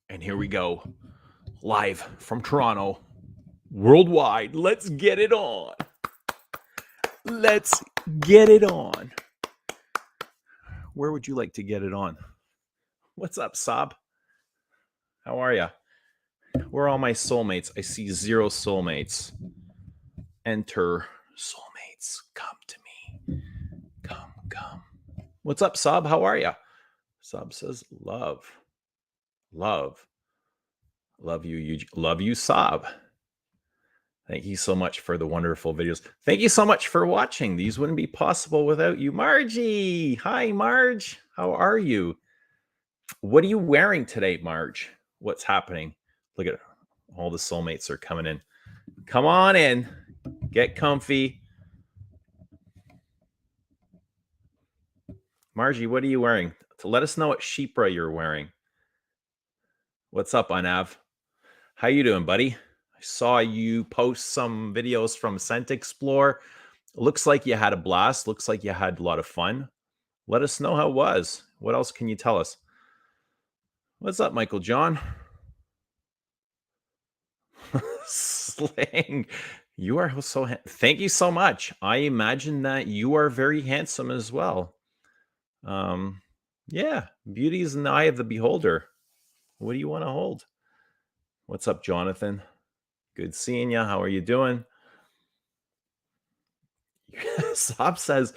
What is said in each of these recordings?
And here we go, live from Toronto, worldwide. Let's get it on. Let's get it on. Where would you like to get it on? What's up, Sob? How are ya? Where are all my soulmates? I see 0 soulmates. Enter soulmates. Come to me. Come. What's up, Sob? How are ya? Sob says love. Love you. Love you, Sob. Thank you so much for the wonderful videos. Thank you so much for watching. These wouldn't be possible without you. Margie! Hi, Marge. How are you? What are you wearing today, Marge? What's happening? Look at all the soulmates are coming in. Come on in. Get comfy. Margie, what are you wearing? Let us know what sheepra you're wearing. What's up, Unav? How you doing, buddy? I saw you post some videos from Scent Explore. Looks like you had a blast. Looks like you had a lot of fun. Let us know how it was. What else can you tell us? What's up, Michael John? Slang. You are so thank you so much. I imagine that you are very handsome as well. Yeah, beauty is in the eye of the beholder. What do you want to hold? What's up, Jonathan? Good seeing you. How are you doing? Sob says,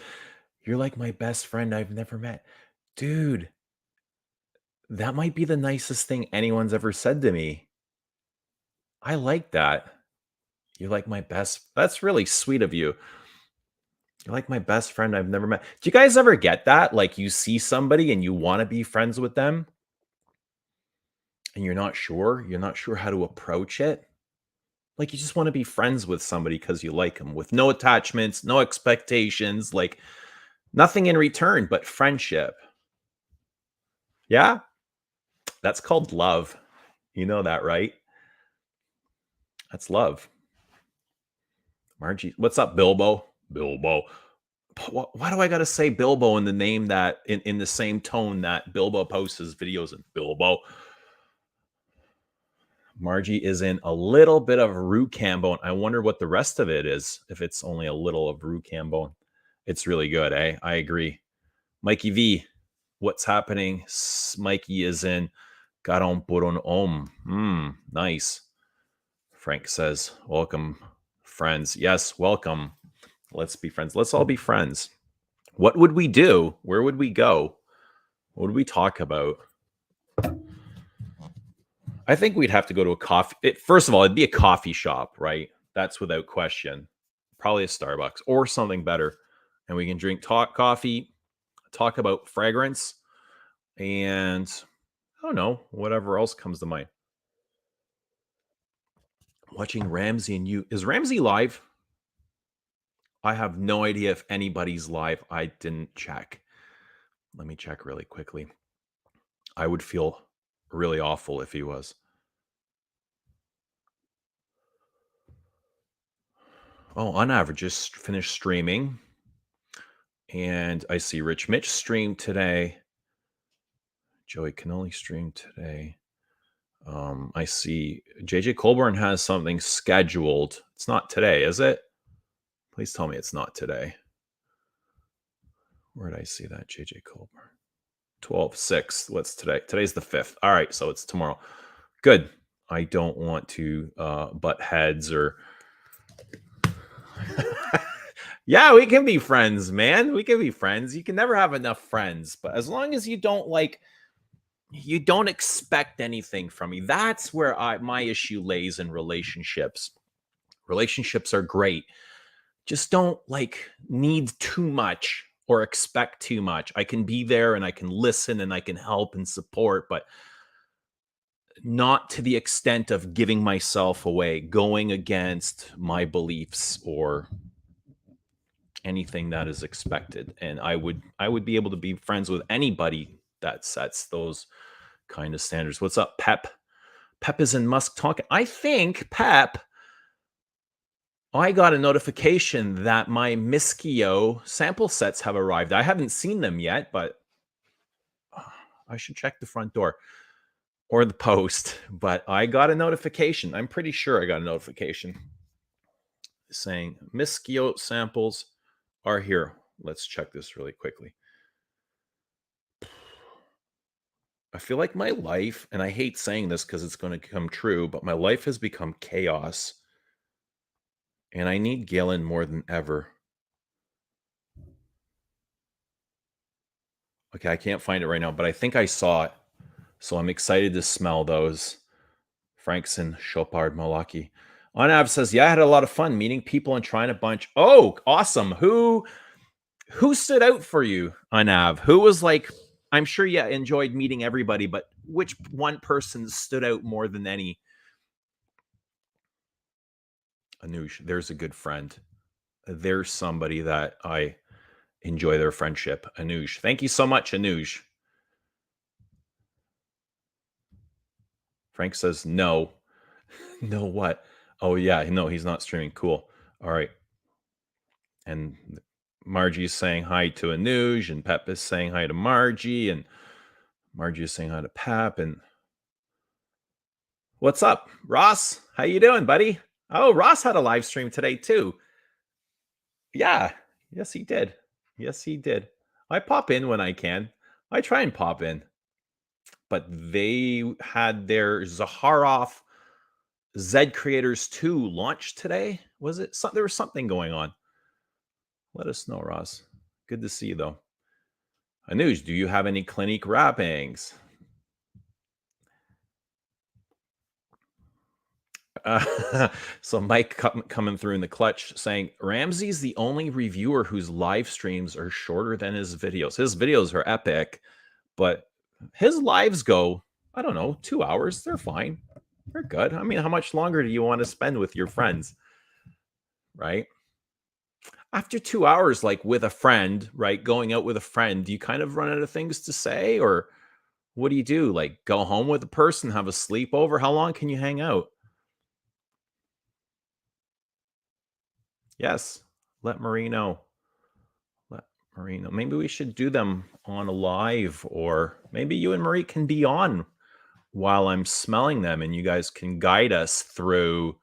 you're like my best friend I've never met. Dude, that might be the nicest thing anyone's ever said to me. I like that. You're like my best. That's really sweet of you. You're like my best friend I've never met. Do you guys ever get that? Like you see somebody and you want to be friends with them and you're not sure how to approach it. Like you just want to be friends with somebody because you like them with no attachments, no expectations, like nothing in return but friendship. Yeah? That's called love. You know that, right? That's love. Margie, what's up, Bilbo? Bilbo. Why do I got to say Bilbo in the name that in the same tone that Bilbo posts his videos in? Bilbo. Margie is in a little bit of Rocambone. I wonder what the rest of it is. If it's only a little of Rocambone, it's really good, eh? I agree. Mikey V, what's happening? Mikey is in Garon Puron Om. Nice. Frank says, welcome, friends. Yes, welcome. Let's be friends. Let's all be friends. What would we do? Where would we go? What would we talk about? I think we'd have to go to a coffee. First of all, it'd be a coffee shop, right? That's without question. Probably a Starbucks or something better. And we can talk coffee, talk about fragrance, and I don't know, whatever else comes to mind. Watching Ramsey and you. Is Ramsey live? I have no idea if anybody's live. I didn't check. Let me check really quickly. I would feel really awful if he was. Oh, on average, just finished streaming. And I see Rich Mitch streamed today. Joey Canoli streamed today. I see JJ Colburn has something scheduled. It's not today, is it? Please tell me it's not today. Where did I see that? JJ Colburn. 12/6. What's today? Today's the 5th. All right, so it's tomorrow. Good. I don't want to butt heads or yeah, we can be friends, man. We can be friends. You can never have enough friends, but as long as you don't expect anything from me. That's where my issue lays in relationships. Relationships are great. Just don't need too much or expect too much. I can be there and I can listen and I can help and support, but not to the extent of giving myself away, going against my beliefs or anything that is expected. And I would be able to be friends with anybody that sets those kind of standards. What's up, Pep? Pep is in Musk talking. I think Pep, I got a notification that my Miskio sample sets have arrived. I haven't seen them yet, but I should check the front door. or the post, but I got a notification. I'm pretty sure I got a notification saying Miss Skio samples are here. Let's check this really quickly. I feel like my life, and I hate saying this because it's going to come true, but my life has become chaos. And I need Galen more than ever. Okay, I can't find it right now, but I think I saw it. So I'm excited to smell those. Frankson, Chopard, Malaki. Anav says, yeah, I had a lot of fun meeting people and trying a bunch. Oh, awesome. Who stood out for you, Anav? Who was like, I'm sure you enjoyed meeting everybody, but which one person stood out more than any? Anush, there's a good friend. There's somebody that I enjoy their friendship. Anush. Thank you so much, Anush. Frank says, no. No, what? Oh, yeah. No, he's not streaming. Cool. All right. And Margie's saying hi to Anuj, and Pep is saying hi to Margie, and Margie is saying hi to Pep. And what's up, Ross? How you doing, buddy? Oh, Ross had a live stream today too. Yeah. Yes, he did. Yes, he did. I pop in when I can. I try and pop in. But they had their Zaharoff Z Creators 2 launch today. Was it? There was something going on. Let us know, Ross. Good to see you, though. Anuj, do you have any Clinique wrappings? So Mike coming through in the clutch saying, Ramsey's the only reviewer whose live streams are shorter than his videos. His videos are epic, but his lives go, I don't know, 2 hours. They're fine. They're good. I mean, how much longer do you want to spend with your friends? Right? After 2 hours, like with a friend, right? Going out with a friend, do you kind of run out of things to say? Or what do you do? Like go home with a person, have a sleepover? How long can you hang out? Yes. Let Marie know. Let Marie know. Maybe we should do them on a live, or maybe you and Marie can be on while I'm smelling them and you guys can guide us through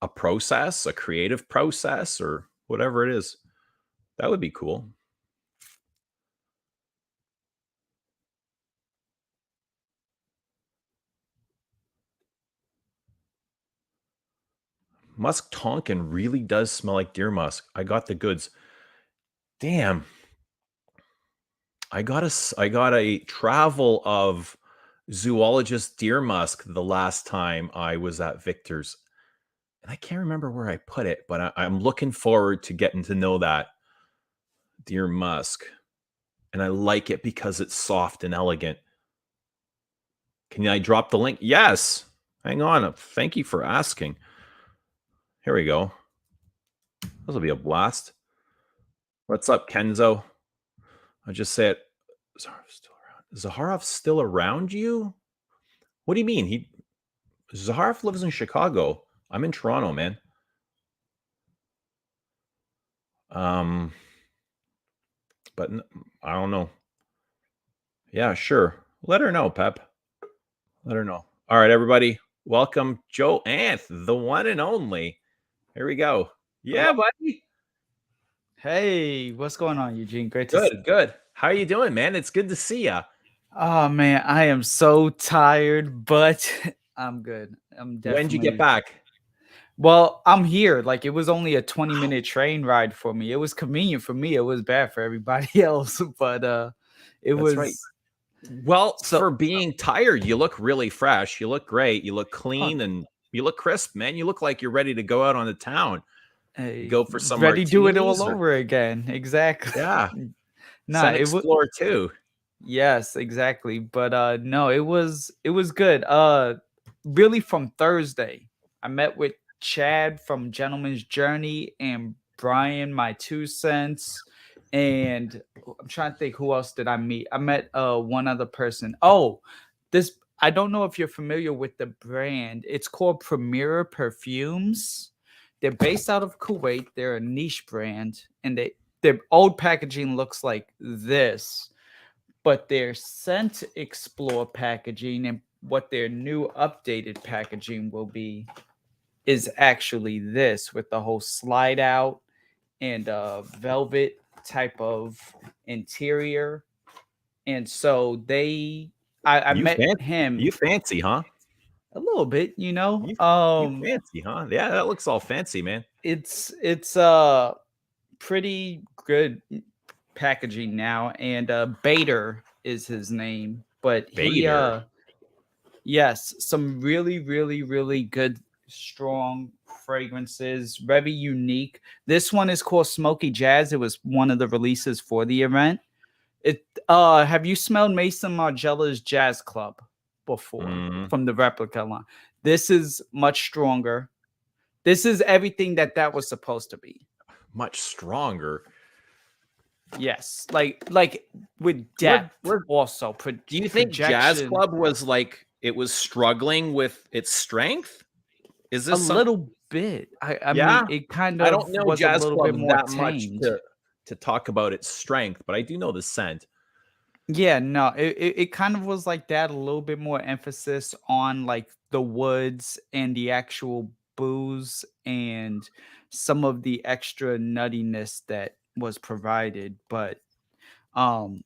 a process, a creative process, or whatever it is. That would be cool. Musk Tonkin really does smell like deer musk. I got the goods. Damn. I got a travel of zoologist deer musk the last time I was at Victor's. And I can't remember where I put it, but I'm looking forward to getting to know that deer musk. And I like it because it's soft and elegant. Can I drop the link? Yes. Hang on. Thank you for asking. Here we go. This will be a blast. What's up, Kenzo? I'll just say it. Zaharov's still around. Zaharov's still around you? What do you mean? Zaharov lives in Chicago. I'm in Toronto, man. But I don't know. Yeah, sure. Let her know, Pep. Let her know. All right, everybody. Welcome, Joe Anth, the one and only. Here we go. Yeah, buddy. Hey, what's going on, Eugene? Great to see you. Good. How are you doing, man? It's good to see you. Oh man, I am so tired, but I'm good. I'm definitely. When'd you get back? Well, I'm here. Like it was only a 20-minute train ride for me. It was convenient for me. It was bad for everybody else, but it That's was right. Well, for being tired, you look really fresh. You look great. You look clean and you look crisp, man. You look like you're ready to go out on the town. Go for some ready to do it all martinis over again. Exactly. Yeah. Nah, Sun Explorer too. Yes, exactly. But no, it was good. Really from Thursday. I met with Chad from Gentleman's Journey and Brian, my 2 cents. And I'm trying to think, who else did I meet? I met one other person. Oh, this I don't know if you're familiar with the brand. It's called Premier Perfumes. They're based out of Kuwait. They're a niche brand, and their old packaging looks like this, but their Scent Explore packaging and what their new updated packaging will be is actually this with the whole slide out and velvet type of interior. And so I You met fancy, him you fancy, huh? a little bit, you know. You fancy, huh? Yeah, that looks all fancy, man. It's pretty good packaging now, and Bader is his name, but he Bader. yes, some really, really, really good, strong fragrances, very unique. This one is called Smoky Jazz. It was one of the releases for the event. It have you smelled Mason Margiela's Jazz Club before Mm, from the replica line? This is much stronger. This is everything that was supposed to be. much stronger. Yes, like with We're depth we're also Do you think Jazz projection. Club was like it was struggling with its strength? Is A this some little bit. I Yeah? mean, it kind I of don't know was a Jazz little bit Club more that much tamed. to talk about its strength, but I do know the scent. Yeah, no, it kind of was like that, a little bit more emphasis on like the woods and the actual booze and some of the extra nuttiness that was provided. But um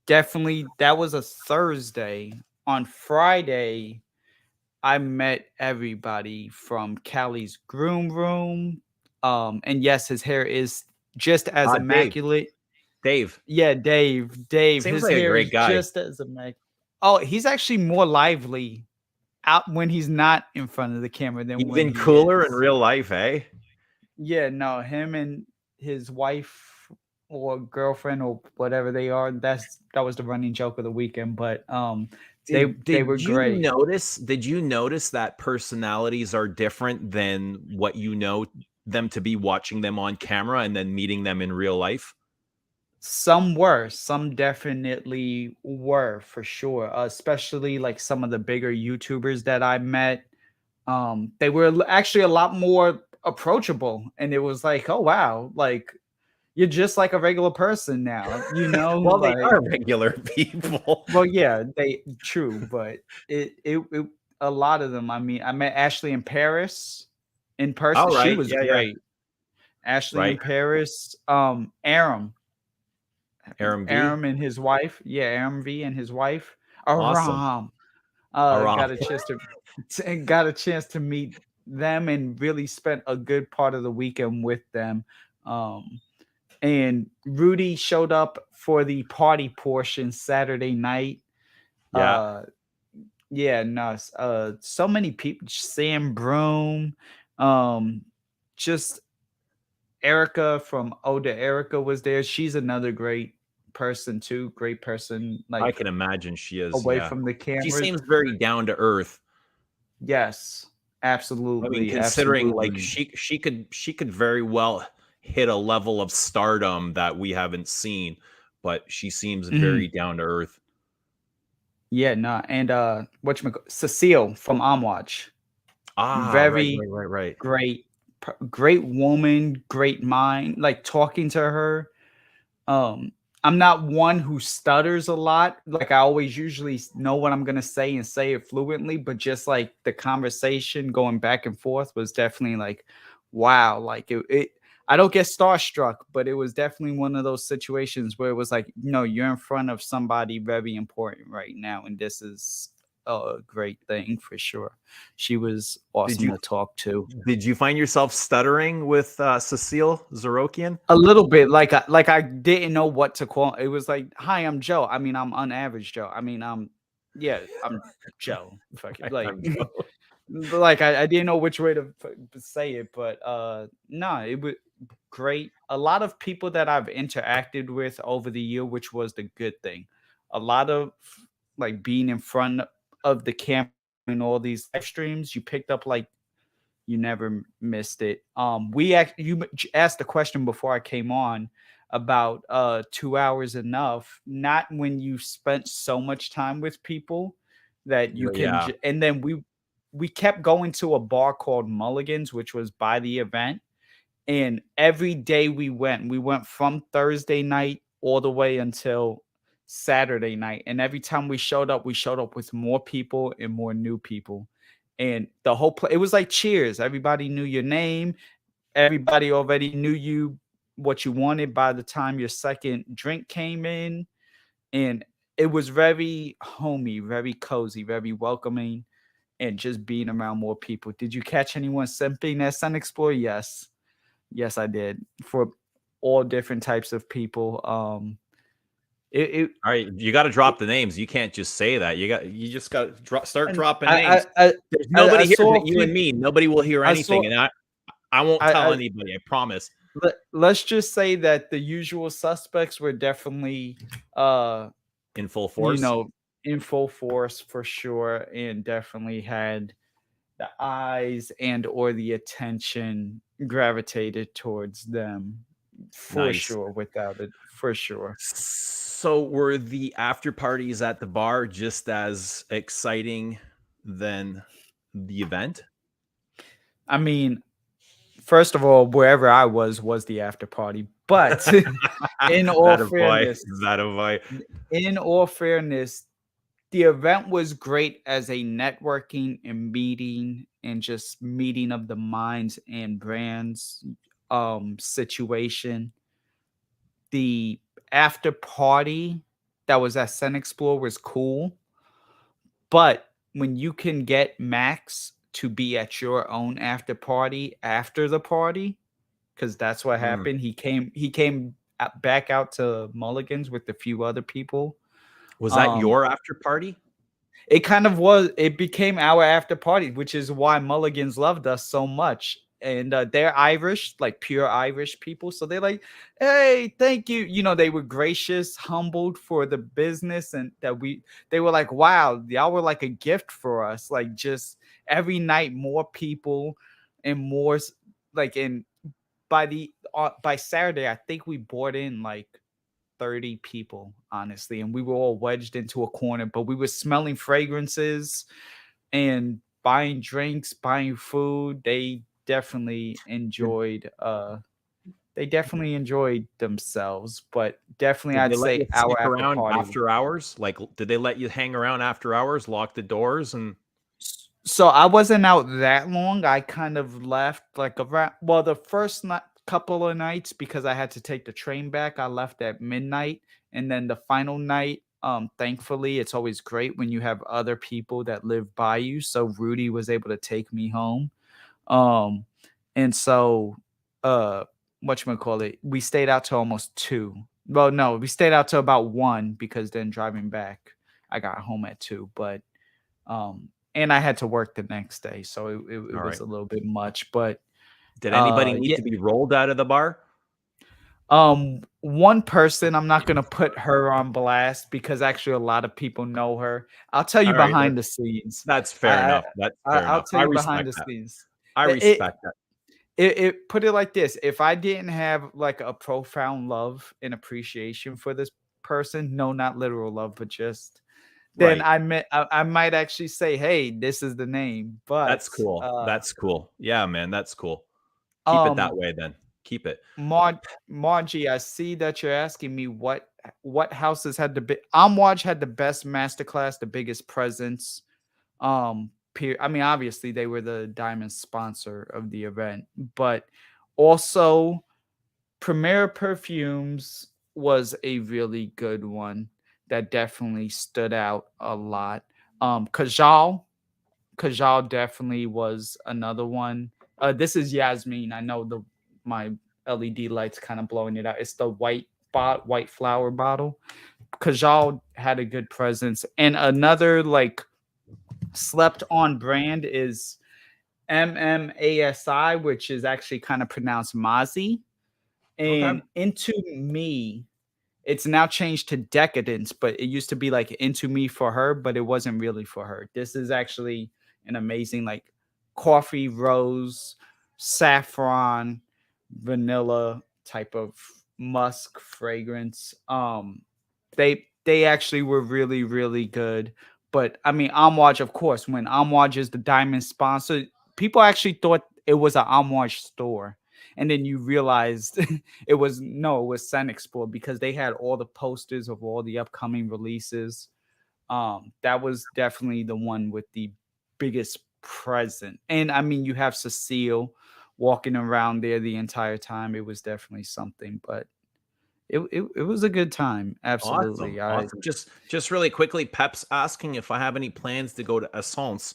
definitely that was a Thursday. On Friday, I met everybody from Callie's groom room. And yes, his hair is just as Dave. immaculate. Dave. Yeah, Dave. Dave, Seems his like a hair great is guy. just as immaculate. Oh, he's actually more lively out when he's not in front of the camera than when Even he cooler in is. real life, eh? Yeah, no, him and his wife or girlfriend or whatever they are, that was the running joke of the weekend. But they were great. Did you notice that personalities are different than what you know them to be watching them on camera and then meeting them in real life? Some were, some definitely were for sure. Especially like some of the bigger YouTubers that I met. They were actually a lot more approachable, and it was like, oh wow, like you're just like a regular person now, you know, Well, they like are regular people. well, yeah, they true, but it a lot of them. I mean, I met Ashley in Paris in person. All She right. was Yeah, yeah. great. Ashley in Right. Paris. Aram. Aram V. Aram and his wife. Yeah, Aram V and his wife. Awesome. Aram. Aram. Got a chance got a chance to meet them and really spent a good part of the weekend with them. Um, and Rudy showed up for the party portion Saturday night. Yeah. Uh, yeah, no, so many people. Sam Broom, um, just Erica from Oda Erica was there. She's another great person too. Great person, I like can imagine she is. away Yeah. from the She cameras. seems very down to earth. Yes, I mean, absolutely, considering like absolutely. she could very well hit a level of stardom that we haven't seen, but she seems Mhm. very down to earth. Yeah, no, and Cecile from Amwatch, Ah, right, very right, right, right. great, great woman, great mind. Like talking to her, um, I'm not one who stutters a lot. Like I always usually know what I'm gonna say and say it fluently, but just like the conversation going back and forth was definitely like, wow, like it I don't get starstruck, but it was definitely one of those situations where it was like, no, you're in front of somebody very important right now, and this is a great thing for sure. She was Did awesome you to talk to. did you find yourself stuttering with Cecile Zarokian? A little bit, like I didn't know what to call it was like, "Hi, I'm Joe." I mean, I'm unaverage Joe. I mean, yeah, I'm Joe. Fuck it. Like I'm Joe. like I didn't know which way to say it, but no, it was great. A lot of people that I've interacted with over the year, which was the good thing. A lot of like being in front of the camera in all these live streams, you picked up like you never missed it. Asked the question before I came on about 2 hours enough. Not when you spent so much time with people that you can. Yeah. And then we kept going to a bar called Mulligan's, which was by the event. And every day we went from Thursday night all the way until Saturday night. And every time we showed up with more people and more new people. And the whole it was like cheers. Everybody knew your name. Everybody already knew you what you wanted by the time your second drink came in. And it was very homey, very cozy, very welcoming, and just being around more people. Did you catch anyone simping at Sun Explorer? Yes. Yes, I did. For all different types of people. It All right, you got to drop the names. You can't just say that. You just got to start and dropping I names. There's I nobody here saw but a you few. and me. Nobody will hear I saw. anything, and I won't tell I anybody. I promise. let's just say that the usual suspects were definitely, uh, In full you force. know, in full force for sure, and definitely had the eyes and or the attention gravitated towards them for Nice. sure, without it, for sure. So were the after parties at the bar just as exciting than the event? I mean, first of all, wherever I was the after party, but in all That a boy. fairness, That a boy. in all fairness, the event was great as a networking and meeting and just meeting of the minds and brands situation. The after party that was at Sun Explore was cool, but when you can get Max to be at your own after party after the party, because that's what Mm. happened. He came back out to Mulligan's with a few other people. Was that Um, your after party? it kind of was. It became our after party, which is why Mulligan's loved us so much. And they're Irish, like pure Irish people. So they're like, "Hey, thank you." You know, they were gracious, humbled for the business, and that we. They were like, "Wow, y'all were like a gift for us." Like just every night, more people, and more like in by Saturday, I think we brought in like 30 people, honestly, and we were all wedged into a corner, but we were smelling fragrances and buying drinks, buying food. Did They definitely enjoyed themselves, but definitely did they I'd let you say our stick after around party. after hours? Like, did they let you hang around after hours, lock the doors, and So I wasn't out that long. I kind of left like around, well, the first night, couple of nights, because I had to take the train back. I left at midnight, and then the final night, thankfully, it's always great when you have other people that live by you. So Rudy was able to take me home. Um, and so, uh, whatchamacallit, we stayed out to almost 2. Well, no, we stayed out to about 1 because then driving back, I got home at 2. But and I had to work the next day, so it all was right? a little bit much. But Did anybody need yeah, to be rolled out of the bar? one person, I'm not gonna put her on blast because actually a lot of people know her. I'll tell you All right, behind the scenes. that's fair I, enough. That's fair I'll enough. tell I you behind respect the that. scenes. I It, respect that. it put it like this: if I didn't have like a profound love and appreciation for this person, no, not literal love, but just then Right. I might actually say, hey, this is the name. But That's cool. That's cool. Yeah, man, that's cool. Keep it that um way then. Keep it. Margie, I see that you're asking me what houses had the big. Amwaj had the best masterclass, the biggest presence. I mean, obviously they were the diamond sponsor of the event, but also Premier Perfumes was a really good one that definitely stood out a lot. Kajal definitely was another one. This is Yasmin. I know the my LED lights kind of blowing it out. It's the white flower bottle. Kajal had a good presence, and another like slept on brand is MMASI, which is actually kind of pronounced Mazi. Okay. And Into Me, it's now changed to Decadence, but it used to be like Into Me for her, but it wasn't really for her. This is actually an amazing like coffee, rose, saffron, vanilla type of musk fragrance. They actually were really really good. But I mean, Amouage, of course, when Amouage is the diamond sponsor, people actually thought it was an Amouage store. and then you realized it was no, it was Sun Explore because they had all the posters of all the upcoming releases. That was definitely the one with the biggest present. And I mean, you have Cecile walking around there the entire time. It was definitely something, but it was a good time. Awesome, Absolutely. I awesome. Just really quickly, Pep's asking if I have any plans to go to Essence,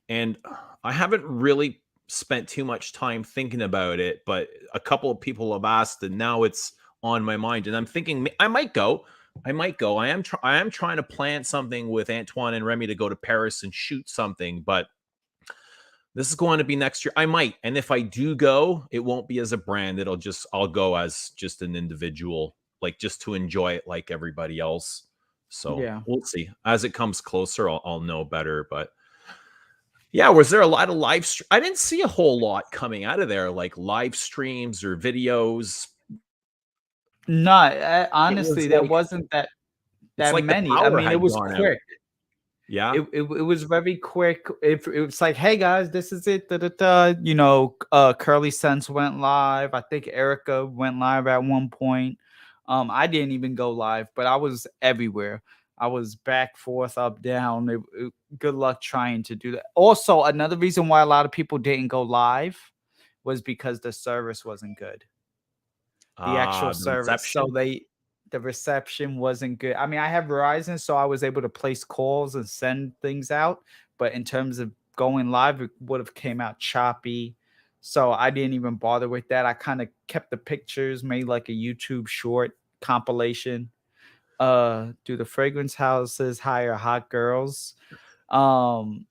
and I haven't really spent too much time thinking about it, but a couple of people have asked, and now it's on my mind, and I'm thinking I might go. I might go. I am trying to plan something with Antoine and Remy to go to Paris and shoot something, but this is going to be next year. I might, and if I do go, it won't be as a brand. I'll go as just an individual, like just to enjoy it like everybody else. So yeah. we'll see. As it comes closer, I'll know better. But yeah, was there a lot of I didn't see a whole lot coming out of there, like live streams or videos. No, It was honestly, there like wasn't it's that like the many. I power mean, it had was gone out. quick. Yeah. It was very quick. It was like, hey guys, this is it. Da, da, da. Curly Sense went live. I think Erica went live at one point. I didn't even go live, but I was everywhere. I was back, forth, up, down. Good luck trying to do that. Also, another reason why a lot of people didn't go live was because the service wasn't good, the actual The service. So reception. the reception wasn't good. I mean, I have Verizon, so I was able to place calls and send things out, but in terms of going live, it would have came out choppy. So I didn't even bother with that. I kind of kept the pictures, made like a YouTube short compilation. Do the fragrance houses hire hot girls um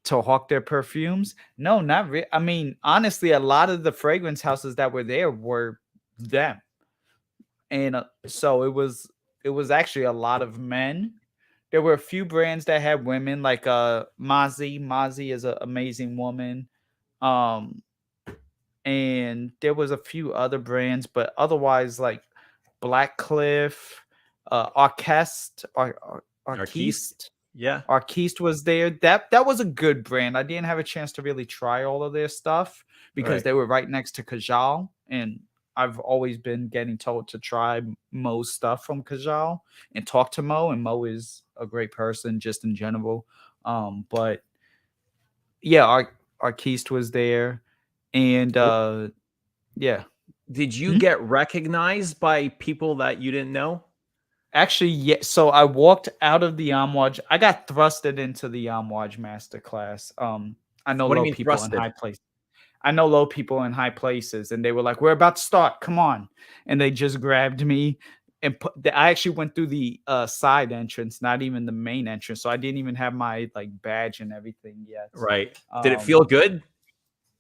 to hawk their perfumes? No, not really. I mean, honestly, a lot of the fragrance houses that were there were them, and so it was actually a lot of men. There were a few brands that had women, like Mazi is an amazing woman. um and there was a few other brands, but otherwise, like Blackcliff, Arquiste. Arquiste. Yeah. Arquiste was there. That was a good brand. I didn't have a chance to really try all of their stuff because Right. they were right next to Kajal, and I've always been getting told to try Mo's stuff from Kajal and talk to Mo, and Mo is a great person just in general. But yeah, Arquiste was there, and yeah. Did you Hmm? get recognized by people that you didn't know? Actually, yeah. So I walked out of the Amwaj. I got thrusted into the Amwaj masterclass. I know What do you low mean people in thrusted? high places. I know low people in high places, and they were like, "We're about to start. Come on!" And they just grabbed me and I actually went through the side entrance, not even the main entrance. So I didn't even have my like badge and everything yet. Right. Did it Um, feel good?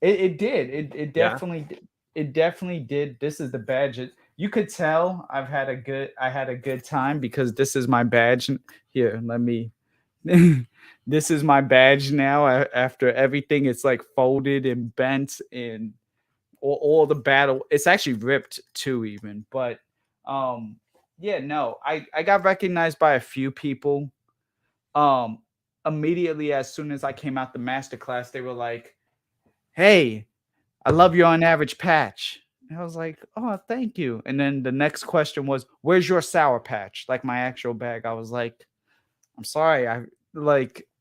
it did. It Yeah. definitely it definitely did. This is the badge. You could tell I had a good time because this is my badge. Here, let me. This is my badge now. After everything, it's like folded and bent and all the battle. It's actually ripped too, even. But um, yeah, no, I got recognized by a few people. Um, Immediately as soon as I came out the master class, they were like, "Hey, I love your on average patch." And I was like, "Oh, thank you." And then the next question was, "Where's your sour patch?" Like my actual bag. I was like, "I'm sorry. I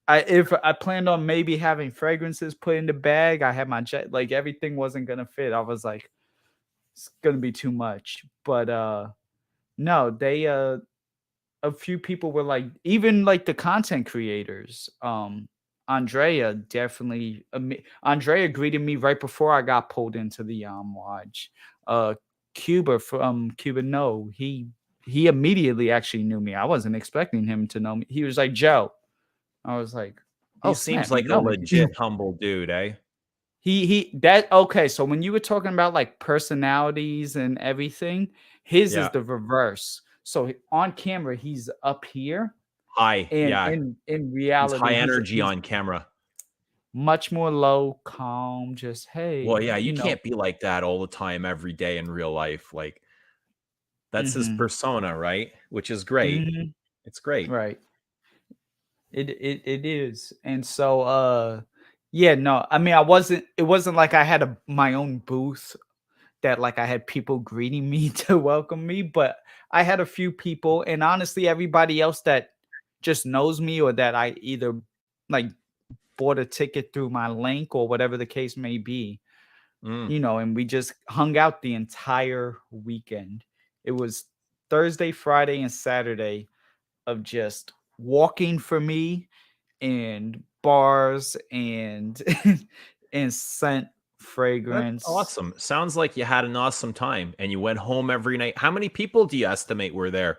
if I planned on maybe having fragrances put in the bag, I had my jet like everything wasn't gonna fit." I was like, "It's gonna be too much." But no, they a few people were like, even like the content creators. Andrea definitely. Andrea greeted me right before I got pulled into the watch. Uh, Cuba from Cuba. No, he immediately actually knew me. I wasn't expecting him to know me. He was like, "Joe." I was like, He "Oh seems snap, you like a know me." legit humble dude, eh? He that okay. So when you were talking about like personalities and everything, his is Yeah. the reverse. So on camera, he's up here, High. and Yeah. in He's high reality, energy he's on camera. much more low, calm, just, Well, "Hey," yeah, you you know? can't be like that all the time, every day in real life. Like, that's his Mhm, persona, right? Which is great. mhm, It's great. right. It is, and so, yeah, no, I mean, it wasn't like I had my own booth. that like I had people greeting me to welcome me, but I had a few people, and honestly, everybody else that just knows me or that I either like bought a ticket through my link or whatever the case may be, Mm. you know, and we just hung out the entire weekend. It was Thursday, Friday, and Saturday of just walking for me and bars and and scent That's fragrance. awesome. Sounds like you had an awesome time and you went home every night. How many people do you estimate were there?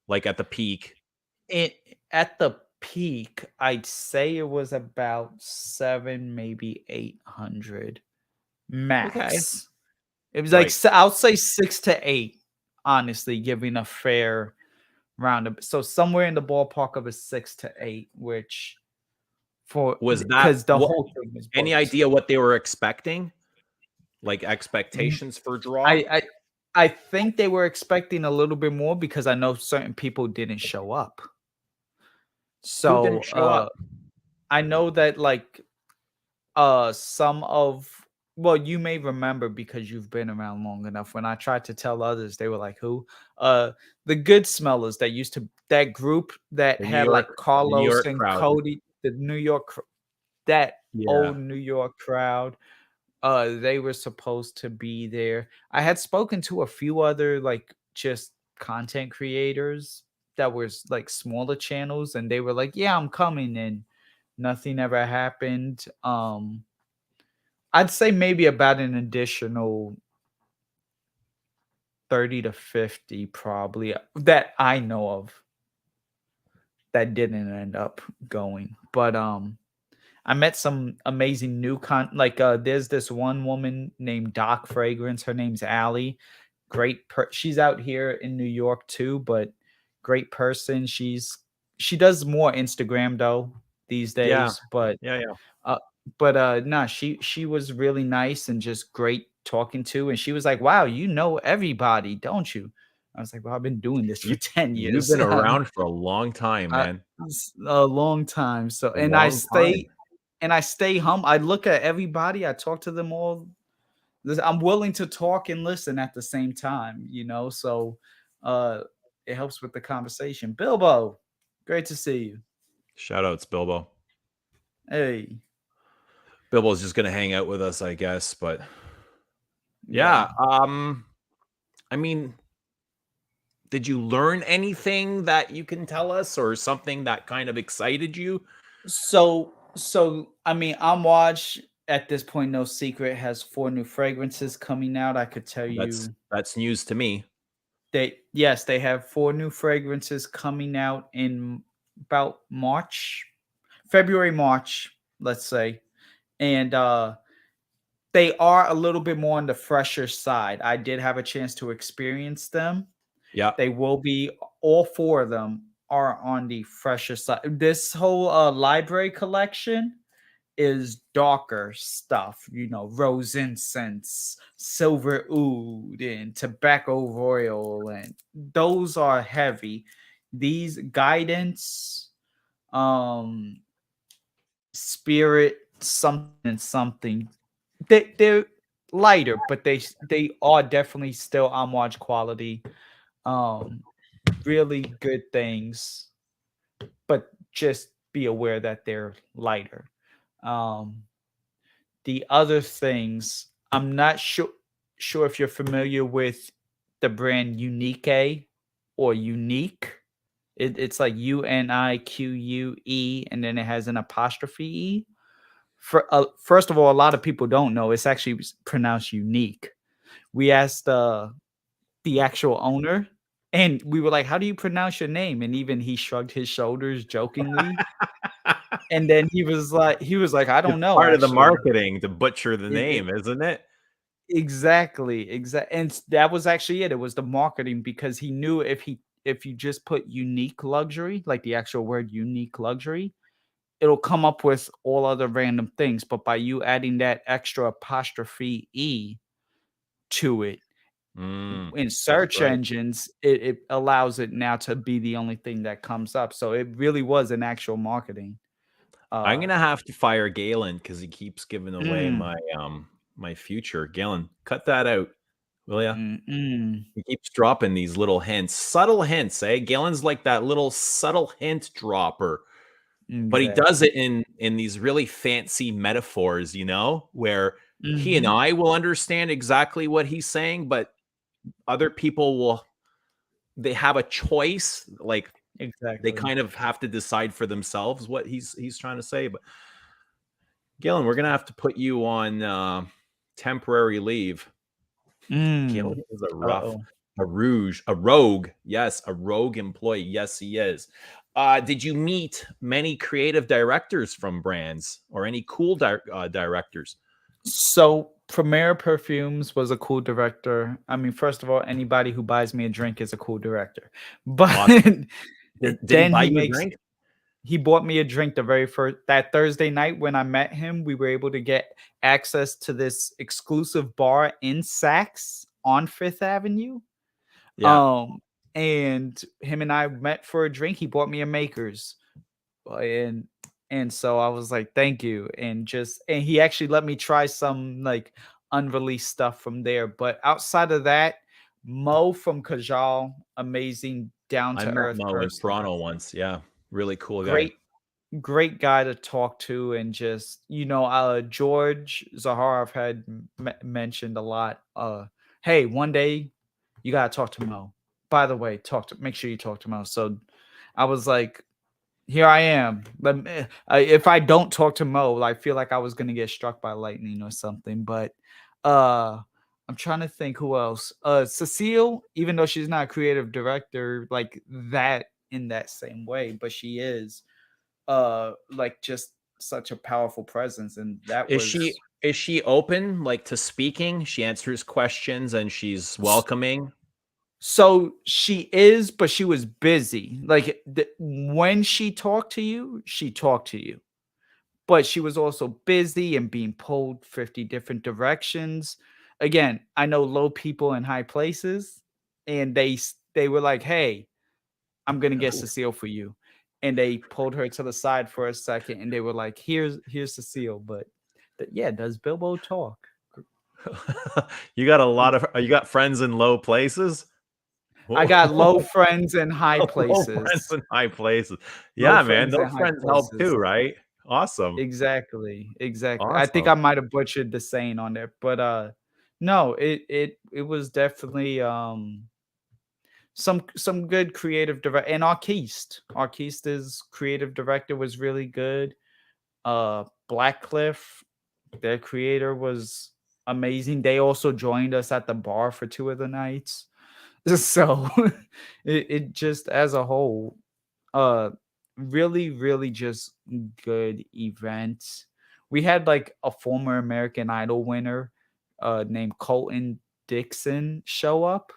Like at the peak? It at the peak, I'd say it was about 7, maybe 800 Okay. max. It was like Right. I'll say 6 to 8, honestly, giving a fair round. So somewhere in the ballpark of a 6 to 8, which for Was that because the what whole thing was any booked. idea what they were expecting? Like Mm, expectations for draw? I I I think they were expecting a little bit more because I know certain people didn't show up. Who didn't So, show up? I know that like some of well, you may remember because you've been around long enough. When I tried to tell others, they were like, "Who?" The good smellers that used to that group that had like The New Carlos York and crowd. Cody, the that Yeah. old New York crowd. They were supposed to be there. I had spoken to a few other like just content creators that was like smaller channels, and they were like, "Yeah, I'm coming," and nothing ever happened. I'd say maybe about an additional 30 to 50 probably that I know of that didn't end up going. But I met some amazing new like there's this one woman named Doc Fragrance. Her name's Allie. She's out here in New York too, but great person. She does more Instagram though these Yeah. days, but Yeah, yeah. Uh, no, she was really nice and just great talking to, and she was like, "Wow, you know everybody, don't you?" I was like, "Well, I've been doing this for You 10 you've years." been around for a long time, I man. a long time. So, A long time. and I stay hum. I look at everybody. I talk to them all. I'm willing to talk and listen at the same time, you know. So, uh, it helps with the conversation. Bilbo, great to see you. Shout outs, Bilbo. Hey, Bilbo's just gonna hang out with us, I guess, but yeah. yeah, I mean, did you learn anything that you can tell us or something that kind of excited you? So I mean, Amouage at this point, no secret, has 4 new fragrances coming out. I could tell you That's news to me. they have 4 new fragrances coming out in about March, February, March, let's say. And they are a little bit more on the fresher side. I did have a chance to experience them. Yeah. They will be all 4 of them are on the fresher side. This whole library collection is darker stuff, you know, rose incense, silver oud, and tobacco royal, and those are heavy. These guidance, um, spirit, something, something. They're lighter, but they are definitely still Amouage quality. Um, really good things, but just be aware that they're lighter. Um, The other things, I'm not sure if you're familiar with the brand Unique or Unique. It's like Unique, and then it has an apostrophe E. First of all, a lot of people don't know it's actually pronounced unique. We asked the actual owner, and we were like, "How do you pronounce your name?" And even he shrugged his shoulders jokingly. And then he was like, "I It's don't know part of the actually." marketing to butcher the It name, isn't it? Exactly, and that was actually it. It was the marketing because he knew if you just put unique luxury, like the actual word unique luxury, it'll come up with all other random things. But by you adding that extra apostrophe E to it Mm, in that's search right. engines, it allows it now to be the only thing that comes up. So it really was an actual marketing. I'm Uh gonna have to fire Galen because he keeps giving away mm, my my future. Galen, cut that out. will ya? Mm-mm. He keeps dropping these little hints, subtle hints, eh? Galen's like that little subtle hint dropper, but he does it Exactly. in these really fancy metaphors, where he and Mhm. I will understand exactly what he's saying, but other people they have a choice, like they Exactly. kind of have to decide for themselves what he's trying to say. But Galen, we're gonna have to put you on temporary leave. Galen Mm. is a rough, Uh-oh. a rogue. Yes, a rogue employee. Yes, he is. Did you meet many creative directors from brands or any cool directors? So, Premier Perfumes was a cool director. I mean, first of all, anybody who buys me a drink is a cool director. But Awesome. Did he then buy you a drink? he bought me a drink the very first that Thursday night when I met him. We were able to get access to this exclusive bar in Saks on Fifth Avenue. Yeah, Um, and him and I met for a drink. He bought me a Makers. And so I was like, "Thank you," and he actually let me try some like unreleased stuff from there. But outside of that, Mo from Kajal, amazing, down I to met earth Mo in person, Toronto once. Yeah, really cool guy. great guy to talk to, and just George Zahar I've had mentioned a lot. Hey, one day you gotta talk to Mo. By the way, make sure you talk to Mo. So I was like, here I am. But if I don't talk to Mo, I feel like I was gonna get struck by lightning or something. But uh, I'm trying to think who else. Cecile, even though she's not a creative director like that in that same way, but she is like just such a powerful presence, and that Is she was is she open like to speaking? She answers questions and she's welcoming. so she is, but she was busy. Like when she talked to you but she was also busy and being pulled 50 different directions. Again, I know low people in high places, and they were like, "Hey, I'm gonna get Cecile for you," and they pulled her to the side for a second, and they were like, "Here's Cecile," but yeah, does Bilbo talk? You got friends in low places? I got low friends in high Low friends places. in high places. Low Yeah, man, friends in those high friends help places. too, right? Awesome. Exactly, exactly. I think Awesome. I might have butchered the saying on there, but no, it was definitely some good creative direct and Arquiste's creative director was really good. Blackcliff, their creator was amazing. They also joined us at the bar for two of the nights. So it just as a whole, uh really, really just good event. We had like a former American Idol winner named Colton Dixon show up,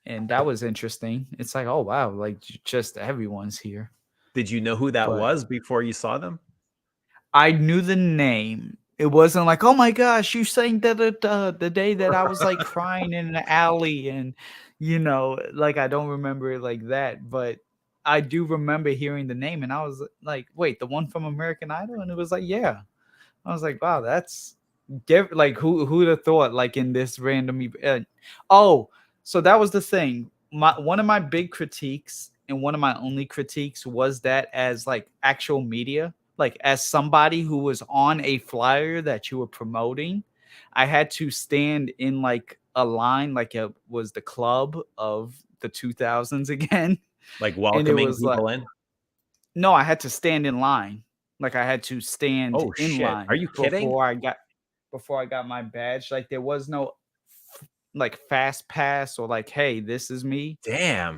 and that was interesting. It's like, oh wow, like just everyone's here. Did you know who that But was before you saw them? I knew the name. It wasn't like, oh my gosh, you sang the day that I was like crying in the alley, and like I don't remember it like that, but I do remember hearing the name, and I was like, wait, the one from American Idol, and it was like, yeah. I was like, wow, that's like who'd have thought like in this random oh, so that was the thing. One of my big critiques and one of my only critiques was that as like actual media, like as somebody who was on a flyer that you were promoting, I had to stand in like a line like it was the club of the 2000s again. Like And it welcoming was like, people in? no, I had to stand in line. Like I had to stand Oh in shit. Are line you kidding? before I got my badge. Like there was no like fast pass or like, hey, this is me. Damn.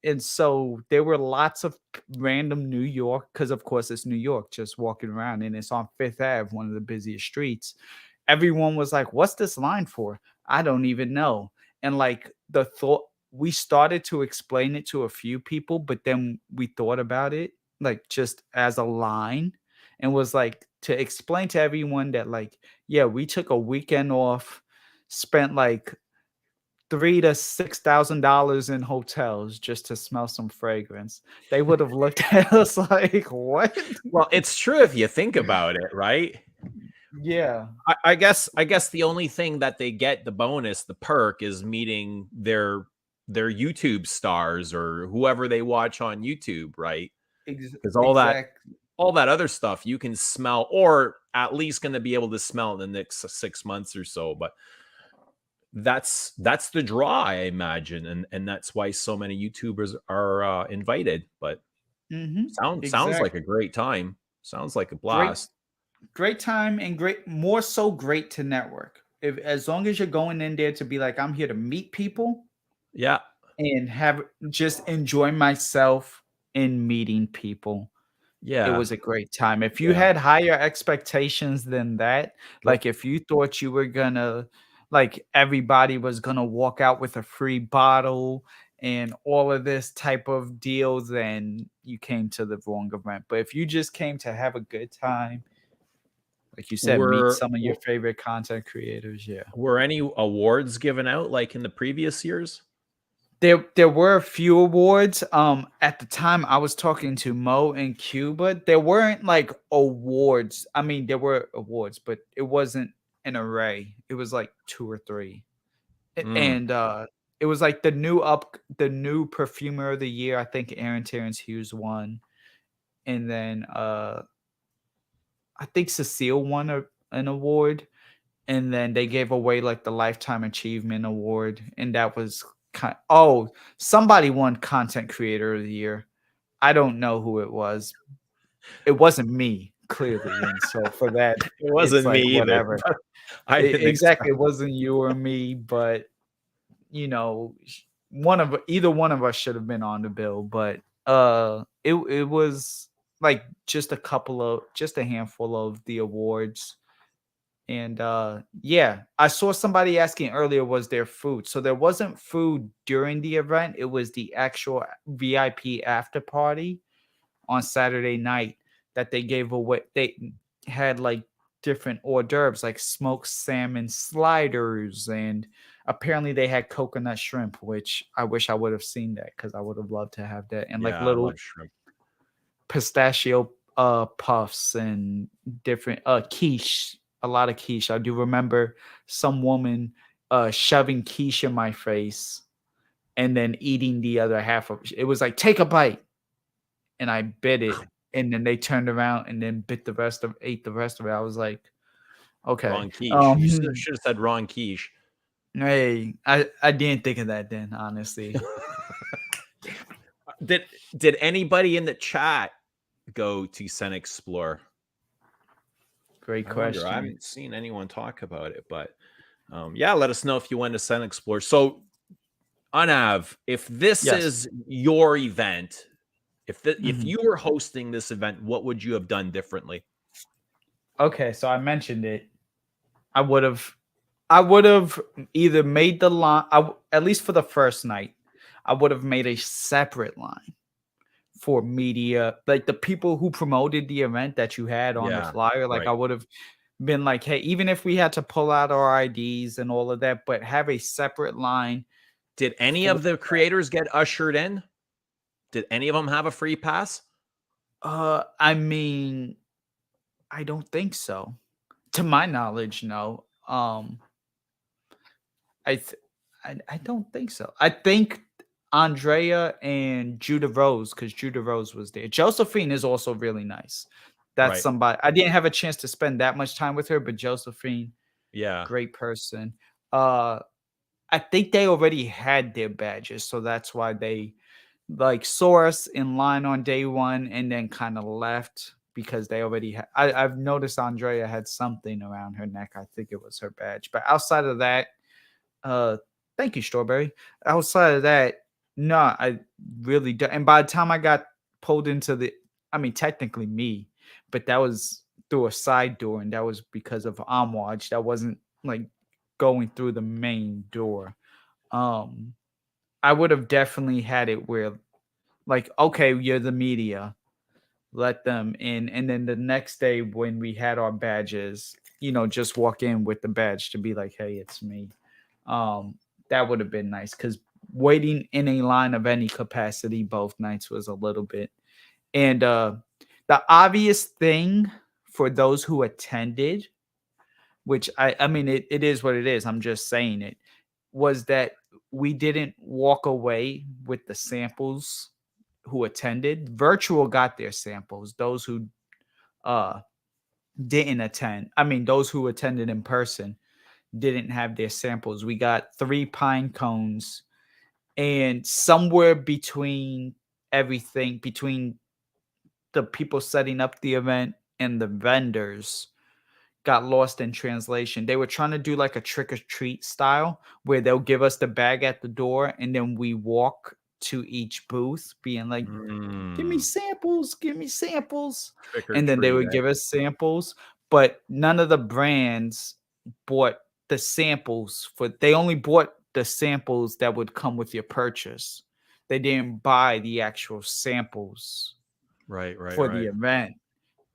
And so there were lots of random New York, because of course it's New York, just walking around, and it's on Fifth Ave, one of the busiest streets. Everyone was like, "What's this line for?" I don't even know. And like the thought, we started to explain it to a few people, but then we thought about it like just as a line, and was like to explain to everyone that like, yeah, we took a weekend off, spent like $3,000 to $6,000 in hotels just to smell some fragrance. They would have looked at us like, "What?" Well, it's true if you think about it, right? Yeah, I guess the only thing that they get, the bonus, the perk, is meeting their YouTube stars or whoever they watch on YouTube, right? Because exactly. all that other stuff you can smell, or at least going to be able to smell in the next 6 months or so. But that's the draw, I imagine, and that's why so many YouTubers are invited. But sounds like a Exactly. great time. Sounds like a Great, blast. great time and great, more so great to network. If as long as you're going in there to be like, I'm here to meet people Yeah, and have just enjoy myself in meeting people. It yeah, was a great time. If you yeah. had higher expectations than that, Yep. like if you thought you were gonna, like everybody was gonna walk out with a free bottle and all of this type of deal, then you came to the wrong event. But if you just came to have a good time, like you said, meet Were some of your favorite content creators, yeah. were any awards given out like in the previous years? There were a few awards. At the time I was talking to Mo in Cuba. There weren't like awards. I mean, there were awards, but it wasn't an array. It was like two or three. Mm, And it was like the new perfumer of the year. I think Aaron Terrence Hughes won. And then I think Cecile won an award, and then they gave away like the lifetime achievement award, and that was somebody won content creator of the year. I don't know who it was. It wasn't me, clearly, and so for that it it's wasn't me like either. whatever. I didn't Exactly, expect. it wasn't you or me, but one of either one of us should have been on the bill. But it was like just a handful of the awards. And yeah, I saw somebody asking earlier, was there food? So there wasn't food during the event. It was the actual VIP after party on Saturday night that they gave away. They had like different hors d'oeuvres, like smoked salmon sliders, and apparently they had coconut shrimp, which I wish I would have seen that because I would have loved to have that, and like Yeah, I little love shrimp. pistachio puffs and different quiche, a lot of quiche. I do remember some woman shoving quiche in my face and then eating the other half of it. Was like, take a bite, and I bit it, and then they turned around and then ate the rest of it. I was like, okay. Ron quiche. You should have said Ron quiche. Hey, I didn't think of that then, honestly. Did did anybody in the chat go to Sen Explore? Great I wonder. I question. haven't seen anyone talk about it, but yeah, let us know if you went to Sen Explore. So, Anav, if this Yes. is your event, if Mhm. you were hosting this event, what would you have done differently? Okay, so I mentioned it. I would have I would have either made the line, at least for the first night, I would have made a separate line for media, like the people who promoted the event that you had on the Yeah, flyer. Like I right. would have been like, hey, even if we had to pull out our IDs and all of that, but have a separate line Did any for. of the creators get ushered in? Did any of them have a free pass? I mean, I don't think so. To my knowledge, no. I th- I don't think so. I think Andrea and Judah Rose, because Judah Rose was there. Josephine is also really nice. That's Right. somebody I didn't have a chance to spend that much time with her, but Josephine, Yeah. great person. Uh I think they already had their badges, so that's why they like saw us in line on day one and then kind of left because they already had. I've noticed Andrea had something around her neck. I think it was her badge, but outside of that, uh, thank you, Strawberry. Outside of that, no, I really don't. And by the time I got pulled into the, I mean, technically me, but that was through a side door, and that was because of Amwaj. That wasn't like going through the main door. Um, I would have definitely had it where, like, okay, you're the media, let them in, and then the next day when we had our badges, just walk in with the badge to be like, hey, it's me. um, that would have been nice because waiting in a line of any capacity both nights was a little bit. And the obvious thing for those who attended which I mean it is what it is. I'm just saying it, was that we didn't walk away with the samples who attended. Virtual got their samples. Those who uh didn't attend, I mean those who attended in person didn't have their samples. We got 3 pine cones, and somewhere between everything, between the people setting up the event and the vendors, got lost in translation. They were trying to do like a trick or treat style where they'll give us the bag at the door and then we walk to each booth being like, give me Mm, samples, give me samples. trick or And then they treat, would eh? give us samples, but none of the brands bought the samples for, they only bought the samples that would come with your purchase. They didn't buy the actual samples Right, right, for the right. event.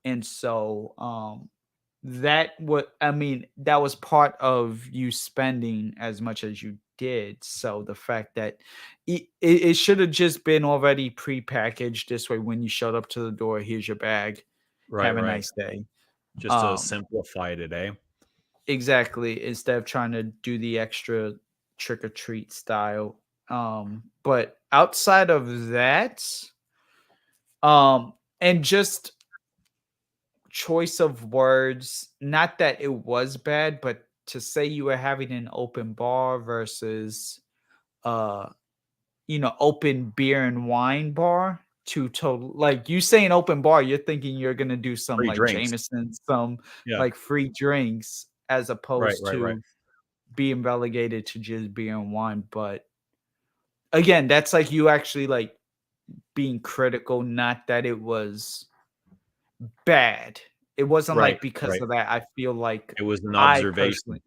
And so that what I mean, that was part of you spending as much as you did. So the fact that it should have just been already pre-packaged this way. When you showed up to the door, here's your bag, Right, have a right. nice day. Just to um simplify it, eh? exactly, instead of trying to do the extra trick-or-treat style. But outside of that, and just choice of words, not that it was bad, but to say you were having an open bar versus uh open beer and wine bar, two total, like you saying open bar, you're thinking you're gonna do some Free like drinks. Jameson, some Yeah. like free drinks, as Right, opposed right, right. to being relegated to just beer and wine. But again, that's like you actually like being critical, not that it was bad. It wasn't Right, like because right. of that. I feel like It was an I observation. personally,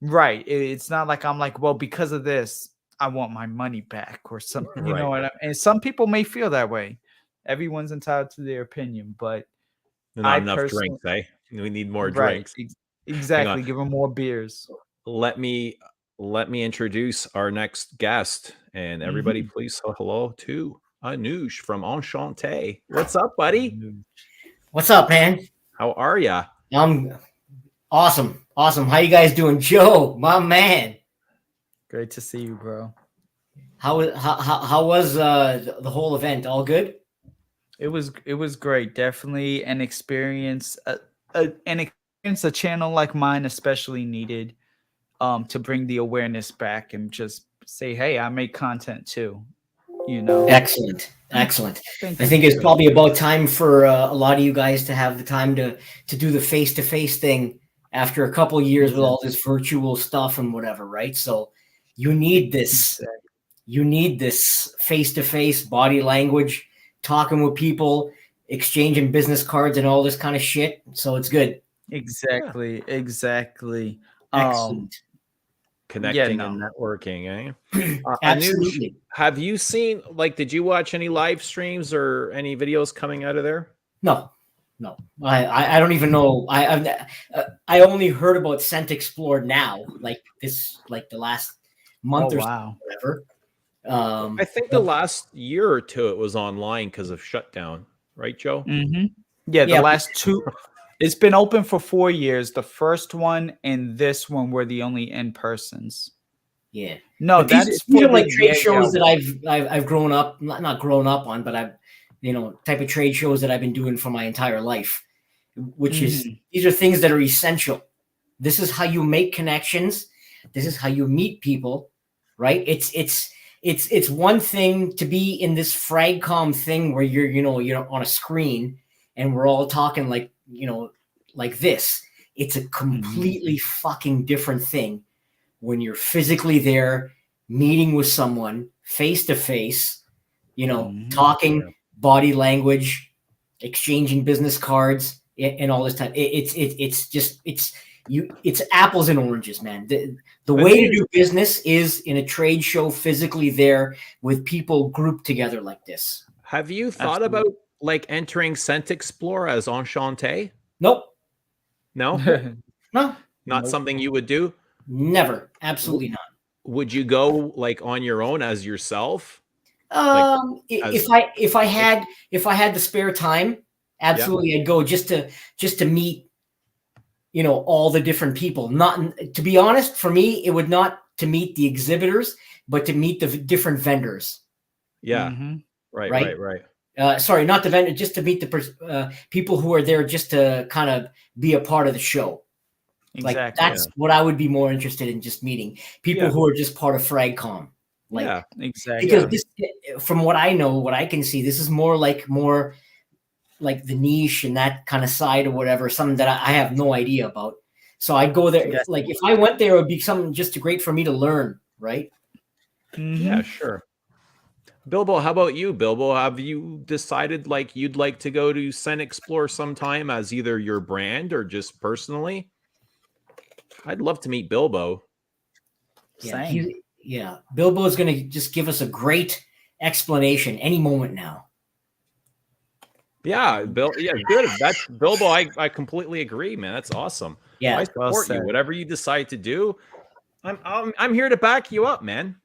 right. It's not like I'm like, well, because of this, I want my money back or some, you know Right. what I, and some people may feel that way. Everyone's entitled to their opinion, but Not I enough personally, drinks, eh? We need more right, drinks. Hang on. exactly, give them more beers. Let me let me introduce our next guest, and everybody Mhm. please say hello to Anush from Enchanté. What's up, buddy? Mhm. What's up, man? How are ya? I'm awesome. Awesome. How you guys doing? Joe, my man. Great to see you, bro. How was the whole event? All good? It was great. Definitely an experience. An experience a channel like mine especially needed, to bring the awareness back and just say, hey, I make content too. You know. Excellent. Excellent. Thank I you. think it's Thank probably you. about time for a lot of you guys to have the time to do the face-to-face thing after a couple years with all Exactly. this virtual stuff and whatever, right? So you need this. Exactly. You need this face-to-face body language, talking with people, exchanging business cards and all this kind of shit. So it's good. Yeah. Exactly. Exactly. Um. Excellent. Yeah. Connecting and No. networking, eh? Anush, Absolutely. have you seen like did you watch any live streams or any videos coming out of there? No, no. I don't even know. I only heard about Scent Explore now, like like the last Oh month or so, wow. whatever. I think the But last year or two it was online because of shutdown, right, Joe? Mm-hmm. Yeah. The yeah, last two. It's been open for 4 years. The first one and this one were the only in persons. yeah. No, But that's these for are the, like trade yeah, yeah. shows that I've grown up not grown up on, but I've type of trade shows that I've been doing for my entire life, which is Mhm. these are things that are essential. This is how you make connections. This is how you meet people, right? It's one thing to be in this fragcom thing where you're on a screen and we're all talking like like this. It's a Mhm. completely fucking different thing when you're physically there, meeting with someone face to face, Mhm. talking, Yeah. body language, exchanging business cards, and all this time. It's apples and oranges, man. The The way thing to is, do business is in a trade show, physically there with people grouped together like this. Have you thought about absolutely. like entering Scent Explorer as Enchanté? Nope, No? no, Not Nope. something you would do? never, W- absolutely not. would you go like on your own as yourself? Like If as like I had the spare time, yeah. absolutely I'd go just to meet all the different people. Not to be honest, for me, it would not to meet the exhibitors, but to meet the different vendors. Yeah. Mhm. Right. Right. Right. Sorry, not the vendor, just to meet the people who are there just to kind of be a part of the show. Like Exactly. that's what I would be more interested in, just meeting people Yeah. who are just part of FragCom. Like, Yeah. Exactly. because this, from what I know, what I can see, this is more like the niche and that kind of side or whatever, something that I have no idea about. So I'd go there. Yes. Like if I went there, it would be something just great for me to learn, right? Yeah, Mhm. sure. Bilbo, how about you, Bilbo? Have you decided like you'd like to go to Sen Explore sometime as either your brand or just personally? I'd love to meet Bilbo. Yeah, Same. Bilbo is going to just give us a great explanation any moment now. Yeah, Bill. Yeah, good. That's Bilbo. I completely agree, man. That's awesome. Yeah, I Well support you. said. Whatever you decide to do, I'm here to back you up, man.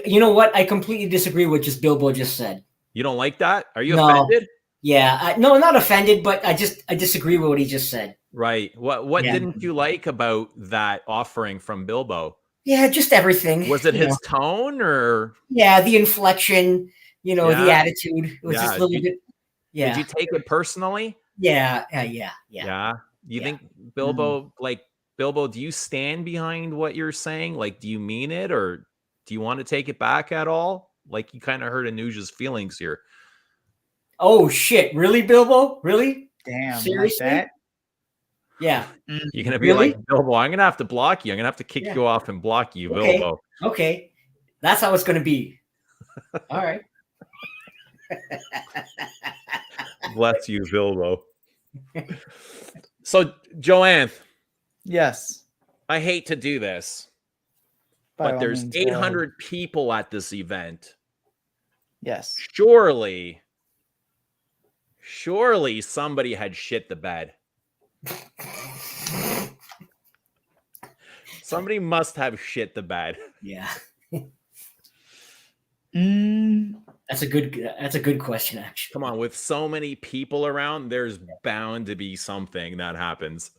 you know what? I completely disagree with just Bilbo just said. You don't like that? Are you No, offended? yeah, no, not offended, but I disagree with what he just said. Right. What Yeah, didn't you like about that offering from Bilbo? yeah, just everything. Was it his tone or Yeah, the inflection, the yeah? attitude. It was just Yeah. a little bit. Did Yeah, you take it personally? yeah. Yeah. You Yeah. think Bilbo, do you stand behind what you're saying? Like, do you mean it or do you want to take it back at all? Like you kind of hurt Anuja's feelings here. Oh shit! Really, Bilbo? Really? Damn, like Seriously? that. Yeah. You're gonna be like, Really? Bilbo, I'm gonna have to block you. I'm gonna have to kick Yeah. you off and block you, Okay. Bilbo. Okay. That's how it's going to be. All right. Bless you, Bilbo. So, Joanne, Yes. I hate to do this, By but all there's means, go ahead. 800 people at this event. Yes. Surely somebody had shit the bed. Somebody must have shit the bed. Yeah. Mm, That's a good question, actually. Come on, with so many people around, there's bound to be something that happens.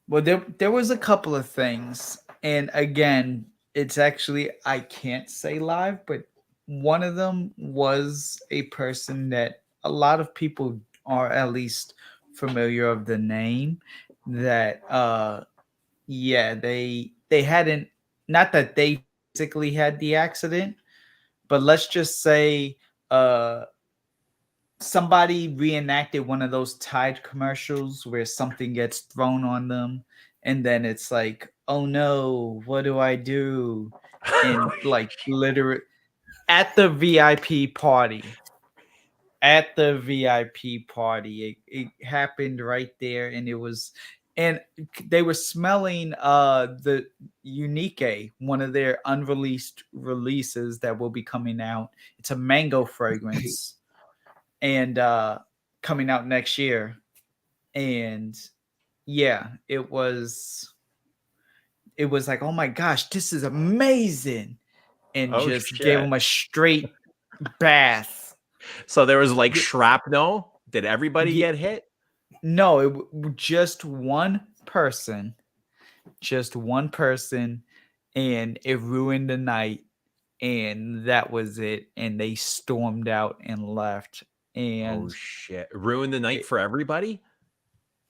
well, there was a couple of things, and again, it's actually I can't say live, but one of them was a person that a lot of people are at least familiar of the name. That yeah, they hadn't, not that they physically had the accident, but let's just say somebody reenacted one of those Tide commercials where something gets thrown on them and then it's like, oh no, what do I do? And like literally at the VIP party. At the VIP party. It happened right there, and they were smelling the Unique, one of their unreleased releases that will be coming out. It's a mango fragrance and coming out next year. And yeah, it was like, oh my gosh, this is amazing, and Oh, just shit. gave them a straight bath. So there was like shrapnel. Did everybody Ye- get hit? No, just one person, and it ruined the night, and that was it. And they stormed out and left. And Oh shit! Ruined the night for everybody.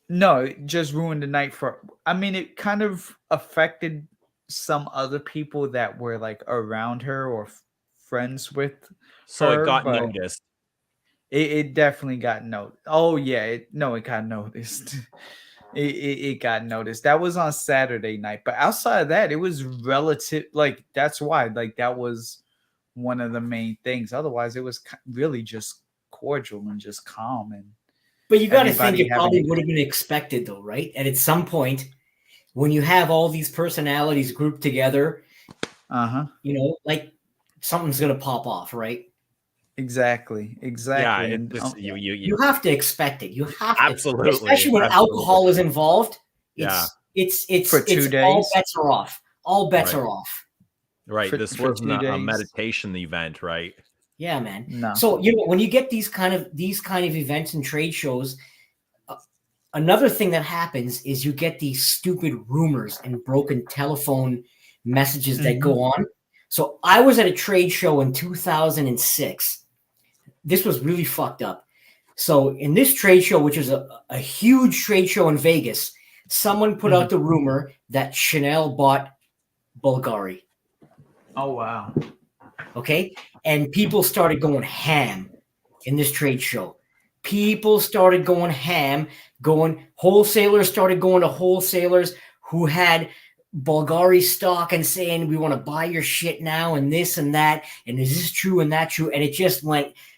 no, it just ruined the night for. I mean, it kind of affected some other people that were like around her or friends with So it her, got but noticed. it definitely got noticed. Oh yeah, it got noticed. It got noticed. That was on Saturday night, but outside of that, it was relative. Like that's why, like that was one of the main things. Otherwise, it was really just cordial and just calm, and But you got to think everybody it probably having. would have been expected, though, right? And at some point, when you have all these personalities grouped together, like something's gonna pop off, right? Exactly. Yeah, And You have to expect it. You have to, absolutely, especially when alcohol is involved. Yeah. It's For 2 days. All bets are off. All bets Right. are off. Right. For- This for wasn't 2 a days. meditation event, right? Yeah, man. No. So when you get these kind of events and trade shows, another thing that happens is you get these stupid rumors and broken telephone messages that go on. So I was at a trade show in 2006. This was really fucked up. So in this trade show, which is a huge trade show in Vegas, someone put out the rumor that Chanel bought Bulgari. Oh, wow. Okay. And people started going ham in this trade show. People started going ham, wholesalers started going to wholesalers who had Bulgari stock and saying, we want to buy your shit now and this and that. And is this true and that true? And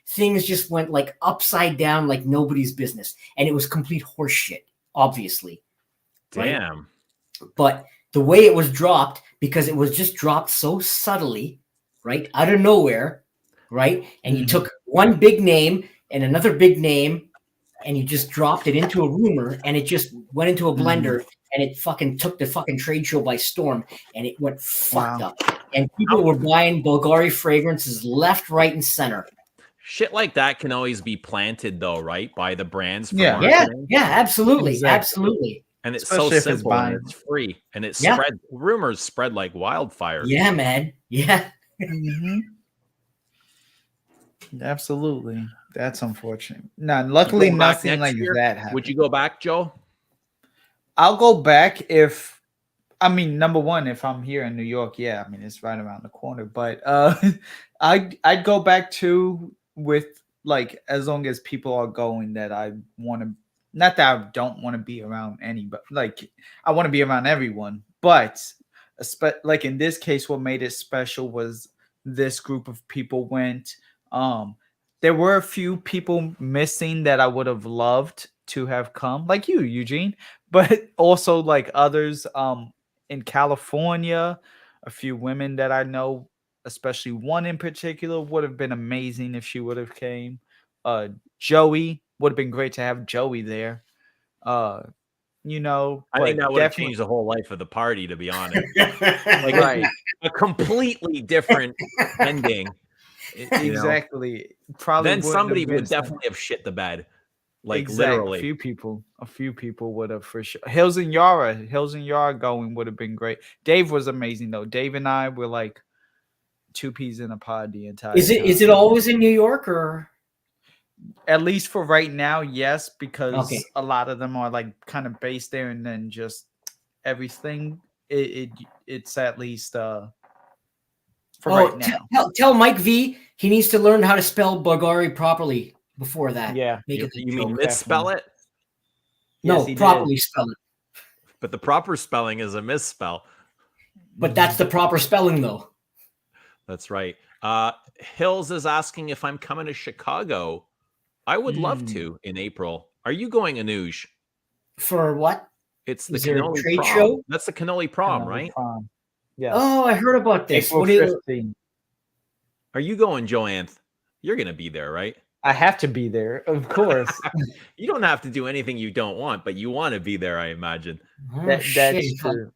things just went like upside down like nobody's business. And it was complete horse shit, obviously. Damn. Right? But the way it was dropped, because it was just dropped so subtly, right, out of nowhere, right? And you took one big name and another big name, and you just dropped it into a rumor, and it just went into a blender, and it fucking took the fucking trade show by storm, and it went fucked up. And people were buying Bulgari fragrances left, right, and center. Shit like that can always be planted, though, right? By the brands. For Yeah, marketing. absolutely, Exactly. absolutely. And it's Especially so if it's simple buying. and it's free, and it spread. Rumors spread like wildfire. Yeah, man. Yeah. Absolutely. That's unfortunate. No, luckily nothing like that happened. Would you go back, Joe? I'll go back if, I mean, number one, if I'm here in New York, yeah, I mean, it's right around the corner. But I'd go back too, with like, as long as people are going, that I want to, not that I don't want to be around any, but like I want to be around everyone. But like in this case, what made it special was this group of people went. There were a few people missing that I would have loved to have come, like you, Eugene, but also like others in California, a few women that I know, especially one in particular, would have been amazing if she would have came. Joey would have been great to have Joey there. You know, I think that would have changed the whole life of the party, to be honest. Like, right, a completely different ending. Exactly. Probably then somebody would definitely have shit the bed. Like literally. A few people would have for sure. Hills and Yara going would have been great. Dave was amazing though. Dave and I were like two peas in a pod the entire time. Is it always in New York, or at least for right now? Yes, because a lot of them are like kind of based there, and then just everything. It's at least for right now. Tell Mike V he needs to learn how to spell Bulgari properly before that. Yeah. You mean misspell it? No, Yes, properly spell it. But the proper spelling is a misspell. But that's the proper spelling, though. That's right. Hills is asking if I'm coming to Chicago. I would love to in April. Are you going, Anuj? For what? It's the Is there a cannoli trade prom. show? That's the cannoli prom, right? Yeah. Oh, I heard about this. April 15. Are you going, Joanne? You're going to be there, right? I have to be there, of course. You don't have to do anything you don't want, but you want to be there, I imagine. That's true.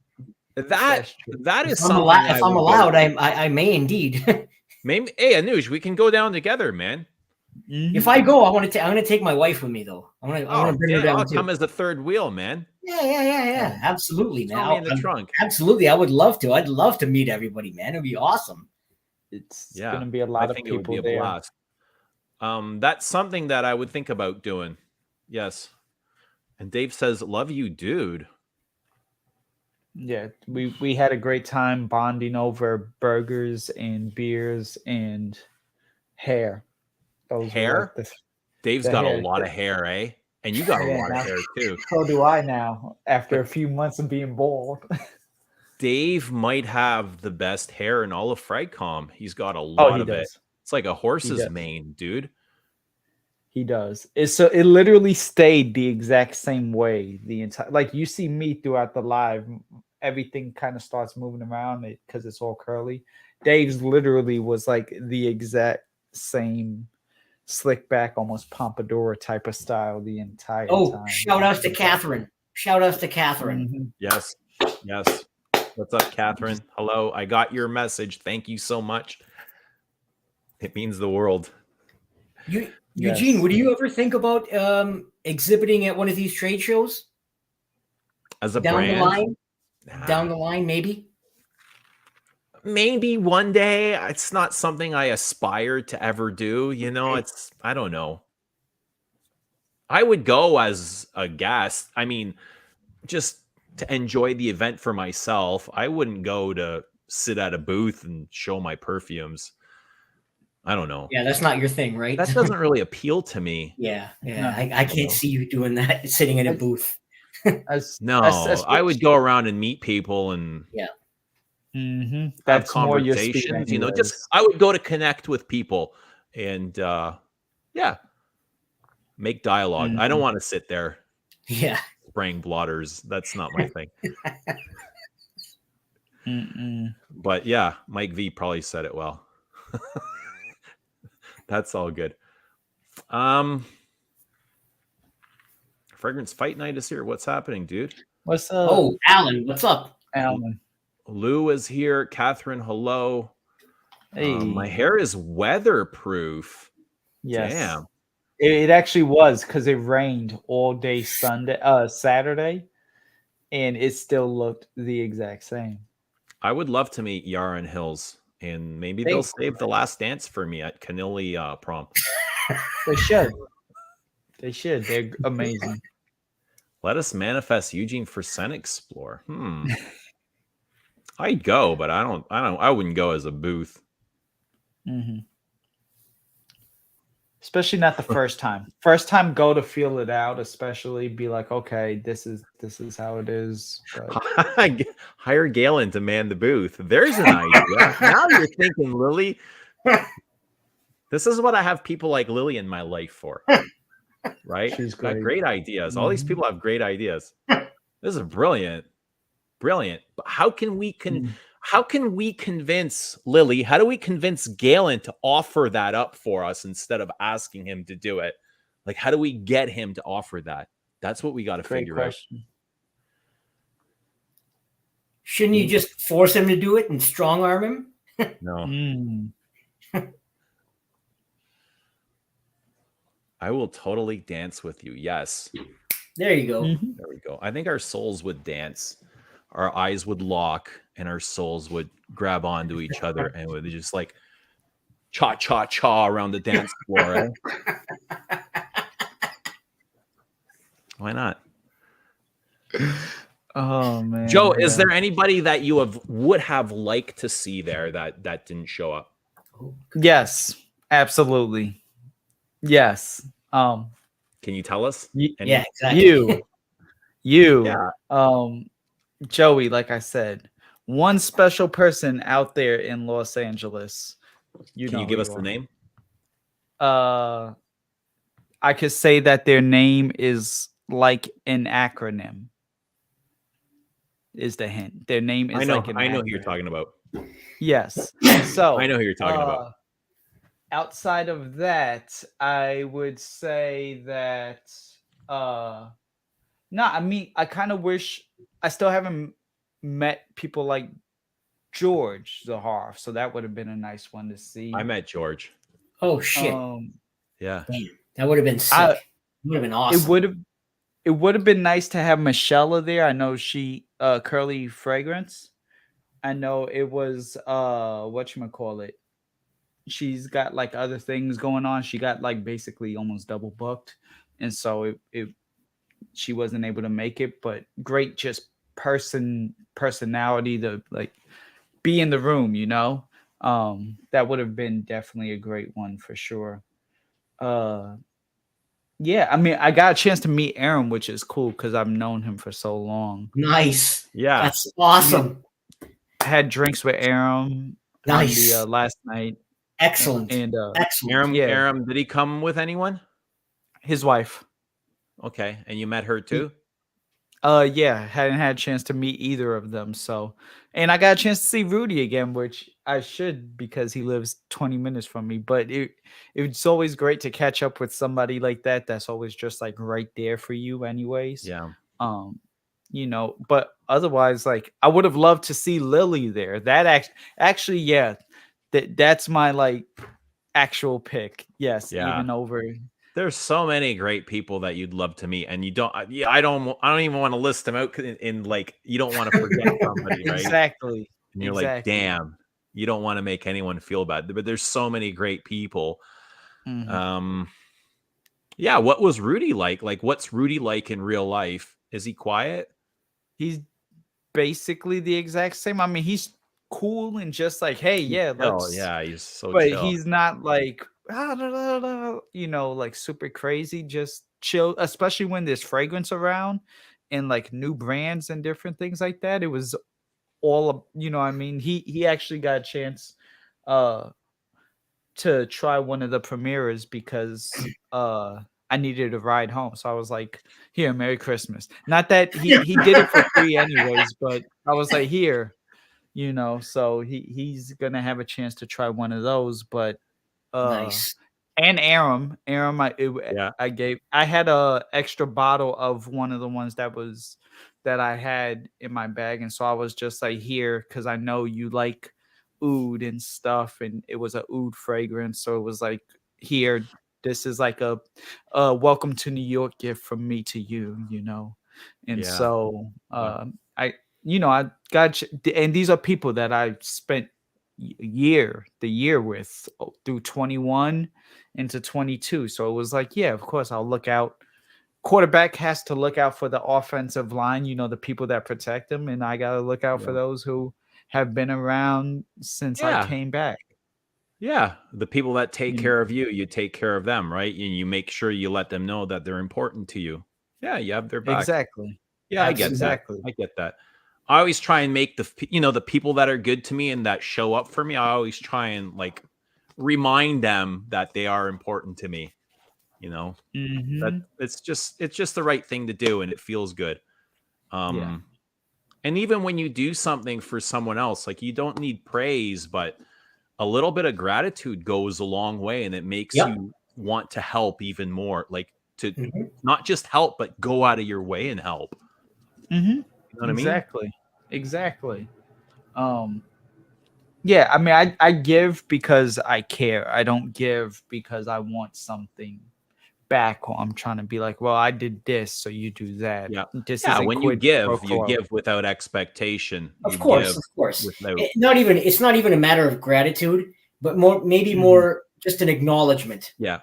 That is if something. If I'm allowed, I may indeed. Maybe, hey, Anuj, we can go down together, man. If I go, I'm gonna take my wife with me, though. I want to bring her down I'll too. come as the third wheel, man. Yeah. Absolutely, man. Throw me in the trunk. Absolutely, I would love to. I'd love to meet everybody, man. It'd be awesome. It's gonna be a lot of people it would be a there. blast. That's something that I would think about doing. Yes. And Dave says, "Love you, dude." Yeah, we had a great time bonding over burgers and beers and hair. Hair? Dave's got a lot of hair, eh? And you got a lot of hair too. So do I now, after a few months of being bald. Dave might have the best hair in all of Frigcom. He's got a lot of it. It's like a horse's mane, dude. He does. It literally stayed the exact same way the entire. Like you see me throughout the live, everything kind of starts moving around because it's all curly. Dave's literally was like the exact same slick back, almost pompadour type of style the entire time. Shout outs to Catherine. Mm-hmm. Yes. What's up, Catherine? Hello. I got your message. Thank you so much. It means the world. Eugene, Yes. would you ever think about exhibiting at one of these trade shows As a down the brand, line? nah. Down the line, maybe. Maybe one day. It's not something I aspire to ever do. You know, it's, I don't know. I would go as a guest. I mean, just to enjoy the event for myself. I wouldn't go to sit at a booth and show my perfumes. I don't know. Yeah, that's not your thing, right? That doesn't really appeal to me. Yeah, No. I can't see you doing that, sitting in a booth. No, I would go around and meet people and have That's more your speed, conversations. You know, just anyways. I would go to connect with people and yeah, make dialogue. I don't want to sit there Yeah. spraying blotters. That's not my thing. But yeah, Mike V probably said it well. That's all good. Fragrance Fight Night is here. What's happening, dude? What's up? Oh, Alan, what's up? Alan. Lou is here. Catherine, hello. Hey. My hair is weatherproof. Yes. Damn. It actually was because it rained all day Saturday, and it still looked the exact same. I would love to meet Yara and Hills, and maybe they'll save the last dance for me at Canilli prom. They should. They should. They're amazing. Let us manifest Eugene for Sen Explore. I'd go, but I wouldn't go as a booth. Especially not the first time. First time, go to feel it out. Especially be like, okay, this is how it is. But... Hire Galen to man the booth. There's an idea. Now you're thinking, Lily. This is what I have people like Lily in my life for. Right? She's got great. Great ideas. All these people have great ideas. This is brilliant. But how can we convince Lily? How do we convince Galen to offer that up for us instead of asking him to do it? Like, how do we get him to offer that? That's what we got to figure out. Shouldn't you just force him to do it and strong arm him? No. I will totally dance with you. Yes. There you go. There we go. I think our souls would dance. Our eyes would lock and our souls would grab onto each other and would just like cha cha cha around the dance floor. Eh? Why not? Oh man. Joe, is there anybody that you would have liked to see there that didn't show up? Yes, absolutely. Yes. Can you tell us? Yeah, exactly. You. Yeah. Joey, like I said, one special person out there in Los Angeles. Can you give us the name? I could say that their name is like an acronym. Is the hint. Their name is like an acronym. I know who you're talking about. Yes. So I know who you're talking about. Outside of that, I would say that I mean, I kind of wish I still haven't met people like George Zahar, so that would have been a nice one to see. I met George. Oh shit. Yeah. Damn, that would have been sick. It would have been awesome. It would have been nice to have Michelle there. I know she Curly Fragrance. I know it was whatchamacallit. She's got like other things going on. She got like basically almost double booked. And so she wasn't able to make it, but great just personality to like be in the room, you know. That would have been definitely a great one for sure. Yeah, I mean, I got a chance to meet Aaron, which is cool because I've known him for so long. Nice. Yeah. That's awesome. I had drinks with Aaron on the last night. Excellent. And excellent. Aaron, did he come with anyone? His wife. Okay. And you met her too? Yeah, hadn't had a chance to meet either of them. So, and I got a chance to see Rudy again, which I should because he lives 20 minutes from me. But it's always great to catch up with somebody like that. That's always just like right there for you, anyways. Yeah. You know, but otherwise, like I would have loved to see Lily there. That actually, yeah, that's my like actual pick. Yes, Yeah. even over. There's so many great people that you'd love to meet, and you don't. Yeah, I don't even want to list them out in like you don't want to forget somebody, right? Exactly. And you're like, Exactly. damn, you don't want to make anyone feel bad, but there's so many great people. Mhm. Yeah. What was Rudy like? Like, what's Rudy like in real life? Is he quiet? He's basically the exact same. I mean, he's cool and just like, hey, He's yeah, chill. let's. Yeah, he's so But chill. he's not like, like super crazy. Just chill, especially when there's fragrance around and like new brands and different things like that. It was all, I mean, he actually got a chance uh to try one of the premieres because I needed a ride home. So I was like, here, Merry Christmas. Not that he did it for free anyways, but I was like, here, so he's gonna have a chance to try one of those. But Nice. and Aram, Yeah. I had a extra bottle of one of the ones that I had in my bag, and so I was just like, here, because I know you like oud and stuff, and it was a oud fragrance, so it was like, here, this is like a welcome to New York gift from me to you, and Yeah. so Wow. I got and these are people that I spent the year with through 21 into 22. So it was like, yeah, of course I'll look out. Quarterback has to look out for the offensive line, the people that protect them, and I got to look out for Yeah. those who have been around since I Yeah. came back. Yeah. The people that take You care know? of you, you take care of them, right? And you make sure you let them know that they're important to you. Yeah, you have their back. Exactly. Yeah, I get that. Exactly. I get that. I always try and make the people that are good to me and that show up for me, I always try and like remind them that they are important to me, that Hmm. it's just the right thing to do and it feels good. Yeah. Um and even when you do something for someone else, like you don't need praise, but a little bit of gratitude goes a long way and it makes Yep. you want to help even more, like to Mhm. not just help but go out of your way and help. Hmm. You know what I mean? Exactly. Exactly. Um, yeah, I mean, I give because I care. I don't give because I want something back, or I'm trying to be like, well, I did this, so you do that. Yeah. This Yeah, is a when quid pro you quo. give without expectation. Of You course, give of course. without It's not even a matter of gratitude, but maybe Mhm. more just an acknowledgement, yeah.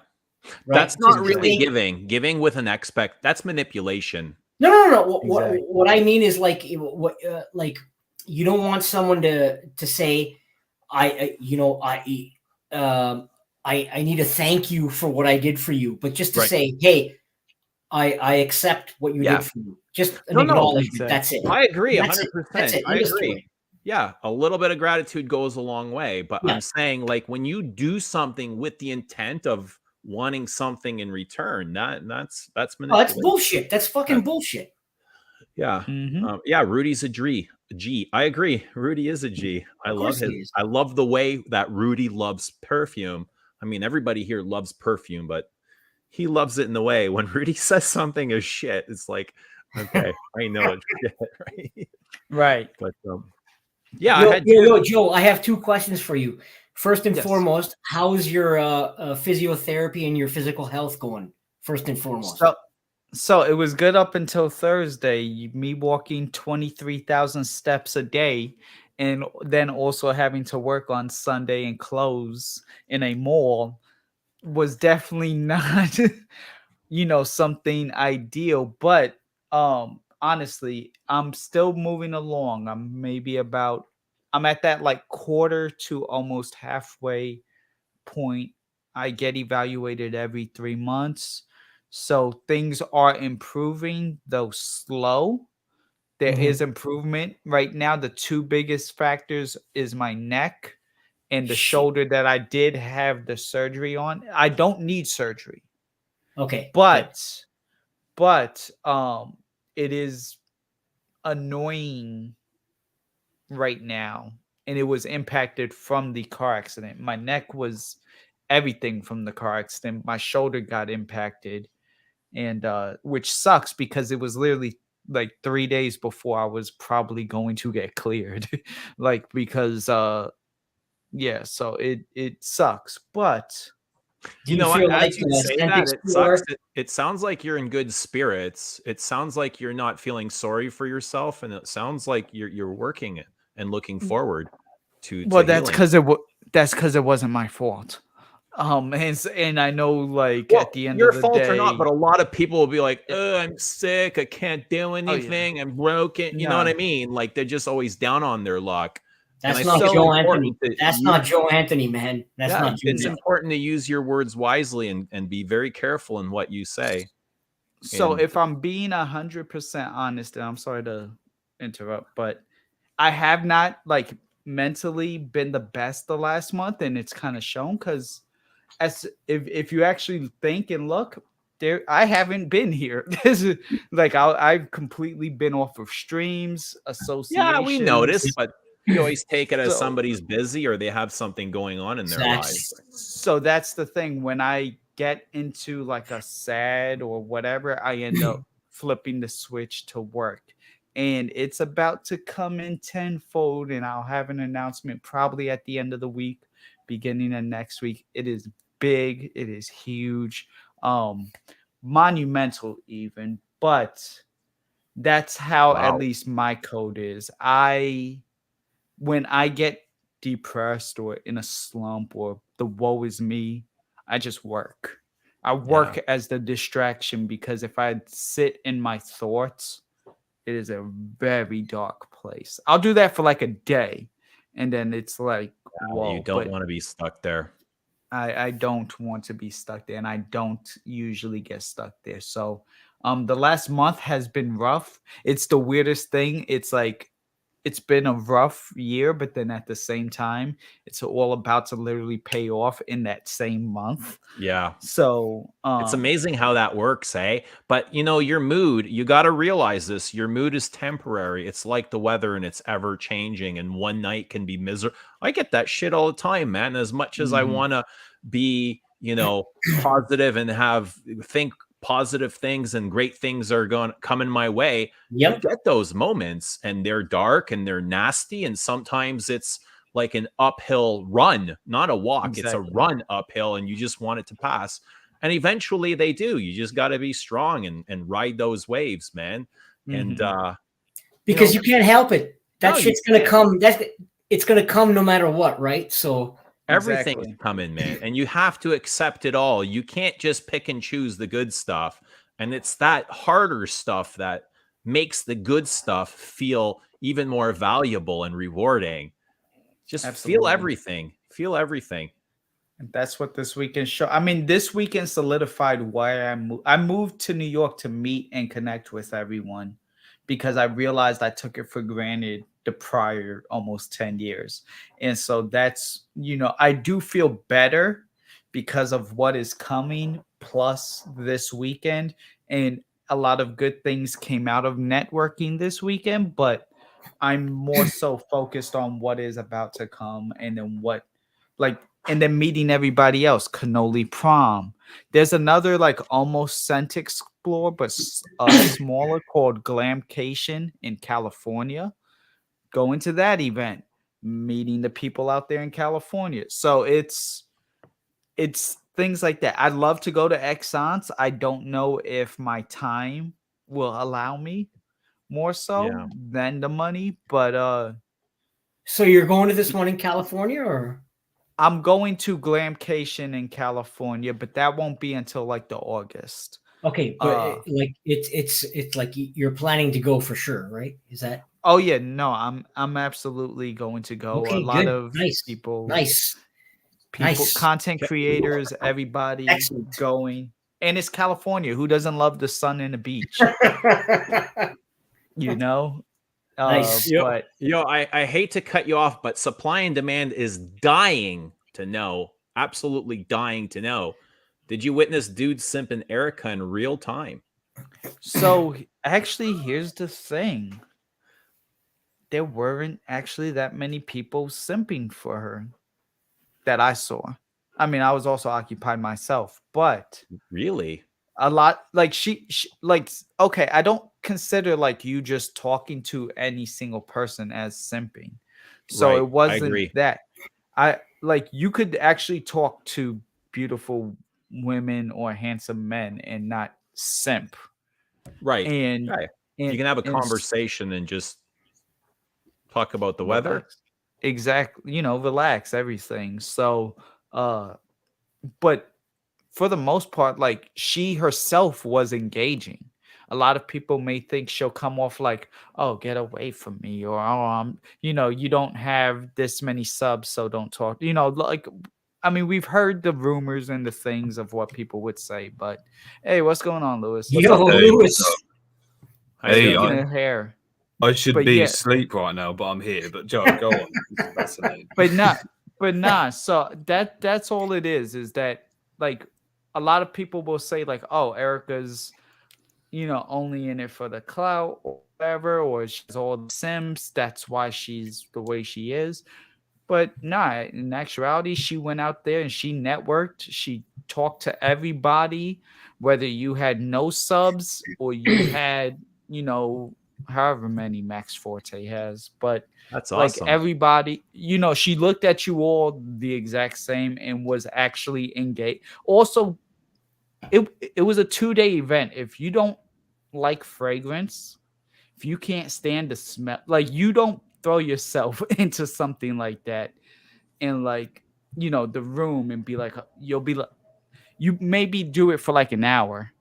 That's right? To not really say, giving. Giving with an that's manipulation. no, no, no, no. Exactly. What I mean is like like you don't want someone to say, I you know I need to thank you for what I did for you, but just to Right. say, hey, I accept what you Yeah. did for me. Just an No, no. acknowledgement. Exactly. That's it. I agree That's it. That's 100%. it. I End of agree. story. Yeah, a little bit of gratitude goes a long way, but Yeah. I'm saying like when you do something with the intent of wanting something in return, that's Oh, that's manipulation. bullshit. That's fucking bullshit. Yeah. Hmm. Yeah, Rudy's a G. A G. I agree. Rudy is a G. Of course he is. I love the way that Rudy loves perfume. I mean, everybody here loves perfume, but he loves it in the way when Rudy says something is shit, it's like, okay, I know it's shit, right? Right. But yeah, I had two. Yo, Joe, I have two questions for you. First and Yes. foremost, how's your physiotherapy and your physical health going? First and foremost. So it was good up until Thursday. Me walking 23,000 steps a day, and then also having to work on Sunday and close in a mall was definitely not, something ideal. But honestly, I'm still moving along. I'm at that like quarter to almost halfway point. I get evaluated every 3 months. So things are improving, though slow. There Mhm. is improvement. Right now, the two biggest factors is my neck and the Shit. shoulder that I did have the surgery on. I don't need surgery, Okay, good. but it is annoying right now, and it was impacted from the car accident. My neck was everything from the car accident. My shoulder got impacted, and which sucks because it was literally like 3 days before I was probably going to get cleared. Like because Yeah, so it sucks, but Do You you know what? feel like As you say scent that, it sucks. explore? It sounds like you're in good spirits. It sounds like you're not feeling sorry for yourself, and it sounds like you're working it and looking forward well, to healing. that's because it wasn't my fault. And I know, like, Well, at the end of your the fault or not, but day, a lot of people will be like, it, I'm sick. I can't do oh yeah, anything. I'm broken. You know what no. I mean? Like they're just always down on their luck. And I That's think not it's So Joe Anthony. important to That's use, not Joe Anthony, man. That's yeah, not Joe it's Anthony. important to use your words wisely and be very careful in what you say. so And if I'm being 100% honest, and I'm sorry to interrupt, but I have not like mentally been the best the last month, and it's kind of shown because as if you actually think and look there, I haven't been here. This is like I've completely been off of streams, yeah, we notice, associations. but we always take it as So somebody's busy or they have something going on in their Exactly. lives. so that's the thing. When I get into like a sad or whatever, I end up flipping the switch to work. And it's about to come in tenfold, and I'll have an announcement probably at the end of the week, beginning of next week. It is big, it is huge, um, monumental even, but that's how at Wow. least my code is. When I get depressed or in a slump or the woe is me, I just work. I Yeah. work as the distraction because if I sit in my thoughts, it is a very dark place. I'll do that for like a day and then it's like, You whoa, don't but want to be stuck there. I don't want to be stuck there and I don't usually get stuck there. So the last month has been rough. It's the weirdest thing. It's like it's been a rough year, but then at the same time, it's all about to literally pay off in that same month. Yeah. So, It's amazing how that works, eh? But your mood, you got to realize this. Your mood is temporary. It's like the weather and it's ever changing. And one night can be miserable. I get that shit all the time, man. As much as I mhm, want to be, positive and think positive things and great things are going to come in my way, you Yep. get those moments and they're dark and they're nasty. And sometimes it's like an uphill run, not a walk. It's a exactly. run uphill and you just want it to pass, and eventually they do. You just got to be strong and ride those waves, man. And Mhm, Because you can't help it. That no, you shit's gonna can't. come. It's gonna come no matter what, right? So Everything's exactly. coming, man, and you have to accept it all. You can't just pick and choose the good stuff, and it's that harder stuff that makes the good stuff feel even more valuable and rewarding. Just feel Absolutely. everything. Feel everything. And that's what this weekend show. I mean, this weekend solidified why I moved to New York to meet and connect with everyone because I realized I took it for granted the prior almost 10 years. And so that's, I do feel better because of what is coming plus this weekend. And a lot of good things came out of networking this weekend, but I'm more so focused on what is about to come and then like and then meeting everybody else. Cannoli prom. There's another like almost scent explore, but smaller called Glamcation in California. Going to that event, meeting the people out there in California. So it's things like that. I'd love to go to Exxon's. I don't know if my time will allow me more so Yeah. than the money, but so you're going to this one in California, or I'm going to Glamcation in California, but that won't be until like the August. okay? But Uh like it's like you're planning to go for sure, right? Is that oh yeah, no, I'm absolutely going to go. A okay? lot Good, of nice, people nice, people nice, content creators, everybody excellent. going. And it's California. Who doesn't love the sun and the beach? You know? Nice. But I hate to cut you off, but supply and demand is dying to know, absolutely dying to know. Did you witness dude simping Erica in real time? so actually here's the thing. There weren't actually that many people simping for her that I saw. I mean, I was also occupied myself, but Really? a lot like she like okay, I don't consider like you just talking to any single person as simping. So Right. it I wasn't agree. that. I like you could actually talk to beautiful women or handsome men and not simp. Right. And Right. You and can have a and conversation and just talk about the weather. relax. Exactly, relax everything. So, uh, but for the most part, like she herself was engaging. A lot of people may think she'll come off like, "Oh, get away from me," or "Oh, you don't have this many subs, so don't talk." Like, I mean, we've heard the rumors and the things of what people would say, but hey, what's going on, Lewis? What's Yo, up, Dave? Hey, what's Lewis. up? How you Hey, doing? Speaking of hair, I should but be yeah, asleep right now, but I'm here. But Joe, go on. This is fascinating. but not, but nah. So that's all it is that like a lot of people will say like, "Oh, Erica's." Only in it for the clout or whatever, or she's all the Sims. That's why she's the way she is. But nah, in actuality, she went out there and she networked. She talked to everybody, whether you had no subs or you had, however many Max Forte has. But That's like awesome. everybody, she looked at you all the exact same and was actually engaged. Also, it was a 2-day event. If you don't like fragrance, if you can't stand the smell, like you don't throw yourself into something like that and like the room and be like you'll be like you maybe do it for like an hour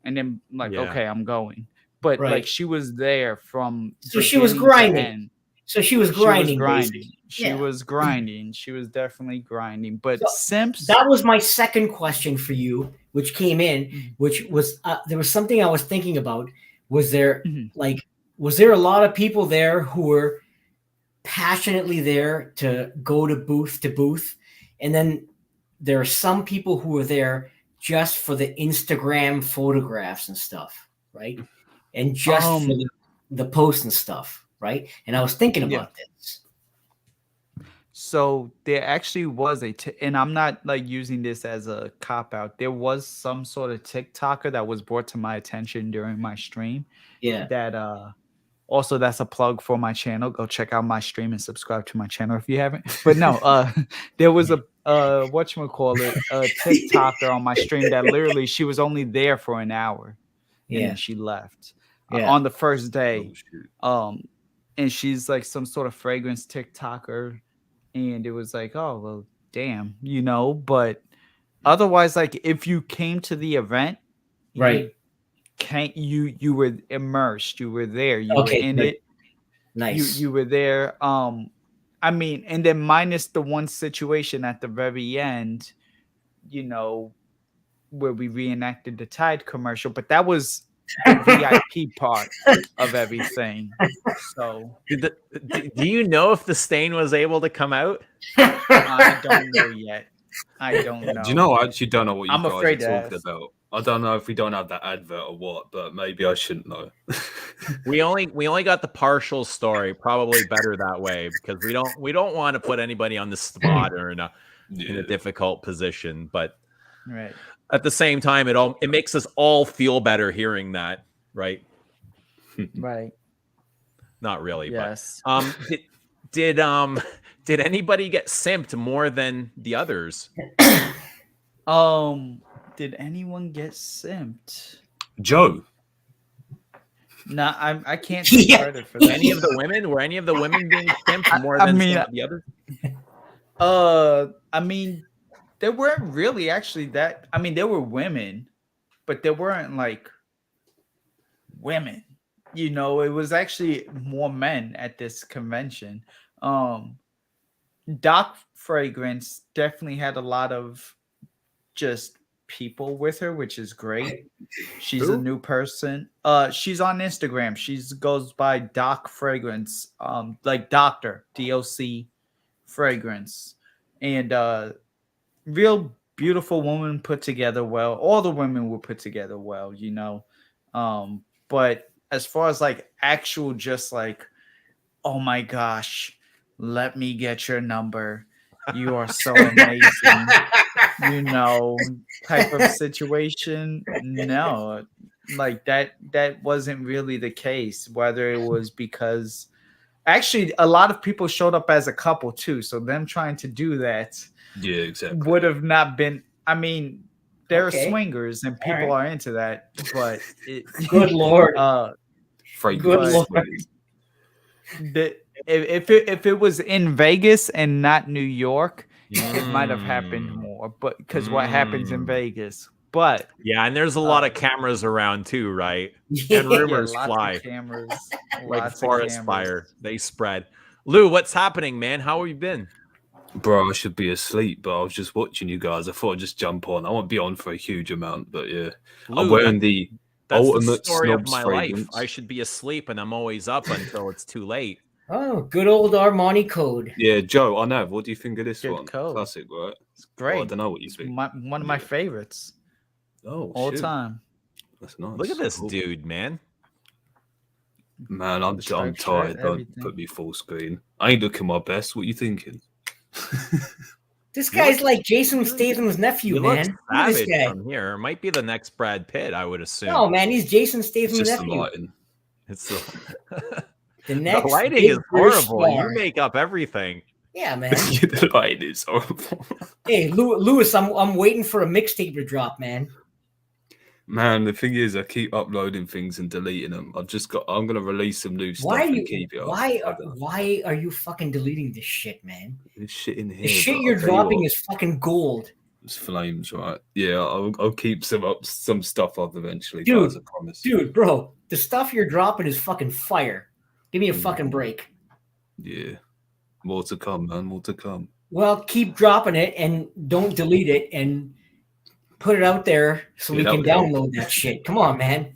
and then like Yeah. okay, I'm going. But like Right. she was there from So she was beginning to grinding. end. So she was She was grinding, grinding. basically. She Yeah. was grinding. She was definitely grinding. But So simps, that was my second question for you, which came in, Mhm. which was there was something I was thinking about. Was there Mhm. was there a lot of people there who were passionately there to go to booth, and then there are some people who were there just for the Instagram photographs and stuff, right? And just for the posts and stuff, right? And I was thinking yeah. about this. So there actually was and I'm not like using this as a cop out. There was some sort of TikToker that was brought to my attention during my stream. Yeah. That also that's a plug for my channel. Go check out my stream and subscribe to my channel if you haven't. But no, there was a whatchamacallit, a TikToker on my stream that literally she was only there for an hour and Yeah. then she left Yeah. on the first day. Oh, shoot. And she's like some sort of fragrance TikToker. And it was like, oh well, damn, but otherwise, like if you came to the event, Right. you were immersed, you were there, you were Okay. in Good. it, Nice. you were there. I mean, and then minus the one situation at the very end, where we reenacted the Tide commercial, but that was the VIP part of everything. So Do you know if the stain was able to come out? I don't know yet. I don't know. Do you know? I actually don't know what you I'm guys are afraid to talking ask. about. I don't know if we don't have that advert or what, but maybe I shouldn't know. We only got the partial story. Probably better that way because we don't want to put anybody on the spot or in a difficult position. But Right. at the same time, it makes us all feel better hearing that, right? Right. Not really, Yes. but did anybody get simped more than the others? Did anyone get simped? Joe. Nah, I can't take credit for that. Any of the women? Were any of the women being simped more than some of the others? I mean, there weren't really actually that. I mean, there were women, but there weren't like women. It was actually more men at this convention. Doc Fragrance definitely had a lot of just people with her, which is great. She's a new person. She's on Instagram. She's goes by Doc Fragrance, like Doctor DOC Fragrance, and real beautiful woman, put together well. All the women were put together well, but as far as like actual, just like, oh my gosh, let me get your number. You are so amazing. Type of situation. No, like that wasn't really the case. Whether it was because Actually, a lot of people showed up as a couple too. So them trying to do that Yeah, exactly. would have not been. I mean, there are Okay. swingers and people right. are into that, but Good Lord. Fragrance Lord. swingers. If it was in Vegas and not New York, it might have happened Mm. more. But because what happens in Mm. Vegas, but Yeah, and there's a lot of cameras around too, right? And Yeah. rumors lots fly of cameras, like lots of forest cameras. fire. They spread. Lou, what's happening, man? How have you been? Bro, I should be asleep, but I was just watching you guys. I thought I'd just jump on. I won't be on for a huge amount, but yeah. I'm Lou, wearing the that's the ultimate story of snobs my life. fragrance. I should be asleep and I'm always up until it's too late. Oh, good old Armani code. Yeah, Joe, I know. What do you think of this Good one? code. Classic, right? It's great. Well, I don't know what you It's think. one of my Yeah. favorites Oh, all shit. time. That's nice. Look at this Cool. dude, man. Man, I'm The striped shirt, tired. Don't everything. put me full screen. I ain't looking my best. What you thinking? This You guy's look- like Jason Statham's nephew, You look man. Look at this savage guy. from here. Might be the next Brad Pitt, I would assume. No, man, he's Jason It's Statham's just the nephew. lighting. It's the, The the next lighting big is British horrible. star. You make up everything. Yeah, man. The lighting is horrible. Hey, Lewis, I'm waiting for a mixtape to drop, man. Man, the thing is, I keep uploading things and deleting them. I'm gonna release some new stuff and keep it. Why are you fucking deleting this shit, man? There's shit in here. The shit but you're I'll tell you dropping what, is fucking gold. it's flames, right? Yeah, I'll keep some stuff up eventually, Dude, guys. I promise. Dude, bro, the stuff you're dropping is fucking fire. Give me a Mm. fucking break. Yeah, more to come, man. More to come. Well, keep dropping it and don't delete it and put it out there so we Yeah, can that would download that shit. Come on, man.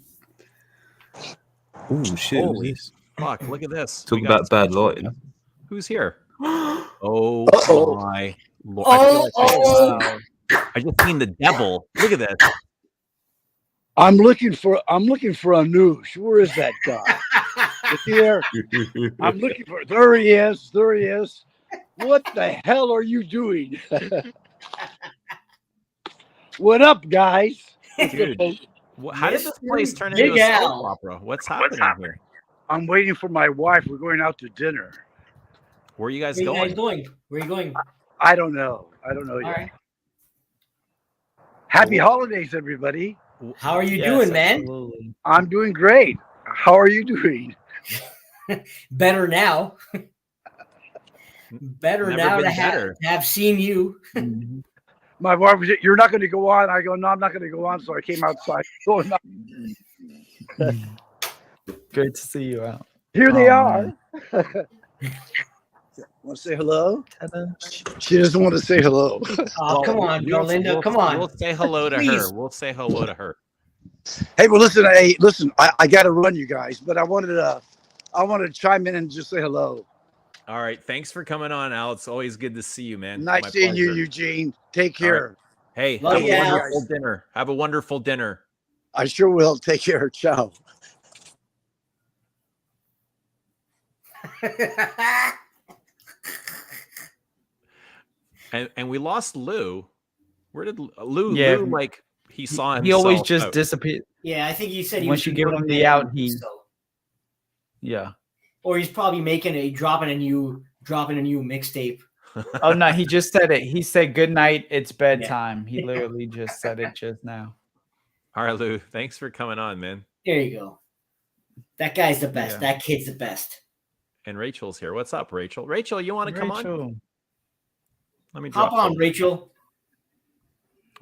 Oh shit! Holy This? fuck, look at this. Talk We got about bad lighting. Who's here? Oh Uh-oh. my lord. I feel like Oh, Wow. I just seen the devil. Look at this. I'm looking for a noosh. Where is that guy? Is he there? I'm looking for. There he is. There he is. What the hell are you doing? What up, guys? Dude, how did this place turn Big into a soap Al. opera? What's happening here? I'm waiting for my wife. We're going out to dinner. Where are you guys Where you guys going? going? Where are you going? I don't know. I don't know All yet. right. Happy holidays, everybody. How are you Yes, doing, man? absolutely. I'm doing great. How are you doing? Better now. Better Never now been to better. have seen you. Mhm. My wife was, "You're not going to go on." I go, "No, I'm not going to go on." So I came outside. So now, Great to see you out. here they Oh, are. man. Want to say hello? Ta-da. She doesn't want to say hello. Oh, Well, come on, Darlinda. Come on. We'll say hello to her. Please. We'll say hello to her. Hey, well, listen. Hey, listen. I got to run, you guys. But I wanted to chime in and just say hello. All right. Thanks for coming on, Al. It's always good to see you, man. Nice My seeing you, pleasure. Eugene. Take All right. care. Hey, Love have you, a Al. wonderful dinner. Have a wonderful dinner. I sure will. Take care. Ciao. And we lost Lou. Where did Lou? Yeah. Lou, like he saw himself. He always just out. disappeared. Yeah, I think he said he Once was you give gonna him go the to out, bed, he- so- Yeah. or he's probably dropping a new mixtape. Oh no, he just said it. He said good night. It's bedtime. He literally just said it just now. All right, Lou. Thanks for coming on, man. There you go. That guy's the best. Yeah. That kid's the best. And Rachel's here. What's up, Rachel? Rachel, you want to come on? Rachel. Let me drop. Hop on, you. Rachel.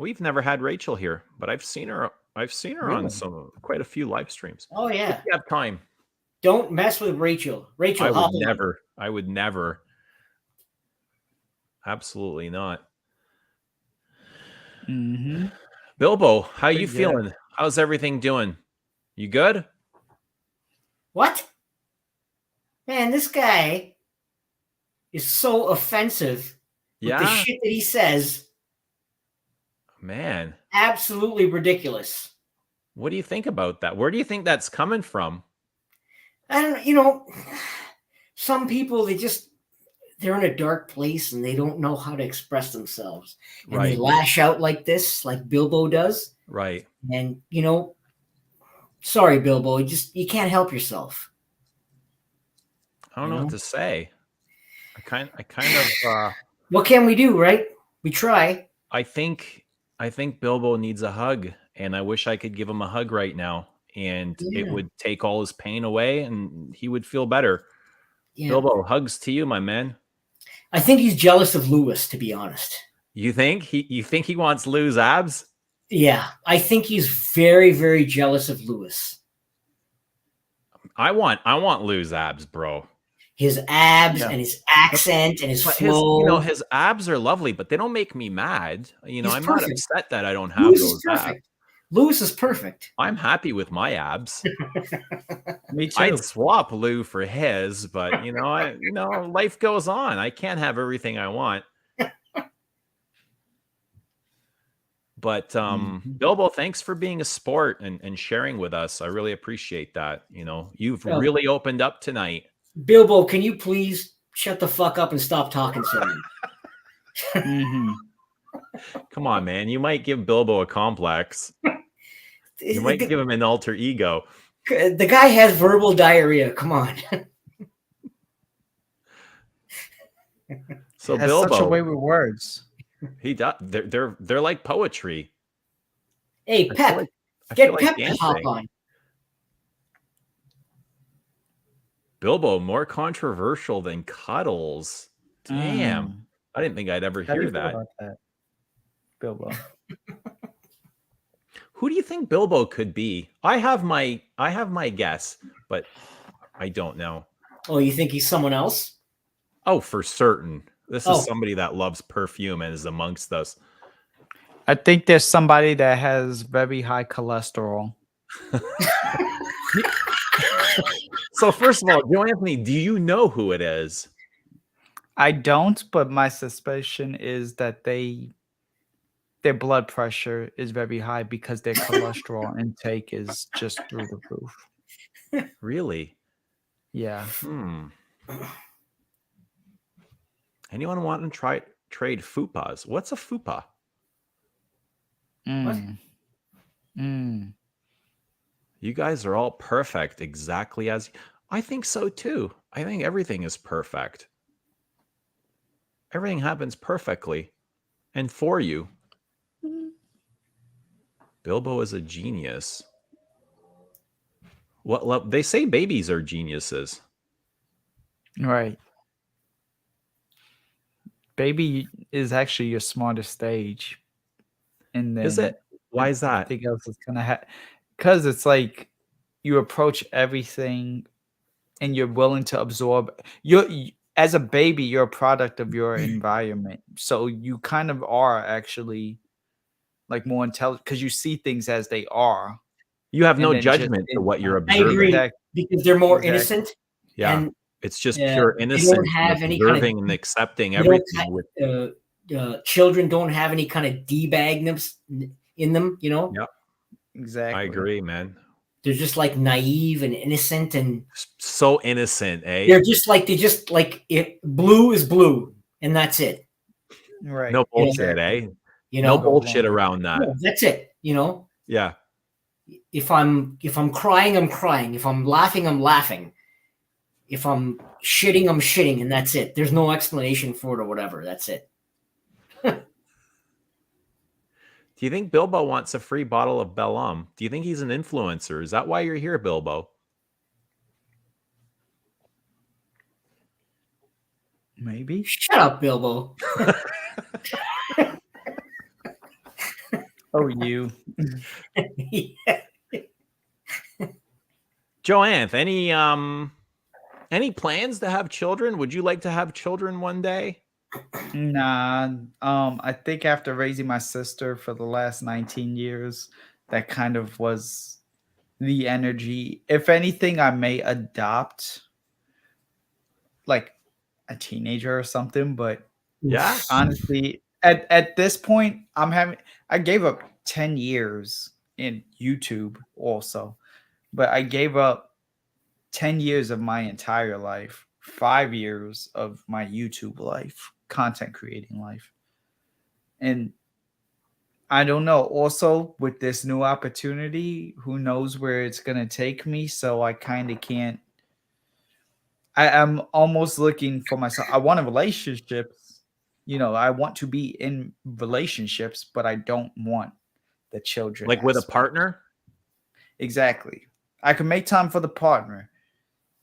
We've never had Rachel here, but I've seen her. I've seen her on Really? quite a few live streams. Oh yeah. If you have time. Don't mess with Rachel. Rachel, I hop would on. never. I would never. Absolutely not. Mm-hmm. Bilbo, how you Pretty good. feeling? How's everything doing? You good? What? Man, this guy is so offensive with the Yeah, shit that he says. man. Absolutely ridiculous. What do you think about that? Where do you think that's coming from? I don't some people they're in a dark place and they don't know how to express themselves. And they Right, lash out like this, like Bilbo does. right. And sorry, Bilbo, you can't help yourself. I don't know what to say. I kind of What can we do, right? We try. I think Bilbo needs a hug, and I wish I could give him a hug right now, and it Yeah. would take all his pain away, and he would feel better. Yeah. Bilbo, hugs to you, my man. I think he's jealous of Lewis, to be honest. You think he wants Lou's abs? Yeah, I think he's very, very jealous of Lewis. I want Lou's abs, bro. His abs and his accent and his flow. His abs are lovely, but they don't make me mad. I'm perfect. not upset that I don't have Lewis those is perfect. abs. Lewis is perfect. I'm happy with my abs. Me too. I'd swap Lou for his, but life goes on. I can't have everything I want. But Bilbo, thanks for being a sport and sharing with us. I really appreciate that. You've really opened up tonight. Bilbo, can you please shut the fuck up and stop talking so much? Come on, man. You might give Bilbo a complex. You might give him an alter ego. The guy has verbal diarrhea. Come on. So has Bilbo, such a way with words. He does. They're like poetry. Hey, Pep, get Pep to hop on. Bilbo, more controversial than cuddles. Damn, I didn't think I'd ever hear that. Bilbo. Who do you think Bilbo could be? I have my guess, but I don't know. Oh, you think he's someone else? Oh, for certain. This is somebody that loves perfume and is amongst us. I think there's somebody that has very high cholesterol. So first of all, Joe Anthony, do you know who it is? I don't, but my suspicion is that their blood pressure is very high because their cholesterol intake is just through the roof. Really? Yeah. Anyone want to trade fupas? What's a fupa? You guys are all perfect, exactly as I think so too. I think everything is perfect. Everything happens perfectly and for you. Bilbo is a genius. What they say babies are geniuses. Right. Baby is actually your smartest stage. And then is it? Why is that? Everything else is gonna because it's like you approach everything and you're willing to absorb. As a baby, you're a product of your environment. So you kind of are actually like more intelligent because you see things as they are. You have no judgment to what you're observing. I agree, because they're more innocent. Yeah. And it's just pure innocence. They don't have any observing and accepting everything. Children don't have any kind of D-bagness in them, Yep. Exactly. I agree, man. They're just like naive and innocent and so innocent, eh? They're just like blue is blue and that's it. Right. No bullshit, eh? No bullshit around that. No, that's it. Yeah. If I'm crying, I'm crying. If I'm laughing, I'm laughing. If I'm shitting, I'm shitting, and that's it. There's no explanation for it or whatever. That's it. Do you think Bilbo wants a free bottle of Belle? Do you think he's an influencer? Is that why you're here, Bilbo? Maybe. Shut up, Bilbo. Oh, you. Joanne, any plans to have children? Would you like to have children one day? Nah. I think after raising my sister for the last 19 years, that kind of was the energy. If anything, I may adopt like a teenager or something, but yeah, honestly, at this point, I gave up 10 years in YouTube also, but I gave up 10 years of my entire life, 5 years of my YouTube life, content creating life. And I don't know. Also, with this new opportunity, who knows where it's going to take me. So I kind of can't I am almost looking for myself. I want a relationships. I want to be in relationships, but I don't want the children Like with a aspect. partner? Exactly. I can make time for the partner.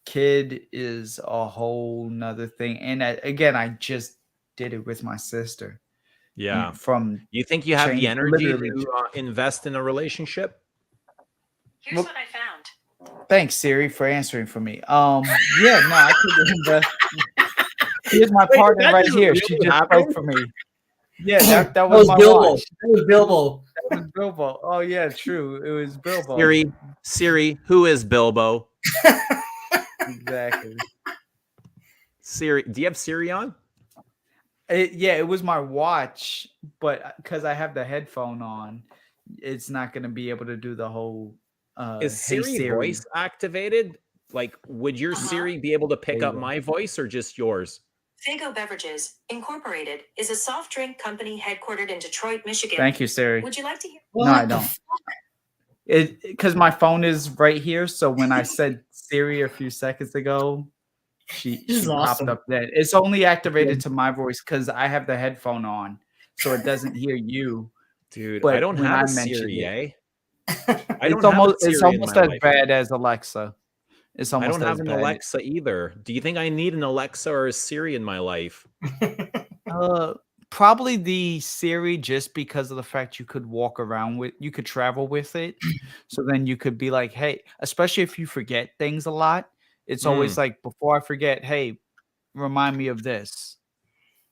Kid is a whole nother thing. And again, I just did it with my sister. Yeah. From You think you have the change, energy literally. to invest in a relationship? Here's what I found. Thanks, Siri, for answering for me. Yeah, no, I could invest. Here's my partner that right just here. really She just happened? spoke for me. Yeah, that That was was my Bilbo. watch. That was Bilbo. That was Bilbo. Oh yeah, true. It was Bilbo. Siri, who is Bilbo? Exactly. Siri, do you have Siri on? It was my watch, but because I have the headphone on, it's not going to be able to do the whole. Is Hey Siri, Siri. voice activated? Like, would your Siri be able to pick up my voice or just yours? Fago Beverages Incorporated is a soft drink company headquartered in Detroit, Michigan. Thank you, Siri. Would you like to hear? No, I don't. Because my phone is right here. So when I said Siri a few seconds ago, she popped up there. It's only activated to my voice because I have the headphone on, so it doesn't hear you. Dude, But I don't when have I a mentioned Siri, it, I don't it's almost have a Siri in my as life. bad as Alexa. It's I almost don't have as an bad. Alexa either. Do you think I need an Alexa or a Siri in my life? Probably the Siri, just because of the fact you could walk around with, you could travel with it. So then you could be like, hey, especially if you forget things a lot, it's always like, before I forget, hey, remind me of this.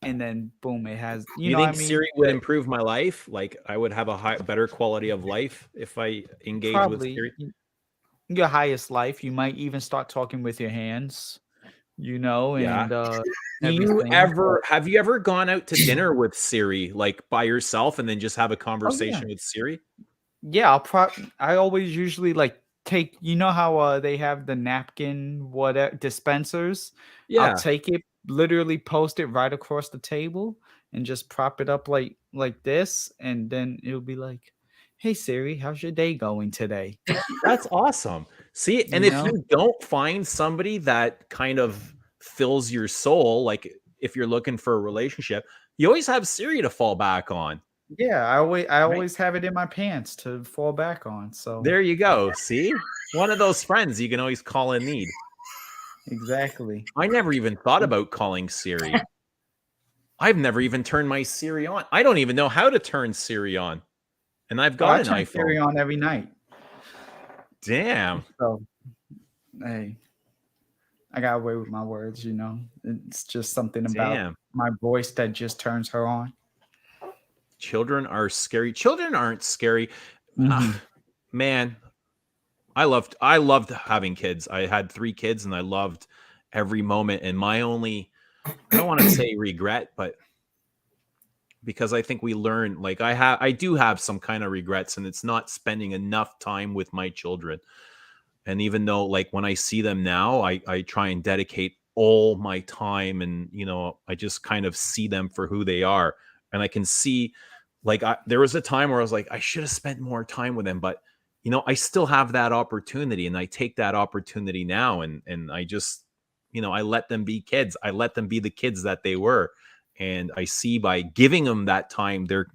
And then boom, it has, you know think what I mean? Siri would improve my life? Like I would have a better quality of life if I engage with Siri? Your highest life. You might even start talking with your hands, Yeah. and Have you ever gone out to dinner with Siri, like by yourself, and then just have a conversation with Siri? Yeah, I always usually like take, how they have the napkin whatever dispensers. Yeah. I'll take it, literally post it right across the table and just prop it up like this, and then it'll be like, hey Siri, how's your day going today? That's awesome. See, and if you don't find somebody that kind of fills your soul, like if you're looking for a relationship, you always have Siri to fall back on. Yeah, I always have it in my pants to fall back on. So there you go. See, one of those friends you can always call in need. Exactly. I never even thought about calling Siri. I've never even turned my Siri on. I don't even know how to turn Siri on. And I've got an iPhone. Siri on every night. Damn. So, hey, I got away with my words, It's just something about my voice that just turns her on. Children are scary. Children aren't scary. Man, I loved having kids. I had 3 kids and I loved every moment. And my only, I don't want to say regret, but because I think we learn, like I do have some kind of regrets, and it's not spending enough time with my children. And even though, like, when I see them now, I try and dedicate all my time, and I just kind of see them for who they are. And I can see, like, there was a time where I was like, I should have spent more time with them, but I still have that opportunity, and I take that opportunity now, and I just, I let them be kids. I let them be the kids that they were. And I see, by giving them that time, they're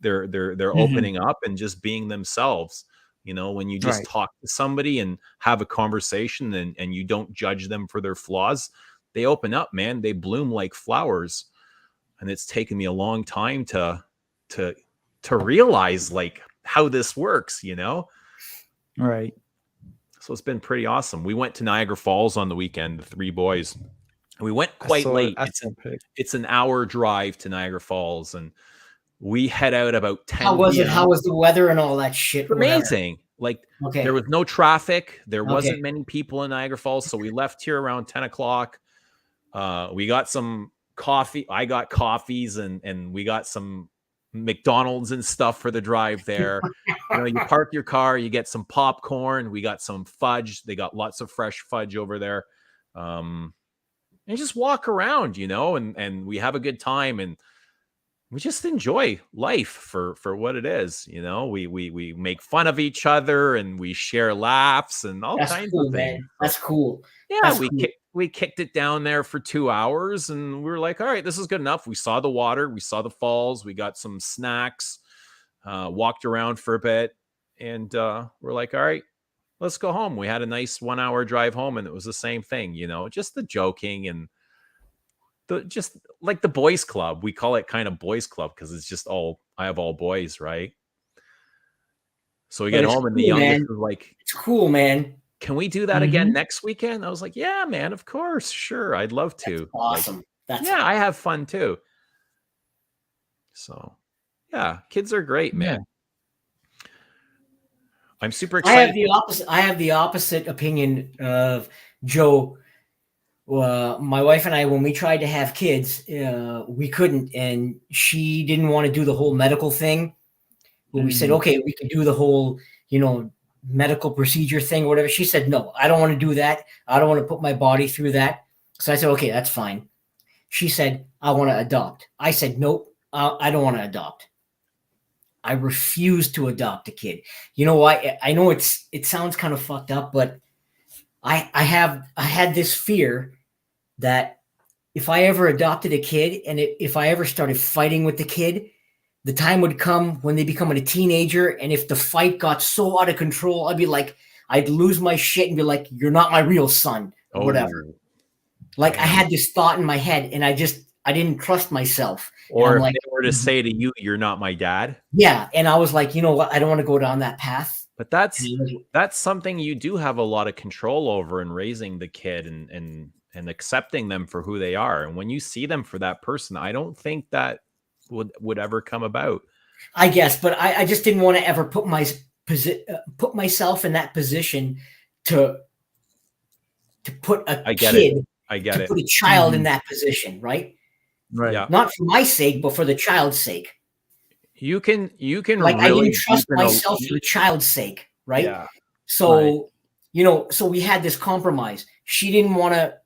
opening up and just being themselves. When you just talk to somebody and have a conversation, and you don't judge them for their flaws, they open up, man. They bloom like flowers. And it's taken me a long time to realize, like, how this works, Right. So it's been pretty awesome. We went to Niagara Falls on the weekend, the 3 boys. We went quite late. It's an hour drive to Niagara Falls, and we head out about 10. How was it? How was the weather and all that shit? Amazing. Like, there was no traffic. There wasn't many people in Niagara Falls. So we left here around 10 o'clock. We got some coffee. I got coffees, and we got some McDonald's and stuff for the drive there. You park your car, you get some popcorn. We got some fudge. They got lots of fresh fudge over there. And just walk around, and we have a good time, and we just enjoy life for what it is. We make fun of each other, and we share laughs and all kinds of things. Man. That's cool. Yeah, That's we cool. we kicked it down there for 2 hours, and we were like, all right, this is good enough. We saw the water, we saw the falls, we got some snacks, walked around for a bit, and we're like, all right, let's go home. We had a nice 1-hour drive home, and it was the same thing, just the joking and just like the boys club. We call it kind of boys club because it's just I have all boys, right? So we But get it's home, and the cool, youngest man. is like, It's cool, man. can we do that again next weekend? I was like, yeah, man, of course. Sure. I'd love to. That's awesome. Like, yeah, I have fun too. So yeah, kids are great, man. Yeah. I'm super excited. I have the opposite opinion of Joe. My wife and I, when we tried to have kids, we couldn't, and she didn't want to do the whole medical thing. But we said, okay, we can do the whole, medical procedure thing or whatever. She said, no, I don't want to do that. I don't want to put my body through that. So I said, okay, that's fine. She said, I want to adopt. I said, nope, I don't want to adopt. I refuse to adopt a kid. You know why? I know it sounds kind of fucked up, but I had this fear that if I ever adopted a kid and if I ever started fighting with the kid, the time would come when they become a teenager, and if the fight got so out of control, I'd lose my shit and be like, you're not my real son or whatever. Like, I had this thought in my head, and I didn't trust myself. Or if they were to say to you, you're not my dad. Yeah. And I was like, you know what? I don't want to go down that path. But that's something you do have a lot of control over in raising the kid and accepting them for who they are. And when you see them for that person, I don't think that would ever come about. I guess, but I just didn't want to ever put myself in that position to put a kid. I get it. Put a child in that position, right? Right. Yeah. Not for my sake, but for the child's sake. You can like, really I didn't trust myself for the child's sake, right? Yeah. So, so we had this compromise. She didn't want to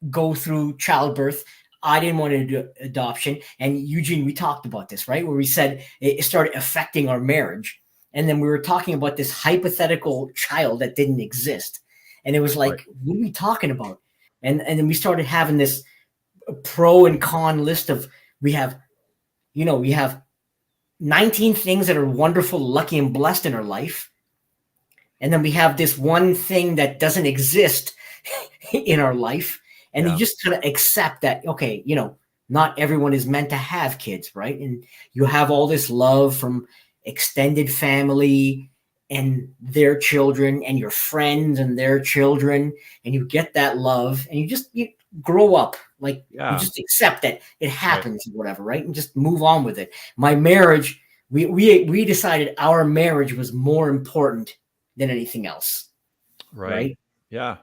go through childbirth. I didn't want to do adoption. And Eugene, we talked about this, right? Where we said it started affecting our marriage. And then we were talking about this hypothetical child that didn't exist. And it was like, what are we talking about? And then we started having this pro and con list of, we have 19 things that are wonderful, lucky, and blessed in our life. And then we have this one thing that doesn't exist in our life. And you just kind of accept that, okay, not everyone is meant to have kids, right? And you have all this love from extended family and their children and your friends and their children. And you get that love and you grow up. Like, you just accept that it happens or whatever, right? And just move on with it. My marriage, we decided our marriage was more important than anything else. Right? Yeah.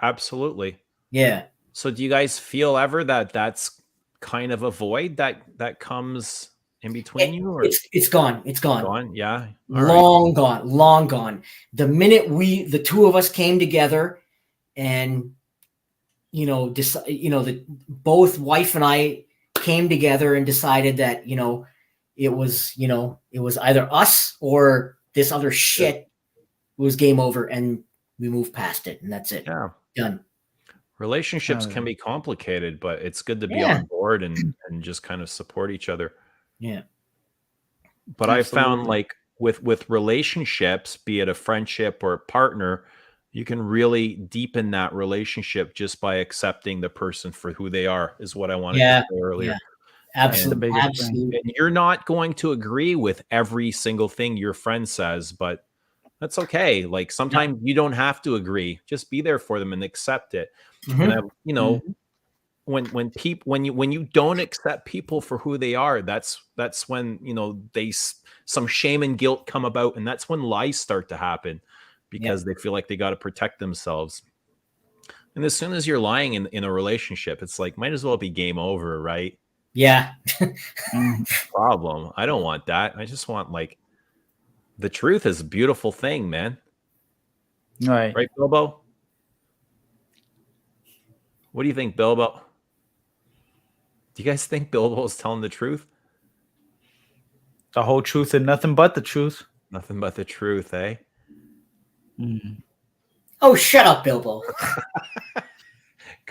Absolutely. Yeah. So do you guys feel ever that that's kind of a void that comes in between you? Or? It's gone. It's gone. Gone? Yeah. Long gone. The minute the two of us came together and, both wife and I came together and decided that, it was either us or this other shit. It was game over, and we moved past it, and that's it. Yeah. Done. Relationships can be complicated, but it's good to be on board and just kind of support each other. Yeah. But I found, like, with relationships, be it a friendship or a partner, you can really deepen that relationship just by accepting the person for who they are, is what I wanted to say earlier. Yeah. Absolutely. Absolutely. And you're not going to agree with every single thing your friend says, but that's okay. Like, sometimes you don't have to agree. Just be there for them and accept it. Mm-hmm. And when you don't accept people for who they are, that's when some shame and guilt come about, and that's when lies start to happen because they feel like they got to protect themselves. And as soon as you're lying in a relationship, it's like, might as well be game over, right? Yeah. Problem. I don't want that. I just want, like, the truth is a beautiful thing, man. Right, Bilbo? What do you think, Bilbo? Do you guys think Bilbo is telling the truth? The whole truth and nothing but the truth. Nothing but the truth, eh? Oh, shut up, Bilbo.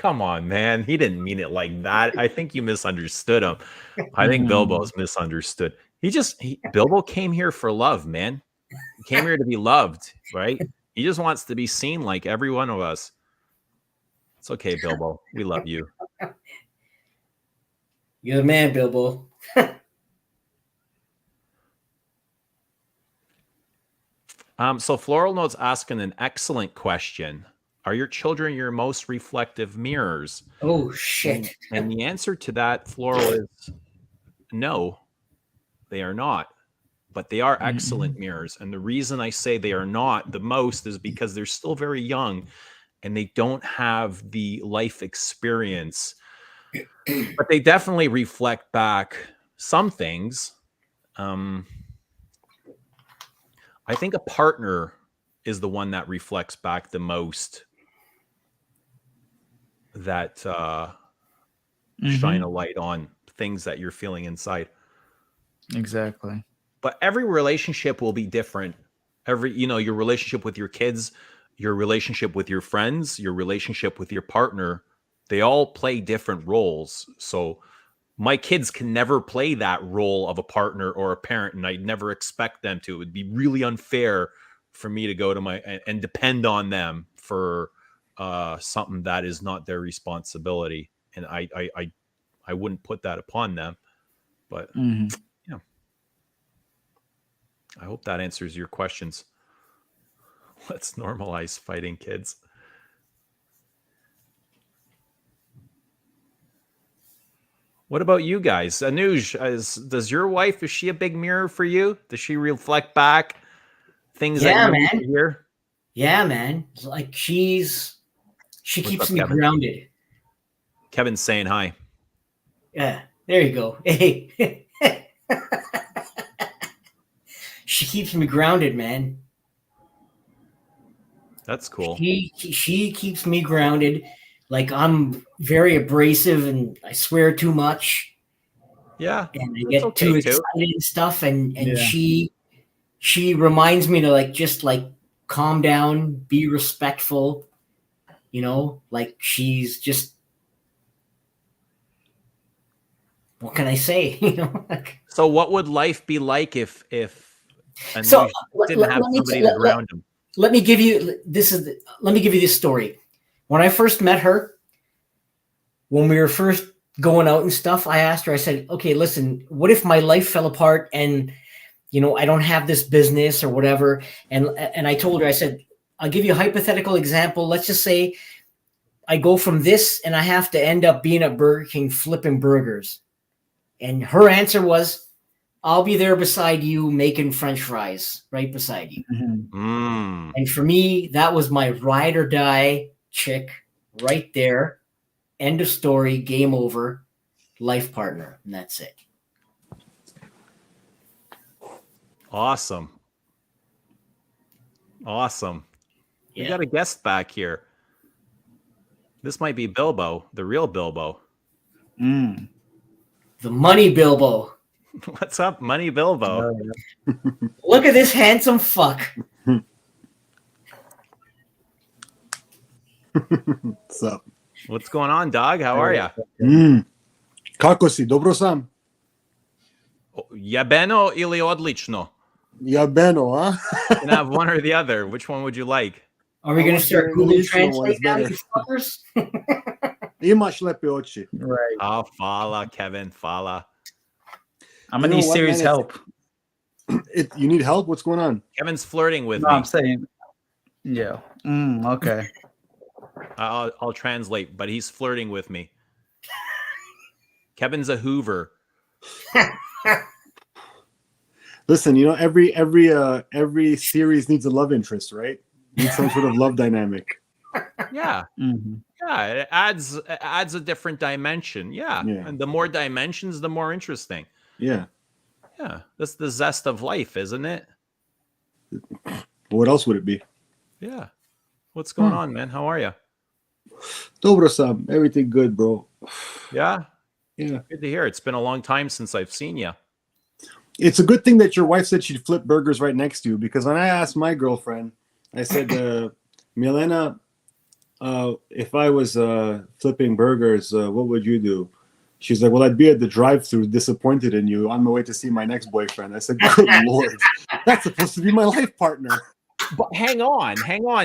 Come on, man. He didn't mean it like that. I think you misunderstood him. I think Bilbo's misunderstood. Bilbo came here for love, man. He came here to be loved, right? He just wants to be seen like every one of us. It's okay, Bilbo. We love you. You're the man, Bilbo. So Floral Note's asking an excellent question. Are your children your most reflective mirrors? Oh, shit. And the answer to that, Floral, is no, they are not. But they are excellent mirrors. And the reason I say they are not the most is because they're still very young and they don't have the life experience. But they definitely reflect back some things. I think a partner is the one that reflects back the most, that shine a light on things that you're feeling inside. Exactly. But every relationship will be different. Your relationship with your kids, your relationship with your friends, your relationship with your partner, they all play different roles. So my kids can never play that role of a partner or a parent, and I'd never expect them to. It would be really unfair for me to go to and depend on them for something that is not their responsibility. And I wouldn't put that upon them. But yeah, I hope that answers your questions. Let's normalize fighting, kids. What about you guys? Anuj, does your wife, is she a big mirror for you? Does she reflect back things that you need to hear? Yeah, man. Like she keeps me Kevin? grounded. Kevin's saying hi. Yeah, there you go. Hey. She keeps me grounded, man. That's cool. She keeps me grounded. Like I'm very abrasive and I swear too much. Yeah. And I get too excited and stuff. And she reminds me to just calm down, be respectful. Like she's just, what can I say? So what would life be like if Anuj didn't have somebody to ground him? Let me give you this story. When I first met her, when we were first going out and stuff, I asked her, I said, okay, listen, what if my life fell apart and, I don't have this business or whatever. And I told her, I said, I'll give you a hypothetical example. Let's just say I go from this and I have to end up being at Burger King flipping burgers. And her answer was, I'll be there beside you making French fries right beside you. And for me, that was my ride or die chick right there. End of story, game over, life partner. And that's it. Awesome. Yeah. We got a guest back here. This might be Bilbo, the real Bilbo. The money Bilbo. What's up, money Bilbo? Look at this handsome fuck. What's up? What's going on, dog? How are you? Kako si? Dobro sam? Jebeno ili odlično? Jebeno, huh? You can have one or the other. Which one would you like? Are we going to start Google Translate now, you fuckers? Imaš lepe oči. Right. Oh, fala, Kevin, fala. I'm going to need serious help. You need help? What's going on? Kevin's flirting with me. I'm saying, yeah. Okay. I'll translate, but he's flirting with me. Kevin's a Hoover. Listen, every series needs a love interest, right? Needs some sort of love dynamic. Yeah. Yeah, it adds a different dimension. Yeah. And the more dimensions, the more interesting. Yeah. Yeah. That's the zest of life, isn't it? What else would it be? Yeah. What's going on, man? How are you? Dobro sam. Everything good, bro. Yeah. Yeah. Good to hear. It's been a long time since I've seen you. It's a good thing that your wife said she'd flip burgers right next to you, because when I asked my girlfriend, I said, Milena, if I was flipping burgers, what would you do? She's like, well, I'd be at the drive-thru disappointed in you on my way to see my next boyfriend. I said, good Lord, that's supposed to be my life partner. But hang on.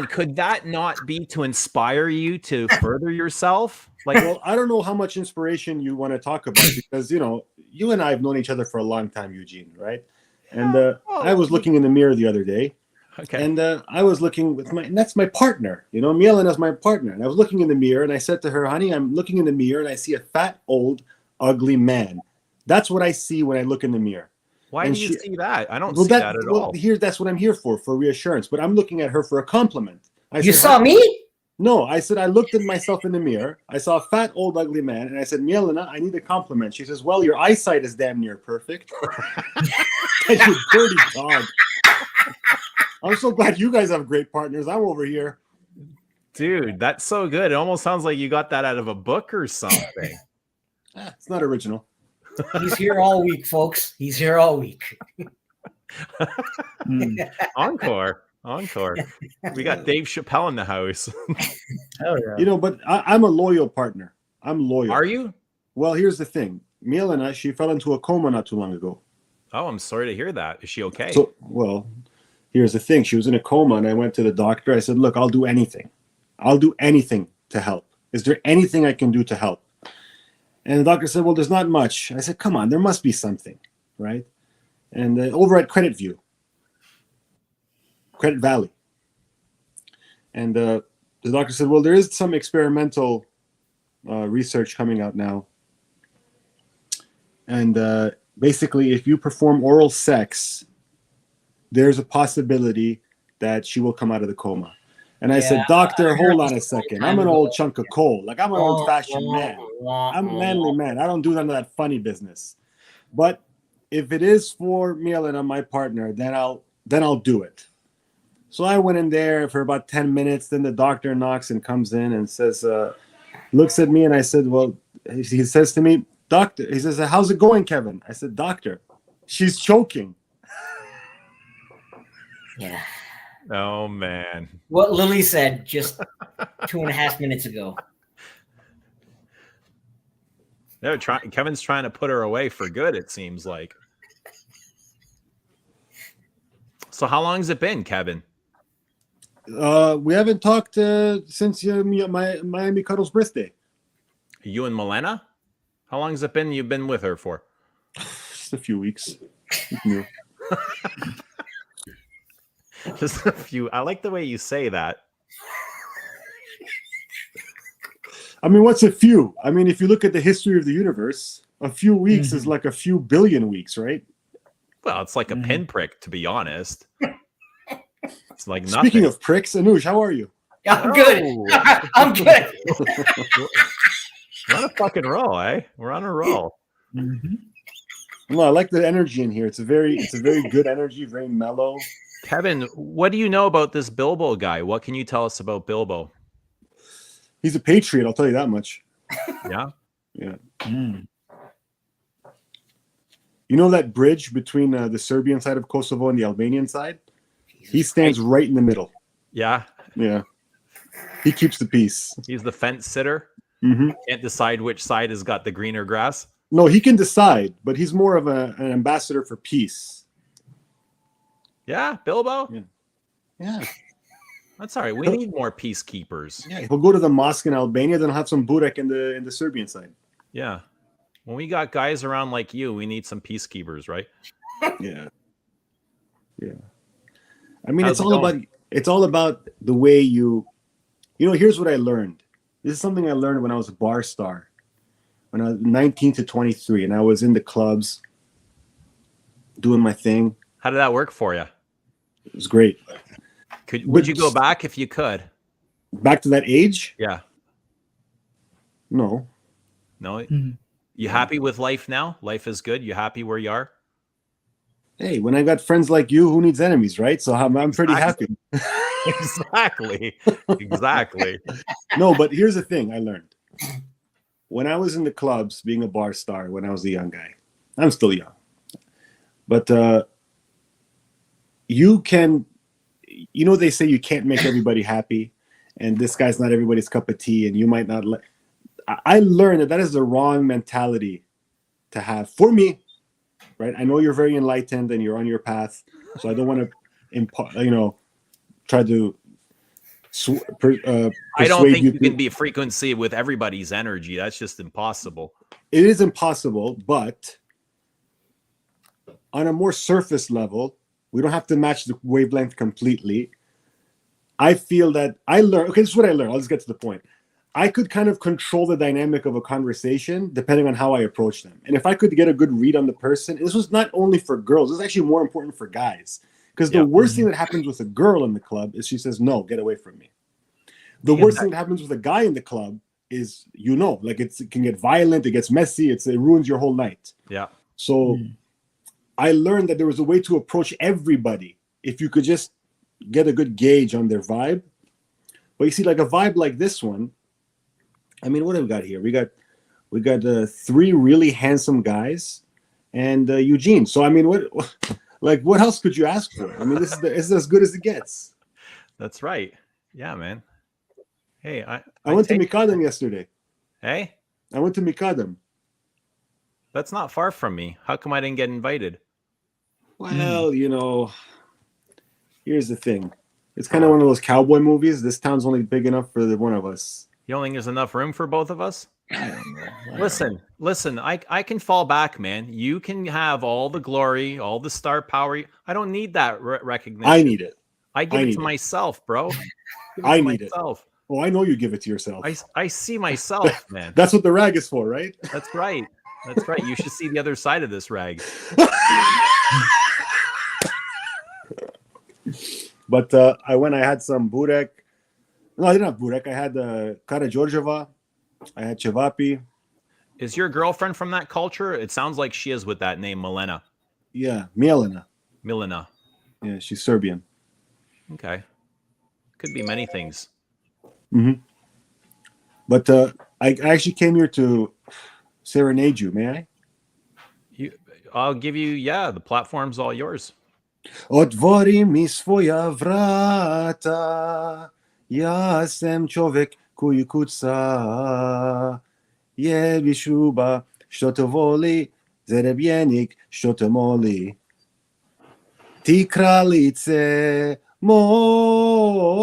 Could that not be to inspire you to further yourself? Like, well, I don't know how much inspiration you want to talk about because, you know, you and I have known each other for a long time, Eugene, right? And I was looking in the mirror the other day. Okay. And I was looking with that's my partner, you know, Mielena's my partner. And I was looking in the mirror and I said to her, honey, I'm looking in the mirror and I see a fat, old, ugly man. That's what I see when I look in the mirror. Why and do you see that? I don't well, see that at all. That's what I'm here for reassurance. But I'm looking at her for a compliment. You saw me? No, I said I looked at myself in the mirror. I saw a fat, old, ugly man. And I said, Mielena, I need a compliment. She says, well, your eyesight is damn near perfect. You dirty dog. I'm so glad you guys have great partners. I'm over here. Dude, that's so good. It almost sounds like you got that out of a book or something. It's not original. He's here all week, folks. He's here all week. Encore. We got Dave Chappelle in the house. Hell yeah. You know, but I'm a loyal partner. I'm loyal. Are you? Well, here's the thing. Mielena, she fell into a coma not too long ago. Oh, I'm sorry to hear that. Is she okay? So, well, here's the thing. She was in a coma, and I went to the doctor. I said, look, I'll do anything. I'll do anything to help. Is there anything I can do to help? And the doctor said, well, there's not much. I said, come on, there must be something, right? And over at Credit Valley. And the doctor said, well, there is some experimental research coming out now. And basically, if you perform oral sex, there's a possibility that she will come out of the coma. And I said, doctor, hold on a second. I'm an old chunk of coal. Like, I'm an old-fashioned man. I'm a manly man. I don't do none of that funny business. But if it is for Mielena, my partner, then I'll do it. So I went in there for about 10 minutes. Then the doctor knocks and comes in and says, looks at me, and I said, well, he says to me, doctor, he says, how's it going, Kevin? I said, doctor, she's choking. Yeah. Oh, man. What Lily said just 2.5 minutes ago. Kevin's trying to put her away for good, it seems like. So how long has it been, Kevin? We haven't talked since my Miami Cuddles birthday. You and Milena? How long has it been you've been with her for? Just a few weeks. Just a few. I like the way you say that. I mean, what's a few? I mean, if you look at the history of the universe, a few weeks is like a few billion weeks, right? Well, it's like a pinprick, to be honest. It's like nothing. Speaking of pricks, Anush, how are you? I'm good. I'm good. We're on a fucking roll, eh? We're on a roll. Well, I like the energy in here. It's a very good energy, very mellow. Kevin, what do you know about this Bilbo guy? What can you tell us about Bilbo? He's a patriot, I'll tell you that much. Yeah? Yeah. You know that bridge between the Serbian side of Kosovo and the Albanian side? He stands right in the middle. Yeah? Yeah. He keeps the peace. He's the fence sitter? Mm-hmm. Can't decide which side has got the greener grass? No, he can decide, but he's more of an ambassador for peace. Yeah, Bilbo? Yeah. That's all right. We need more peacekeepers. Yeah, he'll go to the mosque in Albania, then have some burek in the Serbian side. Yeah. When we got guys around like you, we need some peacekeepers, right? Yeah. Yeah. I mean, it's all about the way you know, here's what I learned. This is something I learned when I was a bar star, when I was 19 to 23, and I was in the clubs doing my thing. How did that work for you? It was great. Would you go back if you could? Back to that age? Yeah. No. No? You happy with life now? Life is good? You happy where you are? Hey, when I got friends like you, who needs enemies, right? So I'm pretty happy. Exactly. No, but here's the thing I learned. When I was in the clubs, being a bar star, when I was a young guy, I'm still young. But you know, they say you can't make everybody happy. and this guy's not everybody's cup of tea, and you might not like. I learned that is the wrong mentality to have for me, right? I know you're very enlightened and you're on your path, so I don't want to, try to I don't think you you can be a frequency with everybody's energy. That's just impossible. It is impossible, but on a more surface level, we don't have to match the wavelength completely. I feel that I learned. Okay, this is what I learned. I'll just get to the point. I could kind of control the dynamic of a conversation depending on how I approach them. And if I could get a good read on the person, this was not only for girls, it's actually more important for guys. Because the worst thing that happens with a girl in the club is she says, no, get away from me. The worst thing that happens with a guy in the club is, like it can get violent, it gets messy, it ruins your whole night. Yeah. So I learned that there was a way to approach everybody if you could just get a good gauge on their vibe. But you see, like a vibe like this one, I mean, what have we got here? We got 3 really handsome guys and Eugene. So I mean, what else could you ask for? I mean, this is as good as it gets. That's right. Yeah, man. Hey, I went to Mikadam yesterday. Hey? I went to Mikadam. That's not far from me. How come I didn't get invited? Well, here's the thing. It's kind of one of those cowboy movies. This town's only big enough for the one of us. You don't think there's enough room for both of us? Listen, I can fall back, man. You can have all the glory, all the star power. I don't need that recognition. I need it. I give it to myself, bro. I need it. Oh, I know you give it to yourself. I see myself, man. That's what the rag is for, right? That's right. That's right. You should see the other side of this rag. But I had some burek. No, I didn't have burek. I had Kara Georgieva. I had Chevapi. Is your girlfriend from that culture? It sounds like she is with that name, Milena. Yeah, Milena. Yeah, she's Serbian. Okay. Could be many things. Mm-hmm. But I actually came here to serenade you. May I? I'll give you, the platform's all yours. Otvori mi svoja vrata, ja sam čovek koji kuca, jebi šuba što te voli, zarebljenik što te moli. Ti kraljice moga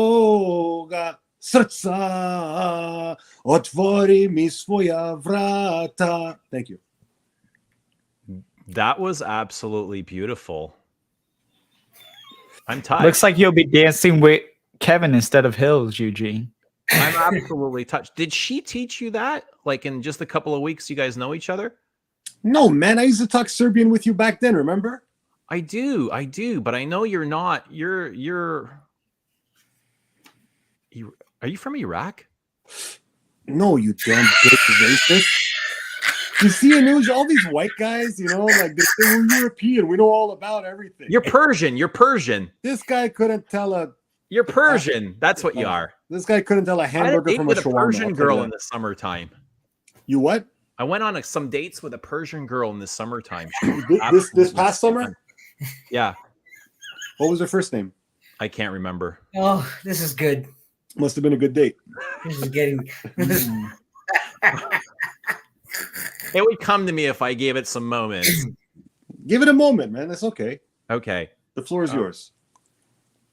srca, otvori mi svoja vrata. Thank you. That was absolutely beautiful. I'm touched. Looks like you'll be dancing with Kevin instead of Hills, Eugene. I'm absolutely touched. Did she teach you that? Like in just a couple of weeks, you guys know each other? No, man. I used to talk Serbian with you back then, remember? I do. But I know you're not. Are you from Iraq? No, you damn big racist. You see, in all these white guys, like we're European. We know all about everything. You're Persian. This guy couldn't tell You're Persian. That's what you are. This guy couldn't tell a hamburger from a shawarma. Persian girl in the summertime. You what? I went on some dates with a Persian girl in the summertime. This past summer? Yeah. What was her first name? I can't remember. Oh, this is good. Must have been a good date. This is getting. It would come to me if I gave it some moments. Give it a moment, man. That's okay. Okay. The floor is yours.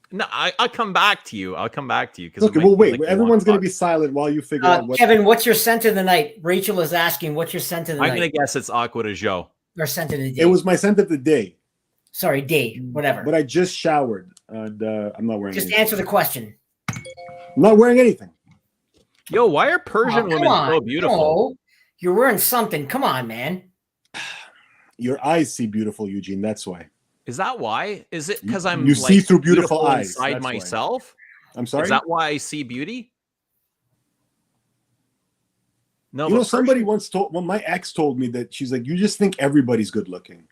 No, I'll come back to you. Because okay, well, wait. Everyone's going to be silent while you figure out what... Kevin, what's your scent of the night? Rachel is asking, what's your scent of the night? I'm going to guess it's Aqua de Jo. Or scent of the day. It was my scent of the day. Sorry, day, whatever. But I just showered, and I'm not wearing anything. Answer the question. I'm not wearing anything. Yo, why are Persian women so beautiful? No. You're wearing something. Come on, man. Your eyes see beautiful, Eugene. That's why. Is that why? Is it because I'm you see through beautiful eyes inside myself? Why. I'm sorry. Is that why I see beauty? No, somebody once told. Well, my ex told me that she's like, you just think everybody's good looking,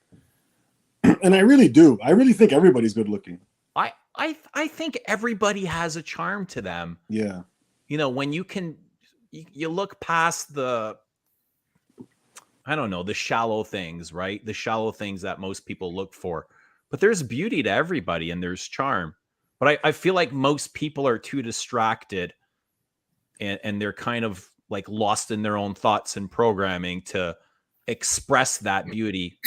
and I really do. I really think everybody's good looking. I think everybody has a charm to them. Yeah. When you look past the, I don't know, the shallow things, right? The shallow things that most people look for. But there's beauty to everybody and there's charm. But I feel like most people are too distracted and they're kind of like lost in their own thoughts and programming to express that beauty.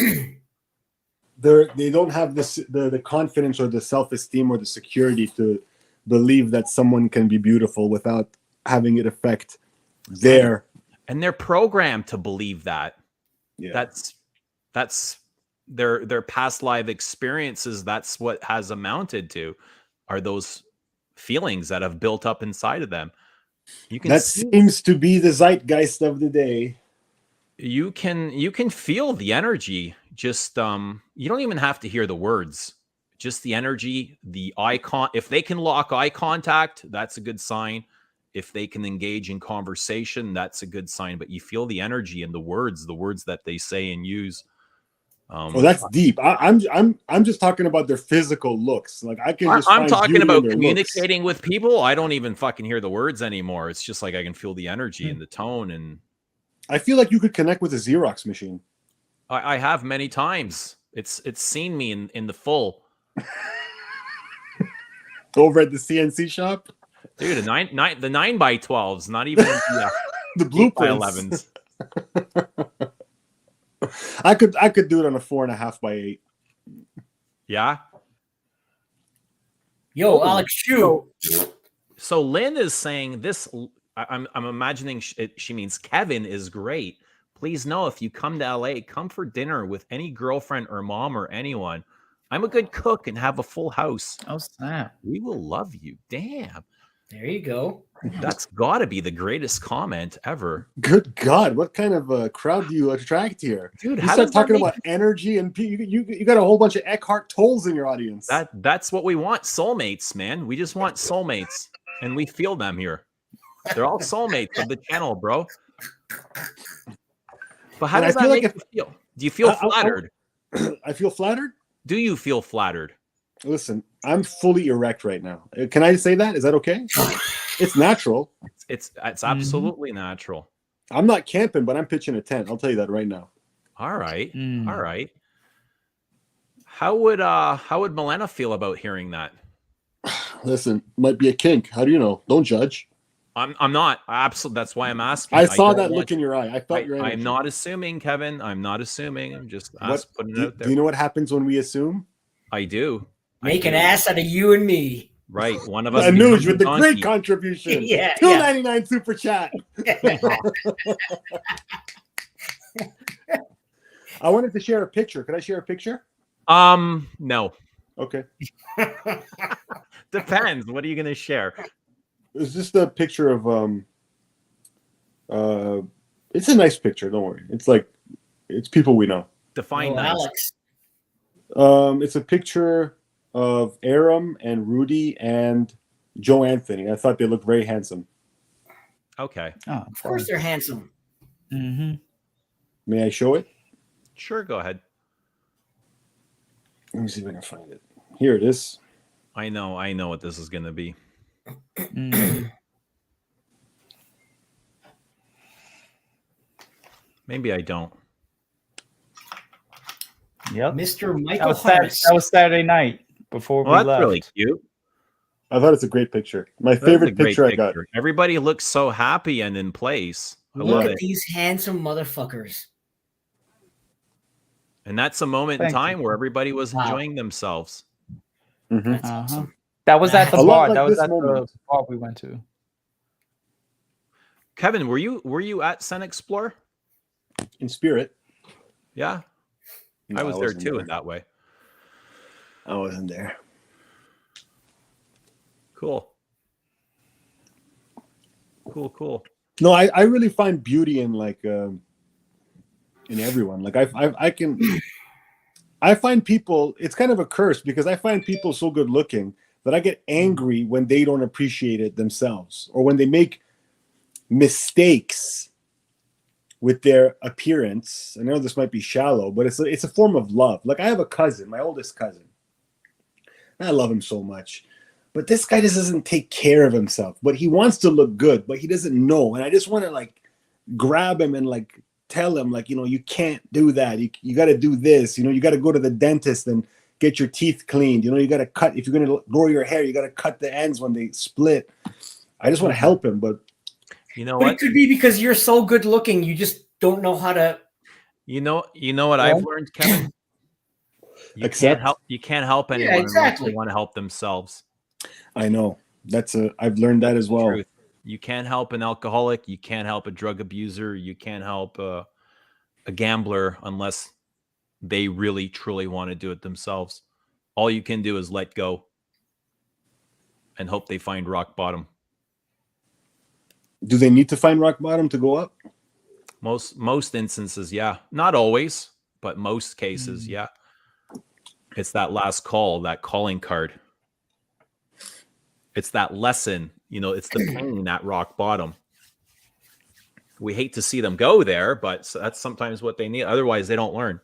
They don't have the confidence or the self-esteem or the security to believe that someone can be beautiful without having it affect their, and they're programmed to believe that. Yeah. That's their past life experiences. That's what has amounted to, are those feelings that have built up inside of them. You can seems to be the zeitgeist of the day. You can feel the energy. Just you don't even have to hear the words. Just the energy, the icon. If they can lock eye contact, that's a good sign. If they can engage in conversation, that's a good sign. But you feel the energy and the words that they say and use. Oh, that's deep. I'm just talking about their physical looks. Like I'm talking about communicating with people. I don't even fucking hear the words anymore. It's just like I can feel the energy and the tone, and I feel like you could connect with a Xerox machine. I have many times. It's seen me in the full. Over at the CNC shop, dude. The 9x12s, not even the blueprints. 11s. I could do it on a 4.5x8. Yeah. Yo, Alex, shoot. So Lynn is saying this. I'm imagining she means Kevin is great. Please know, if you come to LA, come for dinner with any girlfriend or mom or anyone. I'm a good cook and have a full house. Oh, snap. We will love you. Damn. There you go. That's got to be the greatest comment ever. Good God, what kind of a crowd do you attract here, dude? You start talking about energy, and you got a whole bunch of Eckhart Tolles in your audience. That's what we want. Soulmates, man. We just want soulmates, and we feel them here. They're all soulmates of the channel, bro. But how does that make you feel? Do you feel flattered? I feel flattered. Do you feel flattered? Listen, I'm fully erect right now. Can I say that? Is that okay? It's natural. It's absolutely natural. I'm not camping, but I'm pitching a tent. I'll tell you that right now. All right. All right. How would Milena feel about hearing that? Listen, might be a kink. How do you know? Don't judge. I'm not. Absolutely. That's why I'm asking. I saw that look in your eye. I felt your energy. I'm not assuming, Kevin. I'm not assuming. I'm just putting it out there. Do you know what happens when we assume? I do. Make an ass out of you and me. Right. One of us. Anuj with the great contribution. Yeah. $2.99 super chat. I wanted to share a picture. Could I share a picture? No. Okay. Depends. What are you going to share? It's just a picture of it's a nice picture, don't worry. It's people we know. Define nice. Alex. It's a picture of Aram and Rudy and Joe Anthony. I thought they looked very handsome. Okay. Oh, of course they're handsome. Mm-hmm. May I show it? Sure, go ahead. Let me see if I can find it. Here it is. I know what this is going to be. Maybe I don't. Yep. Mr. Michael that was Saturday night before we left. That's really cute. I thought it's a great picture. My favorite picture I got. Everybody looks so happy and in place. Look at these handsome motherfuckers. And that's a moment in time where everybody was enjoying themselves. Mm-hmm. That's awesome. That was at the bar. Like that was at moment. the bar we went to. Kevin, were you at Sun Explore? In spirit. Yeah. No, I was there too in that way. I wasn't there. Cool. No, I really find beauty in in everyone. Like I find people, it's kind of a curse because I find people so good looking that I get angry when they don't appreciate it themselves or when they make mistakes with their appearance. I know this might be shallow, but it's a form of love. Like I have a cousin, my oldest cousin. And I love him so much. But this guy just doesn't take care of himself. But he wants to look good, but he doesn't know. And I just want to grab him and tell him you can't do that. You got to do this. You got to go to the dentist and get your teeth cleaned. You got to cut. If you're going to grow your hair, you got to cut the ends when they split. I just want to help him, but You know But it what? could be because you're so good looking, you just don't know how to. You know what I've learned, Kevin? You Accept? can't help anyone unless exactly. they want to help themselves. I know. I've learned that as well. Truth. You can't help an alcoholic. You can't help a drug abuser. You can't help a gambler unless they really, truly want to do it themselves. All you can do is let go and hope they find rock bottom. Do they need to find rock bottom to go up? Most instances, yeah. Not always, but most cases, yeah. It's that last call, that calling card. It's that lesson, it's the pain at rock bottom. We hate to see them go there, but that's sometimes what they need. Otherwise, they don't learn.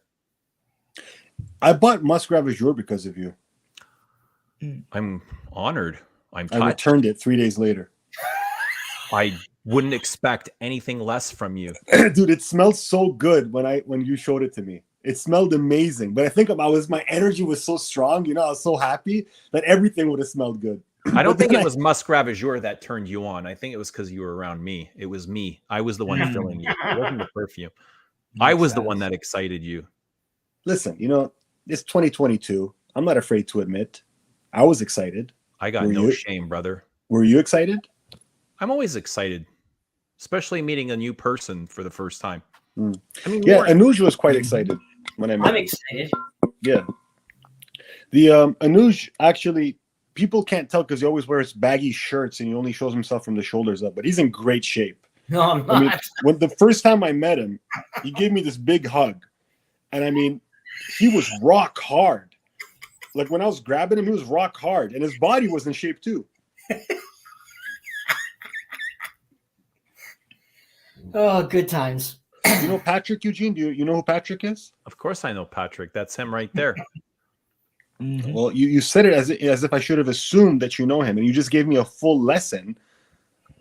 I bought Musk Ravageur because of you. I'm honored. I returned it 3 days later. I wouldn't expect anything less from you. Dude, it smelled so good when you showed it to me. It smelled amazing. But I think my energy was so strong, I was so happy that everything would have smelled good. I don't think it was Musk Ravageur that turned you on. I think it was because you were around me. It was me. I was the one filling you. It wasn't the perfume. I was the one that excited you. Listen, it's 2022. I'm not afraid to admit I was excited. I got no shame, brother. Were you excited? I'm always excited, especially meeting a new person for the first time. I mean, yeah, Anuj was quite excited when I met him. I'm excited. Yeah. The Anuj, actually, people can't tell because he always wears baggy shirts and he only shows himself from the shoulders up, but he's in great shape. No, I'm not. I mean, when the first time I met him, he gave me this big hug. And I mean, he was rock hard. Like when I was grabbing him, he was rock hard. And his body was in shape too. Oh, good times. You know Patrick, Eugene? Do you know who Patrick is? Of course I know Patrick. That's him right there. Mm-hmm. Well, you said it as if I should have assumed that you know him. And you just gave me a full lesson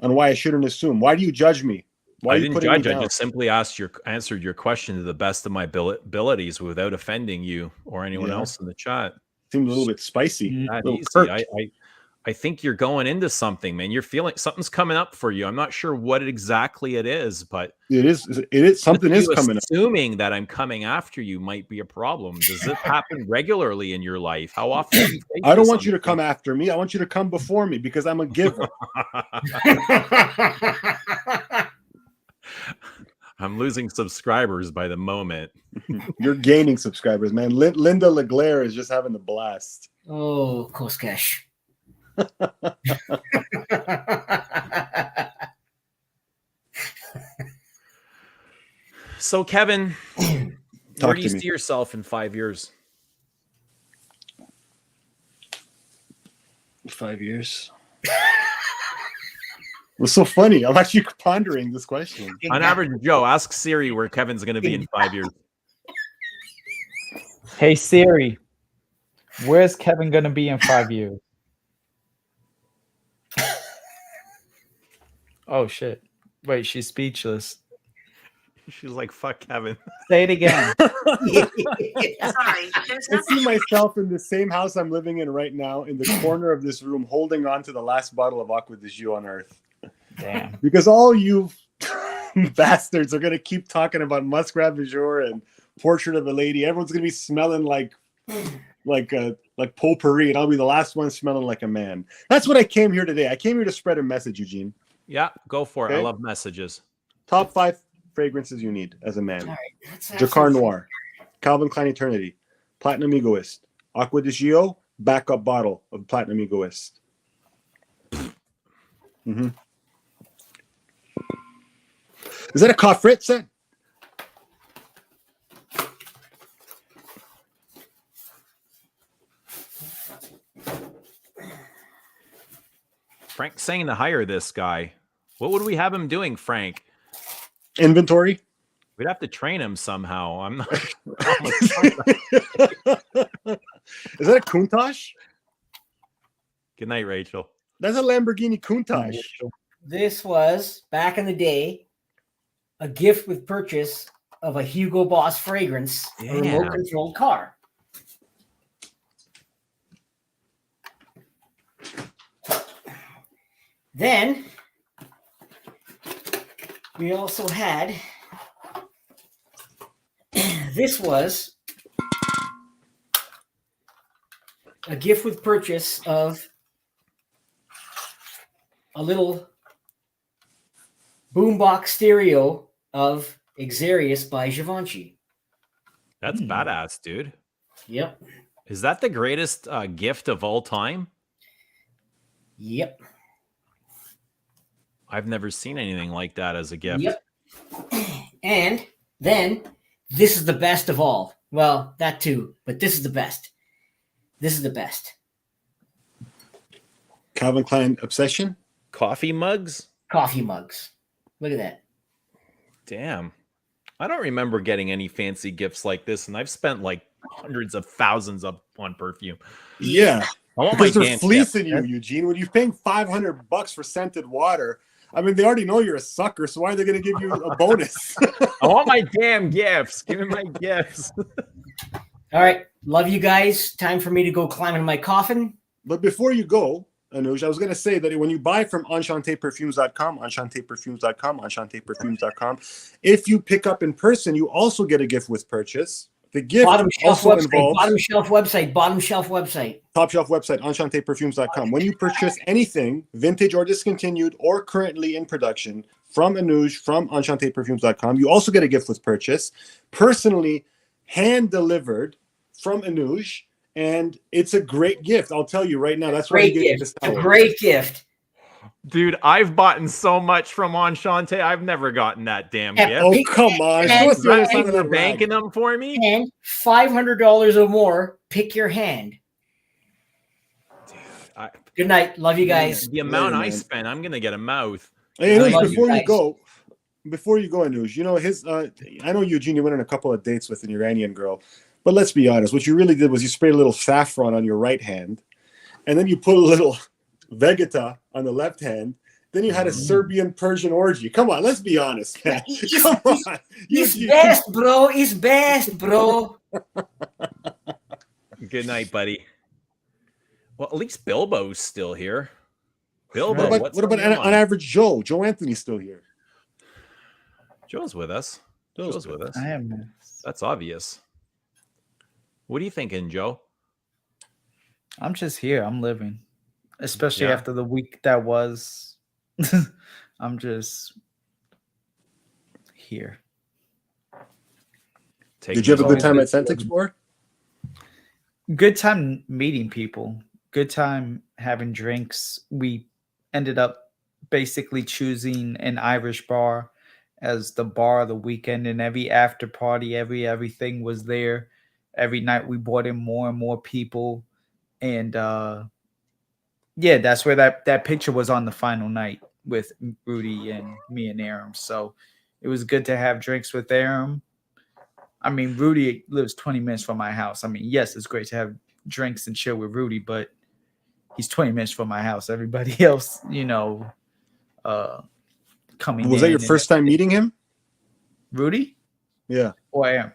on why I shouldn't assume. Why do you judge me? Why I didn't judge. I just simply answered your question to the best of my abilities without offending you or anyone else in the chat. Seemed a little bit spicy. Not easy. I think you're going into something, man. You're feeling something's coming up for you. I'm not sure what exactly it is, but it is something is coming up. Assuming that I'm coming after you might be a problem. Does it happen regularly in your life? How often do you face I don't want you to come after me. I want you to come before me because I'm a giver. I'm losing subscribers by the moment. You're gaining subscribers, man. Linda LeGlaire is just having the blast. Oh, Koskash. So, Kevin, where do you see yourself in 5 years? 5 years. What's so funny? I'm actually pondering this question. On average, Joe, ask Siri where Kevin's going to be in 5 years. Hey Siri, where's Kevin going to be in 5 years? Oh shit! Wait, she's speechless. She's like, "Fuck Kevin." Say it again. Sorry, there's I see myself in the same house I'm living in right now, in the corner of this room, holding on to the last bottle of Aqua de Jus on Earth. Damn. Because all you bastards are gonna keep talking about Musk Ravageur and Portrait of a Lady. Everyone's gonna be smelling like potpourri, and I'll be the last one smelling like a man. That's what I came here today. I came here to spread a message, Eugene. Yeah, go for it. Okay. I love messages. Top 5 fragrances you need as a man. All right, Jacquard Noir, Calvin Klein Eternity, Platinum Egoist, Aqua de Gio, backup bottle of Platinum Egoist. Mm-hmm. Is that a cough Fritz set? Frank's saying to hire this guy. What would we have him doing, Frank? Inventory. We'd have to train him somehow. I'm not. Is that a Countach? Good night, Rachel. That's a Lamborghini Countach. This was back in the day a gift with purchase of a Hugo Boss fragrance, a remote controlled car. Then we also had this was a gift with purchase of a little boombox stereo of Exquise by Givenchy. That's badass, dude. Yep. Is that the greatest gift of all time? Yep. I've never seen anything like that as a gift. Yep. And then this is the best of all. Well, that too, but this is the best. This is the best. Calvin Klein obsession. Coffee mugs? Coffee mugs. Look at that. Damn. I don't remember getting any fancy gifts like this, and I've spent like hundreds of thousands on perfume. Yeah. I want Because my they're damn fleecing gift. you, Eugene. When you're paying $500 for scented water, I mean, they already know you're a sucker, so why are they going to give you a bonus? I want my damn gifts. Give me my gifts. All right. Love you guys. Time for me to go climb in my coffin. But before you go, Anuj, I was going to say that when you buy from enchanteperfumes.com, enchanteperfumes.com, if you pick up in person, you also get a gift with purchase. The gift Bottom shelf also website. involves Bottom shelf website. Bottom shelf website. top shelf website, enchanteperfumes.com. When you purchase anything, vintage or discontinued or currently in production, from Anuj, from enchanteperfumes.com, you also get a gift with purchase, personally hand-delivered from Anuj, and it's a great gift. I'll tell you right now. That's why Great you get gift. this. A great gift. Dude, I've bought so much from Enchante. I've never gotten that damn gift. Oh, come on. Show us the other side of You're that banking rag. them for me? And $500 or more. Pick your hand. Good night. Love you guys. The amount Later, I man. spent, I'm gonna get a mouth. Hey, I Anuj, love you before you guys. go, Anuj, you know his. I know Eugene. You went on a couple of dates with an Iranian girl, but let's be honest. What you really did was you sprayed a little saffron on your right hand, and then you put a little Vegeta on the left hand. Then you had a Serbian Persian orgy. Come on, let's be honest, man. Come on, It's Eugene. best, bro. It's best, bro. Good night, buddy. Well, at least Bilbo's still here. Bilbo, What about on average Joe? Joe Anthony's still here. Joe's with us. Joe's with us. I am. That's obvious. What are you thinking, Joe? I'm just here. I'm living, especially Yeah. after the week that was. I'm just here. Did you have a good time at Scent Explorer? Good time meeting people. Good time having drinks. We ended up basically choosing an Irish bar as the bar of the weekend, and every after party, everything was there. Every night we brought in more and more people, and yeah, that's where that picture was on the final night with Rudy and me and Aram. So it was good to have drinks with Aram. I mean, Rudy lives 20 minutes from my house. I mean, yes, it's great to have drinks and chill with Rudy, but he's 20 minutes from my house. Everybody else, coming in. Was that your first time meeting him? Rudy? Yeah. Or Aram.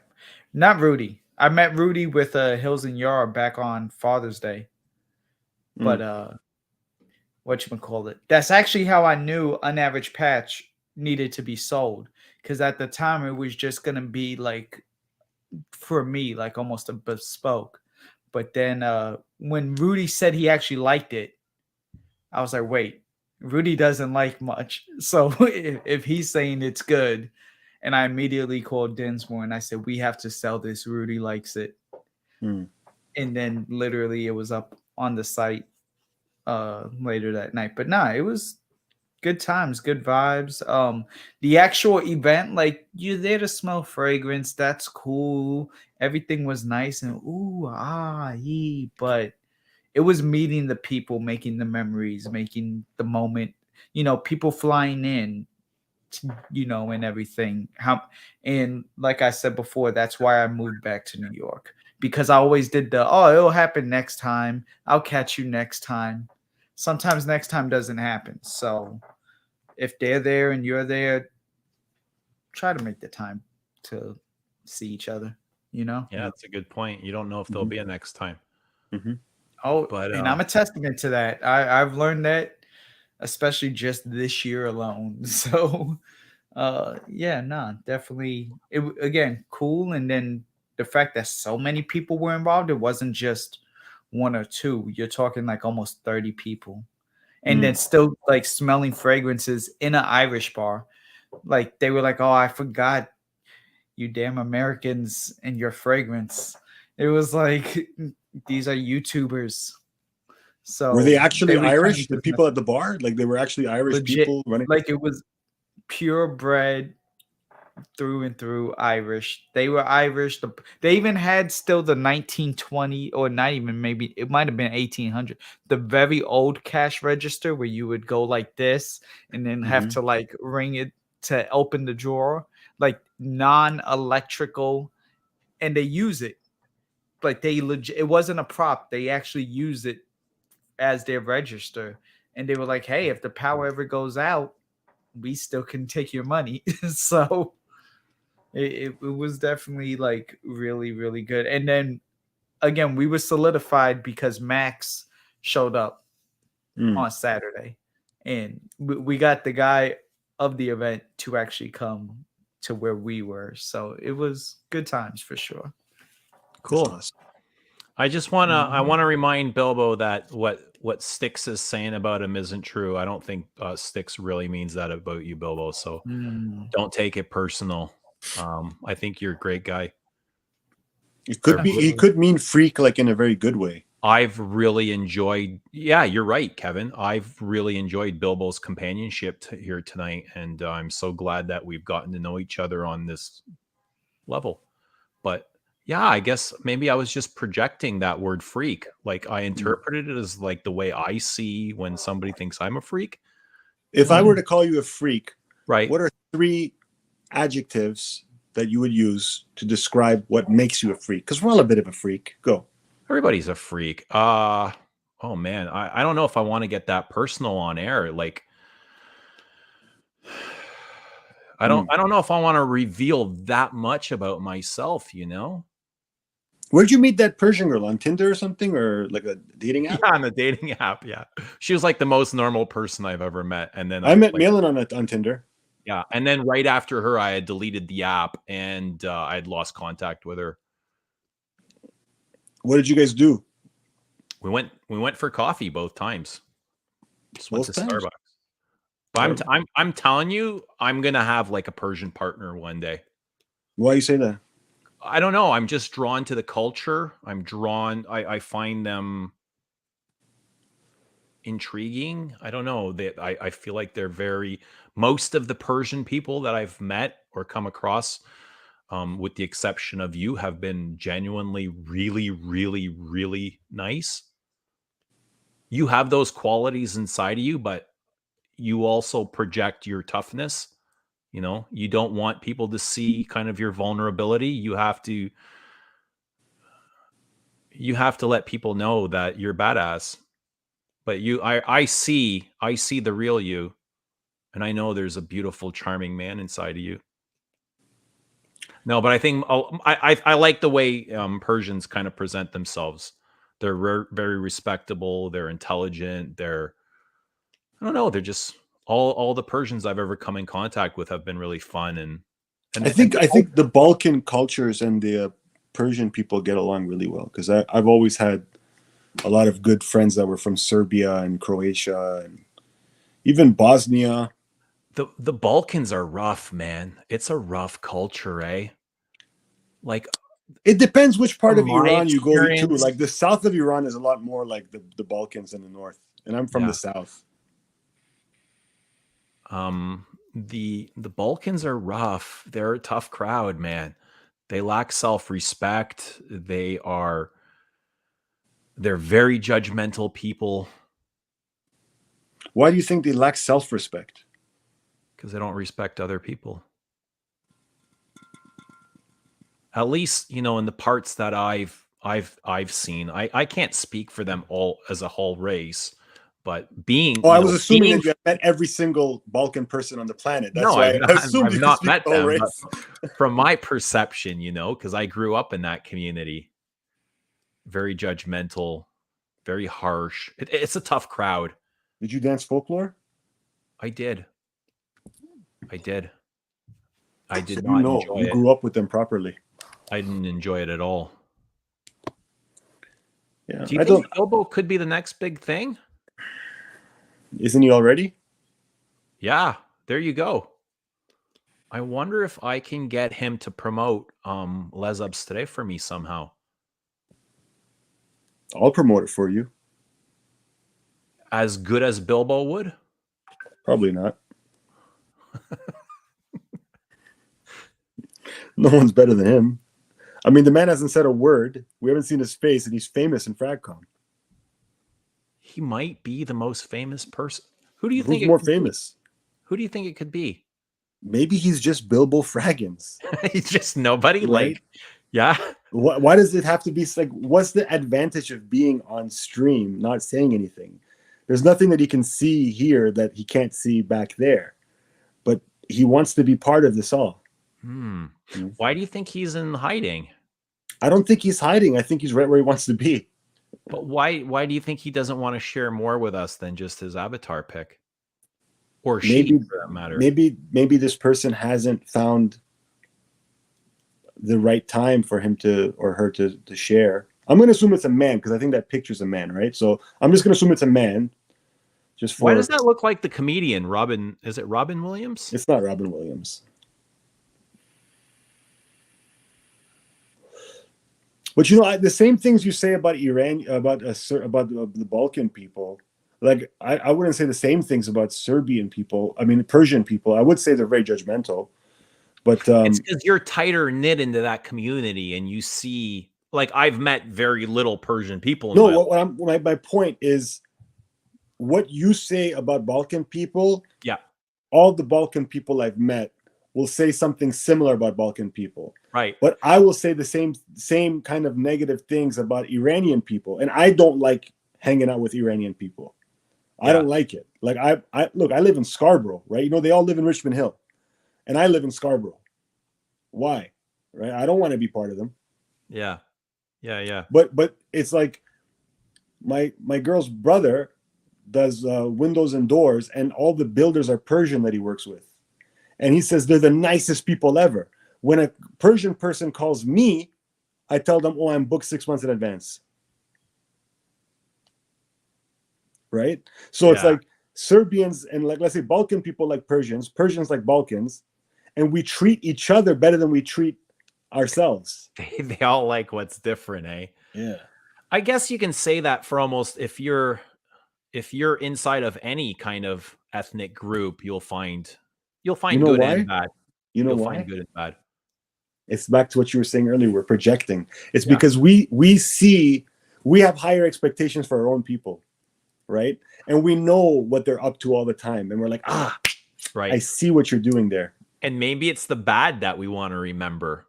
Not Rudy. I met Rudy with Hills and Yard back on Father's Day. But whatchamacallit? That's actually how I knew An Average Patch needed to be sold. Because at the time, it was just going to be like, for me, like almost a bespoke. But then when Rudy said he actually liked it, I was like, wait, Rudy doesn't like much. So if he's saying it's good, and I immediately called Dinsmore and I said, we have to sell this. Rudy likes it. And then literally it was up on the site later that night. But nah, it was good times, good vibes. The actual event, like, you're there to smell fragrance. That's cool. Everything was nice and but it was meeting the people, making the memories, making the moment, people flying in, and everything. And like I said before, that's why I moved back to New York, because I always did it'll happen next time. I'll catch you next time. Sometimes next time doesn't happen. So if they're there and you're there, try to make the time to see each other, Yeah, that's a good point. You don't know if there'll be a next time. Oh, But and I'm a testament to that. I've learned that, especially just this year alone. So Yeah, nah, definitely. Again, cool. And then the fact that so many people were involved, it wasn't just one or two. You're talking like almost 30 people. And then still like smelling fragrances in an Irish bar. Like they were like, "Oh, I forgot you damn Americans and your fragrance." It was like these are YouTubers. So Were they actually were trying Irish? to The people at the bar, like they were actually Irish legit, people running. like it was purebred through and through Irish. They were Irish. They even had still the 1920, or not even, maybe it might have been 1800. The very old cash register where you would go like this and then have to like ring it to open the drawer, like non-electrical, and they use it. Like they legit, it wasn't a prop. They actually use it as their register. And they were like, "Hey, if the power ever goes out, we still can take your money." So it was definitely like really, really good. And then again, we were solidified because Max showed up on Saturday, and we got the guy of the event to actually come to where we were. So it was good times for sure. Cool. I just I want to remind Bilbo that what Styx is saying about him isn't true. I don't think Styx really means that about you, Bilbo. So don't take it personal. I think you're a great guy. It could be. He could mean freak, like in a very good way. I've really enjoyed. Yeah, you're right, Kevin. I've really enjoyed Bilbo's companionship here tonight, and I'm so glad that we've gotten to know each other on this level. But yeah, I guess maybe I was just projecting that word freak. Like I interpreted it as like the way I see when somebody thinks I'm a freak. If I were to call you a freak, right? What are 3 adjectives that you would use to describe what makes you a freak? Because we're all a bit of a freak. Go. Everybody's a freak. Oh man, I don't know if I want to get that personal on air. Like I don't know if I want to reveal that much about myself, you know? Where'd you meet that Persian girl? On Tinder or something, or like a dating app? Yeah, on the dating app. Yeah, she was like the most normal person I've ever met. And then I met Malin on Tinder. Yeah, and then right after her, I had deleted the app and I had lost contact with her. What did you guys do? We went for coffee both times. Just went to Starbucks. But I'm telling you, I'm gonna have like a Persian partner one day. Why you say that? I don't know. I'm just drawn to the culture. I find them intriguing. I don't know. I feel like they're most of the Persian people that I've met or come across, with the exception of you, have been genuinely really, really, really nice. You have those qualities inside of you, but you also project your toughness. You know, you don't want people to see kind of your vulnerability. You have to let people know that you're badass. But I see the real you, and I know there's a beautiful, charming man inside of you. No, but I think I like the way Persians kind of present themselves. They're very respectable. They're intelligent. I don't know. They're just all the Persians I've ever come in contact with have been really fun. And I think the Balkan cultures and the Persian people get along really well, because I've always had a lot of good friends that were from Serbia and Croatia and even Bosnia. The Balkans are rough, man. It's a rough culture, eh? Like, it depends which part of Iran you go to. Like the south of Iran is a lot more like the Balkans than the north, and I'm from the south. The Balkans are rough. They're a tough crowd, man. They lack self-respect. They're very judgmental people. Why do you think they lack self-respect? Because they don't respect other people. At least, you know, in the parts that I've seen. I can't speak for them all as a whole race, but I was assuming that you had met every single Balkan person on the planet. That's why I've not met them. From my perception, you know, because I grew up in that community. Very judgmental, very harsh. It's a tough crowd. Did you dance folklore? I did. I did So not you know, enjoy you it. grew up with them properly. I didn't enjoy it at all. Yeah, Do you I think don't. Bilbo could be the next big thing? Isn't he already? Yeah, there you go. I wonder if I can get him to promote Les Ups today for me somehow. I'll promote it for you. As good as Bilbo would? Probably not. No one's better than him. I mean, the man hasn't said a word. We haven't seen his face, and he's famous in Fragcom. He might be the most famous person. Who do you Who's think more it could be? famous? Who do you think it could be? Maybe he's just Bilbo Fraggins, He's just nobody. right? Like, yeah. Why does it have to be like? What's the advantage of being on stream, not saying anything? There's nothing that he can see here that he can't see back there, but he wants to be part of this all. Why do you think he's in hiding? I don't think he's hiding. I think he's right where he wants to be. But why do you think he doesn't want to share more with us than just his avatar pic? Or she, for that matter. Maybe this person hasn't found the right time for him to or her to share. I'm going to assume it's a man because I think that picture's a man, right? So I'm just going to assume it's a man. Just for Why does that look like the comedian Robin? Is it Robin Williams? It's not Robin Williams. But you know, the same things you say about Iran, about the Balkan people, like I wouldn't say the same things about Serbian people. I mean, Persian people. I would say they're very judgmental. But it's because you're tighter knit into that community, and you see, like, I've met very little Persian people. My point is, what you say about Balkan people. Yeah, all the Balkan people I've met will say something similar about Balkan people. Right. But I will say the same kind of negative things about Iranian people. And I don't like hanging out with Iranian people. I don't like it. Like I live in Scarborough, right? You know, they all live in Richmond Hill. And I live in Scarborough. Why? Right? I don't want to be part of them. Yeah. But it's like my girl's brother does windows and doors, and all the builders are Persian that he works with. And he says they're the nicest people ever. When a Persian person calls me, I tell them, oh, I'm booked 6 months in advance. Right? So it's like Serbians and, like, let's say Balkan people like Persians, Persians like Balkans, and we treat each other better than we treat ourselves. They all like what's different, eh? Yeah. I guess you can say that for almost if you're inside of any kind of ethnic group, you'll find good and bad. You'll why? Find good and bad. It's back to what you were saying earlier. We're projecting. It's because we have higher expectations for our own people, right? And we know what they're up to all the time. And we're like, right. I see what you're doing there. And maybe it's the bad that we want to remember.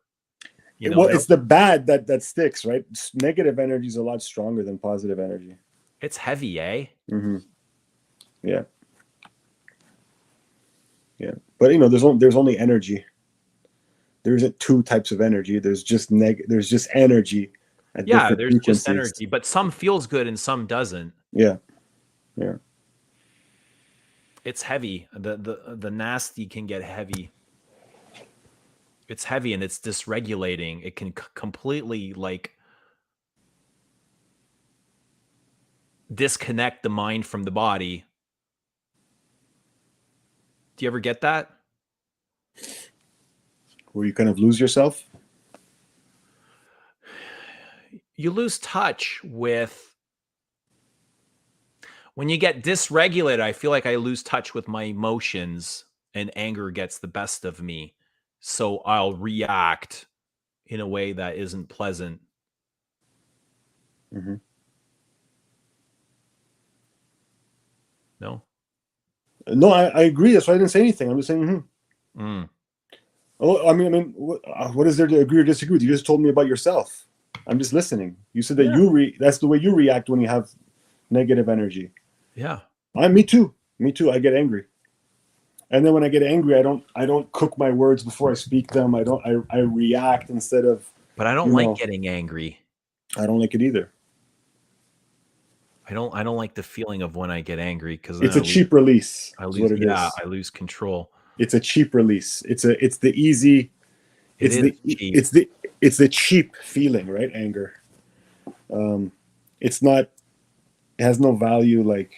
You know, well, it's the bad that sticks, right? Negative energy is a lot stronger than positive energy. It's heavy, eh? Mm-hmm. Yeah. Yeah. But, you know, there's only energy. There isn't two types of energy. There's just there's just energy. There's just energy, but some feels good and some doesn't. Yeah. It's heavy. The nasty can get heavy. It's heavy and it's dysregulating. It can completely like disconnect the mind from the body. Do you ever get that? Where you kind of lose yourself? You lose touch with... When you get dysregulated, I feel like I lose touch with my emotions and anger gets the best of me. So I'll react in a way that isn't pleasant. Mm-hmm. No? No, I agree. That's why I didn't say anything. I'm just saying, Oh, I mean, what is there to agree or disagree with? You just told me about yourself. I'm just listening. You said that that's the way you react when you have negative energy. Yeah. Me too. I get angry. And then when I get angry, I don't cook my words before I speak them. I react instead of. But I don't like getting angry. I don't like it either. I don't like the feeling of when I get angry because it's a cheap release. I lose control. It's a cheap release. It's the easy. It's cheap. it's the cheap feeling, right? Anger. It's not. It has no value. Like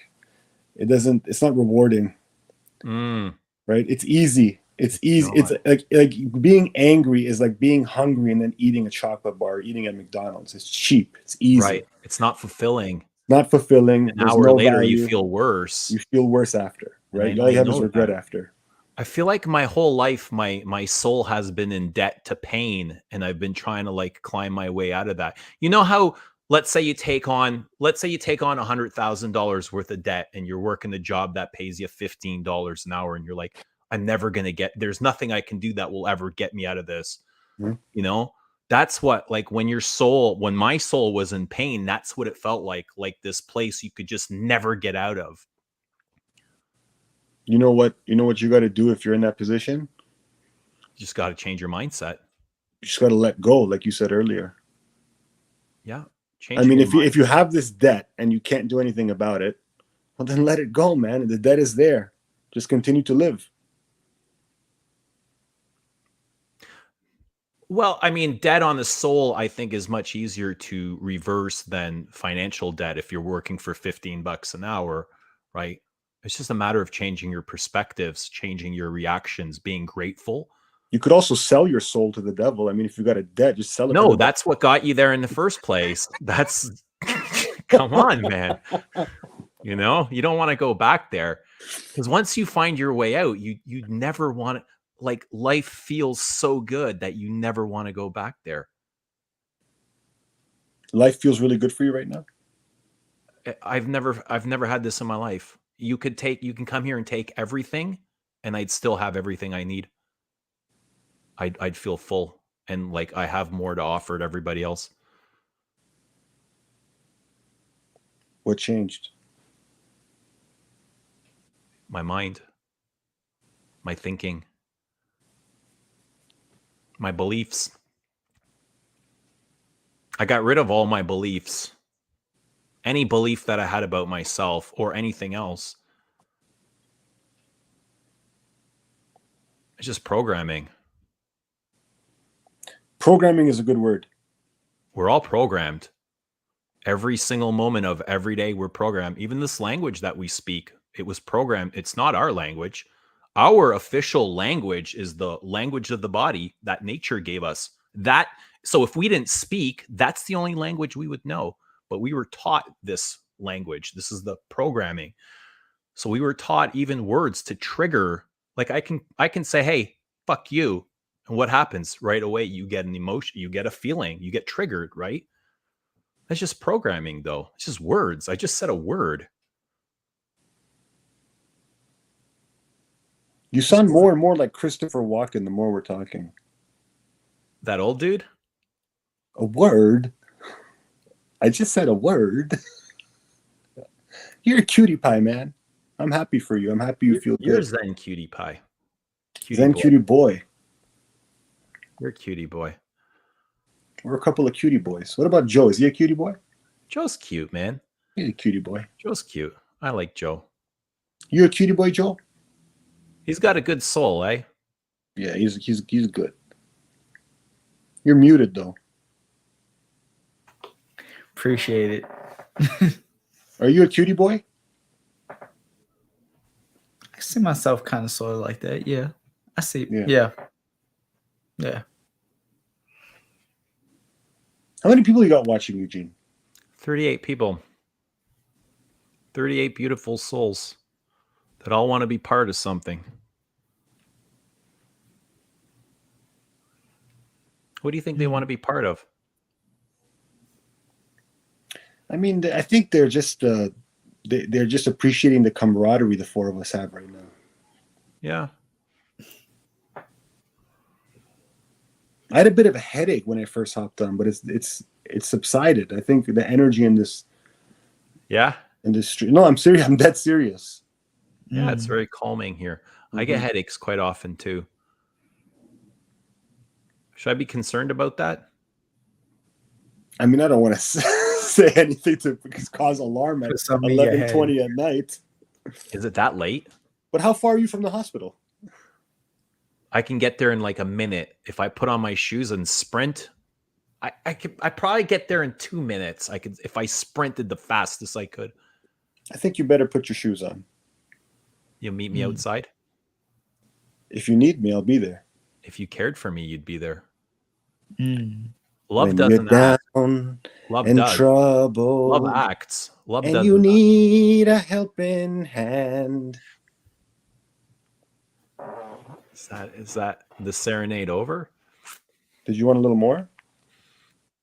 it doesn't. It's not rewarding. Mm. Right? It's easy. It's easy. not. It's like being angry is like being hungry and then eating a chocolate bar, eating at McDonald's. It's cheap. It's easy. Right. It's not fulfilling. Not fulfilling. An There's hour no later, value. you feel worse. You feel worse after, right? And All you have know is regret that. after. I feel like my whole life, my soul has been in debt to pain, and I've been trying to like climb my way out of that. You know how, let's say you take on $100,000 worth of debt, and you're working a job that pays you $15 an hour, and you're like, I'm never gonna there's nothing I can do that will ever get me out of this. Mm-hmm. You know, that's what, like, when my soul was in pain, that's what it felt like this place you could just never get out of. You know what you got to do if you're in that position? You just got to change your mindset. You just got to let go, like you said earlier. Yeah. I mean, if you have this debt and you can't do anything about it, well, then let it go, man. The debt is there. Just continue to live. Well, I mean, debt on the soul, I think, is much easier to reverse than financial debt if you're working for $15 an hour, right? It's just a matter of changing your perspectives, changing your reactions, being grateful. You could also sell your soul to the devil. I mean, if you got a debt, just sell it. No, that's what got you there in the first place. That's come on, man. You know, you don't want to go back there, because once you find your way out, you never want to. Like, life feels so good that you never want to go back there. Life feels really good for you right now. I've never had this in my life. You can come here and take everything, and I'd still have everything I need. I'd feel full, and like I have more to offer to everybody else. What changed? My mind, my thinking, my beliefs. I got rid of all my beliefs. Any belief that I had about myself or anything else. It's just programming. Programming is a good word. We're all programmed. Every single moment of every day we're programmed. Even this language that we speak, it was programmed. It's not our language. Our official language is the language of the body that nature gave us. So if we didn't speak, that's the only language we would know. But we were taught this language. This is the programming. So we were taught even words to trigger. Like I can say, hey, fuck you. And what happens? Right away, you get an emotion, you get a feeling, you get triggered, right? That's just programming, though. It's just words. I just said a word. You sound more and more like Christopher Walken the more we're talking. That old dude? A word? I just said a word. You're a cutie pie, man. I'm happy for you. I'm happy you feel You're good. Zen cutie pie. Cutie boy. You're a cutie boy. We're a couple of cutie boys. What about Joe? Is he a cutie boy? Joe's cute, man. He's a cutie boy. Joe's cute. I like Joe. You a cutie boy, Joe? He's got a good soul, eh? Yeah, he's good. You're muted though. Appreciate it. Are you a cutie boy? I see myself kind of sort of like that. Yeah. I see. Yeah. How many people you got watching, Eugene? 38 people. 38 beautiful souls that all want to be part of something. What do you think they want to be part of? I mean, I think they're just appreciating the camaraderie the four of us have right now. Yeah. I had a bit of a headache when I first hopped on, but it's subsided. I think the energy in this. Yeah. In this street. No, I'm serious. I'm dead serious. Yeah, it's very calming here. I get headaches quite often too. Should I be concerned about that? I mean, I don't want to say anything to cause alarm at 11:20 at night. Is it that late? But how far are you from the hospital? I can get there in like a minute. If I put on my shoes and sprint, I probably get there in 2 minutes. I could if I sprinted the fastest I could. I think you better put your shoes on. You'll meet me outside. If you need me, I'll be there. If you cared for me, you'd be there. Mm. Love When doesn't you're act. down Love in does. trouble, Love acts. Love and doesn't. you need a helping hand. Is that the serenade over? Did you want a little more?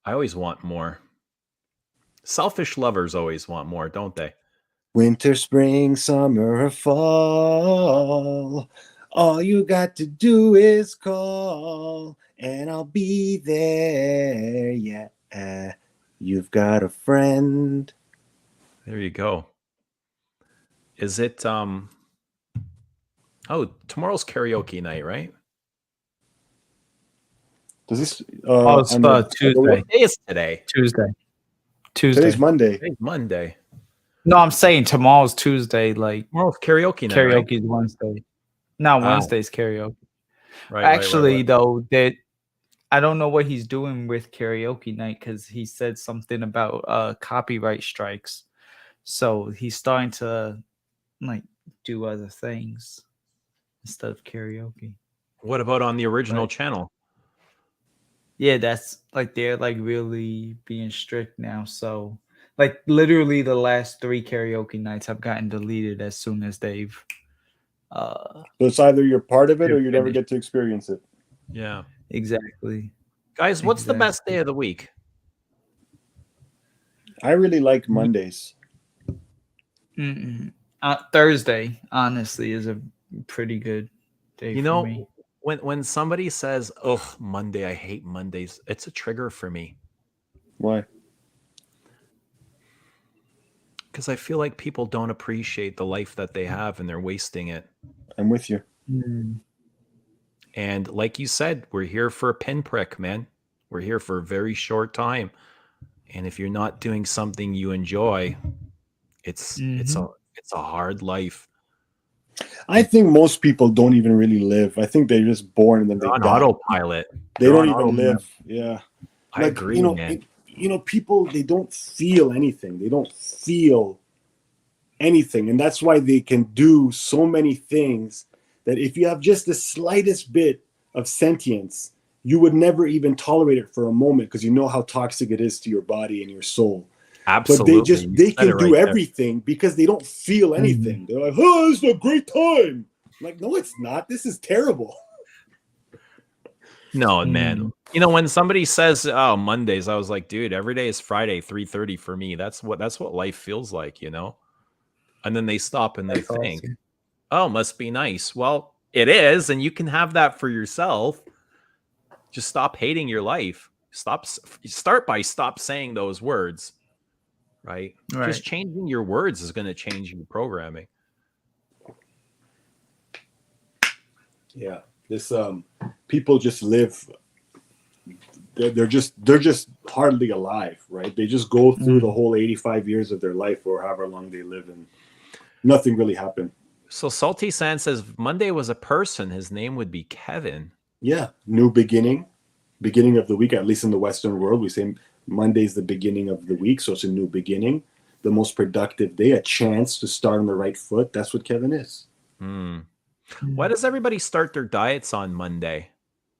I always want more. Selfish lovers always want more, don't they? Winter, spring, summer, or fall. All you got to do is call, and I'll be there. Yeah, you've got a friend. There you go. Is it oh, tomorrow's karaoke night, right? Does this? It's Tuesday. What day is today? Tuesday. Today's Monday. Today's Monday. No, I'm saying tomorrow's Tuesday. Like Tomorrow's karaoke night. karaoke's Wednesday. No, Oh. Wednesday's karaoke. Right. Actually, right. though, that I don't know what he's doing with karaoke night because he said something about copyright strikes. So he's starting to like do other things instead of karaoke. What about on the original channel? Yeah, that's like they're like really being strict now. So like literally the last 3 karaoke nights have gotten deleted as soon as they've So it's either you're part of it or you never get to experience it. Yeah. exactly. Guys, what's the best day of the week? I really like Mondays. Thursday, honestly, is a pretty good day for me. When somebody says, "Oh, Monday, I hate Mondays," it's a trigger for me. Why? Because I feel like people don't appreciate the life that they have and they're wasting it. I'm with you. And like you said, we're here for a pinprick, man. We're here for a very short time. And if you're not doing something you enjoy, it's a hard life. I think most people don't even really live. I think they're just born and then They're they on die. autopilot. They don't even live. Yeah. I agree, man. People, they don't feel anything. They don't feel anything. And that's why they can do so many things that if you have just the slightest bit of sentience, you would never even tolerate it for a moment because you know how toxic it is to your body and your soul. Absolutely. But they can do everything because they don't feel anything. They're like, oh, this is a great time. I'm like, no, it's not. This is terrible. No, man. When somebody says, "Oh, Mondays," I was like, dude, every day is Friday, 3:30 for me. That's what life feels like, And then they stop and they think, "Oh, must be nice." Well, it is, and you can have that for yourself. Just stop hating your life. Start by stop saying those words. Right? Just changing your words is going to change your programming. Yeah. This people just live. They're just hardly alive, right? They just go through the whole 85 years of their life or however long they live, and nothing really happened. So Salty Sand says if Monday was a person, his name would be Kevin. Yeah, new beginning of the week. At least in the Western world, we say Monday's the beginning of the week, so it's a new beginning, the most productive day, a chance to start on the right foot. That's what Kevin is. Why does everybody start their diets on Monday?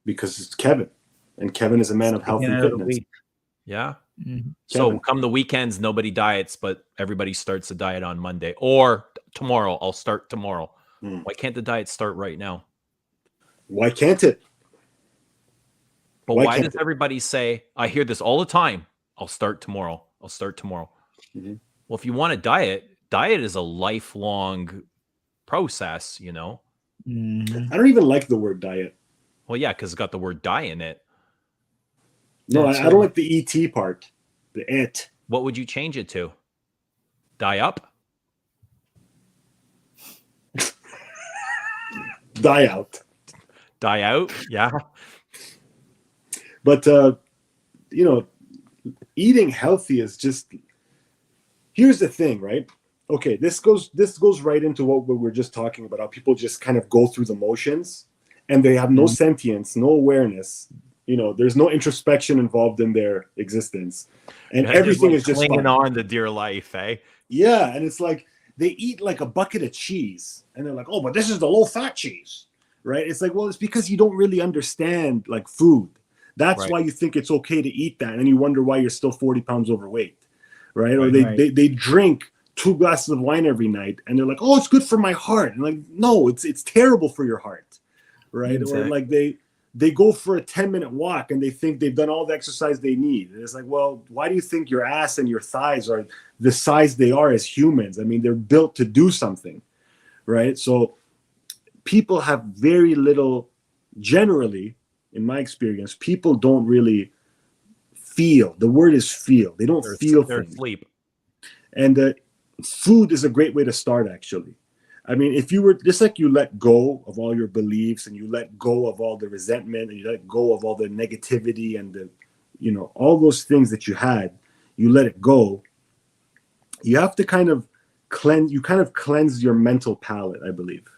Because it's Kevin, and Kevin is a man of health and fitness. Yeah. So come the weekends, nobody diets, but everybody starts a diet on Monday or tomorrow. I'll start tomorrow. Why can't the diet start right now? Why can't it? But why does everybody say, I hear this all the time, I'll start tomorrow. I'll start tomorrow. Well, if you want a diet is a lifelong process, I don't even like the word diet. Well, yeah, because it's got the word die in it. No, I don't like the ET part. The it. What would you change it to? Die up? Die out. Die out? Yeah. But eating healthy is just. Here's the thing, right? Okay, this goes right into what we were just talking about. How people just kind of go through the motions, and they have no sentience, no awareness. There's no introspection involved in their existence, and everything is just clinging fine. on to dear life, eh? Yeah, and it's like they eat like a bucket of cheese, and they're like, "Oh, but this is the low-fat cheese," right? It's like, well, it's because you don't really understand like food. That's Right. why you think it's okay to eat that, and you wonder why you're still 40 pounds overweight, right? Or Right. they drink 2 glasses of wine every night, and they're like, "Oh, it's good for my heart." And like, no, it's terrible for your heart, right? Or Exactly. like they go for a 10-minute walk and they think they've done all the exercise they need. And it's like, well, why do you think your ass and your thighs are the size they are as humans? I mean, they're built to do something, right? So people have very little, generally, in my experience, people don't really feel. The word is feel. They don't feel They're things. asleep. And food is a great way to start, actually. I mean, if you were just like you let go of all your beliefs and you let go of all the resentment and you let go of all the negativity and all those things that you had, you let it go. You have to kind of cleanse your mental palate, I believe.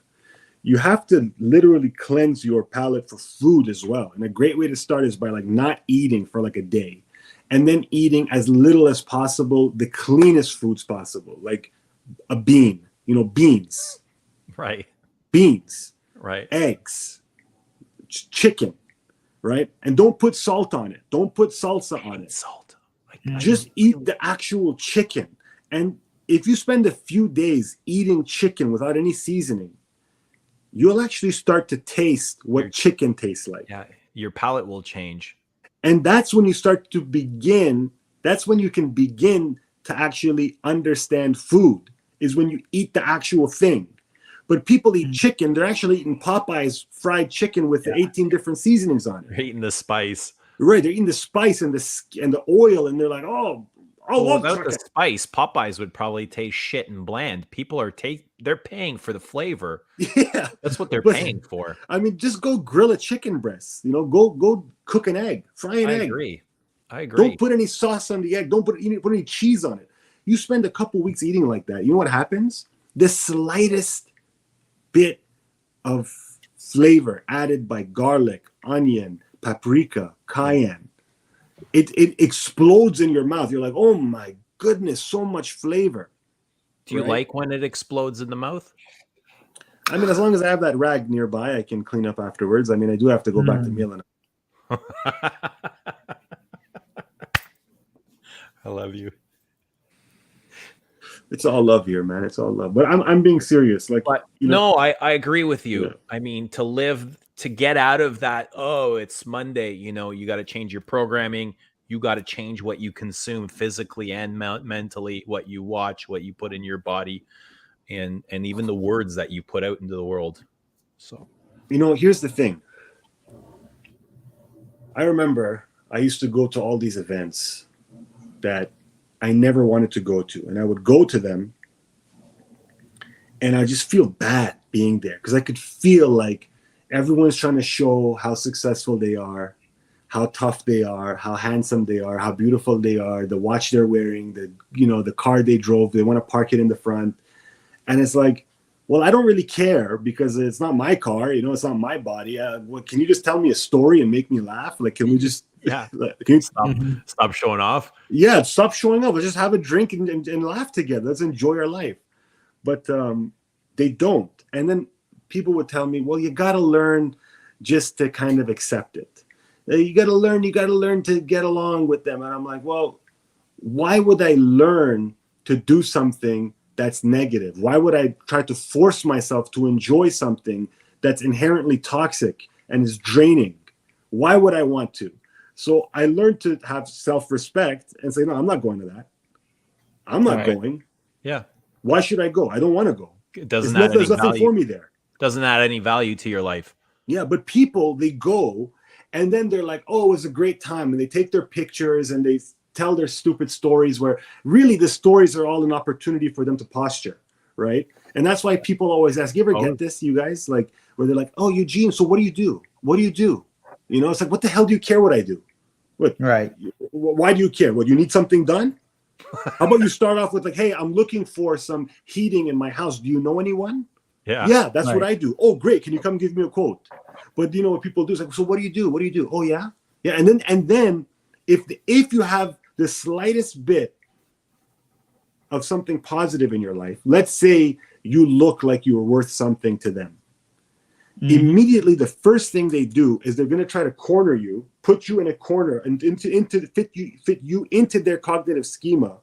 You have to literally cleanse your palate for food as well. And a great way to start is by like not eating for like a day and then eating as little as possible, the cleanest foods possible, like a bean. Beans, Right. Right. eggs, chicken, right? And don't put salt on it. Don't put salsa on it. Salt. Just eat the actual chicken. And if you spend a few days eating chicken without any seasoning, you'll actually start to taste what chicken tastes like. Yeah. Your palate will change. And that's when you start to begin. That's when you can begin to actually understand food, is when you eat the actual thing. But people eat chicken. They're actually eating Popeye's fried chicken with 18 different seasonings on it. They're eating the spice. Right. They're eating the spice and the oil, and they're like, oh, I love Without chicken. the spice, Popeyes would probably taste shit and bland. People are they're paying for the flavor. Yeah. That's what they're But- paying for. I mean, just go grill a chicken breast. Go cook an egg, fry an I egg. agree. Don't put any sauce on the egg. Don't put any cheese on it. You spend a couple weeks eating like that. You know what happens? The slightest bit of flavor added by garlic, onion, paprika, cayenne, it explodes in your mouth. You're like, oh my goodness, so much flavor. Do you Right? like when it explodes in the mouth? I mean, as long as I have that rag nearby, I can clean up afterwards. I mean, I do have to go back to meal. I love you. It's all love here, man. It's all love. But I'm being serious. Like, But no, I agree with you. Yeah. I mean, to get out of that, oh, it's Monday, you got to change your programming. You got to change what you consume physically and mentally, what you watch, what you put in your body, and even the words that you put out into the world. So, here's the thing. I remember I used to go to all these events that I never wanted to go to. And I would go to them and I just feel bad being there because I could feel like everyone's trying to show how successful they are, how tough they are, how handsome they are, how beautiful they are, the watch they're wearing, the car they drove, they want to park it in the front. And it's like, well, I don't really care because it's not my car, it's not my body. Can you just tell me a story and make me laugh? Like, can we just yeah, can you stop showing off. Yeah, stop showing off. Let's just have a drink and laugh together. Let's enjoy our life. But they don't. And then people would tell me, well, you got to learn just to kind of accept it. You got to learn to get along with them. And I'm like, well, why would I learn to do something that's negative? Why would I try to force myself to enjoy something that's inherently toxic and is draining? Why would I want to? So I learned to have self-respect and say, no, I'm not going to that. I'm not going. Yeah. Why should I go? I don't want to go. It doesn't There's nothing for me there. Doesn't add any value to your life. Yeah, but people, they go and then they're like, oh, it was a great time. And they take their pictures and they tell their stupid stories where really the stories are all an opportunity for them to posture, right? And that's why people always ask, you ever get this, you guys? Like, where they're like, oh, Eugene, so what do you do? What do you do? It's like, what the hell do you care what I do? What? Right. Why do you care? What, you need something done? How about you start off with like, hey, I'm looking for some heating in my house. Do you know anyone? Yeah. Yeah, that's what Right. I do. Oh, great. Can you come give me a quote? But you know what people do is like, so what do you do? What do you do? Oh, yeah. Yeah. And then if you have the slightest bit of something positive in your life, let's say you look like you were worth something to them. Immediately, the first thing they do is they're going to try to corner you, put you in a corner, and fit you into their cognitive schema,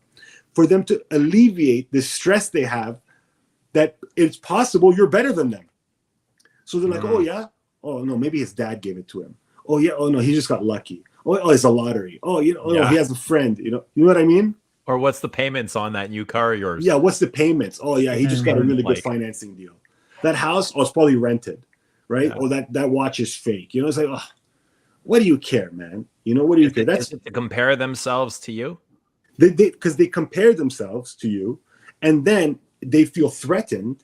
for them to alleviate the stress they have that it's possible you're better than them. So they're like, oh yeah, oh no, maybe his dad gave it to him. Oh yeah, oh no, he just got lucky. Oh, it's a lottery. Oh, you know, oh, no, he has a friend. You know what I mean? Or what's the payments on that new car of yours? Yeah, what's the payments? Oh yeah, he just got a really good financing deal. That house, oh, it's probably rented, right? Yeah. Oh, that watch is fake. You know, it's like, oh, what do you care, man? You know, what do you care? That's to compare themselves to you. Because they compare themselves to you, and then they feel threatened,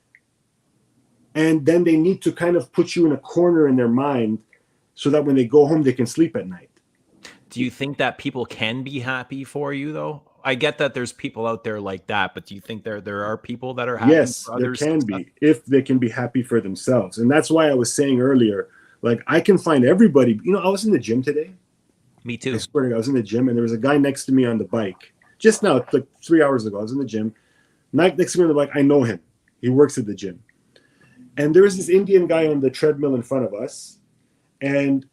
and then they need to kind of put you in a corner in their mind so that when they go home they can sleep at night. Do you think that people can be happy for you though? I get that there's people out there like that, but do you think there are people that are happy? Yes, for there others' can success? be, if they can be happy for themselves. And that's why I was saying earlier, like, I can find everybody. You know, I was in the gym today. Me too. I swear to God, I was in the gym, and there was a guy next to me on the bike just now, like 3 hours ago. I was in the gym. Next to me on the bike, I know him. He works at the gym. And there was this Indian guy on the treadmill in front of us, and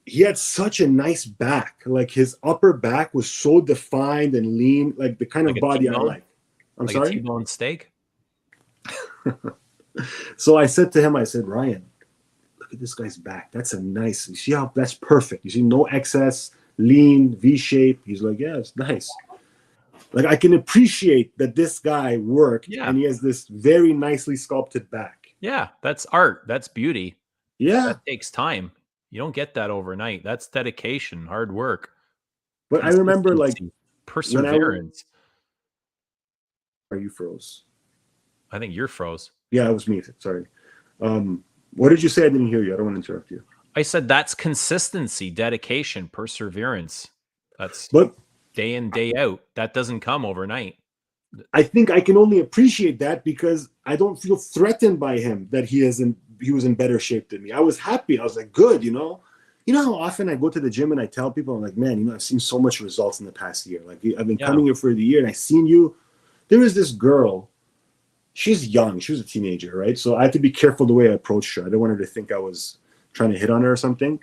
he had such a nice back. Like, his upper back was so defined and lean, like the kind Like of a body I T-bone? like. I'm Like a sorry? T-bone steak? So I said to him, I said, Ryan, look at this guy's back. That's a nice, you see how that's perfect. You see, no excess, lean, V shape. He's like, yeah, it's nice. Like, I can appreciate that this guy worked, and he has this very nicely sculpted back. Yeah, that's art. That's beauty. Yeah. That takes time. You don't get that overnight. That's dedication, hard work. But I remember, like, perseverance. Are you froze? I think you're froze. Yeah, it was me. Sorry. What did you say? I didn't hear you. I don't want to interrupt you. I said that's consistency, dedication, perseverance. That's day in, day out. That doesn't come overnight. I think I can only appreciate that because I don't feel threatened by him that he was in better shape than me. I was happy. I was like, good, you know. You know how often I go to the gym and I tell people, I'm like, man, you know, I've seen so much results in the past year. Like, I've been coming here for the year, and I seen you. There was this girl. She's young. She was a teenager, right? So I had to be careful the way I approached her. I didn't want her to think I was trying to hit on her or something.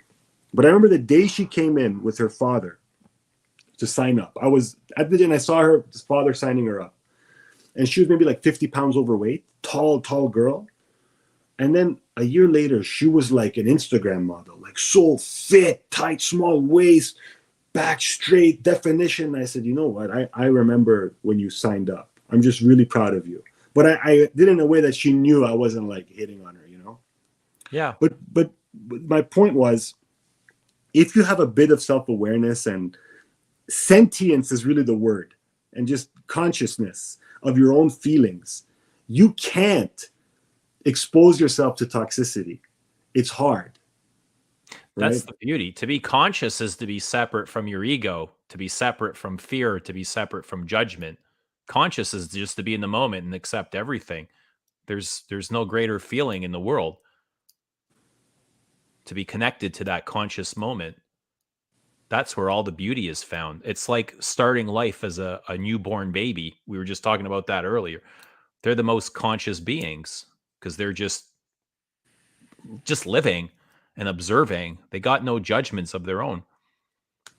But I remember the day she came in with her father to sign up. I was at the gym. I saw her father signing her up. And she was maybe like 50 pounds overweight, tall girl. And then a year later, she was like an Instagram model, like so fit, tight, small waist, back straight, definition. I said, you know what? I remember when you signed up. I'm just really proud of you. But I did it in a way that she knew I wasn't like hitting on her, you know? Yeah. But my point was, if you have a bit of self-awareness, and sentience is really the word, and just consciousness of your own feelings, you can't expose yourself to toxicity. It's hard. Right? That's the beauty. To be conscious is to be separate from your ego, to be separate from fear, to be separate from judgment. Conscious is just to be in the moment and accept everything. There's no greater feeling in the world to be connected to that conscious moment. That's where all the beauty is found. It's like starting life as a newborn baby. We were just talking about that earlier. They're the most conscious beings because they're just living and observing. They got no judgments of their own,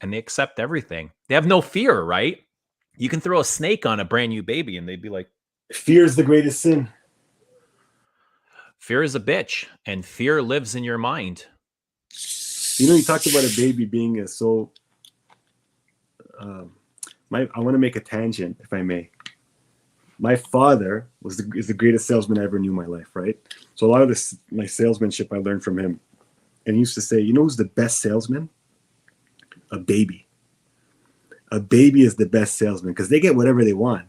and they accept everything. They have no fear, right? You can throw a snake on a brand new baby and they'd be like, fear is the greatest sin. Fear is a bitch, and fear lives in your mind. You know, you talked about a baby being I want to make a tangent, if I may. My father is the greatest salesman I ever knew in my life, right? So a lot of my salesmanship I learned from him. And he used to say, you know who's the best salesman? A baby. A baby is the best salesman because they get whatever they want.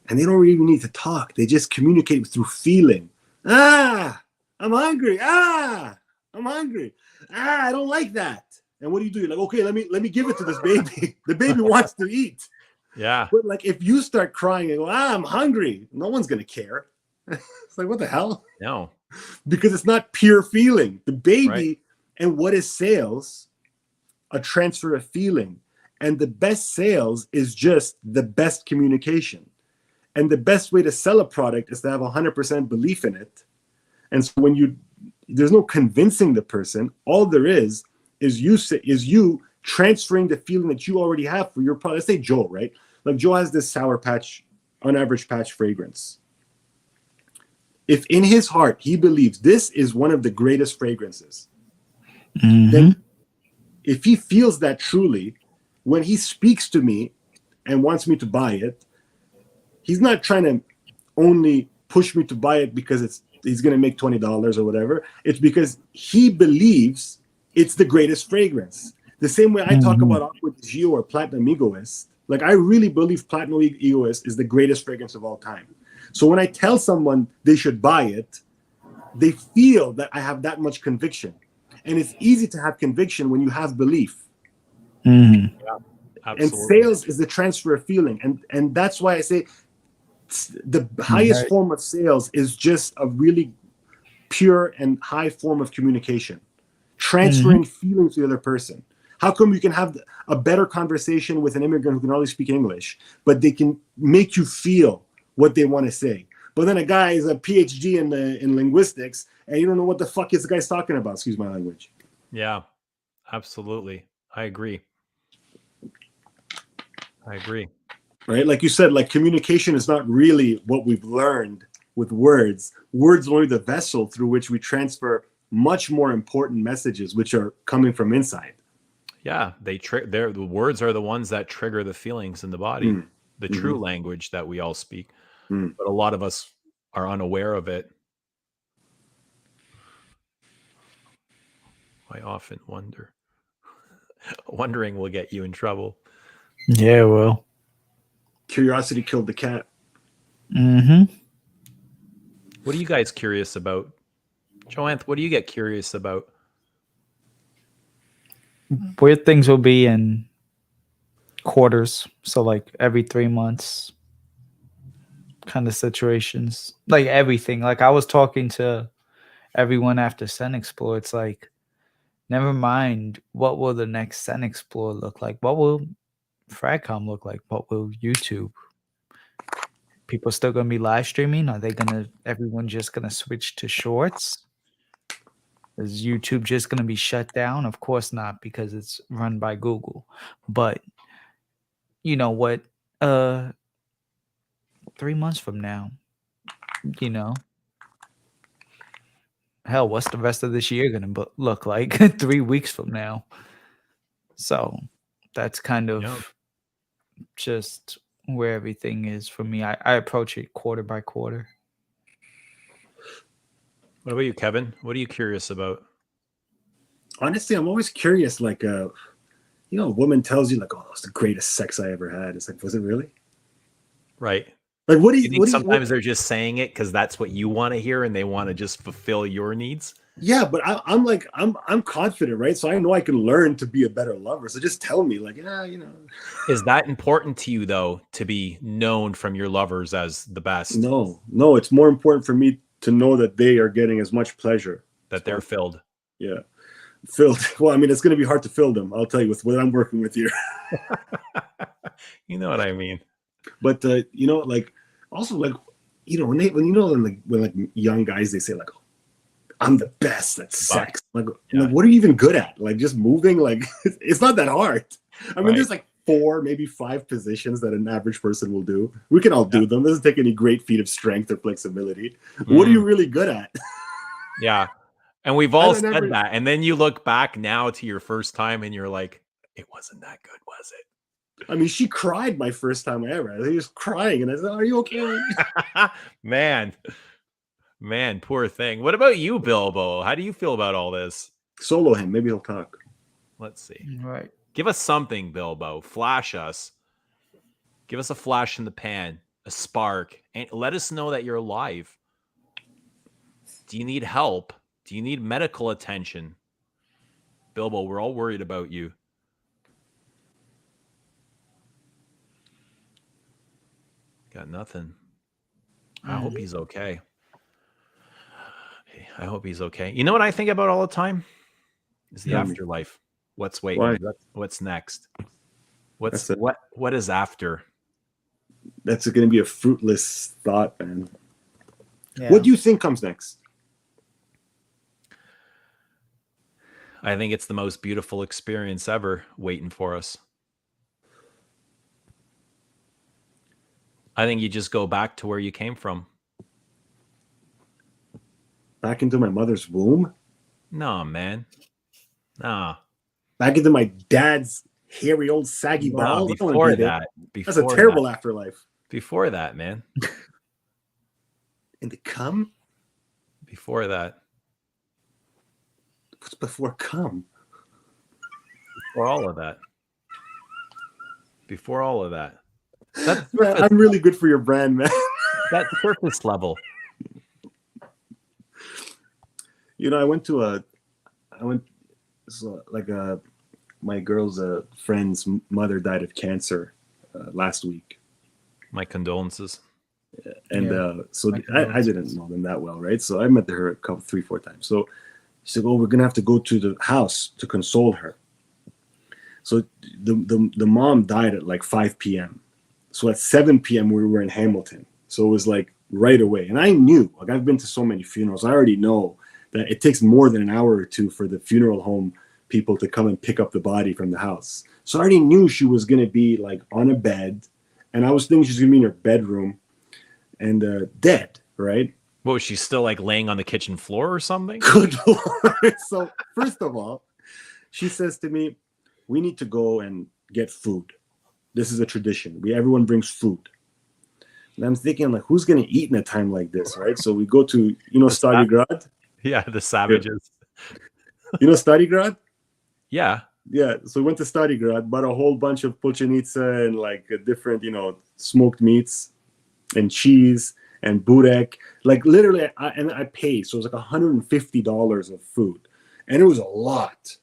And they don't even need to talk. They just communicate through feeling. Ah, I'm hungry. Ah, I'm hungry. Ah, I don't like that. And what do? You're like, okay, let me give it to this baby. The baby wants to eat. Yeah. But like, if you start crying and go, I'm hungry, no one's gonna care. It's like, what the hell? No. because it's not pure feeling. The baby Right. and what is sales? A transfer of feeling. And the best sales is just the best communication. And the best way to sell a product is to have 100% belief in it. And so when there's no convincing the person, all there is you transferring the feeling that you already have for your product. Let's say Joe, right? Like Joe has this Sour Patch, on average patch fragrance. If in his heart he believes this is one of the greatest fragrances, then if he feels that truly, when he speaks to me and wants me to buy it, he's not trying to only push me to buy it because he's going to make $20 or whatever. It's because he believes it's the greatest fragrance. The same way I talk about Aqua di Gio or Platinum Egoist, like I really believe Platinum Egoist is the greatest fragrance of all time. So when I tell someone they should buy it, they feel that I have that much conviction. And it's easy to have conviction when you have belief. Yeah, and sales is the transfer of feeling. And that's why I say the highest form of sales is just a really pure and high form of communication, transferring feelings to the other person. How come you can have a better conversation with an immigrant who can only speak English, but they can make you feel what they want to say? But then a guy is a PhD in linguistics, and you don't know what the fuck is the guy's talking about. Excuse my language. Yeah, absolutely. I agree. Right? Like you said, like communication is not really what we've learned with words. Words are only the vessel through which we transfer much more important messages, which are coming from inside. Yeah, the words are the ones that trigger the feelings in the body, the true language that we all speak. But a lot of us are unaware of it. I often wonder. Wondering will get you in trouble. Yeah, well. Curiosity killed the cat. What are you guys curious about? Joanne, what do you get curious about? Where things will be in quarters. So like every 3 months kind of situations. Like everything. Like I was talking to everyone after Sen Explore. It's like, never mind what will the next Sen Explore look like? What will Fragcom look like? What will YouTube? People still gonna be live streaming? Are they everyone just gonna switch to shorts? Is YouTube just gonna be shut down? Of course not, because it's run by Google. But you know what? 3 months from now, hell, what's the rest of this year gonna look like 3 weeks from now? So that's kind of just where everything is for me. I approach it quarter by quarter. What about you, Kevin? What are you curious about? Honestly, I'm always curious. Like, a woman tells you, like, "Oh, it's the greatest sex I ever had." It's like, was it really? Right. Like, what do you think sometimes they're just saying it because that's what you want to hear, and they want to just fulfill your needs? Yeah, but I'm confident, right? So I know I can learn to be a better lover. So just tell me, like, Is that important to you, though, to be known from your lovers as the best? No, it's more important for me to know that they are getting as much pleasure. That they're filled. Yeah. Filled. Well, I mean, it's going to be hard to fill them. I'll tell you with what I'm working with here. You know what I mean? But, like, also, like, when young guys, they say, like, oh, I'm the best at sex. Like, what are you even good at? Like, just moving? Like, it's not that hard. I mean, there's like 4, maybe 5 positions that an average person will do. We can all do them. It doesn't take any great feat of strength or flexibility. What are you really good at? Yeah. And we've all said that. And then you look back now to your first time and you're like, it wasn't that good, was it? I mean, she cried my first time ever. I was crying, and I said, "Are you okay?" Man, poor thing. What about you, Bilbo? How do you feel about all this? Solo him. Maybe he'll talk. Let's see. Right. Give us something, Bilbo. Flash us. Give us a flash in the pan, a spark, and let us know that you're alive. Do you need help? Do you need medical attention? Bilbo, we're all worried about you. Got nothing. I hope he's okay. I hope he's okay. You know what I think about all the time? Is the Tell me. afterlife. What's waiting? Why? What's next? That's it. What is after? That's going to be a fruitless thought, man. Yeah. What do you think comes next? I think it's the most beautiful experience ever waiting for us. I think you just go back to where you came from. Back into my mother's womb? No, man. Nah. Back into my dad's hairy old saggy No, balls? I don't wanna before be there. that. That's a Before terrible that. afterlife. Before that, man. And the cum? Before that. What's before cum? Before all of that. Before all of that. That's Man, surface, I'm really good for your brand, man. that's surface level. You know, I went my girl's friend's mother died of cancer last week. My condolences. And so I didn't know them that well, right? So I met her a couple, 3-4 times. So she said, "Oh, we're gonna have to go to the house to console her." So the mom died at like 5 p.m. So at 7 p.m. we were in Hamilton. So it was like right away. And I knew, like I've been to so many funerals, I already know that it takes more than an hour or two for the funeral home people to come and pick up the body from the house. So I already knew she was gonna be like on a bed, and I was thinking she's gonna be in her bedroom and dead, right? What was she still like laying on the kitchen floor or something? Good Lord. So first of all, she says to me, "We need to go and get food. This is a tradition. Everyone brings food." And I'm thinking, like, who's gonna eat in a time like this, right? So we go to, Stadigrad. Yeah, the savages. You know Stadigrad? Yeah. Yeah. So we went to Stadigrad, bought a whole bunch of pulchenica and like different, smoked meats and cheese and burek. Like literally, I paid. So it was like $150 of food, and it was a lot.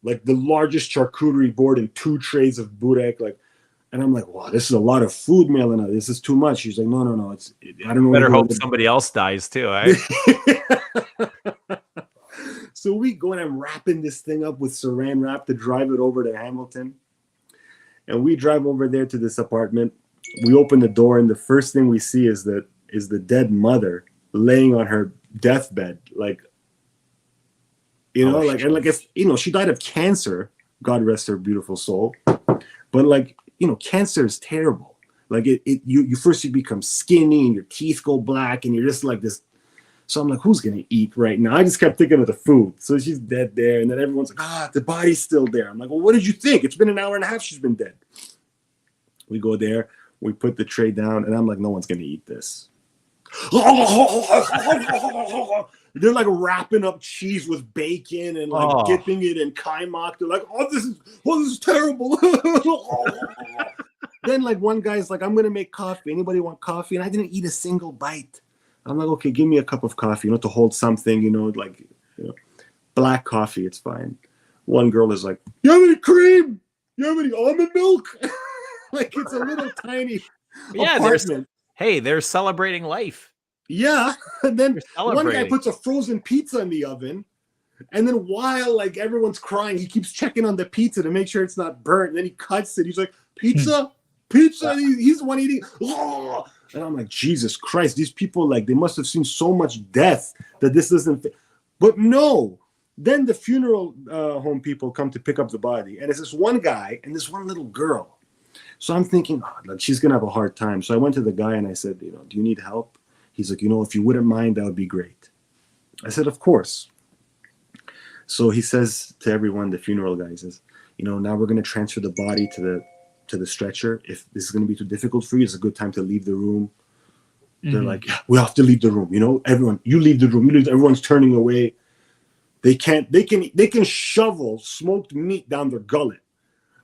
Like the largest charcuterie board and 2 trays of burek. Like, and I'm like, wow, this is a lot of food, Melina. This is too much. She's like, no. I don't know. Better hope somebody else dies too, eh? So we go and I'm wrapping this thing up with saran wrap to drive it over to Hamilton. And we drive over there to this apartment. We open the door, and the first thing we see is the dead mother laying on her deathbed, like, she died of cancer. God rest her beautiful soul. But like, cancer is terrible. Like you first you become skinny and your teeth go black and you're just like this. So I'm like, who's gonna eat right now? I just kept thinking of the food. So she's dead there, and then everyone's like, the body's still there. I'm like, well, what did you think? It's been an hour and a half she's been dead. We go there, we put the tray down, and I'm like, no one's gonna eat this. They're like wrapping up cheese with bacon and like dipping it in kaimak. They're like, this is terrible. Then like one guy's like, I'm gonna make coffee. Anybody want coffee? And I didn't eat a single bite. I'm like, okay, give me a cup of coffee, to hold something, black coffee, it's fine. One girl is like, you have any cream? You have any almond milk? Like it's a little tiny apartment. They're celebrating life. Yeah. And then one guy puts a frozen pizza in the oven. And then while like everyone's crying, he keeps checking on the pizza to make sure it's not burnt. And then he cuts it. He's like, pizza. He's the one eating. Oh. And I'm like, Jesus Christ, these people, like, they must have seen so much death that this doesn't fit. But no. Then the funeral home people come to pick up the body. And it's this one guy and this one little girl. So I'm thinking, she's going to have a hard time. So I went to the guy and I said, do you need help? He's like, if you wouldn't mind, that would be great. I said, of course. So he says to everyone, the funeral guy says, now we're going to transfer the body to the stretcher. If this is going to be too difficult for you, it's a good time to leave the room. Mm-hmm. They're like, we have to leave the room. Everyone, you leave the room. Everyone's turning away. They can shovel smoked meat down their gullet,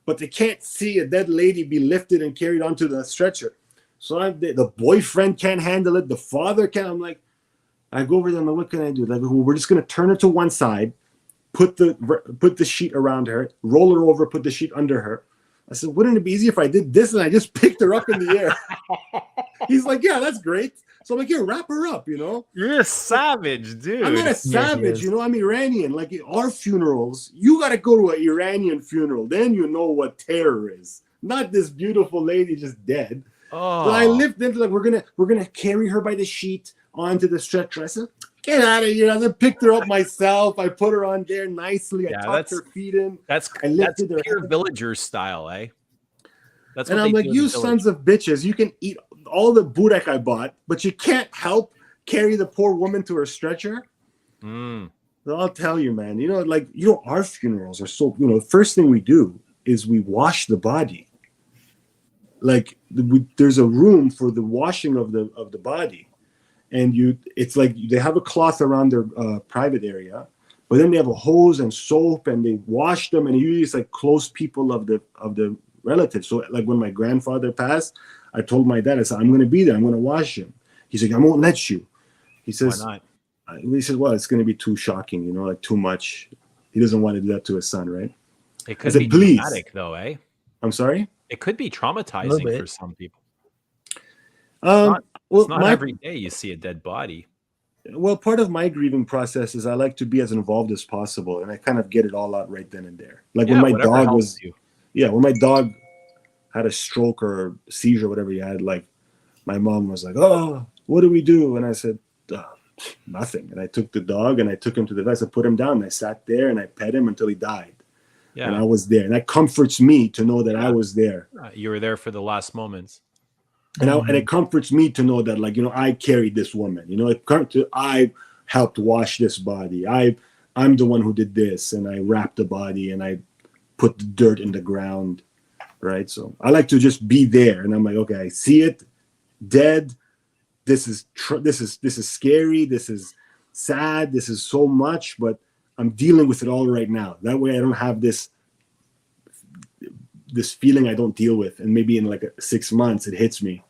but they can't see a dead lady be lifted and carried onto the stretcher. So the boyfriend can't handle it. The father can't. I'm like, I go over there. I'm like, what can I do? Like, we're just going to turn her to one side, put the sheet around her, roll her over, put the sheet under her, I said, wouldn't it be easy if I did this and I just picked her up in the air? He's like, yeah, that's great. So I'm like, yeah, wrap her up, you know? You're a savage, dude. I'm not a savage, you know? I'm Iranian. Like our funerals, you got to go to an Iranian funeral. Then you know what terror is. Not this beautiful lady just dead. Oh. So I lift into like, we're gonna carry her by the sheet onto the stretcher. I said, get out of here. I then picked her up myself. I put her on there nicely. I tucked her feet in. That's her pure villager style, eh? That's and what I'm like, you sons of bitches, you can eat all the burek I bought, but you can't help carry the poor woman to her stretcher. So I'll tell you, man, you know, like, you know, our funerals are so, you know, the first thing we do is we wash the body. Like there's a room for the washing of the body. And it's like they have a cloth around their private area, but then they have a hose and soap and they wash them. And usually it's like close people of the relatives. So like when my grandfather passed, I told my dad, I said, I'm going to be there. I'm going to wash him. He's like, I won't let you. He says, why not? He says, well, it's going to be too shocking, you know, like too much. He doesn't want to do that to his son, right? It could be traumatic though, eh? I'm sorry? It could be traumatizing for some people. It's not every day you see a dead body. Well, part of my grieving process is I like to be as involved as possible, and I kind of get it all out right then and there. Like when my dog when my dog had a stroke or seizure, whatever he had, like my mom was like, "Oh, what do we do?" And I said, "Nothing." And I took the dog and I took him to the vet. I put him down. And I sat there and I pet him until he died. Yeah. And I was there, and that comforts me to know that I was there. You were there for the last moments. And it comforts me to know that, like, you know, I carried this woman. You know, I helped wash this body. I'm the one who did this, and I wrapped the body, and I put the dirt in the ground, right? So I like to just be there, and I'm like, okay, I see it, dead. This is scary. This is sad. This is so much, but I'm dealing with it all right now. That way, I don't have this feeling I don't deal with, and maybe in like 6 months it hits me.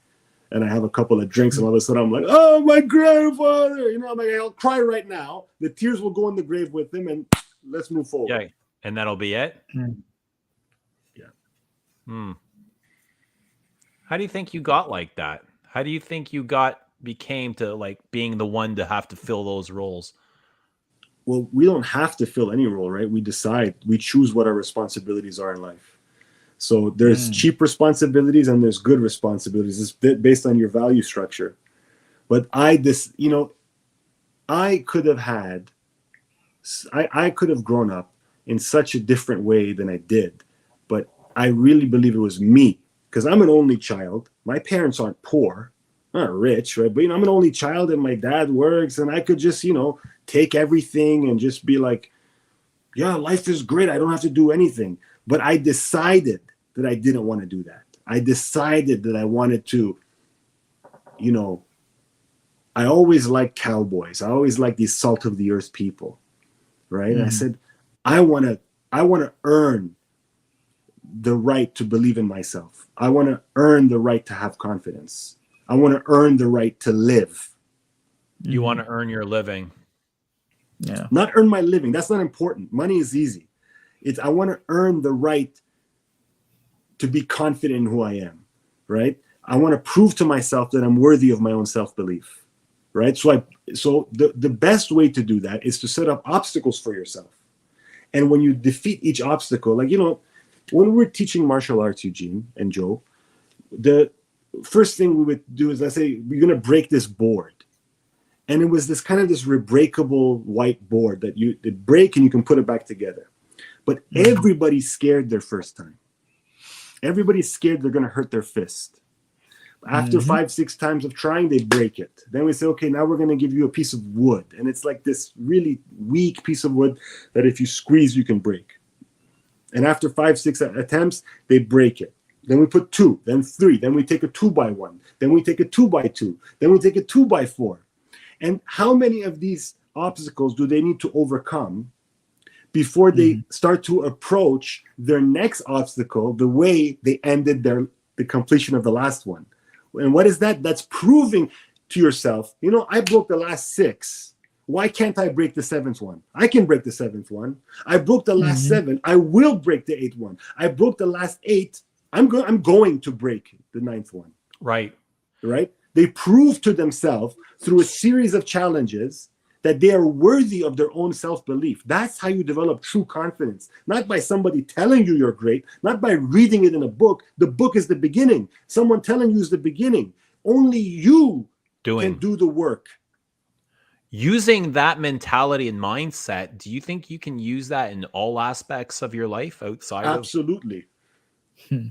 And I have a couple of drinks, and all of a sudden I'm like, oh, my grandfather. You know, I'm like, I'll cry right now. The tears will go in the grave with him, and let's move forward. Yeah, and that'll be it? Yeah. How do you think you got like that? How do you think you became to, like, being the one to have to fill those roles? Well, we don't have to fill any role, right? We decide. We choose what our responsibilities are in life. So there's cheap responsibilities and there's good responsibilities. It's based on your value structure. But I could have grown up in such a different way than I did. But I really believe it was me, because I'm an only child. My parents aren't poor, not rich, right? But, you know, I'm an only child and my dad works, and I could just, you know, take everything and just be like, yeah, life is great. I don't have to do anything. But I decided that I didn't want to do that. I decided that I wanted to, you know, I always liked cowboys. I always liked these salt of the earth people, right? And I said, I want to earn the right to believe in myself. I want to earn the right to have confidence. I want to earn the right to live. You want to earn your living. Yeah. Not earn my living. That's not important. Money is easy. I want to earn the right to be confident in who I am, right? I want to prove to myself that I'm worthy of my own self-belief, right? So the best way to do that is to set up obstacles for yourself. And when you defeat each obstacle, like, you know, when we're teaching martial arts, Eugene and Joe, the first thing we would do is, let's say, we're going to break this board. And it was this kind of this rebreakable white board that you break and you can put it back together. But everybody's scared their first time. Everybody's scared they're going to hurt their fist. After 5-6 times of trying, they break it. Then we say, okay, now we're going to give you a piece of wood. And it's like this really weak piece of wood that if you squeeze, you can break. And after 5-6 attempts, they break it. Then we put 2, then 3. Then we take a 2x1. Then we take a 2x2. Then we take a 2x4. And how many of these obstacles do they need to overcome before they start to approach their next obstacle the way they ended the completion of the last one? And what is that? That's proving to yourself, you know, I broke the last 6. Why can't I break the 7th one? I can break the 7th one. I broke the last 7. I will break the 8th one. I broke the last 8. I'm going to break the ninth one. Right. Right? They prove to themselves through a series of challenges that they are worthy of their own self-belief. That's how you develop true confidence. Not by somebody telling you you're great, not by reading it in a book. The book is the beginning. Someone telling you is the beginning. Only you can do the work. Using that mentality and mindset, do you think you can use that in all aspects of your life outside Absolutely. of...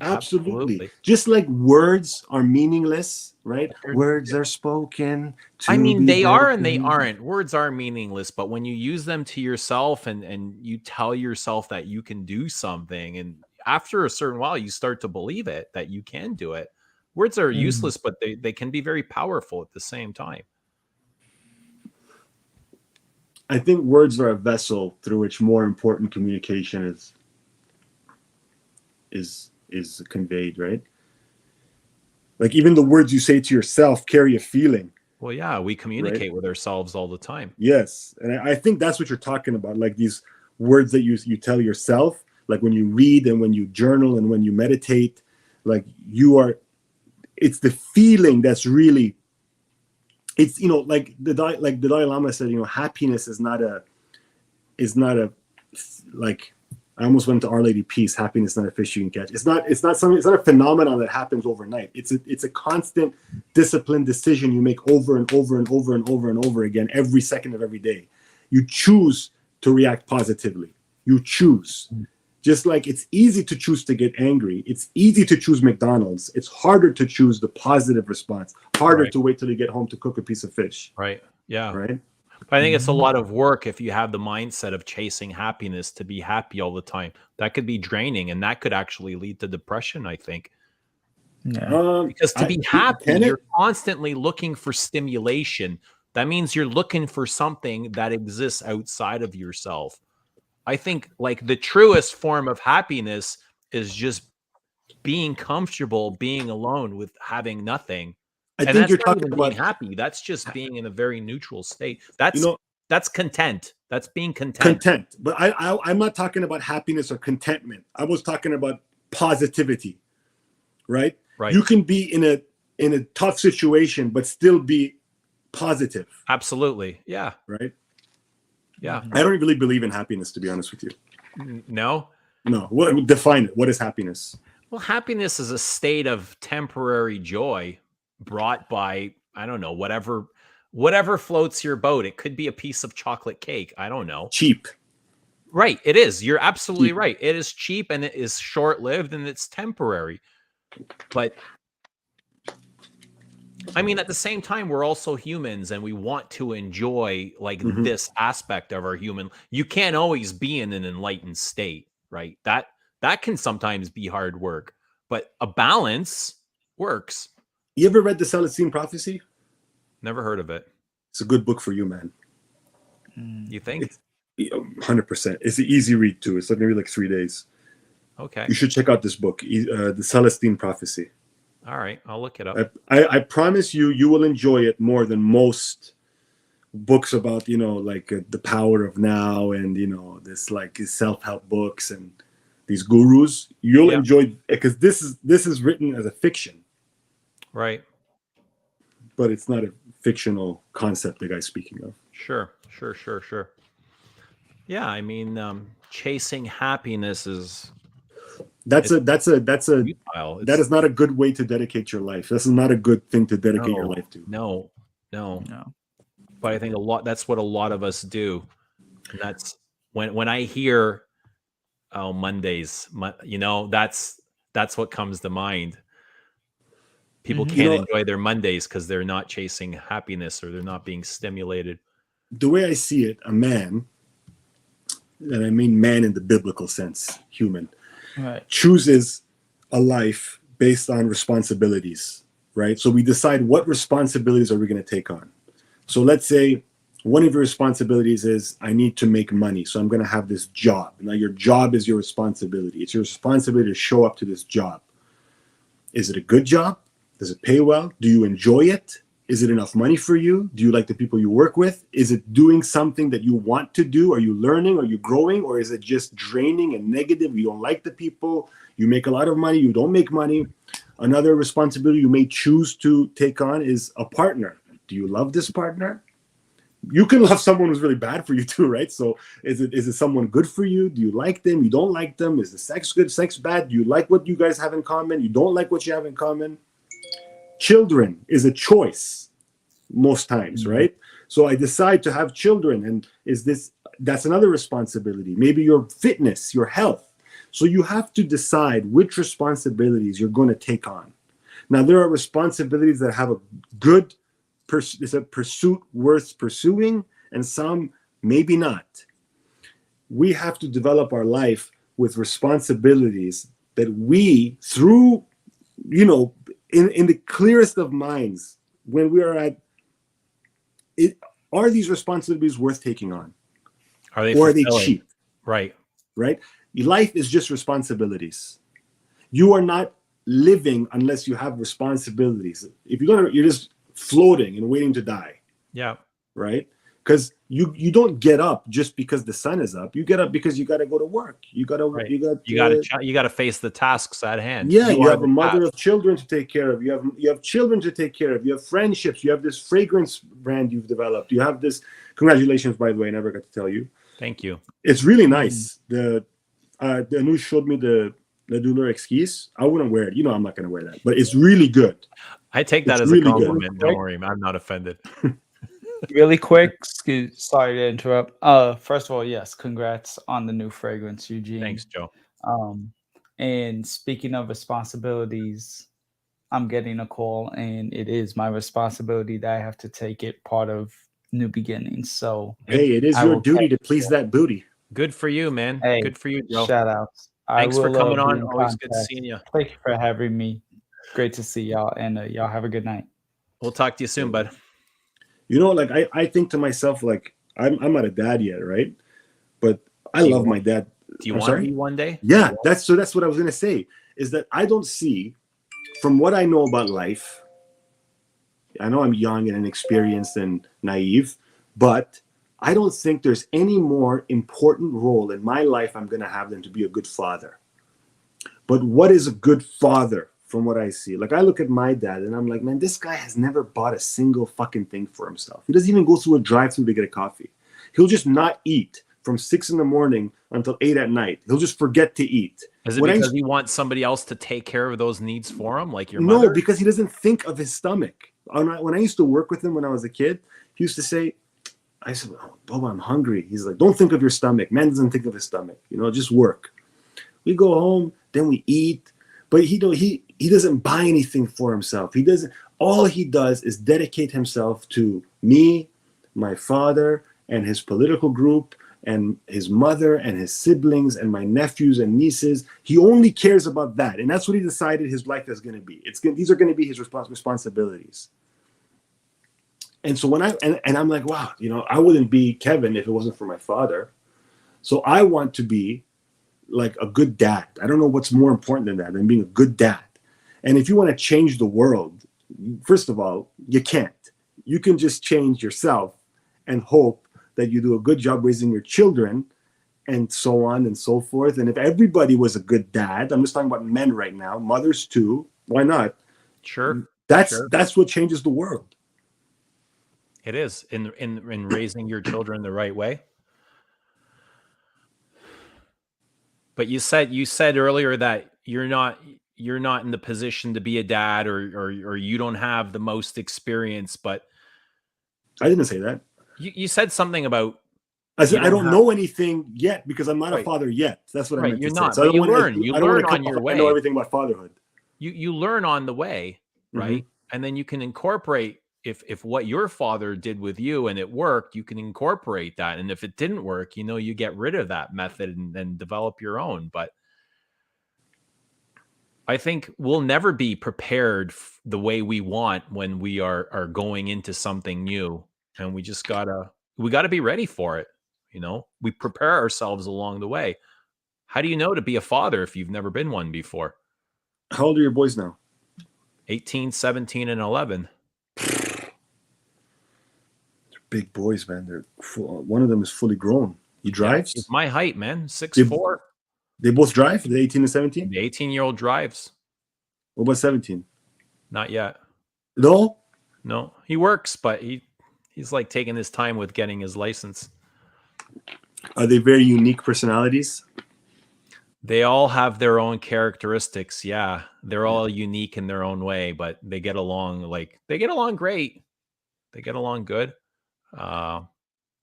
Absolutely. Just like words are meaningless, right? Words are spoken. I mean, they are and they aren't. Words are meaningless, but when you use them to yourself and you tell yourself that you can do something, and after a certain while, you start to believe it, that you can do it. Words are useless, but they can be very powerful at the same time. I think words are a vessel through which more important communication is conveyed, right? Like even the words you say to yourself carry a feeling. Well, yeah, we communicate with ourselves all the time. Yes, and I think that's what you're talking about, like these words that you tell yourself, like when you read and when you journal and when you meditate, like it's the feeling that's really, it's, you know, like the Dalai Lama said, you know, happiness is not a like, I almost went to Our Lady Peace. Happiness is not a fish you can catch. It's not a phenomenon that happens overnight. It's a constant disciplined decision you make over and over and over and over and over again every second of every day. You choose to react positively. You choose. Just like it's easy to choose to get angry, it's easy to choose McDonald's. It's harder to choose the positive response. Harder to wait till you get home to cook a piece of fish. Right. Yeah. Right. But I think it's a lot of work if you have the mindset of chasing happiness, to be happy all the time. That could be draining, and that could actually lead to depression, I think. Yeah. Because to be happy, you're constantly looking for stimulation. That means you're looking for something that exists outside of yourself. I think like the truest form of happiness is just being comfortable, being alone with having nothing. I think you're talking about being happy. That's just being in a very neutral state. That's content. That's being content. But I'm not talking about happiness or contentment. I was talking about positivity. Right? Right. You can be in a tough situation but still be positive. Absolutely. Yeah. Right? Yeah. I don't really believe in happiness, to be honest with you. No? No. What define it? What is happiness? Well, happiness is a state of temporary joy brought by, I don't know, whatever floats your boat. It could be a piece of chocolate cake. I don't know. Cheap. Right. It is. You're absolutely right. It is cheap and it is short-lived and it's temporary. But I mean, at the same time, we're also humans and we want to enjoy like this aspect of our human. You can't always be in an enlightened state, right? That can sometimes be hard work, but a balance works. You ever read The Celestine Prophecy? Never heard of it. It's a good book for you, man. You think? 100%. It's an easy read too. It's maybe like 3 days. Okay. You should check out this book, The Celestine Prophecy. All right, I'll look it up. I promise you will enjoy it more than most books about, you know, like the power of now and, you know, this like self-help books and these gurus. You'll enjoy, because this is written as a fiction. Right. But it's not a fictional concept the guy's speaking of. Sure. Yeah, I mean, chasing happiness is... That is not a good way to dedicate your life. This is not a good thing to dedicate your life to. No. But I think that's what a lot of us do. And that's when I hear, oh, Mondays, you know, that's what comes to mind. People can't enjoy their Mondays because they're not chasing happiness or they're not being stimulated. The way I see it, a man, and I mean man in the biblical sense, human, chooses a life based on responsibilities, right? So we decide what responsibilities are we going to take on. So let's say one of your responsibilities is I need to make money. So I'm going to have this job. Now your job is your responsibility. It's your responsibility to show up to this job. Is it a good job? Does it pay well? Do you enjoy it? Is it enough money for you? Do you like the people you work with? Is it doing something that you want to do? Are you learning? Are you growing? Or is it just draining and negative? You don't like the people. You make a lot of money. You don't make money. Another responsibility you may choose to take on is a partner. Do you love this partner? You can love someone who's really bad for you too, right? So is it someone good for you? Do you like them? You don't like them? Is the sex good, sex bad? Do you like what you guys have in common? You don't like what you have in common? Children is a choice most times, right? So I decide to have children, and that's another responsibility. Maybe your fitness, your health. So you have to decide which responsibilities you're going to take on. Now, there are responsibilities that have a good it's a pursuit worth pursuing, and some maybe not. We have to develop our life with responsibilities that we, through, in the clearest of minds, when we are at it, are these responsibilities worth taking on? Are they or are they fulfilling? cheap? Right. Life is just responsibilities. You are not living unless you have responsibilities. If you're just floating and waiting to die. Yeah. Right? Because you don't get up just because the sun is up. You get up because you got to go to work. You got to face the tasks at hand. Yeah, you have a mother of children to take care of. You have children to take care of. You have friendships. You have this fragrance brand you've developed. You have this. Congratulations, by the way. I never got to tell you. Thank you. It's really nice. The Anu showed me the Douleur Exquise. I wouldn't wear it. I'm not going to wear that, but it's really good. I take that as really a compliment. Don't worry, I'm not offended. Really quick, sorry to interrupt. First of all, yes, congrats on the new fragrance, Eugene. Thanks, Joe. And speaking of responsibilities, I'm getting a call, and it is my responsibility that I have to take it part of New Beginnings. So hey, it is your duty to please that booty. Good for you, man. Hey, good for you, Joe. Shout outs. Thanks for coming on. Always good seeing you. Thank you for having me. Great to see y'all, and y'all have a good night. We'll talk to you soon, bud. I think to myself, I'm not a dad yet, right? But I love my dad. Do you want to be one day? Yeah, that's what I was gonna say. Is that I don't see, from what I know about life. I know I'm young and inexperienced and naive, but I don't think there's any more important role in my life I'm gonna have than to be a good father. But what is a good father? From what I see, I look at my dad and I'm like, man, this guy has never bought a single fucking thing for himself. He doesn't even go through a drive-thru to get a coffee. He'll just not eat from 6 a.m. until 8 p.m. He'll just forget to eat. Is it because he wants somebody else to take care of those needs for him, like your mother? No, because he doesn't think of his stomach. When I used to work with him when I was a kid, he used to say, I said, oh, Boba, I'm hungry. He's like, don't think of your stomach. Man doesn't think of his stomach. Just work. We go home, then we eat. But he doesn't buy anything for himself. All he does is dedicate himself to me, my father, and his political group, and his mother, and his siblings, and my nephews and nieces. He only cares about that. And that's what he decided his life is going to be. These are going to be his responsibilities. And so I'm like, wow, I wouldn't be Kevin if it wasn't for my father. So I want to be like a good dad. I don't know what's more important than being a good dad. And if you want to change the world, first of all, you can't. You can just change yourself and hope that you do a good job raising your children and so on and so forth. And if everybody was a good dad, I'm just talking about men right now, mothers too, why not? Sure. That's what changes the world. It is in raising your children the right way. But you said earlier that you're not in the position to be a dad, or you don't have the most experience. But I didn't say that. You said something about. I said I don't know anything yet because I'm not a father yet. That's what I meant to say. You're not. So you learn. You learn on your way. I know everything about fatherhood. You learn on the way, right? Mm-hmm. And then you can incorporate. If what your father did with you and it worked, you can incorporate that. And if it didn't work, you get rid of that method and then develop your own. But I think we'll never be prepared the way we want when we are going into something new. And we just gotta be ready for it. We prepare ourselves along the way. How do you know to be a father if you've never been one before? How old are your boys now? 18, 17, and 11. big boys, man. They're one of them is fully grown. He drives. He's my height, man. 6'4". They both drive. The 18 and 17. The 18-year-old drives. What about 17? Not yet. No. No, he works, but he's like taking his time with getting his license. Are they very unique personalities? They all have their own characteristics. Yeah, they're all unique in their own way, but they get along great. They get along good.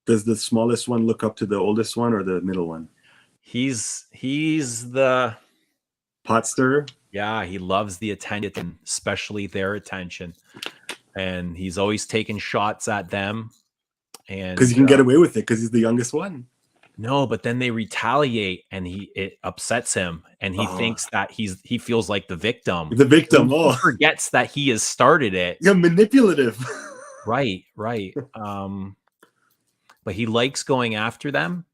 Does the smallest one look up to the oldest one or the middle one? He's the pot stirrer. Yeah, he loves the attention, especially their attention, and he's always taking shots at them. And because he can get away with it because he's the youngest one. No, but then they retaliate, and it upsets him, and he thinks that he feels like the victim. The victim. He forgets that he has started it. Yeah, manipulative. Right. But he likes going after them,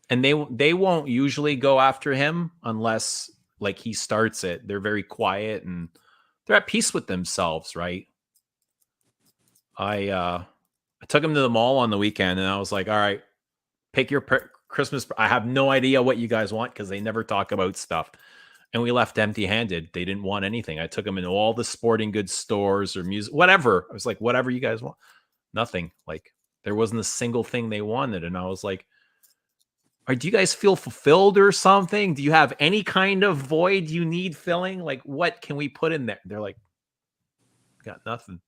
and they won't usually go after him unless like he starts it. They're very quiet and they're at peace with themselves, right? I took him to the mall on the weekend, and I was like, all right, pick your Christmas. I have no idea what you guys want because they never talk about stuff. And we left empty-handed. They didn't want anything. I took them into all the sporting goods stores or music, whatever. I was like, whatever you guys want. Nothing. Like, there wasn't a single thing they wanted. And I was like, do you guys feel fulfilled or something? Do you have any kind of void you need filling? Like, what can we put in there? They're like, got nothing.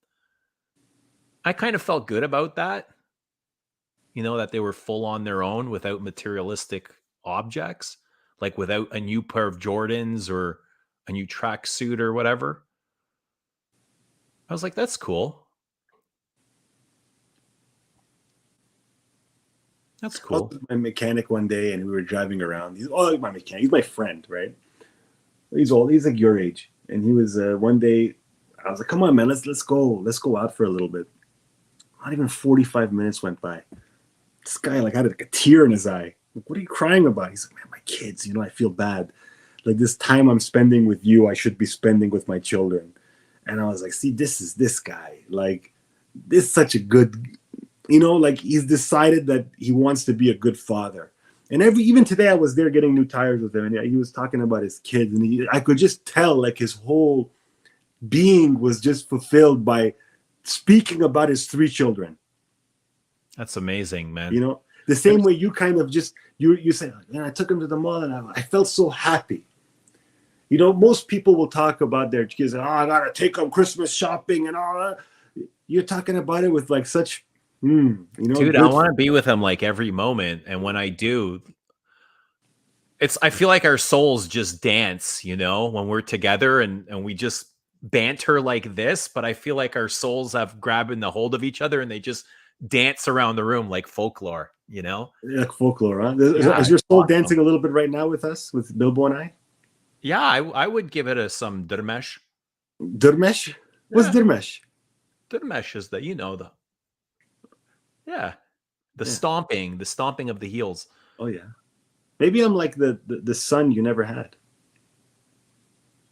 I kind of felt good about that. You know, that they were full on their own without materialistic objects, like without a new pair of Jordans or a new tracksuit or whatever. I was like, that's cool. That's cool. My mechanic one day, and we were driving around. He's my mechanic. He's my friend, right? He's old. He's like your age. And he was one day. I was like, "Come on, man, let's go out for a little bit." Not even 45 minutes went by. This guy like had like a tear in his eye. Like, what are you crying about? He's like, "Man, my kids. You know, I feel bad. Like this time I'm spending with you, I should be spending with my children." And I was like, "See, this is this guy. Like, this is such a good." You know, like he's decided that he wants to be a good father. And even today, I was there getting new tires with him, and he was talking about his kids, and I could just tell like his whole being was just fulfilled by speaking about his 3 children. That's amazing, man. You know, the same way you kind of just you say, "Man, I took him to the mall, and I felt so happy." You know, most people will talk about their kids, I gotta take them Christmas shopping and all that. You're talking about it with like such. You know, dude, I want to be with him like every moment, and when I do, I feel like our souls just dance, you know, when we're together and we just banter like this, but I feel like our souls have grabbed the hold of each other and they just dance around the room like folklore, you know? Like folklore, huh? Is your soul dancing a little bit right now with us, with Bilbo and I? Yeah, I would give it some dermesh. Dermesh? Yeah. What's dermesh? Dermesh is the stomping of the heels. Oh yeah. Maybe I'm like the son you never had.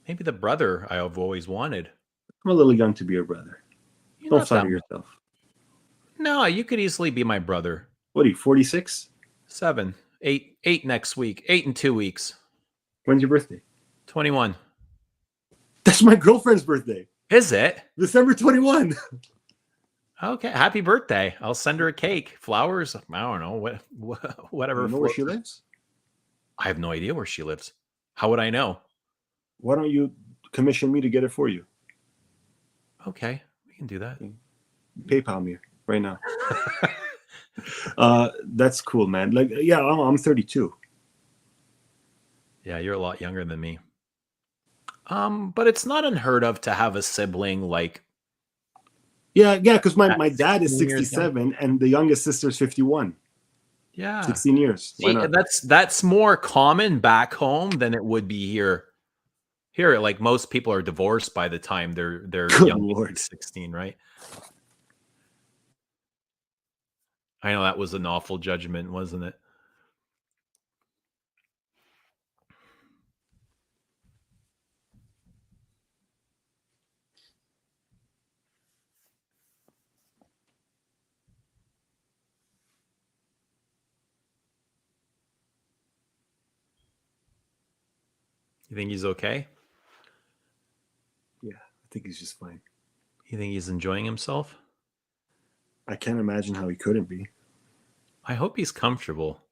Maybe the brother I've always wanted. I'm a little young to be your brother. Don't flatter yourself. No, you could easily be my brother. What are you, 46? 7, 8 next week. 8 in 2 weeks. When's your birthday? 21. That's my girlfriend's birthday. Is it? December 21. Okay, happy birthday. I'll send her a cake, flowers. I don't know, whatever. You know where she lives? I have no idea where she lives. How would I know? Why don't you commission me to get it for you? Okay, we can do that. PayPal me right now. That's cool, man. Like, yeah, I'm 32. Yeah, you're a lot younger than me. But it's not unheard of to have a sibling like. Yeah, because my dad is 67 and the youngest sister is 51. Yeah, 16 years. See, that's more common back home than it would be here. Here, like most people are divorced by the time they're young, 16, right? I know that was an awful judgment, wasn't it? You think he's okay? Yeah, I think he's just fine. You think he's enjoying himself? I can't imagine how he couldn't be. I hope he's comfortable.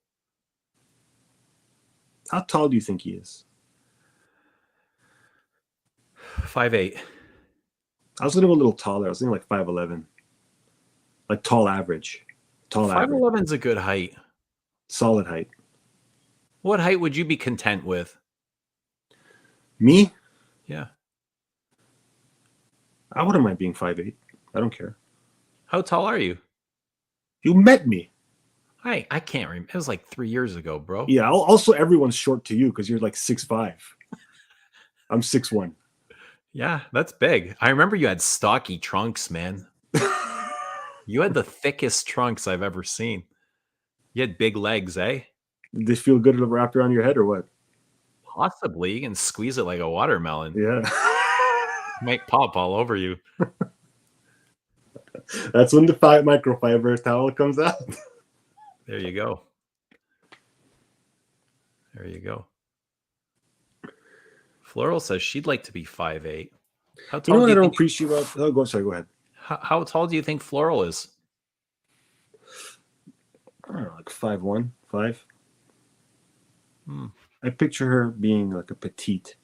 How tall do you think he is? 5'8". I was going to go a little taller. I was thinking like 5'11". Like tall average. Tall average. 5'11's a good height. Solid height. What height would you be content with? Me? Yeah. I wouldn't mind being 5'8". I don't care. How tall are you? You met me. I can't remember. It was like 3 years ago, bro. Yeah, also everyone's short to you because you're like 6'5". I'm 6'1". Yeah, that's big. I remember you had stocky trunks, man. You had the thickest trunks I've ever seen. You had big legs, eh? Did they feel good wrapped around your head or what? Possibly. You can squeeze it like a watermelon. Yeah. Might pop all over you. That's when the microfiber towel comes out. There you go. There you go. Floral says she'd like to be 5'8". How tall You know what do I you don't think? appreciate about... Oh, go ahead. How tall do you think Floral is? I don't know, like 5'1", 5. Hmm. I picture her being like a petite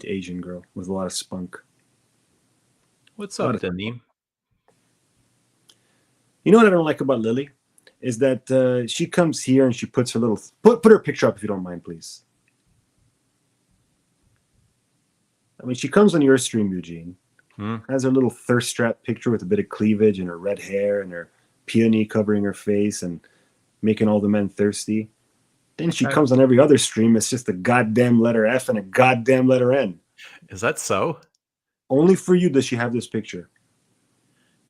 Asian girl with a lot of spunk. What's up, Daneem? You know what I don't like about Lily is that she comes here and she puts her little put her picture up if you don't mind, please. I mean, she comes on your stream, Eugene. Has her little thirst trap picture with a bit of cleavage and her red hair and her peony covering her face and making all the men thirsty. Then she comes on every other stream. It's just a goddamn letter F and a goddamn letter N. Is that so? Only for you does she have this picture.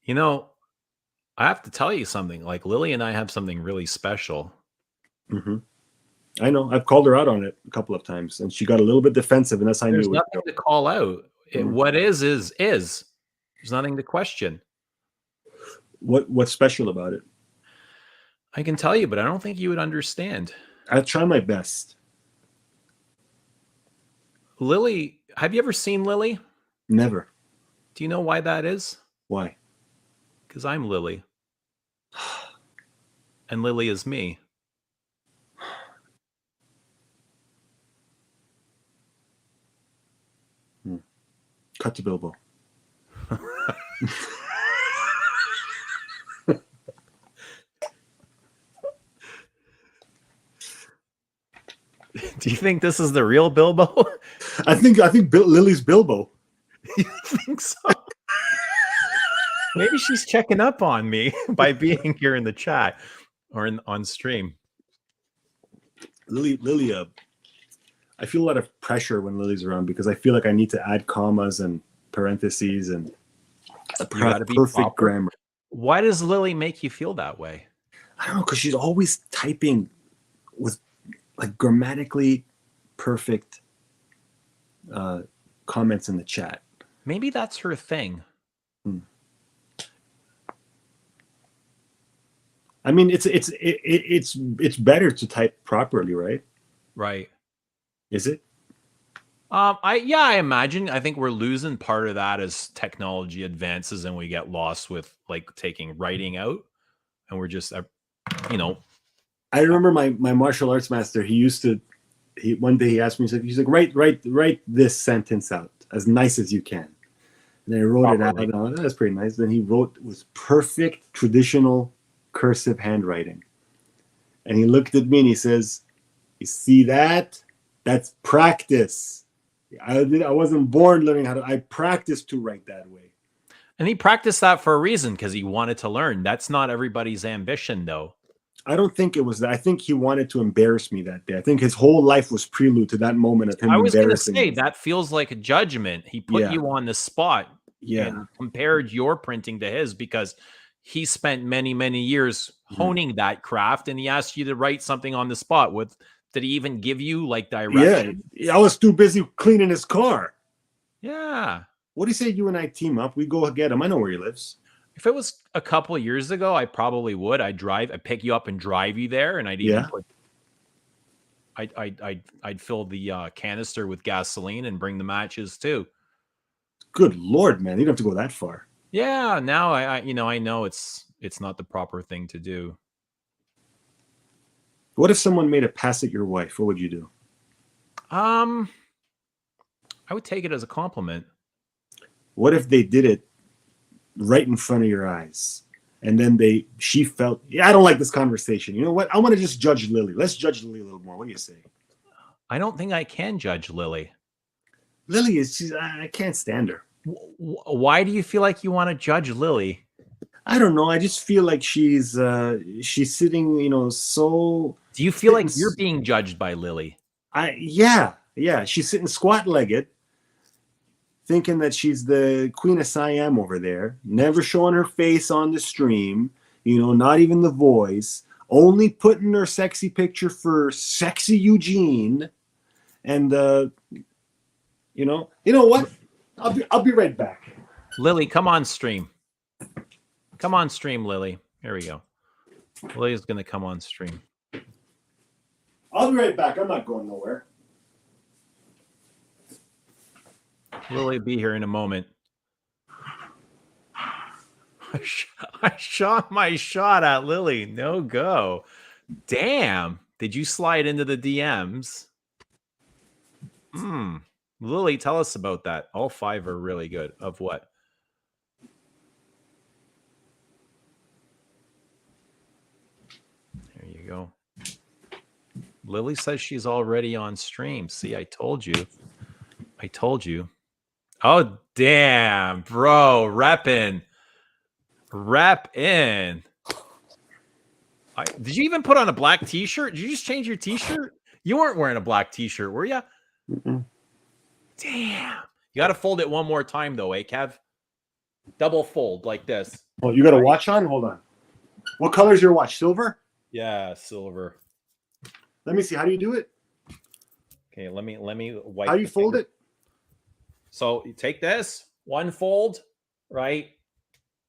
You know, I have to tell you something. Like Lily and I have something really special. Mm-hmm. I know. I've called her out on it a couple of times, and she got a little bit defensive, and that's how I There's knew it. nothing to call out. What is. There's nothing to question. What's special about it? I can tell you, but I don't think you would understand. I'll try my best. Lily, have you ever seen Lily? Never. Do you know why that is? Why? Because I'm Lily. And Lily is me. Cut to Bilbo. Do you think this is the real Bilbo? I think Lily's Bilbo. You think so? Maybe she's checking up on me by being here in the chat or on stream. Lily, I feel a lot of pressure when Lily's around because I feel like I need to add commas and parentheses and perfect grammar. Why does Lily make you feel that way? I don't know, because she's always typing with like grammatically perfect comments in the chat. Maybe that's her thing. I mean, it's better to type properly, right? Right. Is it? I imagine. I think we're losing part of that as technology advances and we get lost with like taking writing out, and we're just, I remember my martial arts master. One day he asked me, he's like, write this sentence out as nice as you can. And I wrote it out. And I was, that's pretty nice. Then he wrote with perfect traditional cursive handwriting. And he looked at me and he says, "You see that? That's practice. I wasn't born learning how to. I practiced to write that way." And he practiced that for a reason because he wanted to learn. That's not everybody's ambition, though. I don't think it was that. I think he wanted to embarrass me that day. I think his whole life was prelude to that moment of him embarrassing me. I was going to say, that feels like a judgment. He put you on the spot and compared your printing to his because he spent many, many years honing that craft, and he asked you to write something on the spot. Did he even give you like direction? Yeah, I was too busy cleaning his car. Yeah. What do you say you and I team up? We go get him. I know where he lives. If it was a couple of years ago, I probably would. I'd pick you up and drive you there, and I'd even put. I'd fill the canister with gasoline and bring the matches too. Good Lord, man, you don't have to go that far. Yeah, now I know it's not the proper thing to do. What if someone made a pass at your wife? What would you do? I would take it as a compliment. What if they did it right in front of your eyes, and then she felt, yeah, I don't like this conversation. You know what? I want to just judge Lily. Let's judge Lily a little more. What do you say? I don't think I can judge Lily. Lily I can't stand her. Why do you feel like you want to judge Lily? I don't know. I just feel like she's sitting, so. Do you feel like you're being judged by Lily? Yeah. She's sitting squat-legged, thinking that she's the Queen of Siam over there, never showing her face on the stream, not even the voice, only putting her sexy picture for sexy Eugene, and you know what? I'll be right back. Lily, come on stream. Come on stream, Lily. Here we go. Lily's gonna come on stream. I'll be right back. I'm not going nowhere. Lily, be here in a moment. I shot my shot at Lily. No go. Damn. Did you slide into the DMs? Lily, tell us about that. All 5 are really good. Of what? There you go. Lily says she's already on stream. See, I told you. Oh, damn, bro. Reppin'. Did you even put on a black t-shirt? Did you just change your t-shirt? You weren't wearing a black t-shirt, were you? Mm-mm. Damn. You got to fold it one more time, though, Kev? Double fold like this. Well, you got a watch on? Hold on. What color is your watch? Silver? Yeah, silver. Let me see. How do you do it? Okay, let me wipe. How do you fold it? So you take this, 1 fold, right?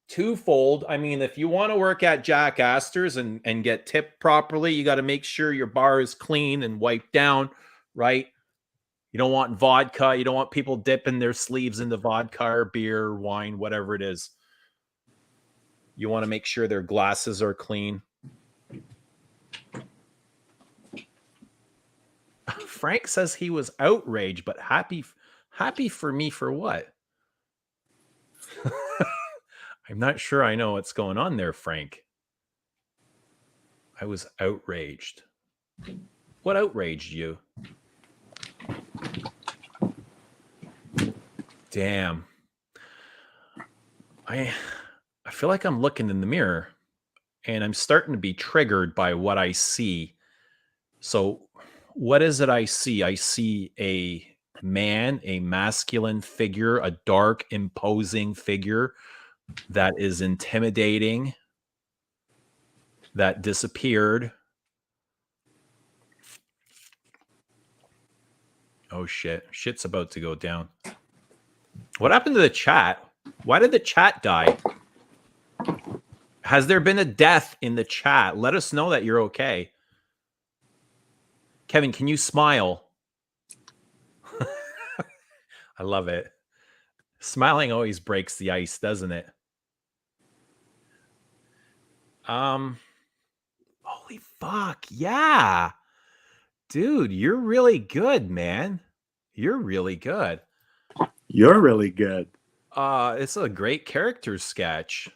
2 fold. I mean, if you want to work at Jack Astor's and get tipped properly, you got to make sure your bar is clean and wiped down, right? You don't want vodka. You don't want people dipping their sleeves into vodka or beer or wine, whatever it is. You want to make sure their glasses are clean. Frank says he was outraged, but happy for me for what? I'm not sure I know what's going on there, Frank. I was outraged. What outraged you? Damn. I feel like I'm looking in the mirror and I'm starting to be triggered by what I see. So what is it I see? I see a man, a masculine figure, a dark, imposing figure that is intimidating, that disappeared. Oh, shit. Shit's about to go down. What happened to the chat? Why did the chat die? Has there been a death in the chat? Let us know that you're okay. Kevin, can you smile? I love it. Smiling always breaks the ice, doesn't it? Holy fuck. Yeah. Dude, you're really good, man. You're really good. You're really good. It's a great character sketch.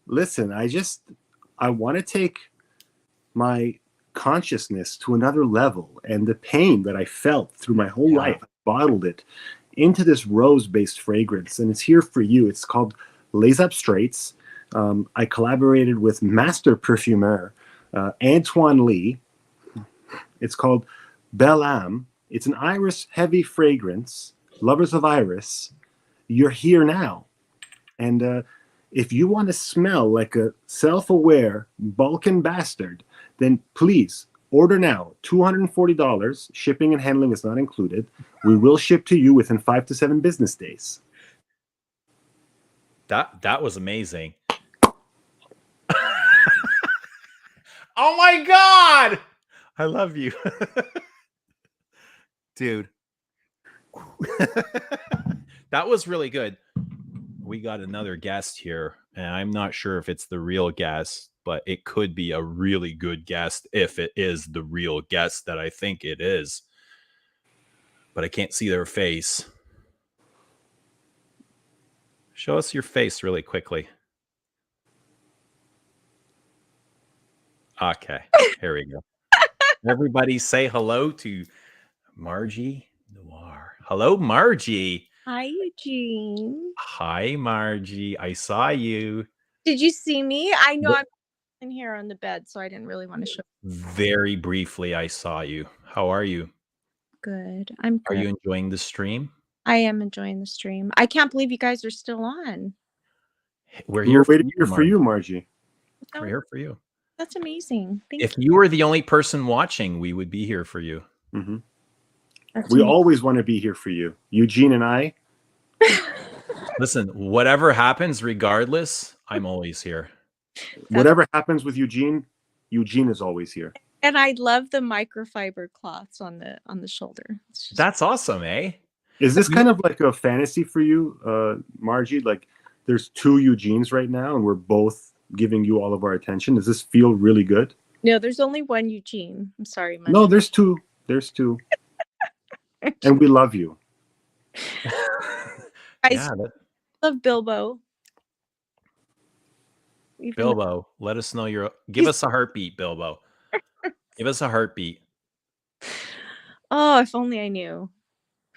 Listen, I want to take my consciousness to another level, and the pain that I felt through my whole life, I bottled it into this rose-based fragrance, and it's here for you. It's called Les Abstraits. I collaborated with master perfumer Antoine Lee. It's called Belle. It's an iris heavy fragrance. Lovers of iris, you're here now. And if you want to smell like a self-aware Balkan bastard, then please order now. $240. Shipping and handling is not included. We will ship to you within 5 to 7 business days. That was amazing. Oh my God! I love you. Dude. That was really good. We got another guest here, and I'm not sure if it's the real guest, but it could be a really good guest if it is the real guest that I think it is. But I can't see their face. Show us your face really quickly. Okay, here we go. Everybody say hello to Margie Noir. Hello, Margie. Hi, Eugene. Hi, Margie. I saw you. Did you see me? I know I'm in here on the bed, so I didn't really want to show. Very briefly, I saw you. How are you? Good. I'm Are good. you enjoying the stream? I am enjoying the stream. I can't believe you guys are still on. We're here for waiting you, for you, Margie. We're here for you. That's amazing. Thank If you were the only person watching, we would be here for you. Mm-hmm. That's We amazing. always want to be here for you. Eugene and I. Listen, whatever happens, regardless, I'm always here. Whatever happens with Eugene, Eugene is always here. And I love the microfiber cloths on the shoulder. It's just, That's awesome, eh? Is this kind of like a fantasy for you, Margie? Like there's two Eugenes right now and we're both giving you all of our attention. Does this feel really good? no, there's only one Eugene. I'm sorry, man. No, there's two. There's two. And we love you. I love Bilbo. Bilbo, let us know give us a heartbeat, Bilbo. Give us a heartbeat. Oh, if only I knew.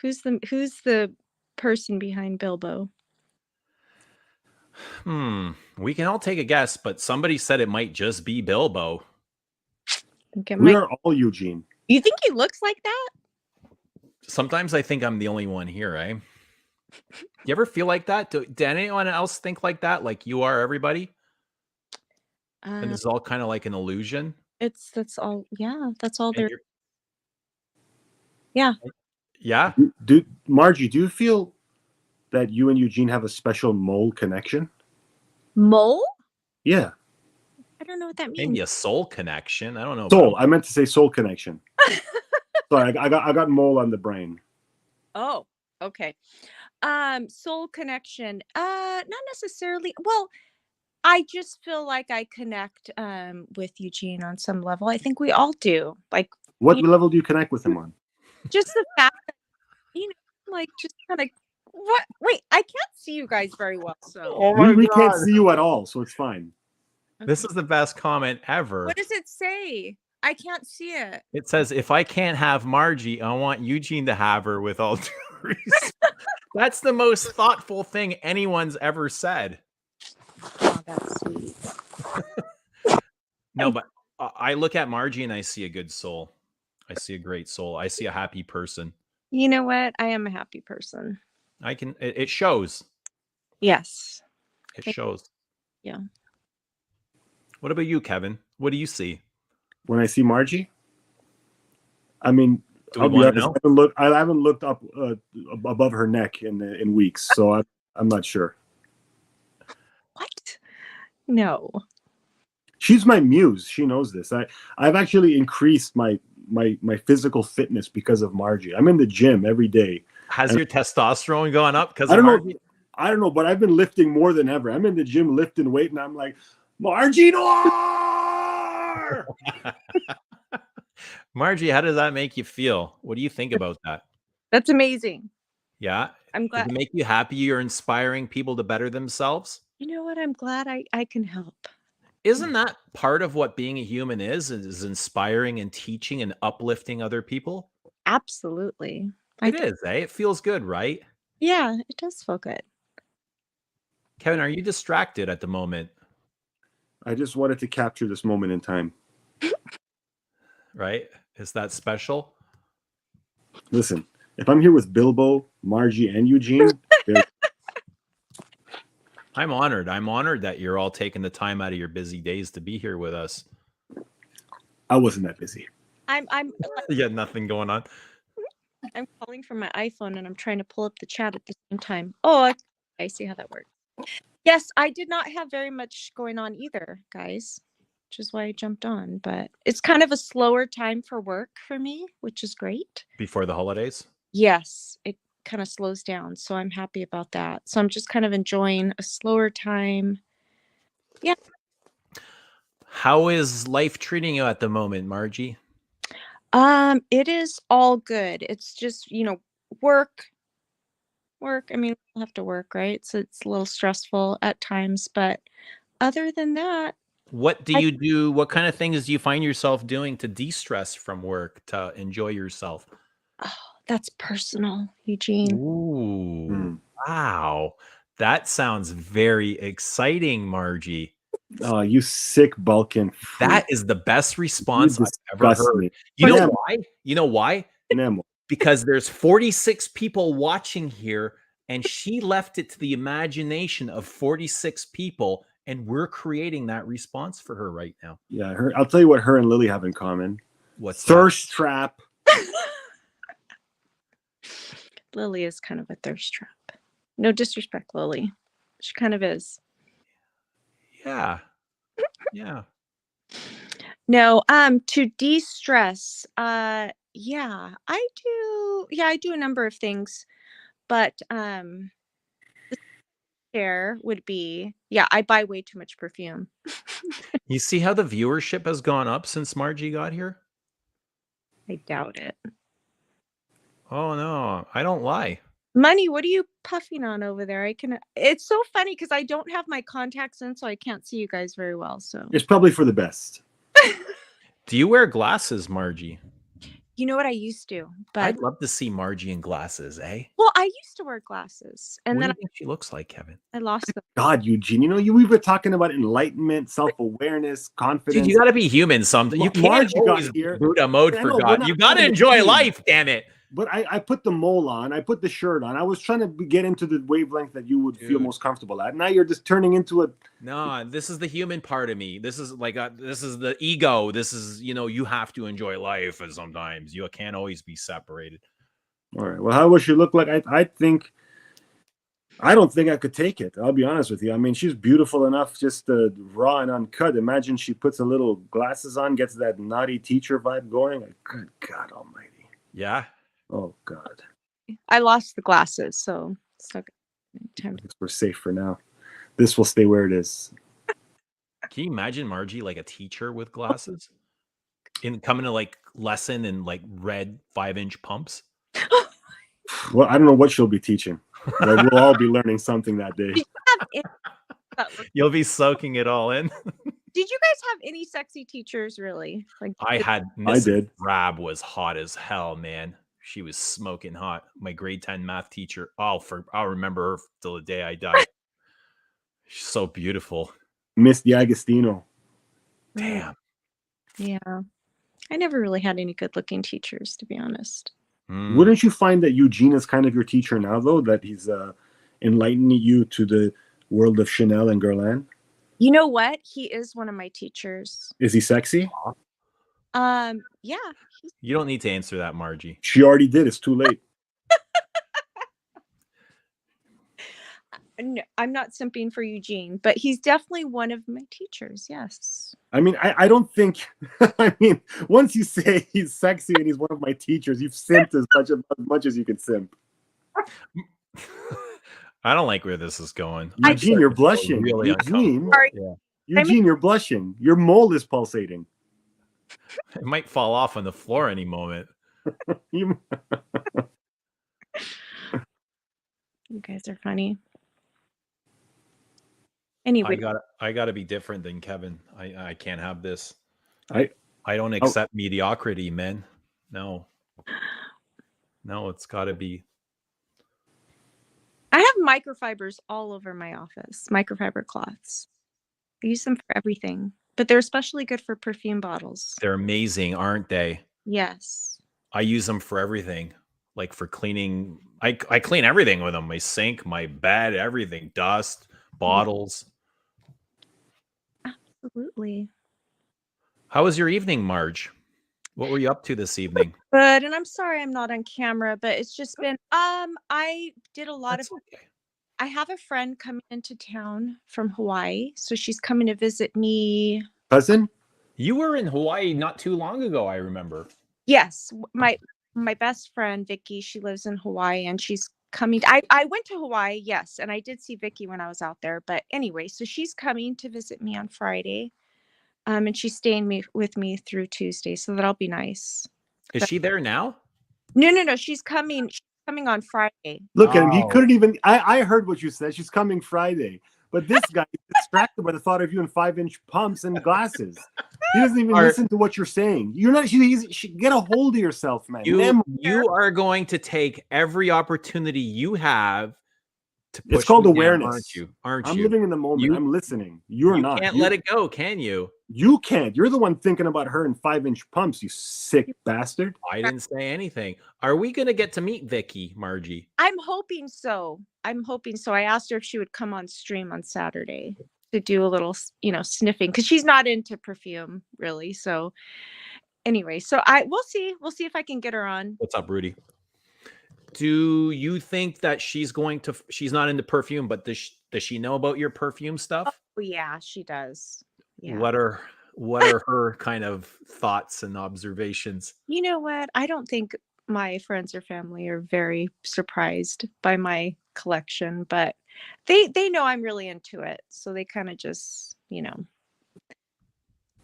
Who's the person behind Bilbo? We can all take a guess, but somebody said it might just be Bilbo. We are all Eugene. You think he looks like that? Sometimes I think I'm the only one here, eh? You ever feel like that? Do anyone else think like that? Like you are everybody? And this is all kind of like an illusion? That's all. Yeah, that's all there. Yeah. Yeah? Margie, do you feel that you and Eugene have a special mole connection? Mole? Yeah. I don't know what that means. Maybe a soul connection. I don't know. Soul. I meant to say soul connection. Sorry, I got mole on the brain. Oh, okay. Soul connection. Not necessarily. Well, I just feel like I connect with Eugene on some level. I think we all do. Like, what level do you connect with him on? Just the fact that, like, just kind of what? Wait, I can't see you guys very well. So we can't see you at all, so it's fine. This is the best comment ever. What does it say? I can't see it. It says, if I can't have Margie, I want Eugene to have her with all due respect. That's the most thoughtful thing anyone's ever said. Oh, that's sweet. No, but I look at Margie and I see a good soul. I see a great soul. I see a happy person. You know what? I am a happy person. It shows. Yes. It shows. Yeah. What about you, Kevin? What do you see? When I see Margie? I mean, I'll be honest, I haven't looked up above her neck in weeks, so I'm not sure. What? No. She's my muse. She knows this. I've actually increased my physical fitness because of Margie. I'm in the gym every day. Has your testosterone gone up because I of don't Margie? know. I don't know, but I've been lifting more than ever. I'm in the gym lifting weight, and I'm like, Margie Noir! Margie, how does that make you feel? What do you think about that? That's amazing. Yeah? I'm glad. Does it make you happy you're inspiring people to better themselves? You know what? I'm glad I can help. Isn't that part of what being a human is inspiring and teaching and uplifting other people? Absolutely. It is, eh? It feels good, right? Yeah, it does feel good. Kevin, are you distracted at the moment? I just wanted to capture this moment in time. Right? Is that special? Listen, if I'm here with Bilbo, Margie, and Eugene, I'm honored. I'm honored that you're all taking the time out of your busy days to be here with us. I wasn't that busy. I'm You got nothing going on. I'm calling from my iPhone and I'm trying to pull up the chat at the same time. Oh, I see how that works. Yes, I did not have very much going on either, guys. which is why I jumped on. But it's kind of a slower time for work for me, which is great. Before the holidays? Yes, it kind of slows down. So I'm happy about that. So I'm just kind of enjoying a slower time. Yeah. How is life treating you at the moment, Margie? It is all good. It's just, work. I mean, we'll have to work, right? So it's a little stressful at times, but other than that, What do you do? What kind of things do you find yourself doing to de-stress from work, to enjoy yourself? oh, that's personal, Eugene. Ooh, wow. That sounds very exciting, Margie. Oh, you sick Balkan freak. That is the best response You I've ever disgust heard. me. You know Nemo. why? You know why? Nemo. Because there's 46 people watching here, and she left it to the imagination of 46 people, and we're creating that response for her right now. Yeah, I'll tell you what her and Lily have in common. What's thirst trap? Lily is kind of a thirst trap. No disrespect, Lily. She kind of is. Yeah. Yeah. No, to de-stress, yeah, I do a number of things, but the share would be, I buy way too much perfume. You see how the viewership has gone up since Margie got here? I doubt it. Oh no, I don't lie. Money, what are you puffing on over there? It's so funny because I don't have my contacts in, so I can't see you guys very well. So It's probably for the best. Do you wear glasses, Margie? you know what I used to, but I'd love to see Margie in glasses, eh? well, I used to wear glasses, and What do then you think she looks like, Kevin? I lost them. God, Eugene, we were talking about enlightenment, self-awareness, confidence. Dude, you gotta be human sometimes. You can't Margie got always here. Buddha mode I for know, we're God. not You gotta having a enjoy team. life, damn it. But I put the mole on. I put the shirt on. I was trying to get into the wavelength that you would feel Dude. most comfortable at. Now you're just turning into a. No, this is the human part of me. This is like this is the ego. This is, you have to enjoy life, and sometimes you can't always be separated. All right. Well, how would she look like? I don't think I could take it. I'll be honest with you. I mean, she's beautiful enough, just raw and uncut. Imagine she puts a little glasses on, gets that naughty teacher vibe going. Like, good God Almighty. Yeah. Oh God. I lost the glasses, so it's not I guess we're safe for now. This will stay where it is. Can you imagine Margie like a teacher with glasses? Coming to like lesson in like red 5-inch pumps? Well, I don't know what she'll be teaching. But we'll all be learning something that day. You'll be soaking it all in. Did you guys have any sexy teachers, really? Like I did. Rab was hot as hell, man. She was smoking hot. My grade 10 math teacher. I'll remember her till the day I die. She's so beautiful. Miss D'Agostino. Damn. Yeah. I never really had any good-looking teachers, to be honest. Wouldn't you find that Eugene is kind of your teacher now, though, that he's enlightening you to the world of Chanel and Guerlain? You know what? He is one of my teachers. Is he sexy? Yeah. You don't need to answer that, Margie. She already did. It's too late. No, I'm not simping for Eugene, but he's definitely one of my teachers. Yes. I mean, I don't think. I mean, once you say he's sexy and he's one of my teachers, you've simped as much as you can simp. I don't like where this is going. Eugene, you're blushing. Really Eugene, yeah. Eugene, you're blushing. Your mole is pulsating. It might fall off on the floor any moment. You guys are funny. Anyway, I gotta be different than Kevin. I can't have this. I don't accept mediocrity, man. No, it's gotta be. I have microfibers all over my office. Microfiber cloths. I use them for everything, but they're especially good for perfume bottles. They're amazing, aren't they? Yes. I use them for everything. Like for cleaning. I clean everything with them. My sink, my bed, everything. Dust, bottles. Absolutely. How was your evening, Marge? What were you up to this evening? Good, and I'm sorry I'm not on camera, but it's just been I did a lot of okay. I have a friend coming into town from Hawaii, so she's coming to visit me. Cousin? You were in Hawaii not too long ago, I remember. Yes, my best friend Vicky, she lives in Hawaii, and she's coming. I went to Hawaii, yes, and I did see Vicky when I was out there. But anyway, so she's coming to visit me on Friday, and she's staying with me through Tuesday, so that'll be nice. Is she there now? No. She's coming. She's coming on Friday. Look at him. He Oh. couldn't even. I heard what you said. She's coming Friday. But this guy is distracted by the thought of you in 5-inch pumps and glasses. He doesn't even listen to what you're saying. You're not. Get a hold of yourself, man. You are going to take every opportunity you have to push It's called me down, awareness. aren't you? I'm living in the moment. I'm listening. You're not. Can't let it go, can you? You can't. You're the one thinking about her in 5-inch pumps, you sick bastard. I didn't say anything. Are we going to get to meet Vicky, Margie? I'm hoping so. I asked her if she would come on stream on Saturday to do a little, sniffing, because she's not into perfume really. So anyway, so we'll see if I can get her on. What's up, Rudy? Do you think that she's not into perfume, but does she know about your perfume stuff? Oh yeah, she does. Yeah. What are her kind of thoughts and observations? You know what? I don't think my friends or family are very surprised by my collection, but they know I'm really into it. So they kind of just,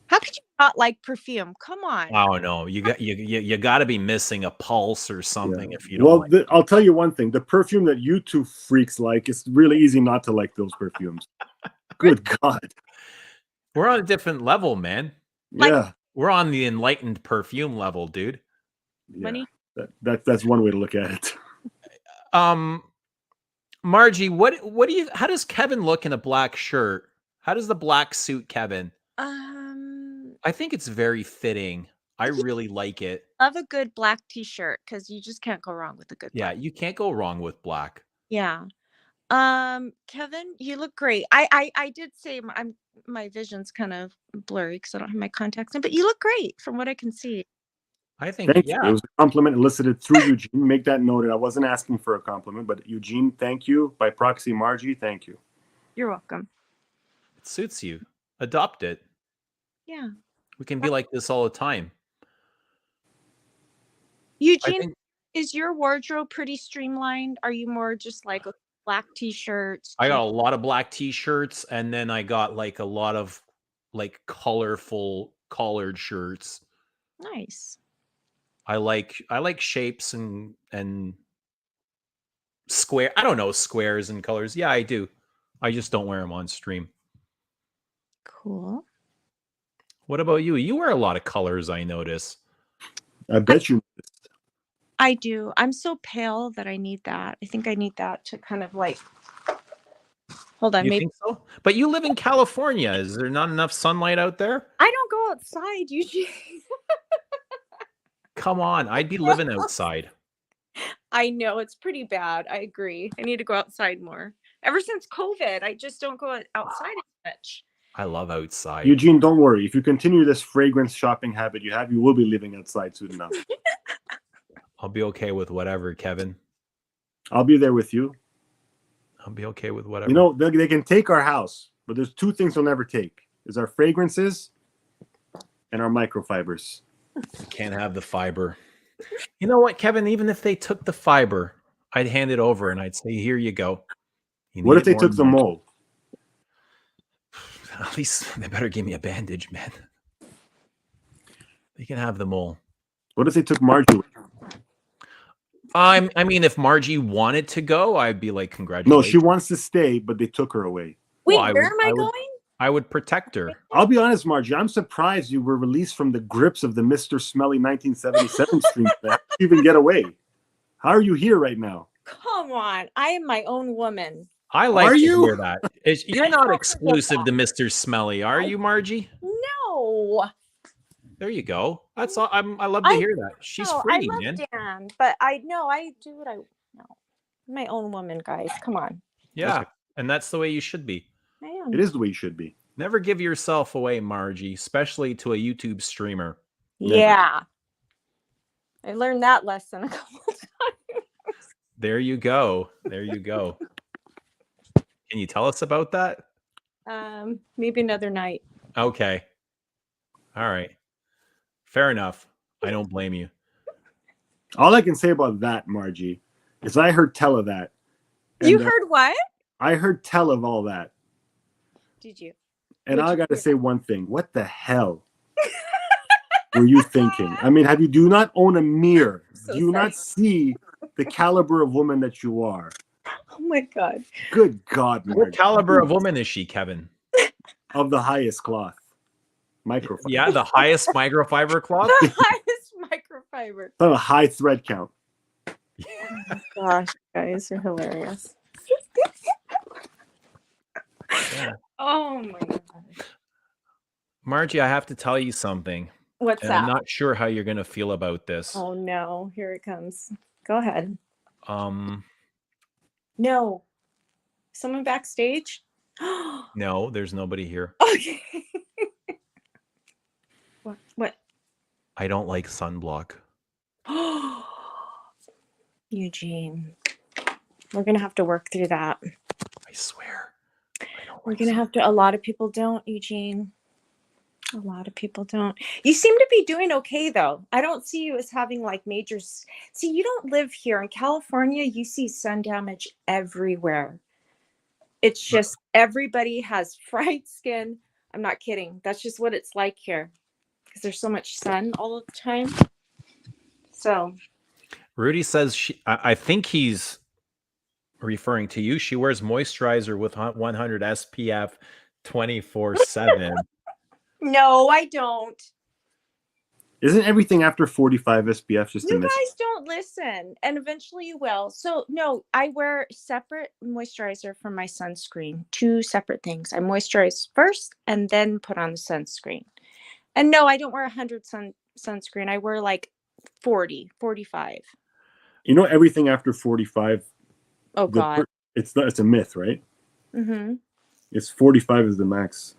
how could you not like perfume? Come on. Oh no, you got to be missing a pulse or something if you don't. Well, I'll tell you one thing: the perfume that you two freaks like, it's really easy not to like those perfumes. Good God, we're on a different level, man. Yeah, we're on the enlightened perfume level, dude. Money. That's one way to look at it. Margie, how does Kevin look in a black shirt? How does the black suit Kevin? I think it's very fitting. I really like it. Love a good black t-shirt, because you just can't go wrong with a good black. You can't go wrong with black. Yeah. Kevin, you look great. I did say my vision's kind of blurry because I don't have my contacts in, but you look great from what I can see. I think thank you. It was a compliment elicited through Eugene. Make that noted. I wasn't asking for a compliment, but Eugene, thank you. By proxy, Margie, thank you. You're welcome. It suits you. Adopt it. Yeah. We can be like this all the time. Eugene, is your wardrobe pretty streamlined? Are you more just like black t-shirts? I got a lot of black t-shirts, and then I got like a lot of like colorful collared shirts. Nice. I like shapes and square. I don't know, squares and colors. Yeah, I do. I just don't wear them on stream. Cool. What about you? You wear a lot of colors, I notice. I bet you. I do. I'm so pale that I need that. I think I need that to kind of like. Hold on, you maybe think so? But you live in California. Is there not enough sunlight out there? I don't go outside, Eugene. Come on, I'd be living outside. I know, it's pretty bad. I agree. I need to go outside more. Ever since COVID, I just don't go outside as much. I love outside. Eugene, don't worry. If you continue this fragrance shopping habit you have, you will be living outside soon enough. I'll be okay with whatever, Kevin. I'll be there with you. I'll be okay with whatever. You know, they can take our house, but there's two things they'll never take. Is our fragrances and our microfibers. Can't have the fiber. You know what, Kevin? Even if they took the fiber, I'd hand it over and I'd say, here you go. What if they took the mole? At least they better give me a bandage, man. They can have the mole. What if they took Margie? I mean, if Margie wanted to go, I'd be like, congratulations. No, she wants to stay, but they took her away. Wait, where am I going? I would protect her. I'll be honest, Margie. I'm surprised you were released from the grips of the Mr. Smelly 1977 stream. To even get away. How are you here right now? Come on, I am my own woman. I like to hear that. You're not exclusive to Mr. Smelly, are you, Margie? No. There you go. That's all. I love to hear that. She's free, I love man. Dan, but I do what I know. I'm my own woman, guys. Come on. Yeah, and that's the way you should be. I am. It is the way you should be. Never give yourself away, Margie, especially to a YouTube streamer. Yeah. I learned that lesson a couple times. There you go. There you go. Can you tell us about that? Maybe another night. Okay. All right. Fair enough. I don't blame you. All I can say about that, Margie, is I heard tell of that. You And, heard what? I heard tell of all that. Did you? And What'd I you got to hear? say one thing. What the hell were you thinking? I mean, do you not own a mirror? So Do you sorry. not see the caliber of woman that you are? Oh my God. Good God, What Margie. caliber of woman is she, Kevin? Of the highest cloth. Microfiber. Yeah, the highest microfiber cloth. The highest microfiber. On a high thread count. Oh my gosh, guys are hilarious. Yeah. Oh my God. Margie, I have to tell you something. What's And that? I'm not sure how you're going to feel about this. Oh no, here it comes. Go ahead. Um, No. Someone backstage? no, there's nobody here. Okay. What? I don't like sunblock. Eugene. We're gonna have to work through that. I swear. We're gonna have to. A lot of people don't, Eugene. A lot of people don't. You seem to be doing okay though. I don't see you as having like major. See, you don't live here in California. You see sun damage everywhere. It's just everybody has fried skin. I'm not kidding. That's just what it's like here because there's so much sun all the time. So Rudy says I think he's referring to you. She wears moisturizer with 100 SPF 24/7. no, I don't. Isn't everything after 45 SPF just a You miss? guys don't listen, and eventually you will. So no, I wear separate moisturizer for my sunscreen. Two separate things. I moisturize first and then put on the sunscreen. And no, I don't wear 100 sunscreen. I wear like 40, 45. You know, everything after 45. Oh God. It's not. It's a myth, right? Mm-hmm. It's 45 is the max.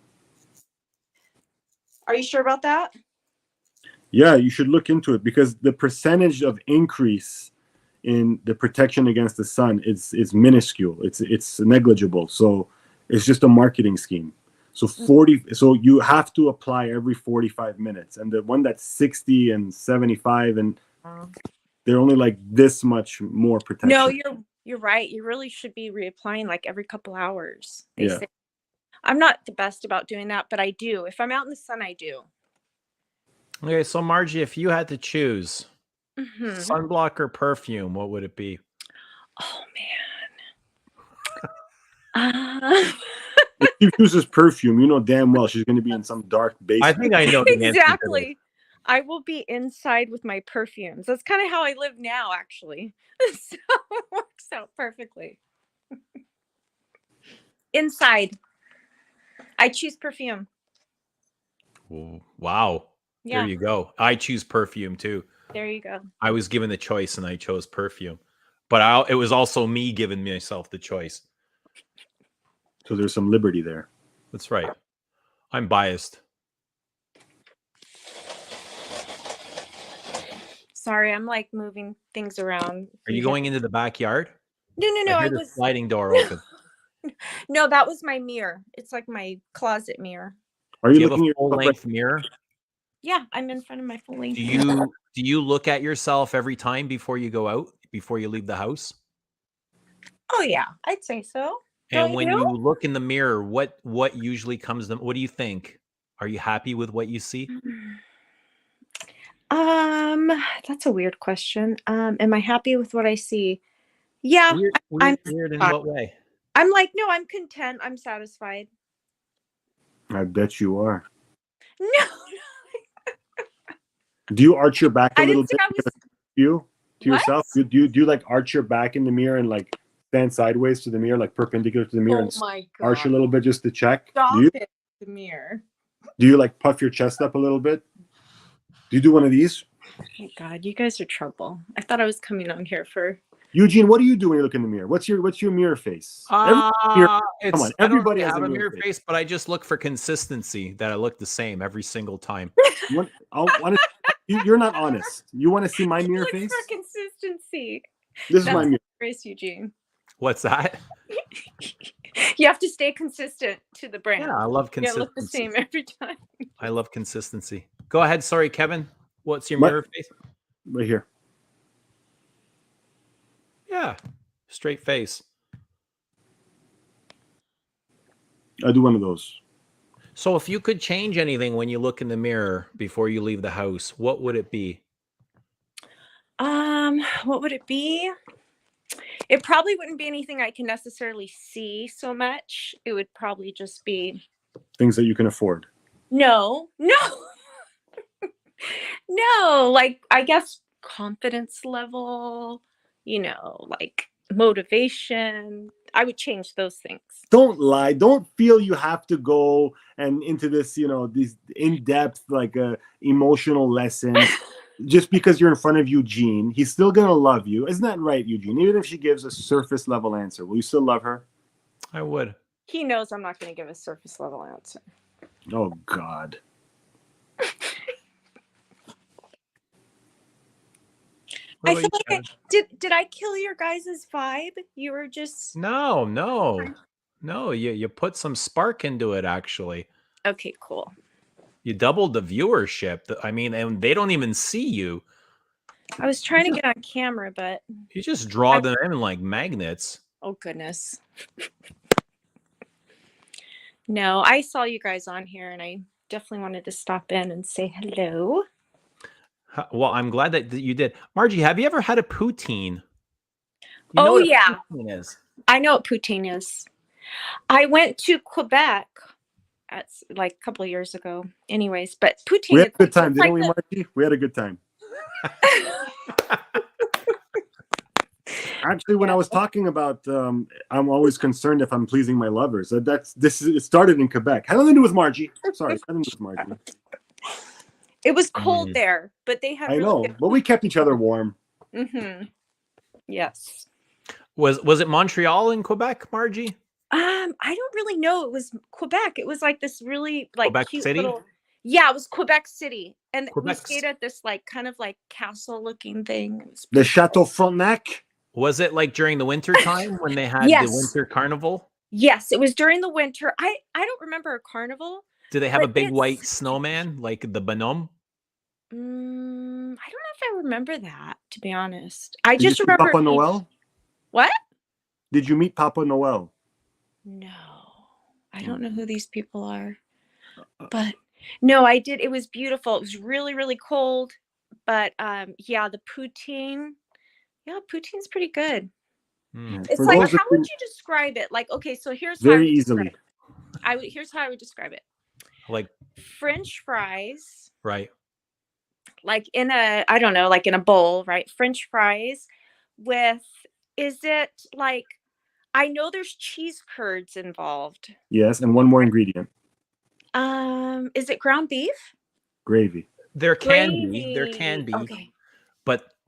Are you sure about that? Yeah, you should look into it because the percentage of increase in the protection against the sun is minuscule. It's negligible. So it's just a marketing scheme. So 40. So you have to apply every 45 minutes, and the one that's 60 and 75, and they're only like this much more protection. No, you're right. You really should be reapplying like every couple hours. They say. I'm not the best about doing that, but I do. If I'm out in the sun, I do. Okay, so Margie, if you had to choose sunblock or perfume, what would it be? Oh man. If she chooses perfume, you know damn well she's going to be in some dark basement. I think I know the answer to Exactly. I will be inside with my perfumes. That's kind of how I live now, actually. So it works out perfectly. Inside. I choose perfume. this. Wow. Yeah. There you go. I choose perfume too. There you go. I was given the choice and I chose perfume. But it was also me giving myself the choice. So there's some liberty there. That's right. I'm biased. Sorry, I'm like moving things around. Are you going into the backyard? No. I I heard the was sliding door open. No, that was my mirror. It's like my closet mirror. Are Do you you have looking a at full length mirror? Yeah, I'm in front of my full length. Do you look at yourself every time before you go out, before you leave the house? Oh yeah, I'd say so. And Don't when you? you look in the mirror, what usually comes to, what do you think? Are you happy with what you see? That's a weird question. Am I happy with what I see? Yeah, Weird in what way? I'm like, no, I'm content. I'm satisfied. I bet you are. No, Do you arch your back a I little didn't say bit? I was. To What? yourself? Do you like arch your back in the mirror and like stand sideways to the mirror, like perpendicular to the mirror, Oh and my arch a god! little bit just to check? Stop Do you? it. The mirror. Do you like puff your chest up a little bit? Do you do one of these? Oh god, you guys are trouble. I thought I was coming on here for. Eugene, what do you do when you look in the mirror? What's your mirror face? Come on, everybody has I don't a really mirror have a mirror face, but I just look for consistency that I look the same every single time. You're not honest. You want to see my mirror Look face? for consistency. This is my mirror. Grace Eugene. What's that? You have to stay consistent to the brand. Yeah, I love You can't look the consistency. same every time. I love consistency. Go ahead. Sorry, Kevin. What's your My- mirror face? Right here. Yeah, straight face. I do one of those. So if you could change anything when you look in the mirror before you leave the house, what would it be? What would it be? It probably wouldn't be anything I can necessarily see so much. It would probably just be Things that you can afford. no. No, like I guess confidence level, like motivation. I would change those things. Don't lie. Don't feel you have to go and into this, these in-depth, emotional lessons just because you're in front of Eugene. He's still going to love you. Isn't that right, Eugene? Even if she gives a surface level answer, will you still love her? I would. He knows I'm not going to give a surface level answer. Oh, God. What I about feel you, like Kevin? did I kill your guys' vibe? You were just No. You put some spark into it. Actually, okay. Cool. you doubled the viewership. I mean, and they don't even see you. I was trying to get on camera, but You just draw them in like magnets. oh goodness. No, I saw you guys on here, and I definitely wanted to stop in and say hello. Well, I'm glad that you did. Margie, have you ever had a poutine? Oh, what a yeah. poutine is? I know what poutine is. I went to Quebec at like a couple of years ago. Anyways, but poutine. We had a good time, it's didn't like we, Margie? We had a good time. Actually, when I was talking about, I'm always concerned if I'm pleasing my lovers. It started in Quebec. Had nothing to do with Margie. Sorry, nothing to do with Margie. It was cold there, but they had. I really know, good but we kept each other warm. Mm-hmm. Yes. Was it Montreal in Quebec, Margie? I don't really know. It was Quebec. It was like this really like Quebec cute City? little. Yeah, it was Quebec City, and we Quebec. stayed at this like kind of like castle-looking thing. It was The Chateau Frontenac. Was it like during the winter time when they had Yes. the winter carnival? Yes, it was during the winter. I don't remember a carnival. Did they have a But big it's- white snowman like the bonhomme? I don't know if I remember that, to be honest. I Did you just see remember Papa Noel? What? Did you meet Papa Noel? No, I don't know who these people are. But no, I did. It was beautiful. It was really, really cold. But yeah, the poutine. Yeah, poutine's pretty good. It's For like, those that how would didn't- you describe it? Like, okay, so here's how I Very would describe easily. it. Here's how I would describe it. Like French fries, right. like in a, I don't know, like in a bowl, right? French fries with, is it like, I know there's cheese curds involved. Yes, and one more ingredient. Is it ground beef? Gravy. There can be. Okay.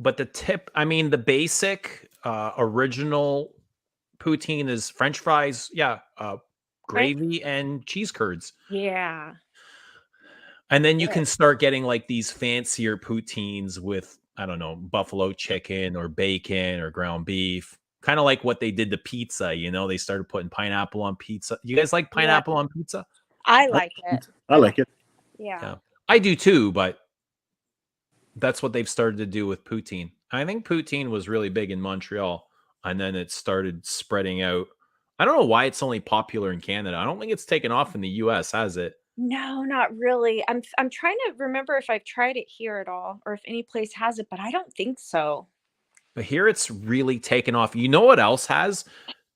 But the tip, I mean, the basic original poutine is French fries, gravy and cheese curds. Yeah. And then you can start getting like these fancier poutines with, I don't know, buffalo chicken or bacon or ground beef. Kind of like what they did to pizza, they started putting pineapple on pizza. You guys like pineapple on pizza? I like it. I like it. Yeah. I do too, but that's what they've started to do with poutine. I think poutine was really big in Montreal, and then it started spreading out. I don't know why it's only popular in Canada. I don't think it's taken off in the US, has it? No, not really. I'm trying to remember if I've tried it here at all or if any place has it, but I don't think so. But here it's really taken off. You know what else has?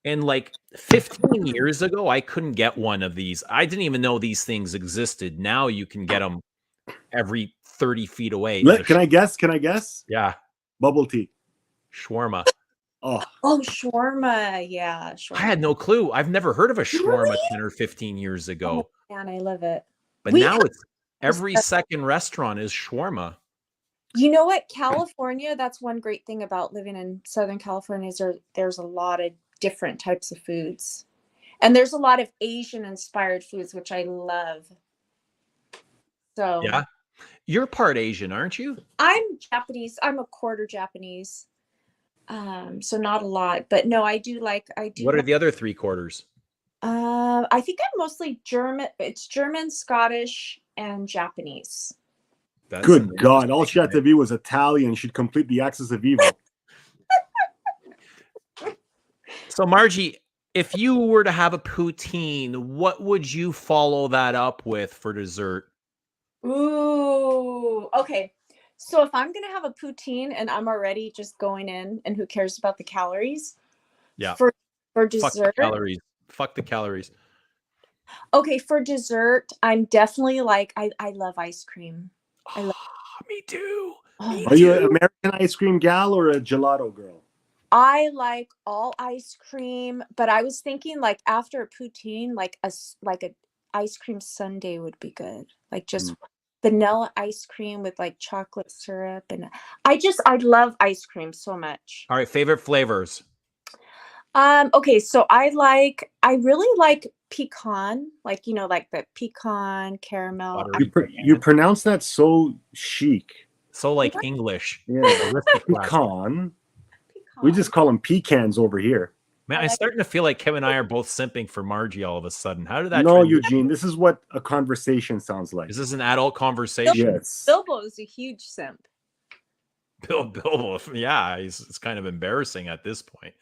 And like 15 years ago, I couldn't get one of these. I didn't even know these things existed. Now you can get them every 30 feet away. Can I guess? Yeah. Bubble tea. Shawarma. Oh, shawarma. Yeah. Shawarma. I had no clue. I've never heard of a shawarma 10 or 15 years ago. Oh, man, I love it. But now it's every second restaurant is shawarma. You know what? California, that's one great thing about living in Southern California is there's a lot of different types of foods. And there's a lot of Asian inspired foods, which I love. So yeah. You're part Asian, aren't you? I'm Japanese. I'm a quarter Japanese. So not a lot, but no, I do. What are the other 3/4? I think I'm mostly German. It's German, Scottish, and Japanese. That's Good an God! All she interesting had to be was Italian. She'd complete the axis of evil. So, Margie, if you were to have a poutine, what would you follow that up with for dessert? Ooh, okay. So if I'm gonna have a poutine and I'm already just going in, and who cares about the calories? Yeah. For Fuck the dessert, calories. Fuck the calories. okay. For dessert, I'm definitely like I love ice cream. I love. Me too. Oh, Me Are you an too. American ice cream gal or a gelato girl? I like all ice cream, but I was thinking like after a poutine, like a ice cream sundae would be good. Like just vanilla ice cream with like chocolate syrup, and I love ice cream so much. All right, favorite flavors. Okay, so I really like pecan, like like the pecan caramel. Buttery You pronounce that so chic. So like English. Yeah, Aristocrats. pecan. We just call them pecans over here. Man, I'm starting to feel like Kevin and I are both simping for Margie all of a sudden. How did that No, transition? Eugene, this is what a conversation sounds like. Is this an adult conversation? Yes. Bilbo is a huge simp. Bilbo, yeah, it's kind of embarrassing at this point.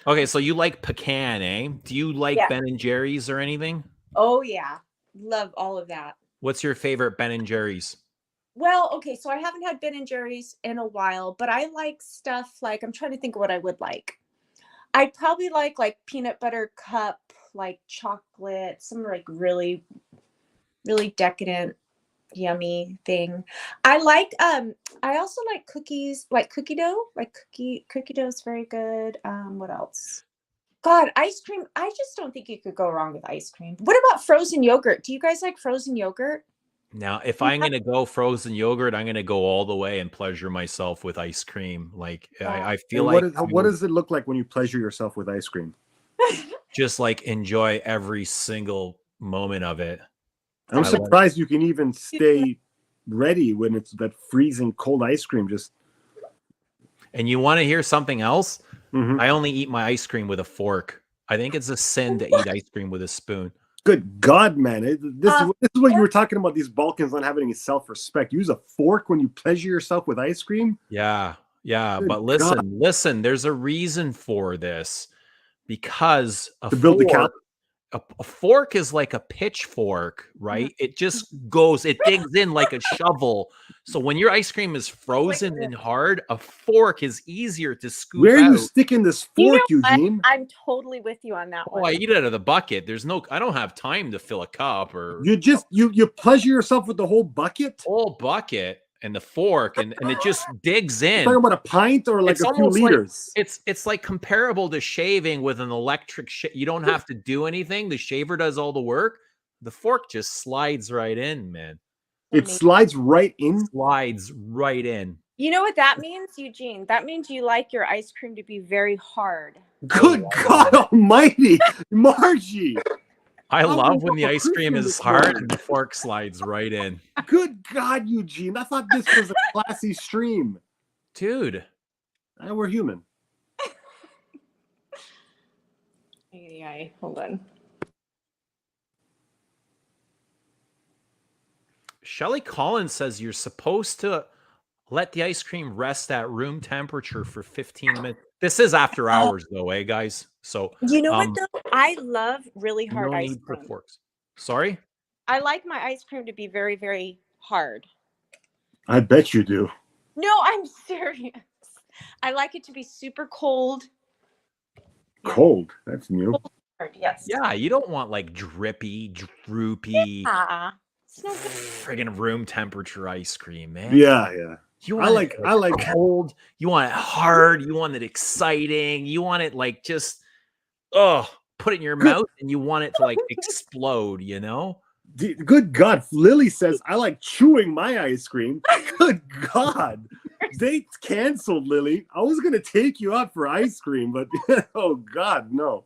Okay, so you like pecan, eh? Do you like Ben and Jerry's or anything? Oh yeah, love all of that. What's your favorite Ben and Jerry's? Well, okay, so I haven't had Ben and Jerry's in a while, but I like stuff like I'm trying to think of what I would like. I'd probably like peanut butter cup, like chocolate, some like really, really decadent, yummy thing. I also like cookies, like cookie dough. Like cookie dough is very good. What else? God, ice cream. I just don't think you could go wrong with ice cream. What about frozen yogurt? Do you guys like frozen yogurt? Now, if I'm going to go frozen yogurt, I'm going to go all the way and pleasure myself with ice cream. Like I feel like what does it look like when you pleasure yourself with ice cream? Just like enjoy every single moment of it. I'm surprised you can even stay ready when it's that freezing cold ice cream. And you want to hear something else? Mm-hmm. I only eat my ice cream with a fork. I think it's a sin to eat ice cream with a spoon. Good God, man. This is what you were talking about, these Balkans not having any self-respect. Use a fork when you pleasure yourself with ice cream? Yeah. Good But listen, there's a reason for this. Because to build the cow. A fork is like a pitchfork, right? It just digs in like a shovel. So when your ice cream is frozen and hard, a fork is easier to scoop Where are out. you sticking this fork, Eugene? I'm totally with you on that one. I eat it out of the bucket. I don't have time to fill a cup or you pleasure yourself with the whole bucket? Whole bucket and the fork and it just digs in. You're talking about a pint or like a few liters? It's like comparable to shaving with an electric you don't have to do anything. The shaver does all the work. The fork just slides right in, man. It slides right in? Slides right in. You know what that means, Eugene? That means you like your ice cream to be very hard. Good God almighty, Margie. I love when the ice cream is hard and the fork slides right in. Good God, Eugene. I thought this was a classy stream. Dude. We're human. Hold on. Shelly Collins says you're supposed to let the ice cream rest at room temperature for 15 minutes. This is after hours, though, eh, guys? So you know what though? I love really hard ice cream. For forks. Sorry? I like my ice cream to be very, very hard. I bet you do. No, I'm serious. I like it to be super cold. Cold? That's new. Yes. Yeah, you don't want like drippy, droopy, it's no good. friggin' room temperature ice cream, man. Yeah. I like cold. You want it hard. You want it exciting. You want it like just put it in your mouth and you want it to like explode, you know? Good God. Lily says, I like chewing my ice cream. Good God. Date canceled, Lily. I was going to take you out for ice cream, but oh God, no.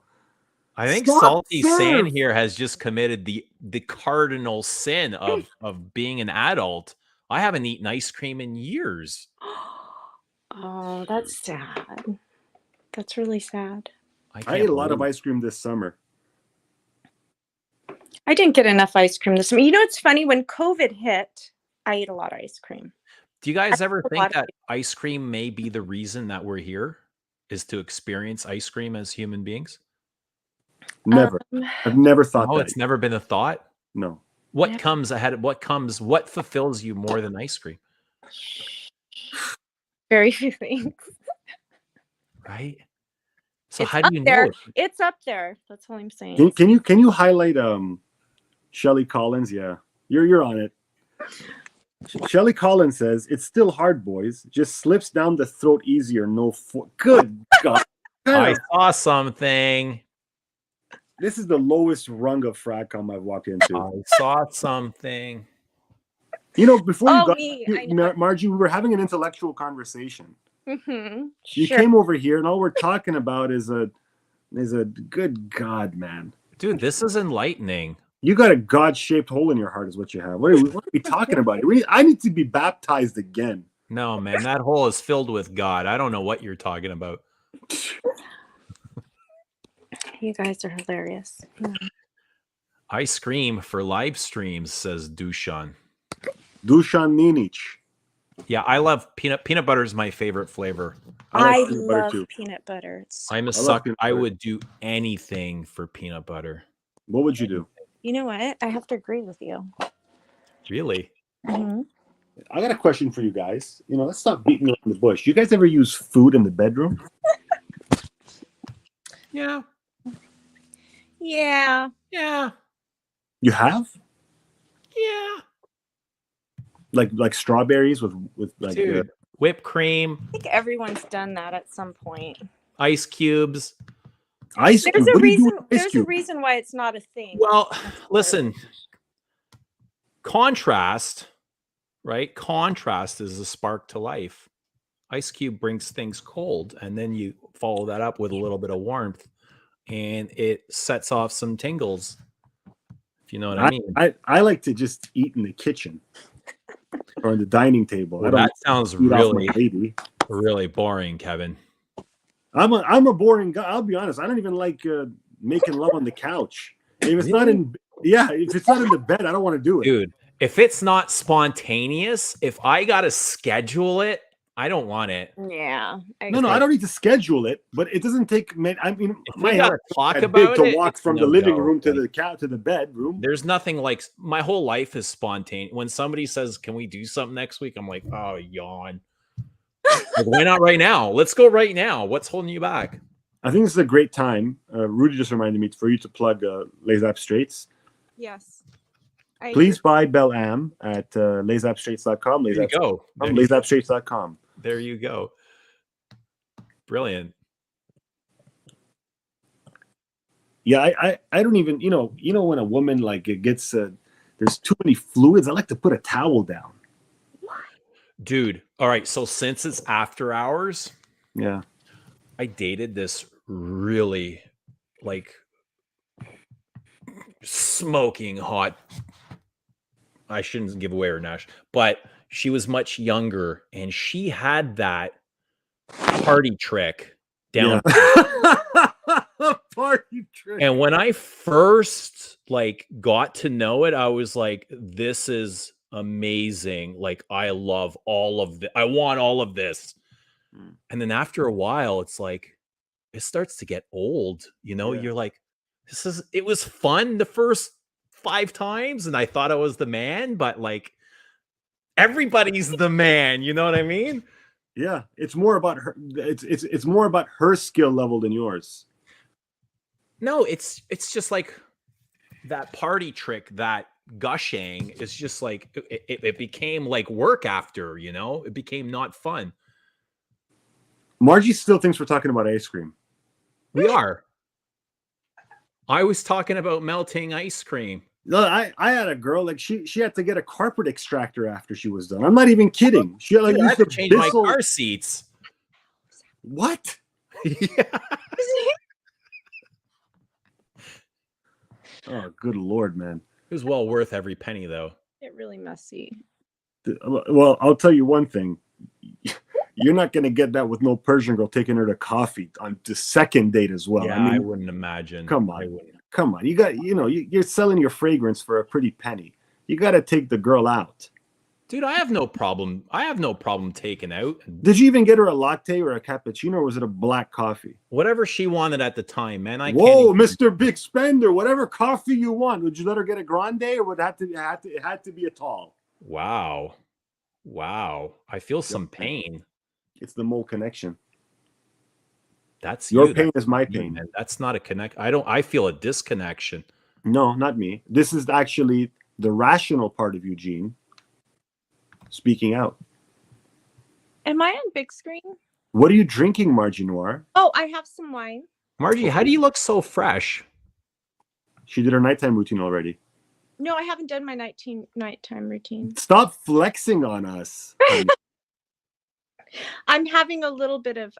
I think Salty Sand here has just committed the cardinal sin of being an adult. I haven't eaten ice cream in years. Oh, that's sad. That's really sad. I ate a lot of ice cream this summer. I didn't get enough ice cream this summer. You know, it's funny, when COVID hit, I ate a lot of ice cream. Do you guys ever a think lot of that ice cream may be the reason that we're here, is to experience ice cream as human beings? Never. I've never thought Oh, that. it's never been a thought? No. What Yeah. comes ahead? What fulfills you more than ice cream? Very few things. Right? So It's how up do you there. know? It's up there. That's all I'm saying. Can you highlight Shelley Collins? Yeah. You're on it. Shelley Collins says, "It's still hard, boys. Just slips down the throat easier. Good God. I saw something. This is the lowest rung of fragcom I've walked into. I saw something. You know, before you got I know. Margie, we were having an intellectual conversation. Mm-hmm. You came over here, and all we're talking about is a good God, man. Dude, this is enlightening. You got a God-shaped hole in your heart, is what you have. What are we talking about? I need to be baptized again. No, man, that hole is filled with God. I don't know what you're talking about. You guys are hilarious. Yeah. I scream for live streams, says Dushan. Dushan Ninic. Yeah, I love peanut butter is my favorite flavor. I love peanut butter. I'm a sucker. I would do anything for peanut butter. What would you do? You know what? I have to agree with you. Really? Mm-hmm. I got a question for you guys. You know, let's stop beating around the bush. You guys ever use food in the bedroom? Yeah. Yeah. Yeah. You have? Yeah. Like strawberries with like Dude, whipped cream. I think everyone's done that at some point. Ice cubes. Ice There's a reason. There's a reason why it's not a thing. Well, listen. Contrast, right? Contrast is a spark to life. Ice cube brings things cold, and then you follow that up with a little bit of warmth, and it sets off some tingles. If you know what I mean. I like to just eat in the kitchen or on the dining table. Well, that sounds really boring, Kevin. I'm a boring guy. I'll be honest. I don't even like making love on the couch. If it's not in if it's not in the bed, I don't want to do it. Dude, if it's not spontaneous, if I gotta schedule it, I don't want it. Yeah. No, I don't need to schedule it, but it doesn't take. I mean, my house talk about to it, walk from the living room to the couch to the bedroom. There's nothing like my whole life is spontaneous. When somebody says, "Can we do something next week?" I'm like, "Oh, yawn." Like, why not right now? Let's go right now. What's holding you back? I think this is a great time. Rudy just reminded me for you to plug Les Up Straits. Yes. Please buy Belle Am at lesapstraits.com. There you go. lesapstraits.com. There you go. Brilliant. Yeah, I don't even, you know when a woman like it gets there's too many fluids, I like to put a towel down. Dude, all right, so since it's after hours, yeah, I dated this really like smoking hot, I shouldn't give away her Nash, but she was much younger and she had that party trick down. Party trick. And when I first like got to know it, I was like, this is amazing. Like, I love all of this. I want all of this. And then after a while, it's like, it starts to get old. You know, you're like, it was fun the first 5 times. And I thought I was the man, but like, everybody's the man. You know what I mean? Yeah. It's more about her. It's more about her skill level than yours. No, it's just like that party trick, that gushing is just like, it became like work after, you know, it became not fun. Margie still thinks we're talking about ice cream. We are. I was talking about melting ice cream. No, I had a girl like she had to get a carpet extractor after she was done. I'm not even kidding. She like I had to change my car seats. What? Yeah. Oh, good Lord, man. It was well worth every penny, though. Get really messy. Well, I'll tell you one thing. You're not going to get that with no Persian girl taking her to coffee on the second date as well. Yeah, I I mean, wouldn't imagine. come I on. wouldn't. Come on. You got, you're selling your fragrance for a pretty penny. You got to take the girl out. Dude, I have no problem. I have no problem taking out Did you even get her a latte or a cappuccino, or was it a black coffee? whatever she wanted at the time, man. I Whoa, can't. Mr. Big Spender, whatever coffee you want. Would you let her get a grande, or would it had to be a tall? Wow. Wow. I feel some pain. It's the mole connection. That's Your you. pain That's is my you, pain. man. That's not a connect. I feel a disconnection. No, not me. This is actually the rational part of Eugene speaking out. Am I on big screen? What are you drinking, Margie Noir? Oh, I have some wine. Margie, how do you look so fresh? She did her nighttime routine already. No, I haven't done my nighttime routine. Stop flexing on us. I'm having a little bit of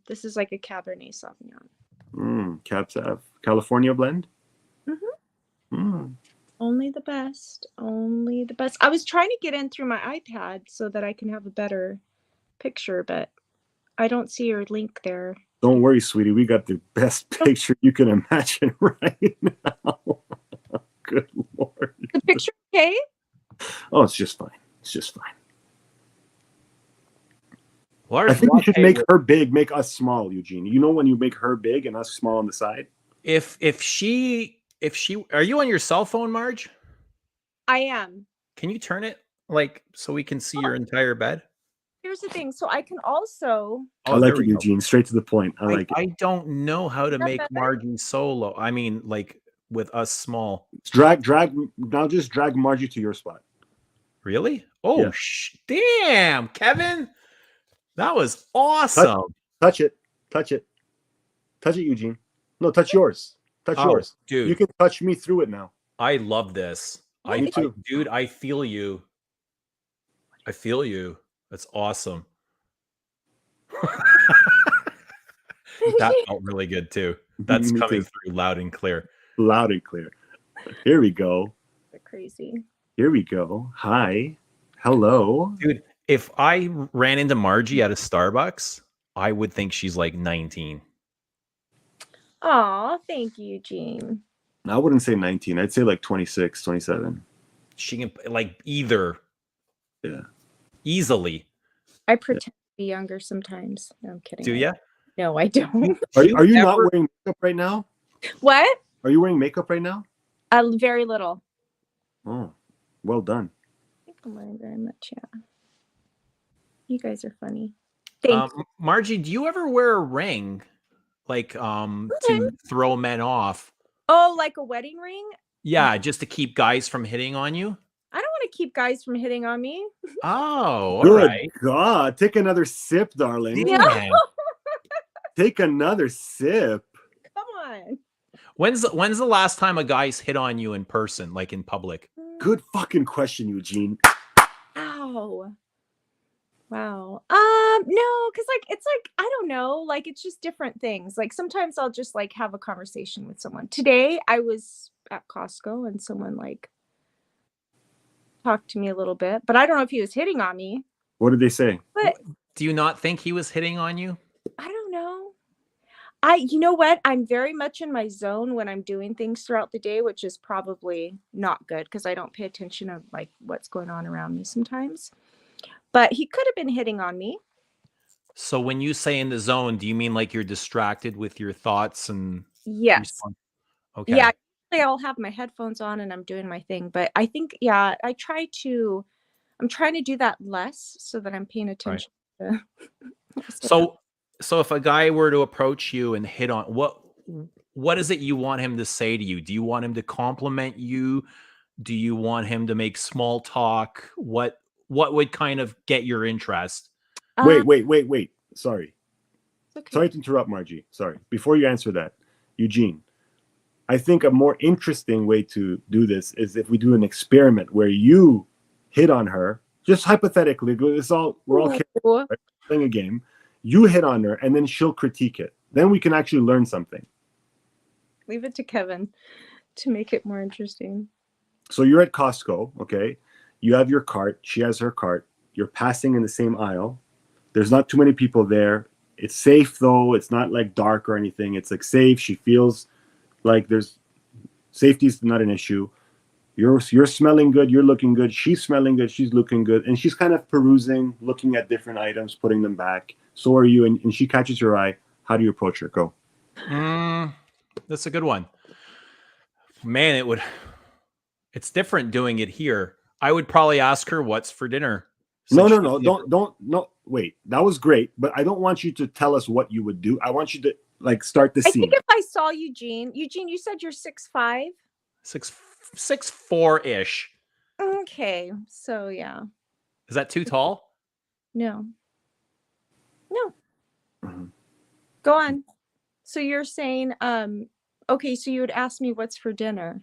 this is like a Cabernet Sauvignon. Cap Sav. California blend? Only the best. Only the best. I was trying to get in through my iPad so that I can have a better picture, but I don't see your link there. Don't worry, sweetie. We got the best picture you can imagine right now. Good Lord. The picture okay? Oh, it's just fine. It's just fine. Large I think we should latte make with- her big, make us small, Eugene. You know when you make her big and us small on the side? If she are you on your cell phone, Marge? I am. Can you turn it like so we can see your entire bed? Here's the thing. So I can also I like there it, we go. Eugene. Straight to the point. I like it. I don't know how to that make better? Margie solo. I mean, like with us small. Drag. Now just drag Margie to your spot. Really? Oh, Yeah. Damn, Kevin. That was awesome. Touch it. Touch it. Touch it, Eugene. No, touch yours. Touch yours. Dude. You can touch me through it now. I love this. Me too. Dude, I feel you. I feel you. That's awesome. That felt really good too. That's Me coming too. through loud and clear. Loud and clear. Here we go. they're crazy. Here we go. Hi. Hello. Dude, if I ran into Margie at a Starbucks, I would think she's like 19. Aw, thank you, Eugene. I wouldn't say 19. I'd say like 26, 27. She can like either. Yeah. Easily. I pretend to be younger sometimes. No, I'm kidding. Do you? No, I don't. Are you not ever- wearing makeup right now? What? Are you wearing makeup right now? Very little. Oh, well done. I think I'm wearing very much, yeah. You guys are funny. Thank you. Margie, do you ever wear a ring like to throw men off? Oh, like a wedding ring? Yeah, just to keep guys from hitting on you? I don't want to keep guys from hitting on me. Oh, all Good right. God. Take another sip, darling. Damn. Take another sip. Come on. When's the last time a guy's hit on you in person, like in public? Good fucking question, Eugene. Ow. Wow. No, because like it's like I don't know, like it's just different things. Like sometimes I'll just like have a conversation with someone. Today I was at Costco and someone like talked to me a little bit, but I don't know if he was hitting on me. What did they say? But Do you not think he was hitting on you? I don't know. You know what? I'm very much in my zone when I'm doing things throughout the day, which is probably not good because I don't pay attention of like what's going on around me sometimes. But he could have been hitting on me. So when you say in the zone, do you mean like you're distracted with your thoughts and Yes. Okay. Yeah. Usually I'll have my headphones on and I'm doing my thing. But I think, yeah, I'm trying to do that less so that I'm paying attention to So if a guy were to approach you and hit on what is it you want him to say to you? Do you want him to compliment you? Do you want him to make small talk? What would kind of get your interest? Wait. Sorry. Okay. Sorry to interrupt, Margie. Sorry. Before you answer that, Eugene, I think a more interesting way to do this is if we do an experiment where you hit on her, just hypothetically, we're all kidding, right? Playing a game. You hit on her and then she'll critique it. Then we can actually learn something. Leave it to Kevin to make it more interesting. So you're at Costco, okay? You have your cart. She has her cart. You're passing in the same aisle. There's not too many people there. It's safe though. It's not like dark or anything. It's like safe. She feels like there's safety is not an issue. You're smelling good. You're looking good. She's smelling good. She's looking good. And she's kind of perusing, looking at different items, putting them back. So are you. And she catches your eye. How do you approach her? Go. That's a good one. Man, it's different doing it here. I would probably ask her what's for dinner. No. Don't. Wait, that was great. But I don't want you to tell us what you would do. I want you to like start the scene. I think if I saw Eugene, you said you're 6'5"? 6'4" ish. Okay, so yeah. Is that too tall? No. Go on. So you're saying, okay, so you would ask me what's for dinner.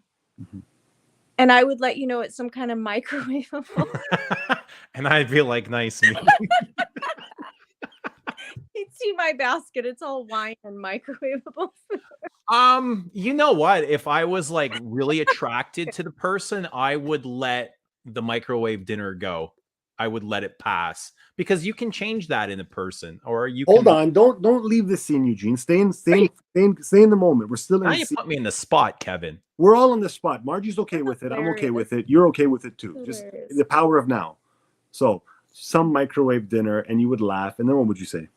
And I would let you know it's some kind of microwavable. And I'd be like, nice meat. You'd see my basket. It's all wine and microwavable food. You know what? If I was like really attracted to the person, I would let the microwave dinner go. I would let it pass because you can change that in a person, or you hold can... on. Don't leave the scene, Eugene. Stay in the moment. We're still in now the you scene. put me in the spot, Kevin. We're all on the spot. Margie's okay with it. I'm okay with it. You're okay with it too. Just the power of now. So some microwave dinner, and you would laugh, and then what would you say?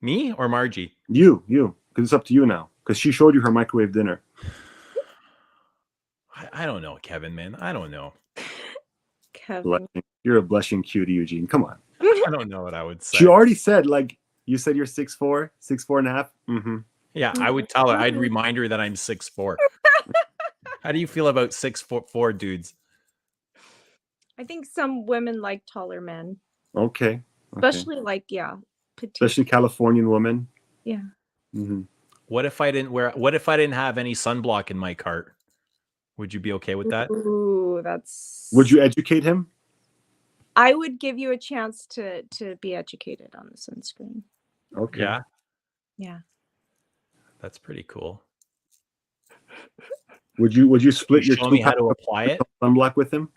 Me or Margie? You, because it's up to you now. Because she showed you her microwave dinner. I don't know, Kevin, man. I don't know. Kevin. You're a blushing cutie, Eugene. Come on. I don't know what I would say. She already said, like, you said you're 6'4", 6'4.5". Mm-hmm. Yeah, I would tell her. I'd remind her that I'm 6'4". How do you feel about 6'4" dudes? I think some women like taller men. Okay. Especially like, yeah. Petite. Especially Californian women. Yeah. Mm-hmm. What if I didn't have any sunblock in my cart? Would you be okay with that? Ooh, that's... Would you educate him? I would give you a chance to be educated on the sunscreen. Okay. Yeah. Yeah. That's pretty cool. Would you split your show me how to apply it? Sunblock with him?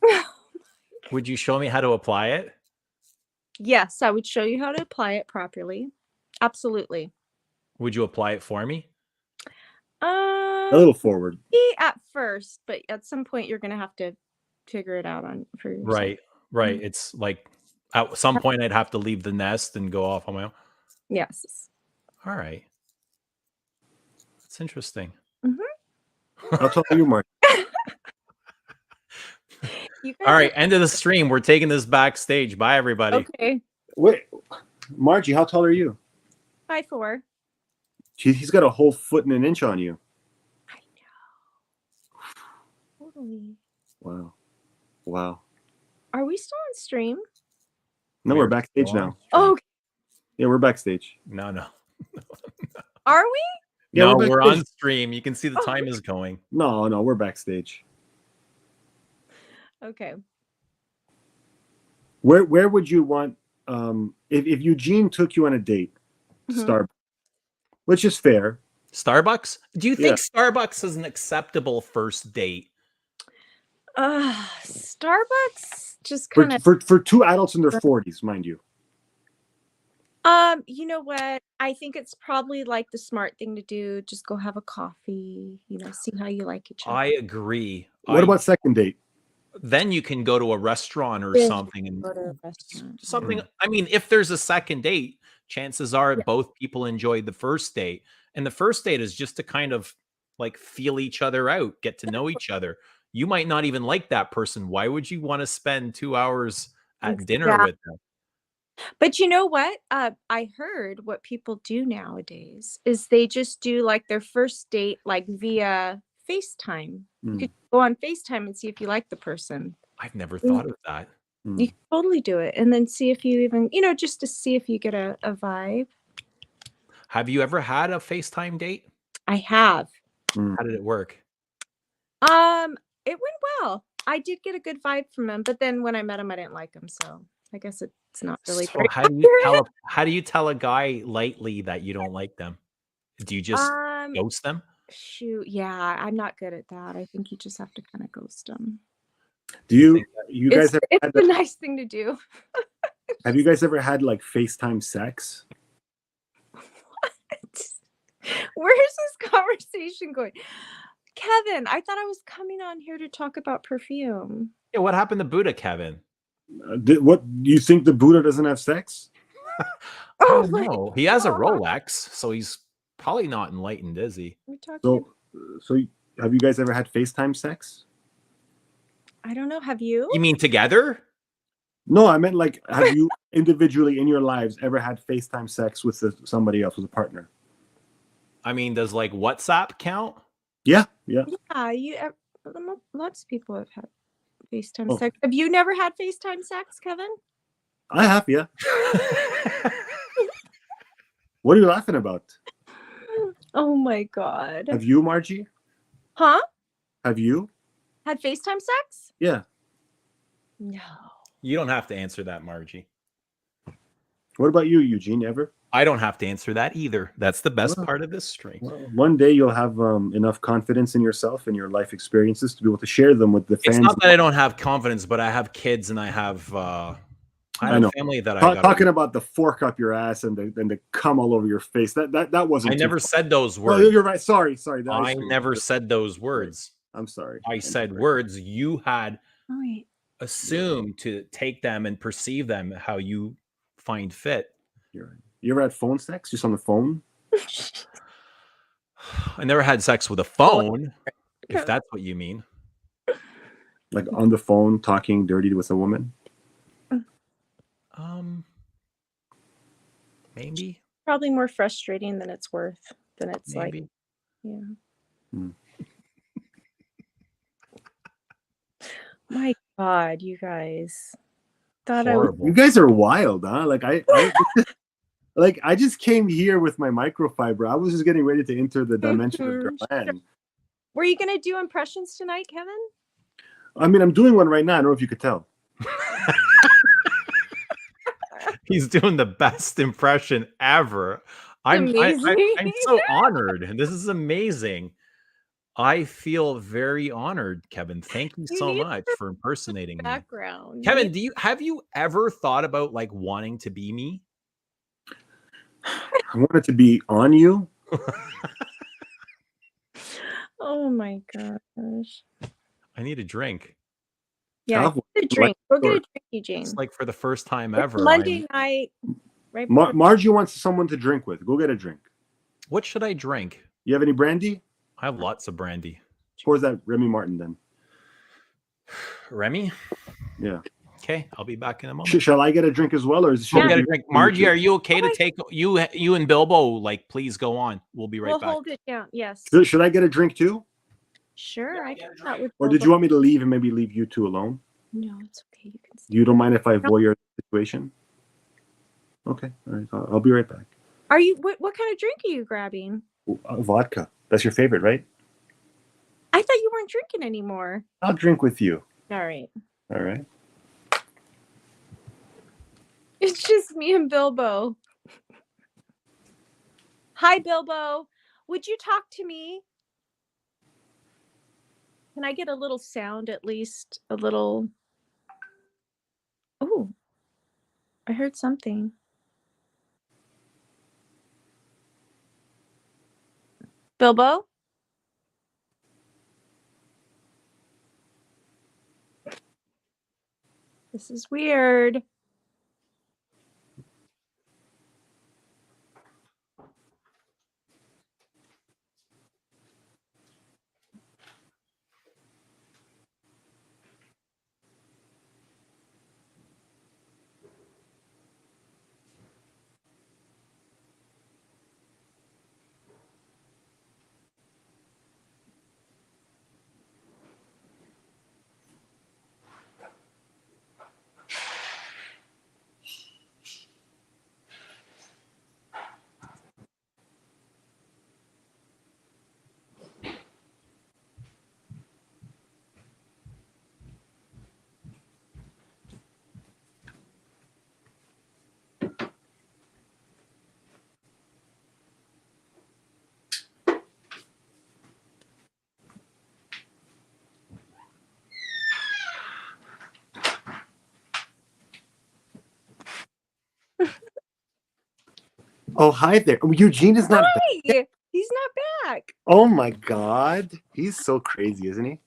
Would you show me how to apply it? Yes, I would show you how to apply it properly. Absolutely. Would you apply it for me? A little forward. At first, but at some point you're going to have to figure it out for yourself. Right. Mm-hmm. It's like at some point I'd have to leave the nest and go off on my own. Yes. All right. That's interesting. Mm-hmm. I'll tell you, Mark. All right, end of the stream. We're taking this backstage. Bye, everybody. Okay. Wait, Margie, how tall are you? 5'4". He's got a whole foot and an inch on you. I know. Totally. Wow. Are we still on stream? No, we're backstage now. Oh, okay. Yeah, we're backstage. No. Are we? Yeah, no, we're on stream. You can see the time is going. No, we're backstage. Okay. Where would you want if Eugene took you on a date? Starbucks, which is fair. Starbucks? Do you think Starbucks is an acceptable first date? Starbucks just kind of for two adults in their 40s, mind you. You know what? I think it's probably like the smart thing to do. Just go have a coffee, see how you like each other. I agree. What about second date? Then you can go to a restaurant or something and something. I mean, if there's a second date, chances are both people enjoyed the first date. And the first date is just to kind of like feel each other out, get to know each other. You might not even like that person. Why would you want to spend 2 hours at dinner with them? But you know what? I heard what people do nowadays is they just do like their first date like via FaceTime. You could go on FaceTime and see if you like the person. I've never thought of that. You can totally do it. And then see if you even, just to see if you get a vibe. Have you ever had a FaceTime date? I have. How did it work? It went well. I did get a good vibe from him, but then when I met him, I didn't like him. So I guess it's not really. So how do you tell a guy lightly that you don't like them? Do you just ghost them? Shoot, yeah, I'm not good at that. I think you just have to kind of ghost them. Do you think you guys ever It's had a nice thing to do. have you guys ever had like FaceTime sex? Where is this conversation going? Kevin, I thought I was coming on here to talk about perfume. Yeah, what happened to Buddha, Kevin? What you think the Buddha doesn't have sex? Oh Oh my no, he has a God. Rolex, so he's probably not enlightened, is he? We're talking So, so have you guys ever had FaceTime sex? I don't know. Have you? You mean together? No, I meant like, have you individually in your lives ever had FaceTime sex with somebody else, with a partner? I mean, does like WhatsApp count? Yeah. Yeah, lots of people have had FaceTime Oh. sex. Have you never had FaceTime sex, Kevin? I have, yeah. What are you laughing about? Oh my God. Have you, Margie? Huh? Have you? Had FaceTime sex? Yeah. No. You don't have to answer that, Margie. What about you, Eugene? Ever? I don't have to answer that either. That's the best Well, part of this stream. Well, one day you'll have enough confidence in yourself and your life experiences to be able to share them with the fans. It's not that I don't have confidence, but I have kids and I have I know. family that I got. Talking about the fork up your ass and the cum all over your face. That wasn't. I never said those Oh, words. you're right. Sorry. I never said those words. I'm sorry. I said words you had Oh, wait. assumed to take them and perceive them how you find fit. You ever had phone sex just on the phone? I never had sex with a phone, if that's what you mean. Like on the phone, talking dirty with a woman? Maybe. Probably more frustrating than it's worth. Than it's Maybe. like, yeah. Hmm. My God, you guys. Horrible. You guys are wild, huh? Like I just came here with my microfiber. I was just getting ready to enter the dimension of Berlin. Were you gonna do impressions tonight, Kevin? I mean, I'm doing one right now. I don't know if you could tell. He's doing the best impression ever. I'm so honored. This is amazing. I feel very honored, Kevin. Thank you so much for impersonating me. Background. Kevin, have you ever thought about like wanting to be me? I wanted to be on you. Oh my gosh. I need a drink. Yeah, get a drink. Go get a drink, Eugene. It's like for the first time It's ever. Monday night. Right. Margie wants someone to drink with. Go get a drink. What should I drink? You have any brandy? I have lots of brandy. Pours that Remy Martin then. Remy? Yeah. Okay, I'll be back in a moment. Shall I get a drink as well, or is it? Get a drink. Margie, are you okay to take you and Bilbo? Like, please go on. We'll be right back. We'll hold it down. Yes. Should I get a drink too? Sure, I can start with. Or did you want me to leave and maybe leave you two alone? No, it's okay. You can. You don't mind if I voyeur the situation? Okay, all right. I'll be right back. Are you? What kind of drink are you grabbing? Vodka. That's your favorite, right? I thought you weren't drinking anymore. I'll drink with you. All right. All right. It's just me and Bilbo. Hi, Bilbo. Would you talk to me? Can I get a little sound at least? A little. Oh, I heard something. Bilbo? This is weird. Oh, hi there. Oh, Eugene is not back. Hi! He's not back. Oh my God. He's so crazy, isn't he?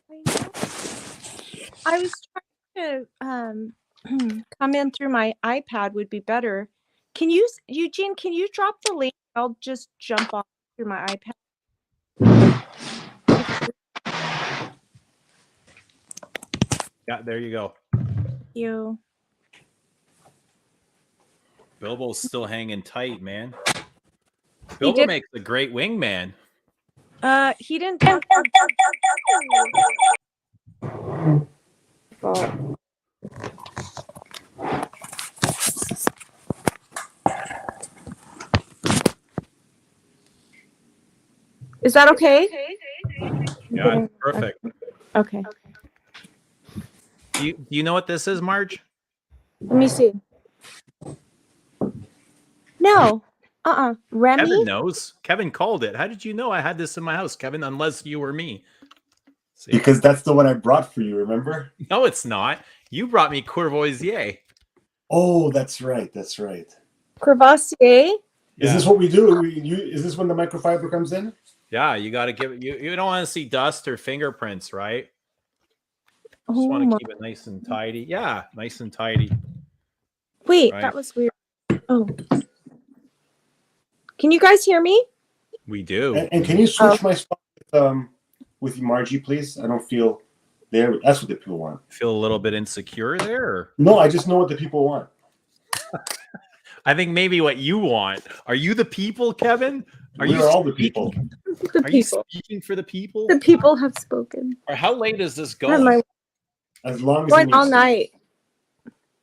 I know. I was trying to come in through my iPad would be better. Can you, Eugene, can you drop the link? I'll just jump on through my iPad. Yeah, there you go. You. Bilbo's still hanging tight, man. He Bilbo did. makes a great wingman. He didn't talk about. Is that okay? Yeah, it's perfect. Okay. Do you know what this is, Marge? Let me see. No. Remy? Kevin knows. Kevin called it. How did you know I had this in my house, Kevin? Unless you or me. See? Because that's the one I brought for you, remember? No, it's not. You brought me Courvoisier. Oh, that's right. That's right. Courvoisier? Is this what we do? Is this when the microfiber comes in? Yeah, you got to give it. You don't want to see dust or fingerprints, right? Just Oh want my. to keep it nice and tidy. Yeah, nice and tidy. Wait, Right. that was weird. Oh. Can you guys hear me? We do. And can you switch my spot with Margie, please? I don't feel there. That's what the people want. Feel a little bit insecure there? Or? No, I just know what the people want. I think maybe what you want. Are you the people, Kevin? Are We're you all the speaking? people. The Are you people. speaking for the people? The people have spoken. Or how late is this Am going? I As long as it going needs all to. night?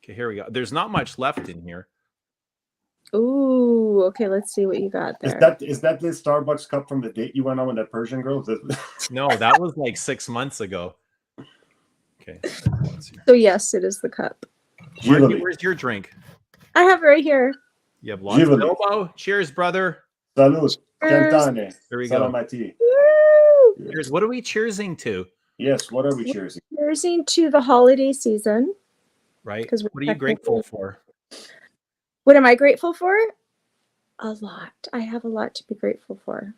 Okay, here we go. There's not much left in here. Ooh, okay, let's see what you got there. Is that the Starbucks cup from the date you went on with that Persian girl? No, that was like 6 months ago. Okay. So yes, it is the cup. Where's your drink? I have it right here. You have lots. Bilbo, cheers, brother. Salud. Cheers. Cantane. There we go. Salamati. Woo! Cheers. What are we cheersing to? Yes, what are we cheersing? Cheersing to the holiday season. Right. 'Cause we're What are you grateful for? What am I grateful for? A lot. I have a lot to be grateful for.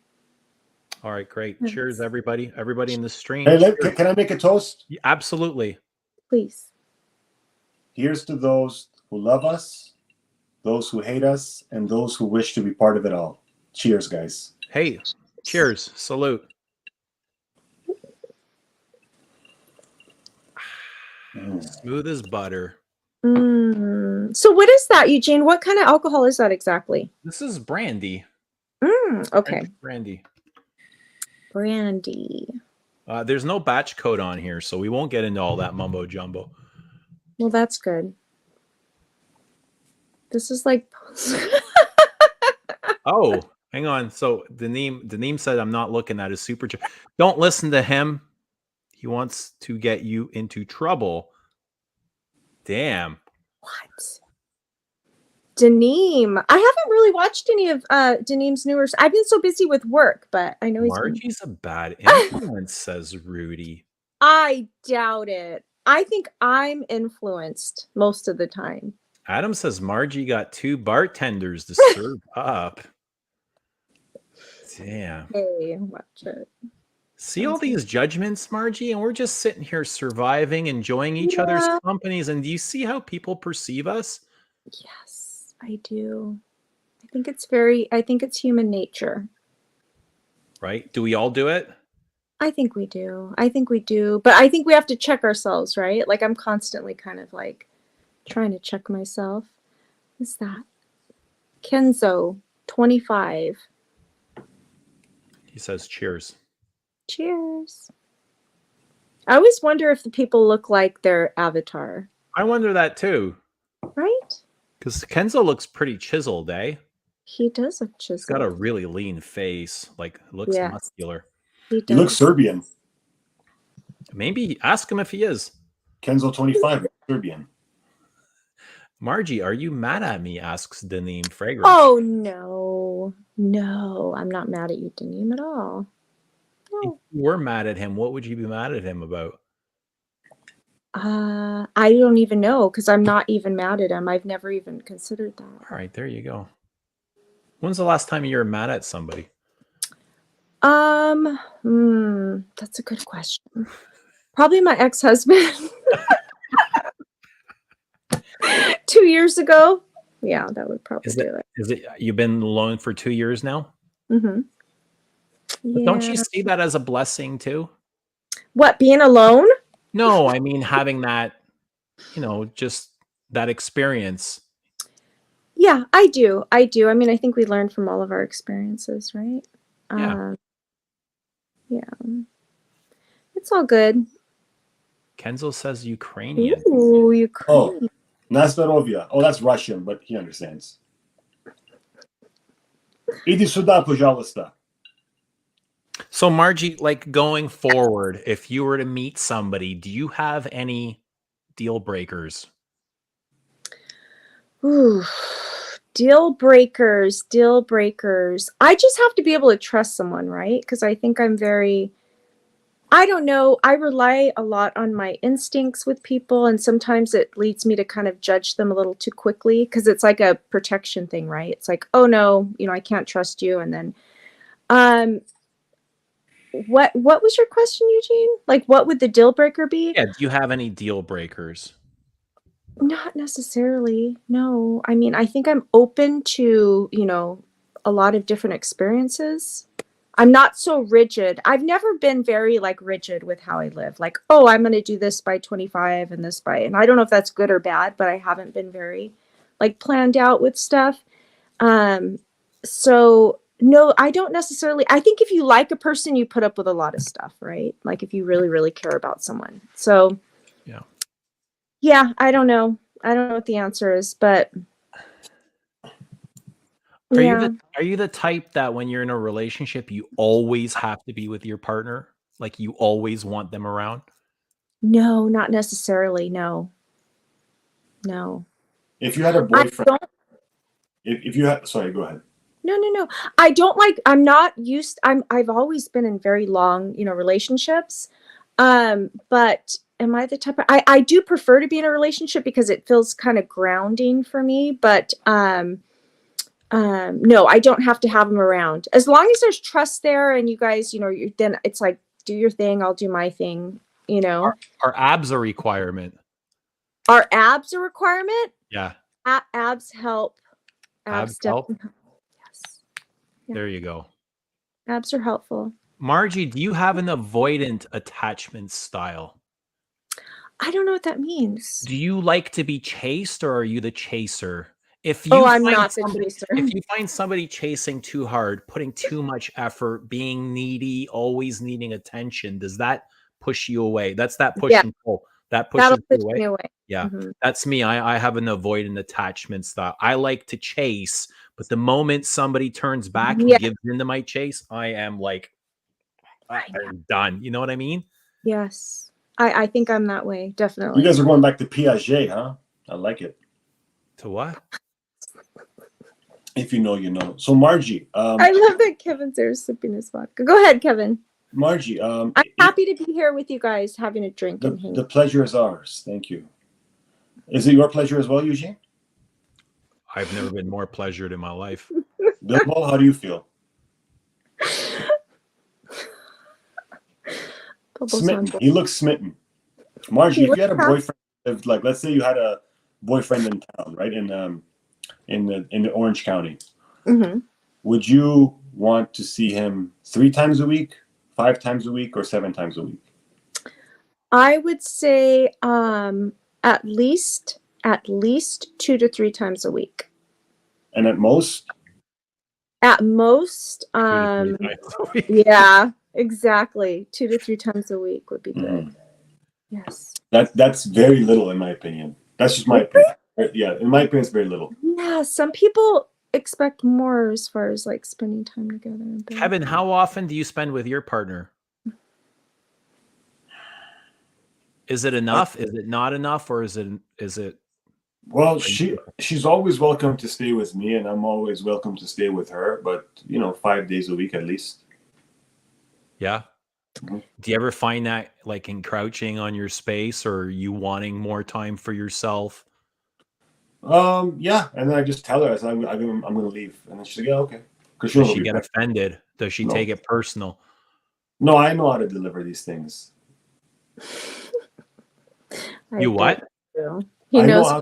All right, great. Cheers, everybody. Everybody in the stream. Hey, can I make a toast? Yeah, absolutely. Please. Here's to those who love us, those who hate us, and those who wish to be part of it all. Cheers, guys. Hey, cheers. Salute. Smooth as butter. So what is that, Eugene? What kind of alcohol is that exactly? This is brandy. Okay. Brandy. Brandy. There's no batch code on here, so we won't get into all that mumbo jumbo. Well, that's good. This is like. Oh, hang on. So Daneem said I'm not looking at his super chat. Don't listen to him. He wants to get you into trouble. Damn. What? Daneem. I haven't really watched any of Daneem's newer. I've been so busy with work, but I know he's. Margie's a bad influence, says Rudy. I doubt it. I think I'm influenced most of the time. Adam says Margie got 2 bartenders to serve up. Damn. Hey, watch it. See all these judgments, Margie, and we're just sitting here surviving, enjoying each other's companies. And do you see how people perceive us? Yes, I do. I think it's human nature. Right? Do we all do it? I think we do. But I think we have to check ourselves, right? Like I'm constantly kind of like trying to check myself. What's that? Kenzo, 25. He says cheers. Cheers. I always wonder if the people look like their avatar. I wonder that too. Right? Because Kenzo looks pretty chiseled, eh? He does look chiseled. He's got a really lean face. Like, looks muscular. He looks Serbian. Maybe ask him if he is. Kenzo 25, Serbian. Margie, are you mad at me? Asks Daneem Fragrance. Oh, no. No, I'm not mad at you, Daneem, at all. No. If you were mad at him, what would you be mad at him about? I don't even know because I'm not even mad at him. I've never even considered that. All right, there you go. When's the last time you were mad at somebody? That's a good question. Probably my ex-husband. 2 years ago. Yeah, that would probably do it. Is it you've been alone for 2 years now? Mm-hmm. But don't you Yeah. see that as a blessing too? What, being alone? No, I mean having that, just that experience. Yeah, I do. I do. I mean, I think we learn from all of our experiences, right? Yeah. Yeah. It's all good. Kenzo says Ukrainian. Ooh, Ukraine. Nastarovia. Oh, that's Russian, but he understands. Иди сюда, пожалуйста. So Margie, like going forward, if you were to meet somebody, do you have any deal breakers? Ooh, deal breakers. I just have to be able to trust someone, right? Because I think I don't know. I rely a lot on my instincts with people, and sometimes it leads me to kind of judge them a little too quickly because it's like a protection thing, right? It's like, oh no, I can't trust you. And then, what was your question, Eugene? Like, what would the deal breaker be? Yeah. Do you have any deal breakers? Not necessarily. No. I mean, I think I'm open to, a lot of different experiences. I'm not so rigid. I've never been very rigid with how I live. Like, oh, I'm going to do this by 25 and this by, and I don't know if that's good or bad, but I haven't been very planned out with stuff. So no, I don't necessarily, I think if you like a person, you put up with a lot of stuff, right? Like if you really, really care about someone. So yeah, I don't know. I don't know what the answer is, but Are you the type that when you're in a relationship, you always have to be with your partner? Like you always want them around? No, not necessarily. No. If you had a boyfriend, if you had, sorry, go ahead. No. I don't I've always been in very long, relationships. But am I the type of, I do prefer to be in a relationship because it feels kind of grounding for me, but, no, I don't have to have them around. As long as there's trust there and you guys, then it's like, do your thing, I'll do my thing, Are abs a requirement? Are abs a requirement? Yeah. Abs help. Abs help? Yes. Yeah. There you go. Abs are helpful. Margie, do you have an avoidant attachment style? I don't know what that means. Do you like to be chased or are you the chaser? If you I'm not the chaser. If you find somebody chasing too hard, putting too much effort, being needy, always needing attention, does that push you away? That's that push and pull. That pushes you away. Me away. Yeah, that's me. I have an avoidant attachment style. I like to chase, but the moment somebody turns back and gives into my chase, I am like, I'm done. You know what I mean? Yes. I think I'm that way, definitely. You guys are going back to Piaget, huh? I like it. To what? If you know, you know. So Margie, I love that Kevin's there sipping his vodka. Go ahead, Kevin. Margie, I'm happy to be here with you guys, having a drink and hanging. The pleasure is ours. Thank you. Is it your pleasure as well, Eugene? I've never been more pleasured in my life. Bilbo, how do you feel? Smitten. He looks smitten. Margie, if you had a boyfriend, like let's say you had a boyfriend in town, right, in the Orange County, would you want to see him 3 times a week, 5 times a week, or 7 times a week? I would say at least 2 to 3 times a week. And at most? At most, yeah, exactly. 2 to 3 times a week would be good. Yes. That's very little in my opinion. That's just my opinion. Yeah, in my opinion, it's very little. Yeah, some people expect more as far as spending time together. Kevin, how often do you spend with your partner? Is it enough? Is it not enough? Or is it? Well, she's always welcome to stay with me, and I'm always welcome to stay with her. But 5 days a week at least. Yeah. Do you ever find that encroaching on your space, or you wanting more time for yourself? Yeah, and then I just tell her, I said, I'm going to leave, and then she's like, yeah, okay. Because Does she get offended? Does she take it personal? No, I know how to deliver these things. You what? He knows.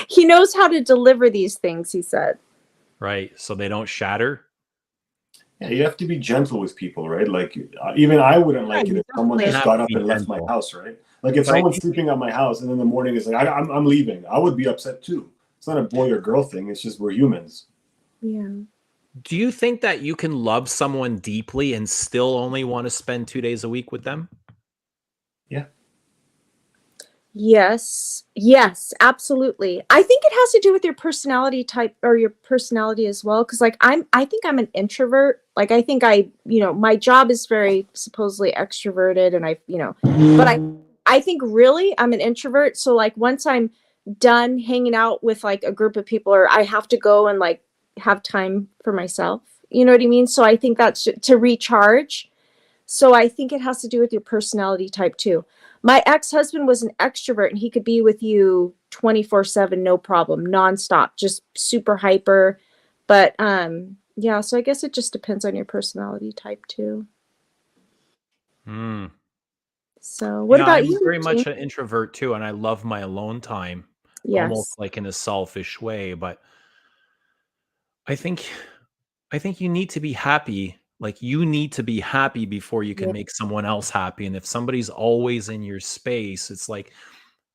He knows how to deliver these things. He said. Right, so they don't shatter. Yeah, you have to be gentle with people, right? Like, even I wouldn't like it if someone just got up and left my house, right? Like, if someone's sleeping at my house and in the morning is like, I'm leaving, I would be upset too. It's not a boy or girl thing. It's just we're humans. Yeah. Do you think that you can love someone deeply and still only want to spend 2 days a week with them? Yeah. Yes. Yes, absolutely. I think it has to do with your personality type or your personality as well. Cause like I think I'm an introvert. Like I think my job is very supposedly extroverted and but I think really I'm an introvert. So like once I'm done hanging out with like a group of people or I have to go and like have time for myself. You know what I mean? So I think that's to recharge. So I think it has to do with your personality type too. My ex-husband was an extrovert and he could be with you 24/7, no problem, nonstop, just super hyper. But yeah, so I guess it just depends on your personality type too. So what about you? I'm very much an introvert too, and I love my alone time. Yes. Almost like in a selfish way, but I think you need to be happy. Like you need to be happy before you can make someone else happy. And if somebody's always in your space, it's like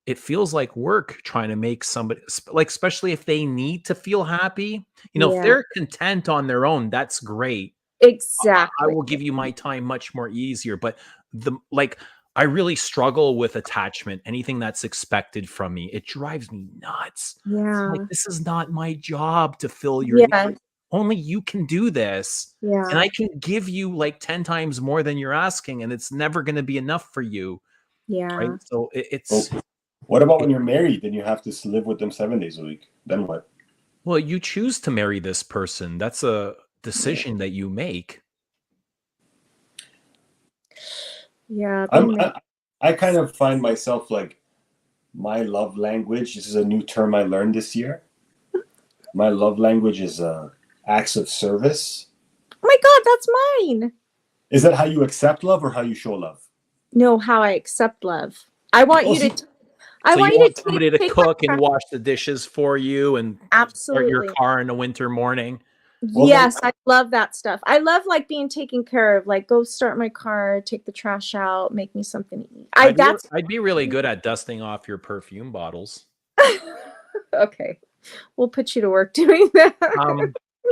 it feels like work trying to make somebody like, especially if they need to feel happy. If they're content on their own, that's great. Exactly. I will give you my time much more easier. But I really struggle with attachment. Anything that's expected from me, it drives me nuts. Yeah. Like, this is not my job to fill your needs. Only you can do this. Yeah. And I can give you like 10 times more than you're asking, and it's never going to be enough for you. Yeah. Right. So it's. What about when you're married? Then you have to live with them 7 days a week. Then what? Well, you choose to marry this person. That's a decision that you make. Yeah. I kind of find myself like my love language. This is a new term I learned this year. My love language is acts of service. Oh my God, that's mine. Is that how you accept love or how you show love? No, how I accept love. I want you to. I want you to somebody to cook and wash the dishes for you and absolutely start your car in a winter morning. Yes, I love that stuff. I love like being taken care of. Like go start my car, take the trash out, make me something to eat. I'd be really good at dusting off your perfume bottles. Okay. We'll put you to work doing that.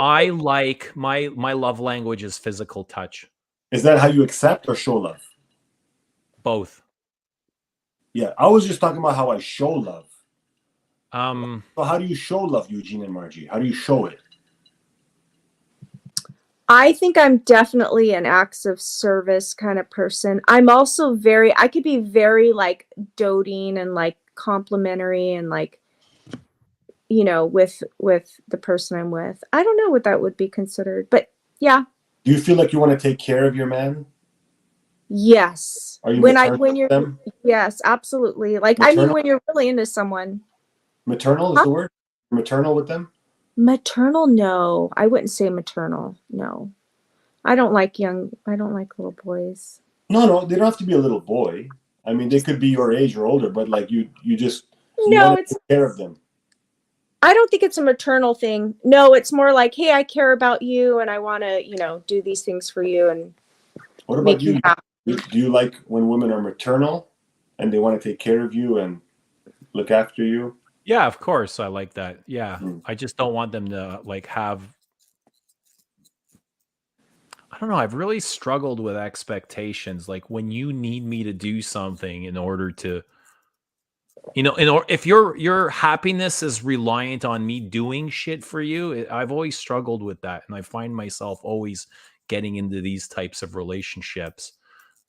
I like my love language is physical touch. Is that how you accept or show love? Both. Yeah, I was just talking about how I show love. So how do you show love, Eugene and Margie? How do you show it? I think I'm definitely an acts of service kind of person. I'm also I could be very like doting and like complimentary and like, with the person I'm with. I don't know what that would be considered, but yeah. Do you feel like you want to take care of your man? Yes. Are you when you're them? Yes, absolutely. Like maternal? I mean, when you're really into someone. Maternal is the word? Maternal with them? Maternal? No, I wouldn't say maternal. No, I don't like little boys. No, they don't have to be a little boy. I mean, they could be your age or older, but like you just it's take care of them. I don't think it's a maternal thing. No, it's more like, hey, I care about you and I want to, do these things for you and what about you? Do you like when women are maternal and they want to take care of you and look after you? Yeah, of course. I like that. Yeah. I just don't want them to like have. I don't know. I've really struggled with expectations. Like when you need me to do something in order to, if your happiness is reliant on me doing shit for you, I've always struggled with that. And I find myself always getting into these types of relationships.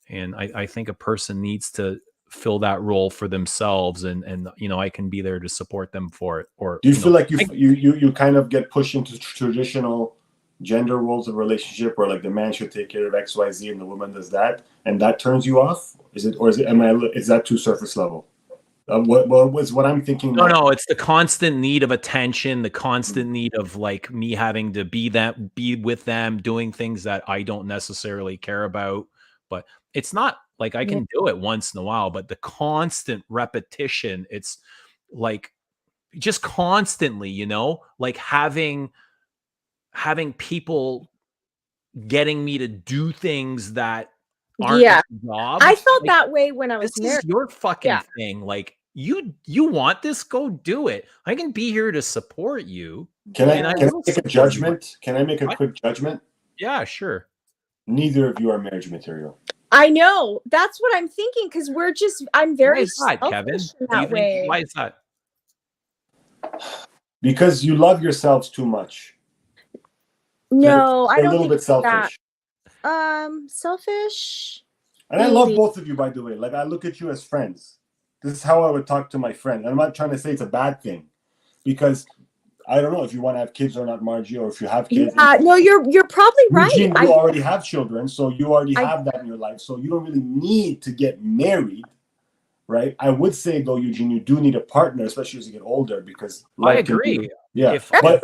And I think a person needs to fill that role for themselves and I can be there to support them for it. Or do you feel like you kind of get pushed into traditional gender roles of relationship where like the man should take care of XYZ and the woman does that and that turns you off? Is that too surface level? What was what I'm thinking? No, it's the constant need of attention, the constant need of like me having to be with them, doing things that I don't necessarily care about. But it's not like I can do it once in a while, but the constant repetition, it's like just constantly, you know, like having people getting me to do things that aren't Yeah. jobs. I felt like, that way when I was this married. is your fucking thing. Like you want this, go do it. I can be here to support you. Can I make a judgment? Can I make a quick judgment? Yeah, sure. Neither of you are marriage material. I know. That's what I'm thinking, because I'm very Why is that, Kevin? in that way. Why is that? Because you love yourselves too much. No, I don't a little think bit selfish. Selfish. And I love both of you, by the way. Like, I look at you as friends. This is how I would talk to my friend. And I'm not trying to say it's a bad thing, because I don't know if you want to have kids or not, Margie, or if you have kids. No, you're probably right. Eugene, you already have children, so you already have that in your life. So you don't really need to get married, right? I would say, though, Eugene, you do need a partner, especially as you get older, because I agree. Yeah, but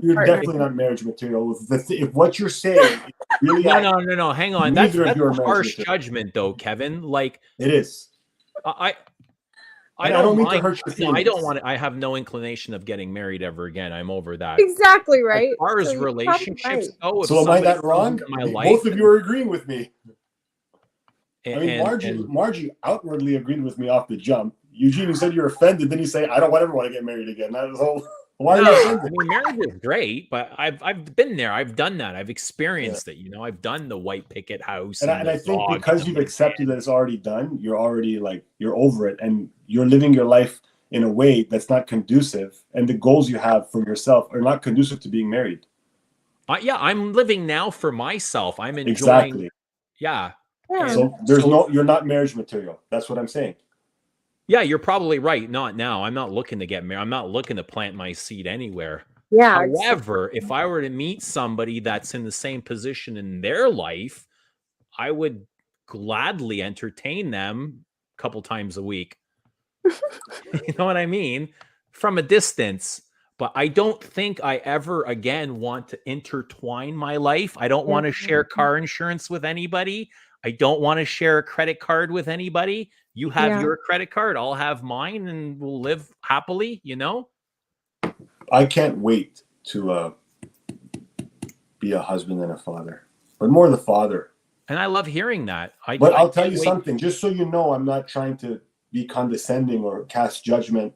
you're definitely not marriage material. If what you're saying is really no, hang on. That's a harsh judgment, though, Kevin. Like it is. I don't mean to hurt your feelings. I don't want to. I have no inclination of getting married ever again. I'm over that. Exactly right. As far as relationships go, so am I that wrong? Both of you are agreeing with me. I mean, Margie outwardly agreed with me off the jump. Eugene, you said you're offended. Then you say, "I don't ever want to get married again." That is all. Why are you offended? I mean, marriage is great, but I've been there. I've done that. I've experienced it. You know, I've done the white picket house. And I think because you've accepted that it's already done, you're already you're over it, and you're living your life in a way that's not conducive, and the goals you have for yourself are not conducive to being married. Yeah, I'm living now for myself. I'm enjoying. Exactly. Yeah. So you're not marriage material. That's what I'm saying. Yeah, you're probably right. Not now. I'm not looking to get married. I'm not looking to plant my seed anywhere. Yeah. However, if I were to meet somebody that's in the same position in their life, I would gladly entertain them a couple times a week. You know what I mean? From a distance. But I don't think I ever again want to intertwine my life. I don't want to share car insurance with anybody. I don't want to share a credit card with anybody. You have your credit card, I'll have mine, and we'll live happily, you know? I can't wait to be a husband and a father, but more the father. And I love hearing that. But I'll tell you something, just so you know, I'm not trying to be condescending or cast judgment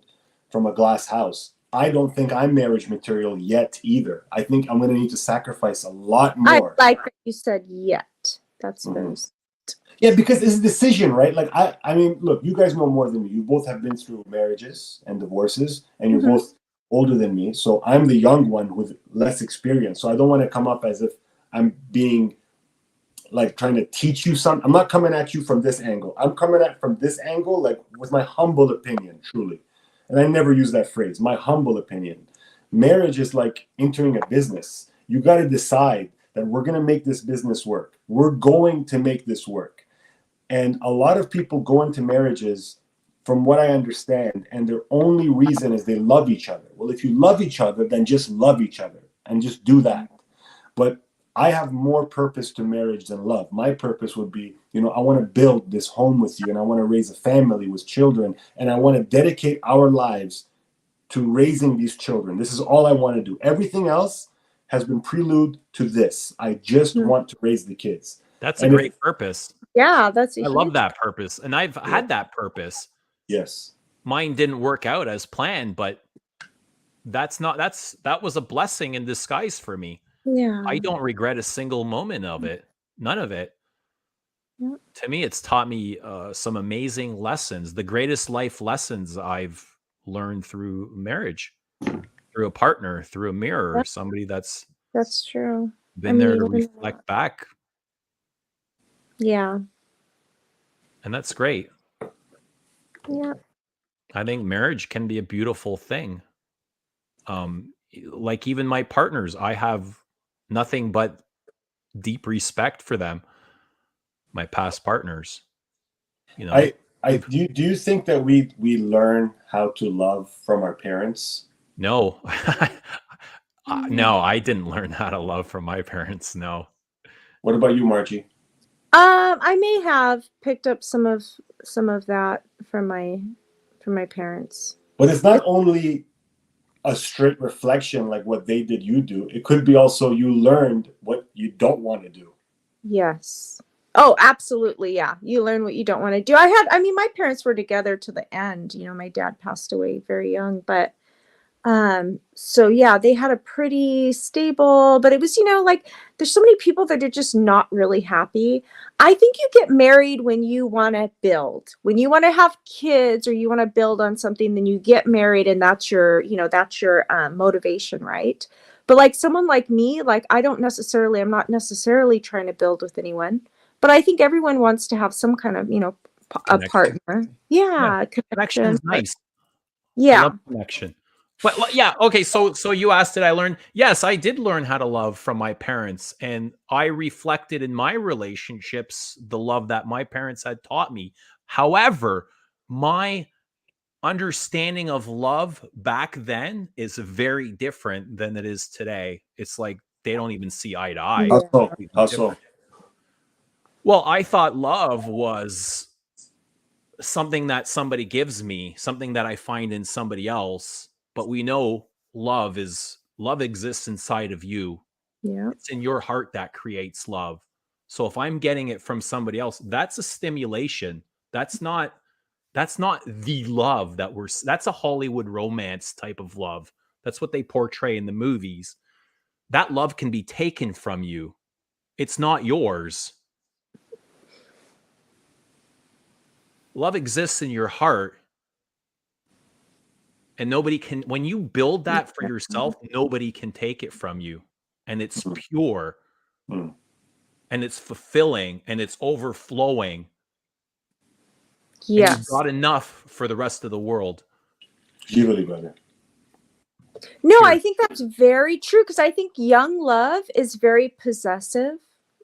from a glass house. I don't think I'm marriage material yet either. I think I'm going to need to sacrifice a lot more. I like that you said yet. That's very Yeah, because it's a decision, right? Like, I mean, look, you guys know more than me. You both have been through marriages and divorces, and you're both older than me. So I'm the young one with less experience. So I don't want to come up as if I'm being like trying to teach you something. I'm not coming at you from this angle. I'm coming at from this angle, like with my humble opinion, truly. And I never use that phrase, my humble opinion. Marriage is like entering a business. You got to decide that we're going to make this business work. We're going to make this work. And a lot of people go into marriages, from what I understand, and their only reason is they love each other. Well, if you love each other, then just love each other and just do that. But I have more purpose to marriage than love. My purpose would be, you know, I want to build this home with you, and I want to raise a family with children, and I want to dedicate our lives to raising these children. This is all I want to do. Everything else has been prelude to this. I just want to raise the kids. That's a great purpose. Yeah, I love that purpose. And I've had that purpose. Yes. Mine didn't work out as planned, but that was a blessing in disguise for me. Yeah. I don't regret a single moment of it. None of it. Yeah. To me, it's taught me some amazing lessons. The greatest life lessons I've learned through marriage, through a partner, through a mirror, somebody that's true. Been there to reflect back. Yeah. And that's great. Yeah. I think marriage can be a beautiful thing. Like even my partners, I have nothing but deep respect for them. My past partners, you know. Do you think that we learn how to love from our parents? No. No, I didn't learn how to love from my parents. No. What about you, Margie? I may have picked up some of that from my parents. But it's not only a straight reflection like what they did you do. It could be also you learned what you don't want to do. Yes. Oh, absolutely. Yeah. You learn what you don't want to do. I mean, my parents were together to the end. You know, my dad passed away very young, but so yeah, they had a pretty stable, but it was, like there's so many people that are just not really happy. I think you get married when you want to build, when you want to have kids or you want to build on something, then you get married and that's your, motivation, right? But like someone like me, like I'm not necessarily trying to build with anyone, but I think everyone wants to have some kind of, a Connection. partner. Yeah. Connection's nice. I Yeah. love connection. But yeah, okay. So you asked, did I learn? Yes, I did learn how to love from my parents, and I reflected in my relationships the love that my parents had taught me. However, my understanding of love back then is very different than it is today. It's like they don't even see eye to eye. Yeah. How so? Well, I thought love was something that somebody gives me, something that I find in somebody else, but we know love exists inside of you. Yeah. It's in your heart that creates love. So if I'm getting it from somebody else, that's a stimulation. That's not the love that's a Hollywood romance type of love. That's what they portray in the movies. That love can be taken from you. It's not yours. Love exists in your heart. And nobody can, when you build that for yourself, nobody can take it from you. And it's pure and it's fulfilling and it's overflowing. Yes. And you've got enough for the rest of the world. Really, brother. No, I think that's very true because I think young love is very possessive.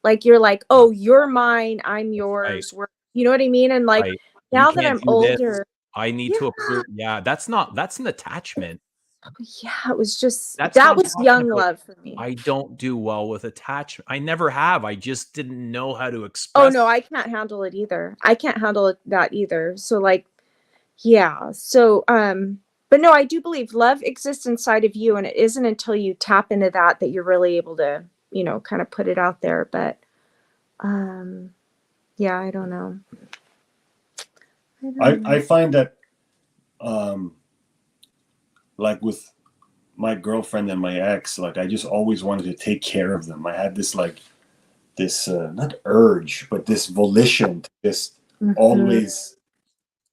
Like you're like, oh, you're mine, I'm yours. Right. You know what I mean? And like Right. now You that can't I'm do this. older, I need to approve. Yeah, that's an attachment. yeah, it was just That's what that I'm was talking young about. love for me. I don't do well with attachment. I never have. I just didn't know how to Oh express. no, I can't handle it either. I can't handle that either. So like, yeah. So but no, I do believe love exists inside of you, and it isn't until you tap into that that you're really able to, kind of put it out there. But yeah, I don't know. I find that like with my girlfriend and my ex, like I just always wanted to take care of them. I had this not urge, but this volition to just always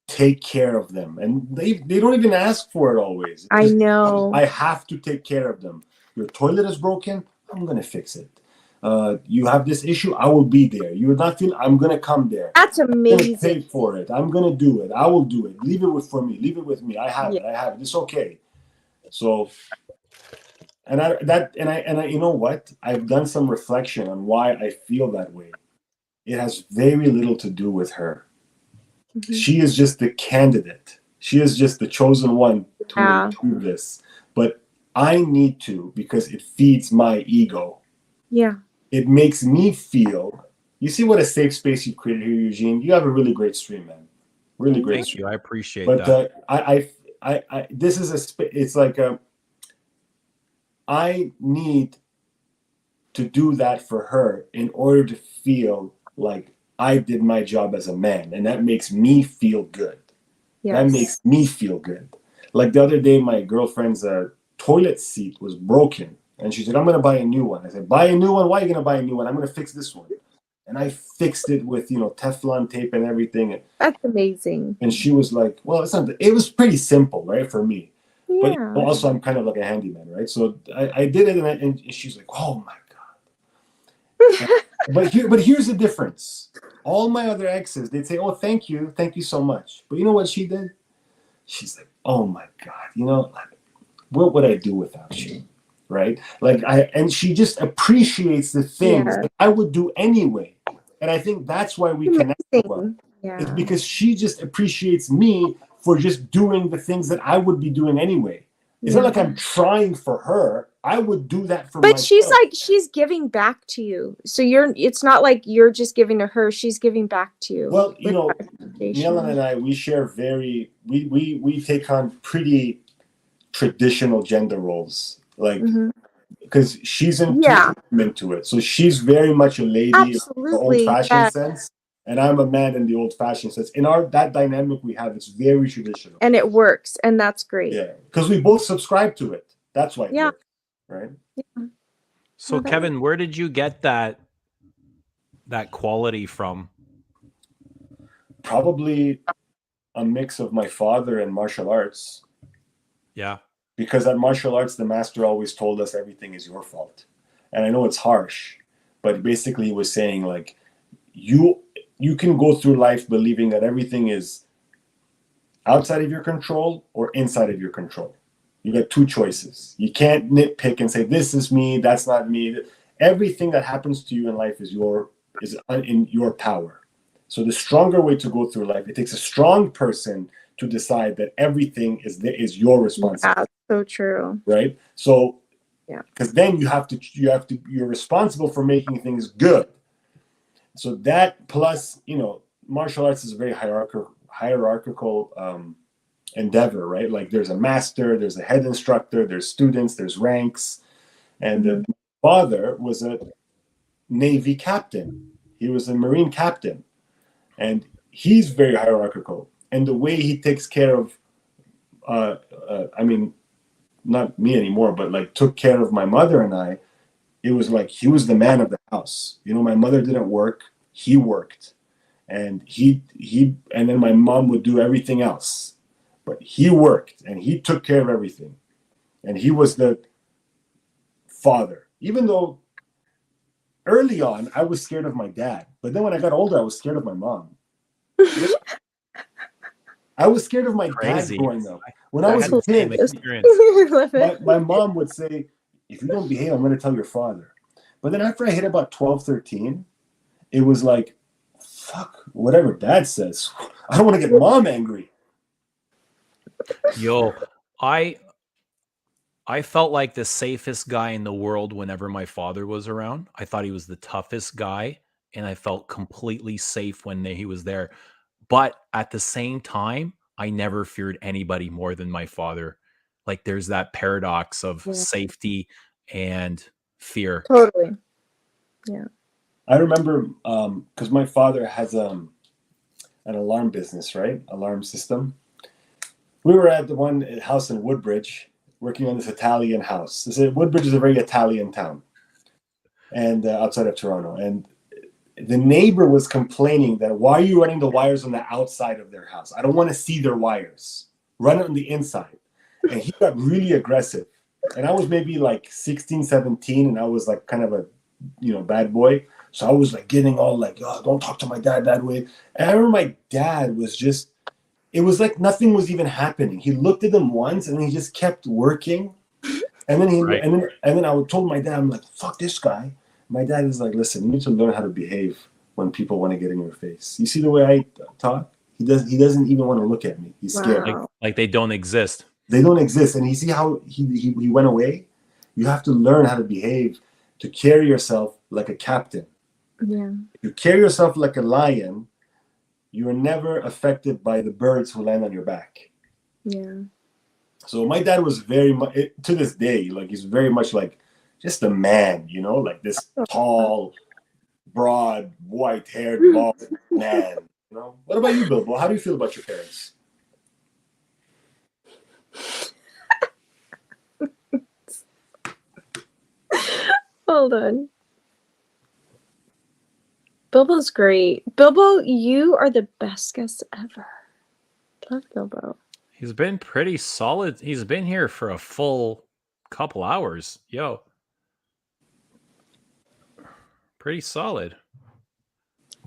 take care of them, and they don't even ask for it always. I know. I have to take care of them. Your toilet is broken, I'm gonna fix it. You have this issue, I will be there. You're not feeling, I'm gonna come there. That's amazing. I'm gonna pay for it. I'm gonna do it. I will do it. Leave it for me. Leave it with me. I have it. It's okay. So, and I, you know what? I've done some reflection on why I feel that way. It has very little to do with her. Mm-hmm. She is just the candidate. She is just the chosen one to do this. But I need to, because it feeds my ego. Yeah. It makes me feel. You see what a safe space you've created here, Eugene? You have a really great stream, man. Really great. Thank you. I appreciate that. But I this is it's like I need to do that for her in order to feel like I did my job as a man, and that makes me feel good. Yes. That makes me feel good. Like the other day, my girlfriend's toilet seat was broken, and she said, "I'm going to buy a new one." I said, "Buy a new one? Why are you going to buy a new one?" "I'm going to fix this one." And I fixed it with, Teflon tape and everything. That's amazing. And she was like, "Well, it's not." It was pretty simple, right, for me. Yeah. But also, I'm kind of like a handyman, right? So I did it, and she's like, "Oh my god!" But here's the difference. All my other exes, they'd say, "Oh, thank you so much." But you know what she did? She's like, "Oh my god, what would I do without you?" Right? And she just appreciates the things that I would do anyway. And I think that's why we connect well. It's Yeah. because she just appreciates me for just doing the things that I would be doing anyway. It's not like I'm trying for her. I would do that for But myself. she's like, she's giving back to you. So it's not like you're just giving to her. She's giving back to you. Well, you with know, appreciation. Milan and I, we share we take on pretty traditional gender roles. Like, because she's into Yeah. I'm into it. So she's very much a lady in the Absolutely. old-fashioned Yeah. sense. And I'm a man in the old-fashioned sense. In that dynamic we have, it's very traditional. And it works, and that's great. Yeah, because we both subscribe to it. That's why it Yeah. works, right? Yeah. So Well, that Kevin, where did you get that quality from? Probably a mix of my father and martial arts. Yeah. Because at martial arts, the master always told us everything is your fault. And I know it's harsh, but basically he was saying, like, you can go through life believing that everything is outside of your control or inside of your control. You got two choices. You can't nitpick and say, this is me, that's not me. Everything that happens to you in life is in your power. So the stronger way to go through life, it takes a strong person to decide that everything is your responsibility. Yeah, so true. Right? So, yeah, because then you're responsible for making things good. So that plus, martial arts is a very hierarchical endeavor, right? Like there's a master, there's a head instructor, there's students, there's ranks. And the father was a Navy captain. He was a Marine captain. And he's very hierarchical. And the way he takes care of, not me anymore, but like took care of my mother and I, it was like he was the man of the house. My mother didn't work, he worked. And and then my mom would do everything else. But he worked and he took care of everything. And he was the father. Even though early on I was scared of my dad. But then when I got older, I was scared of my mom. I was scared of my dad growing up. When I was a kid, my mom would say, if you don't behave, I'm going to tell your father. But then after I hit about 12, 13, it was like, fuck, whatever dad says. I don't want to get mom angry. Yo, I felt like the safest guy in the world whenever my father was around. I thought he was the toughest guy, and I felt completely safe when he was there. But at the same time, I never feared anybody more than my father. Like there's that paradox of safety and fear. Totally. Yeah. I remember because my father has an alarm business, right? Alarm system. We were at the one house in Woodbridge working on this Italian house. Woodbridge is a very Italian town, and outside of Toronto. And the neighbor was complaining that, why are you running the wires on the outside of their house? I don't want to see their wires. Run it on the inside. And he got really aggressive. And I was maybe like 16, 17, and I was like kind of a bad boy. So I was like getting all like, oh, don't talk to my dad that way. And I remember my dad was just, it was like nothing was even happening. He looked at them once and he just kept working. And then and then I told my dad, I'm like, fuck this guy. My dad is like, listen, you need to learn how to behave when people want to get in your face. You see the way I talk? He doesn't even want to look at me. He's scared. Like they don't exist. They don't exist. And you see how he went away? You have to learn how to behave, to carry yourself like a captain. Yeah. If you carry yourself like a lion, you are never affected by the birds who land on your back. Yeah. So my dad was very much, to this day, like he's very much like just a man, like this tall, broad, white-haired, bald man. What about you, Bilbo? How do you feel about your parents? Hold on. Bilbo's great. Bilbo, you are the best guest ever. Love Bilbo. He's been pretty solid. He's been here for a full couple hours. Yo. Pretty solid.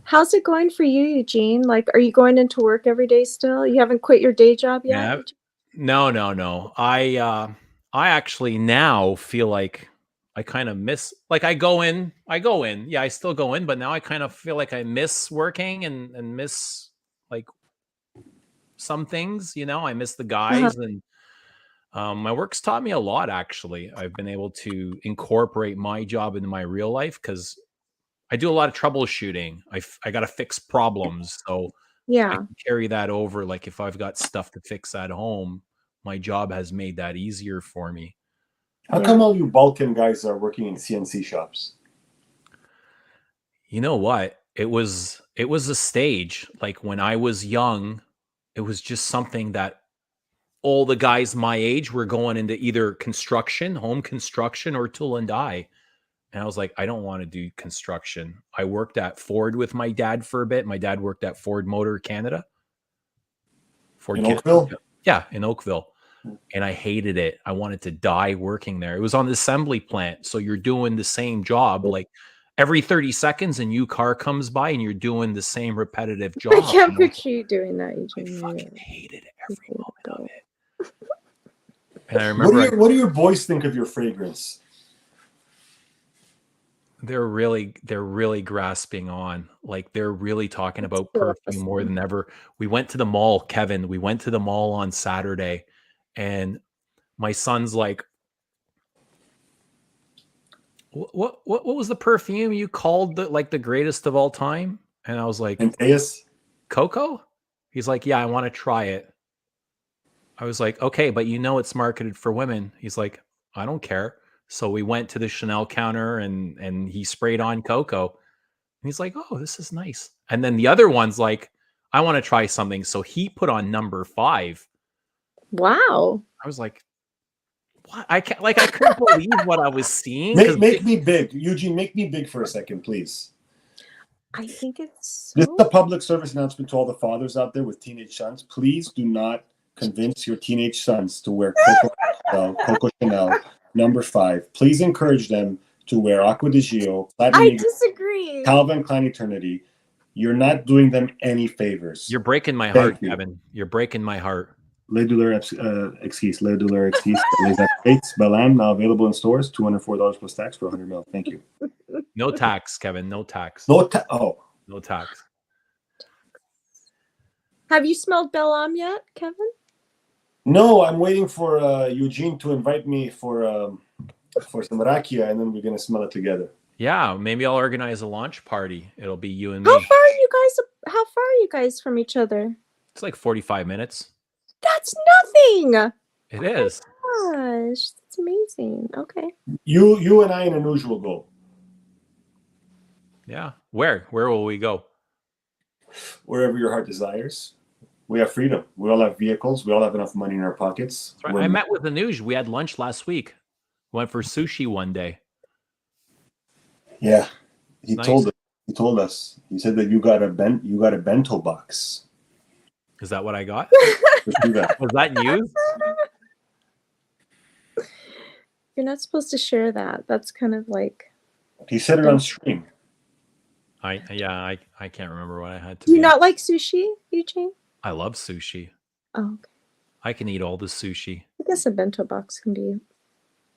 How's it going for you, Eugene? Like, are you going into work every day still? You haven't quit your day job yet? Yeah. No. I actually now feel like I kind of miss, like I go in. Yeah, I still go in, but now I kind of feel like I miss working and miss some things. You know, I miss the Uh-huh. guys, and my work's taught me a lot. Actually, I've been able to incorporate my job into my real life because I do a lot of troubleshooting. I got to fix problems, so I Yeah. can carry that over. Like if I've got stuff to fix at home, my job has made that easier for me. How come all you Balkan guys are working in CNC shops? You know what? It was a stage. Like when I was young, it was just something that all the guys my age were going into either construction, home construction, or tool and die. And I was like, I don't want to do construction. I worked at Ford with my dad for a bit. My dad worked at Ford Motor Canada. In Oakville? Yeah, in Oakville. And I hated it. I wanted to die working there. It was on the assembly plant. So you're doing the same job. Like every 30 seconds a new car comes by and you're doing the same repetitive job. I can't picture you doing that, Eugene. I fucking hated every moment of it. And I remember What do your boys think of your fragrance? they're really grasping on. Like they're really talking about perfume more than ever. We went to the mall, Kevin. We went to the mall on Saturday, and my son's like, "What was the perfume you called the greatest of all time?" And I was like, Antaeus? Coco? He's like, "Yeah, I want to try it." I was like, "Okay, but you know it's marketed for women." He's like, "I don't care." So we went to the Chanel counter and he sprayed on Coco. And he's like, "Oh, this is nice." And then the other one's like, "I want to try something." So he put on number 5. Wow. I was like, "What?" I couldn't believe what I was seeing. Make me big. Eugene, make me big for a second, please. I think it's This is a public service announcement to all the fathers out there with teenage sons. Please do not convince your teenage sons to wear Coco Chanel number 5. Please encourage them to wear Acqua di Gio, I disagree. Calvin Klein Eternity. You're not doing them any favors. You're breaking my heart, Kevin. You're breaking my heart. Le Douleur Exquise. Le Douleur Exquise. Les Apprêts, Belle, now available in stores. $204 plus tax for 100 ml. Thank you. No tax, Kevin. No tax. No tax. Have you smelled Belle yet, Kevin? No, I'm waiting for Eugene to invite me for some rakia, and then we're gonna smell it together. Yeah, maybe I'll organize a launch party. It'll be you and me. How far are you guys from each other? It's like 45 minutes. That's nothing. It is. Oh my gosh, that's amazing. Okay. You and I and Anuj will go. Yeah. Where will we go? Wherever your heart desires. We have freedom. We all have vehicles. We all have enough money in our pockets. Right. I met with Anuj. We had lunch last week. Went for sushi one day. Yeah, he told us. He said that you got a bento box. Is that what I got? That. Was that news? You're not supposed to share that. That's kind of like. He said it on stream. I can't remember what I had to. Do you not like sushi, Eugene? I love sushi. Oh, okay. I can eat all the sushi. I guess a bento box can be. Do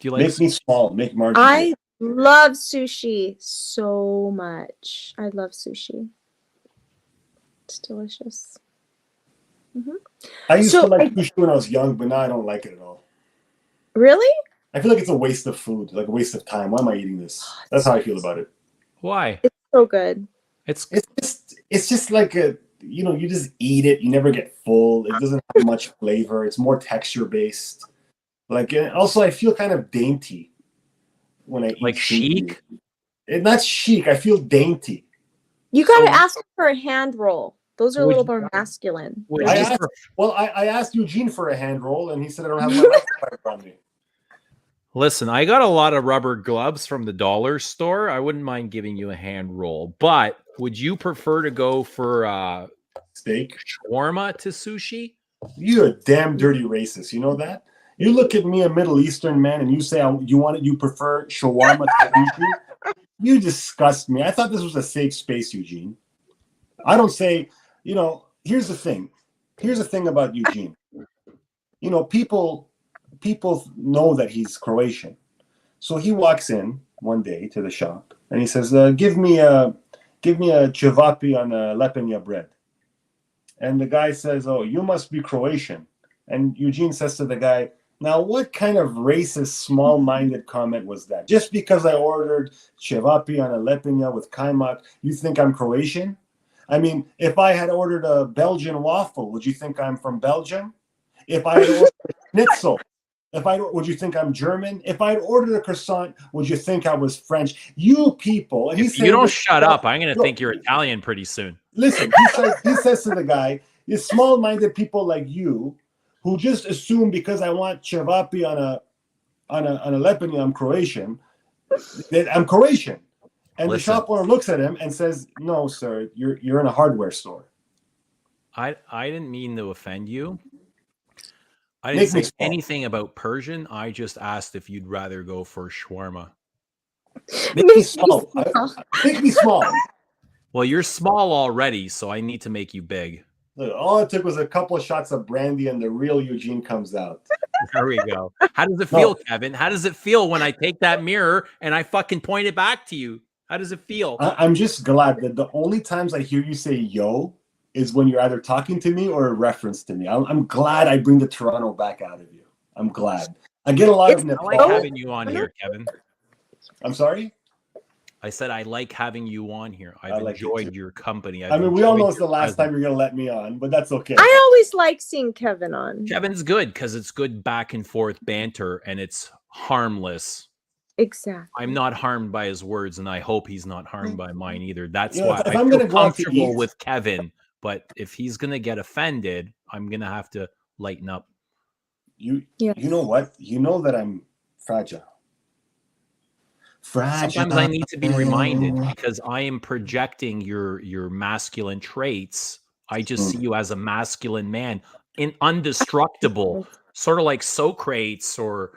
you like? Make me small. Make margin. I love sushi so much. I love sushi. It's delicious. Mm-hmm. I used to like sushi when I was young, but now I don't like it at all. Really? I feel like it's a waste of food, like a waste of time. Why am I eating this? That's how I feel about it. Why? It's so good. It's just like you just eat it. You never get full. It doesn't have much flavor. It's more texture based. Like also, I feel kind of dainty when I eat. Like chic. It's not chic. I feel dainty. You gotta ask for a hand roll. Those are a little more masculine. I asked Eugene for a hand roll, and he said I don't have my microphone on me. Listen, I got a lot of rubber gloves from the dollar store. I wouldn't mind giving you a hand roll, but would you prefer to go for steak shawarma to sushi? You're a damn dirty racist. You know that? You look at me, a Middle Eastern man, and you say you prefer shawarma to sushi. You disgust me. I thought this was a safe space, Eugene. I don't say. Here's the thing. Here's the thing about Eugene. People know that he's Croatian. So he walks in one day to the shop and he says, give me a cevapi on a lepenia bread. And the guy says, "Oh, you must be Croatian." And Eugene says to the guy, "Now, what kind of racist, small-minded comment was that? Just because I ordered cevapi on a lepinja with kajmak, you think I'm Croatian? I mean, if I had ordered a Belgian waffle, would you think I'm from Belgium? If I had ordered a schnitzel, would you think I'm German? If I had ordered a croissant, would you think I was French? You people." And If you don't shut up, I'm going to think you're Italian pretty soon. Listen, he says to the guy, "It's small-minded people like you who just assume because I want cevapi on a lepinja, I'm Croatian. That I'm Croatian." And the shop owner looks at him and says, "No, sir, you're in a hardware store." I didn't mean to offend you. I didn't say anything about Persian. I just asked if you'd rather go for shawarma. Make me small. Make me small. Well, you're small already, so I need to make you big. Look, all it took was a couple of shots of brandy and the real Eugene comes out. There we go. How does it feel, Kevin? How does it feel when I take that mirror and I fucking point it back to you? How does it feel? I'm just glad that the only times I hear you say yo is when you're either talking to me or a reference to me. I'm glad I bring the Toronto back out of you. I'm glad. I get a lot of I like having you on here, Kevin. I'm sorry? I said I like having you on here. I've enjoyed your company. I mean, we all know it's the last time you're going to let me on, but that's okay. I always like seeing Kevin on. Kevin's good because it's good back and forth banter and it's harmless. Exactly. I'm not harmed by his words, and I hope he's not harmed by mine either. That's why I'm feel comfortable with Kevin. But if he's going to get offended, I'm going to have to lighten up. You know what? You know that I'm fragile. Sometimes I need to be reminded because I am projecting your masculine traits. I just see you as a masculine man, indestructible, sort of like Socrates or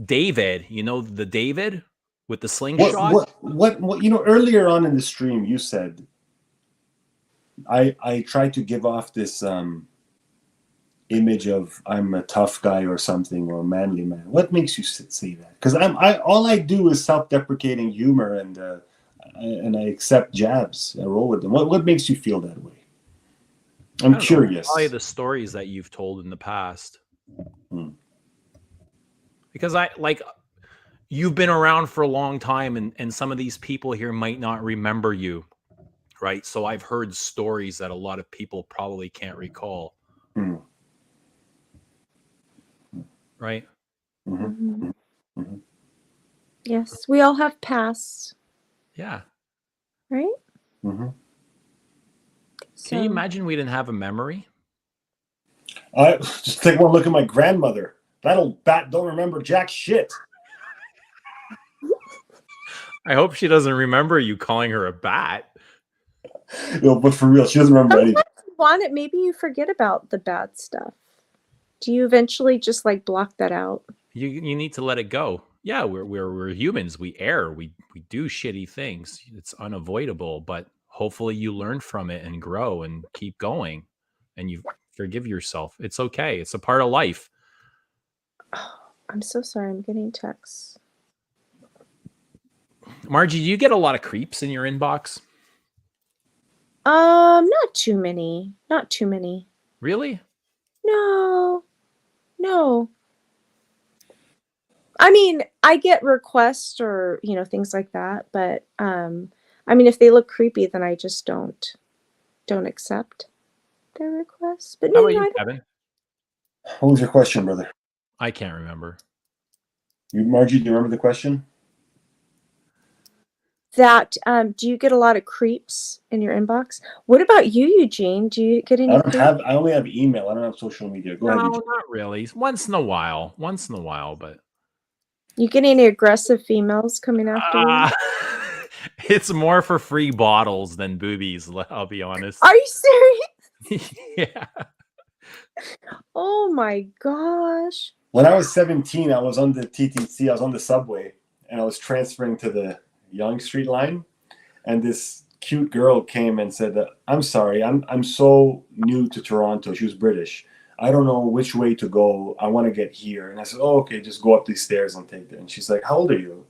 David. You know the David with the slingshot. What? You know, earlier on in the stream, you said I tried to give off this image of I'm a tough guy or something, or a manly man. What makes you say that? Because all I do is self-deprecating humor and I accept jabs. I roll with them. What makes you feel that way? I'm curious. Probably the stories that you've told in the past. Because you've been around for a long time, and some of these people here might not remember you, right? So I've heard stories that a lot of people probably can't recall. Right? Mm-hmm. Mm-hmm. Yes, we all have pasts. Yeah. Right? Mm-hmm. Can you imagine we didn't have a memory? I just take one look at my grandmother. That old bat don't remember jack shit. I hope she doesn't remember you calling her a bat. No, but for real, she doesn't remember anything. Want it? Maybe you forget about the bad stuff. Do you eventually just like block that out? You need to let it go. Yeah, we're humans. We err. We do shitty things. It's unavoidable, but hopefully you learn from it and grow and keep going, and you forgive yourself. It's okay. It's a part of life. Oh, I'm so sorry. I'm getting texts. Margie, do you get a lot of creeps in your inbox? Not too many. Not too many. Really? No. I mean, I get requests or, things like that, but I mean, if they look creepy, then I just don't accept their requests. But how about you, Kevin? What was your question, brother? I can't remember. Margie, do you remember the question? That do you get a lot of creeps in your inbox? What about you, Eugene? Do you get any? I only have email. I don't have social media. Go ahead. No, not really. Once in a while, but you get any aggressive females coming after you? It's more for free bottles than boobies. I'll be honest. Are you serious? Yeah. Oh my gosh. When I was 17, I was on the TTC. I was on the subway, and I was transferring to the Yonge Street line, and this cute girl came and said, "I'm sorry, I'm so new to Toronto." She was British. "I don't know which way to go. I want to get here." And I said, "Oh, okay, just go up these stairs and take them." And she's like, "How old are you?"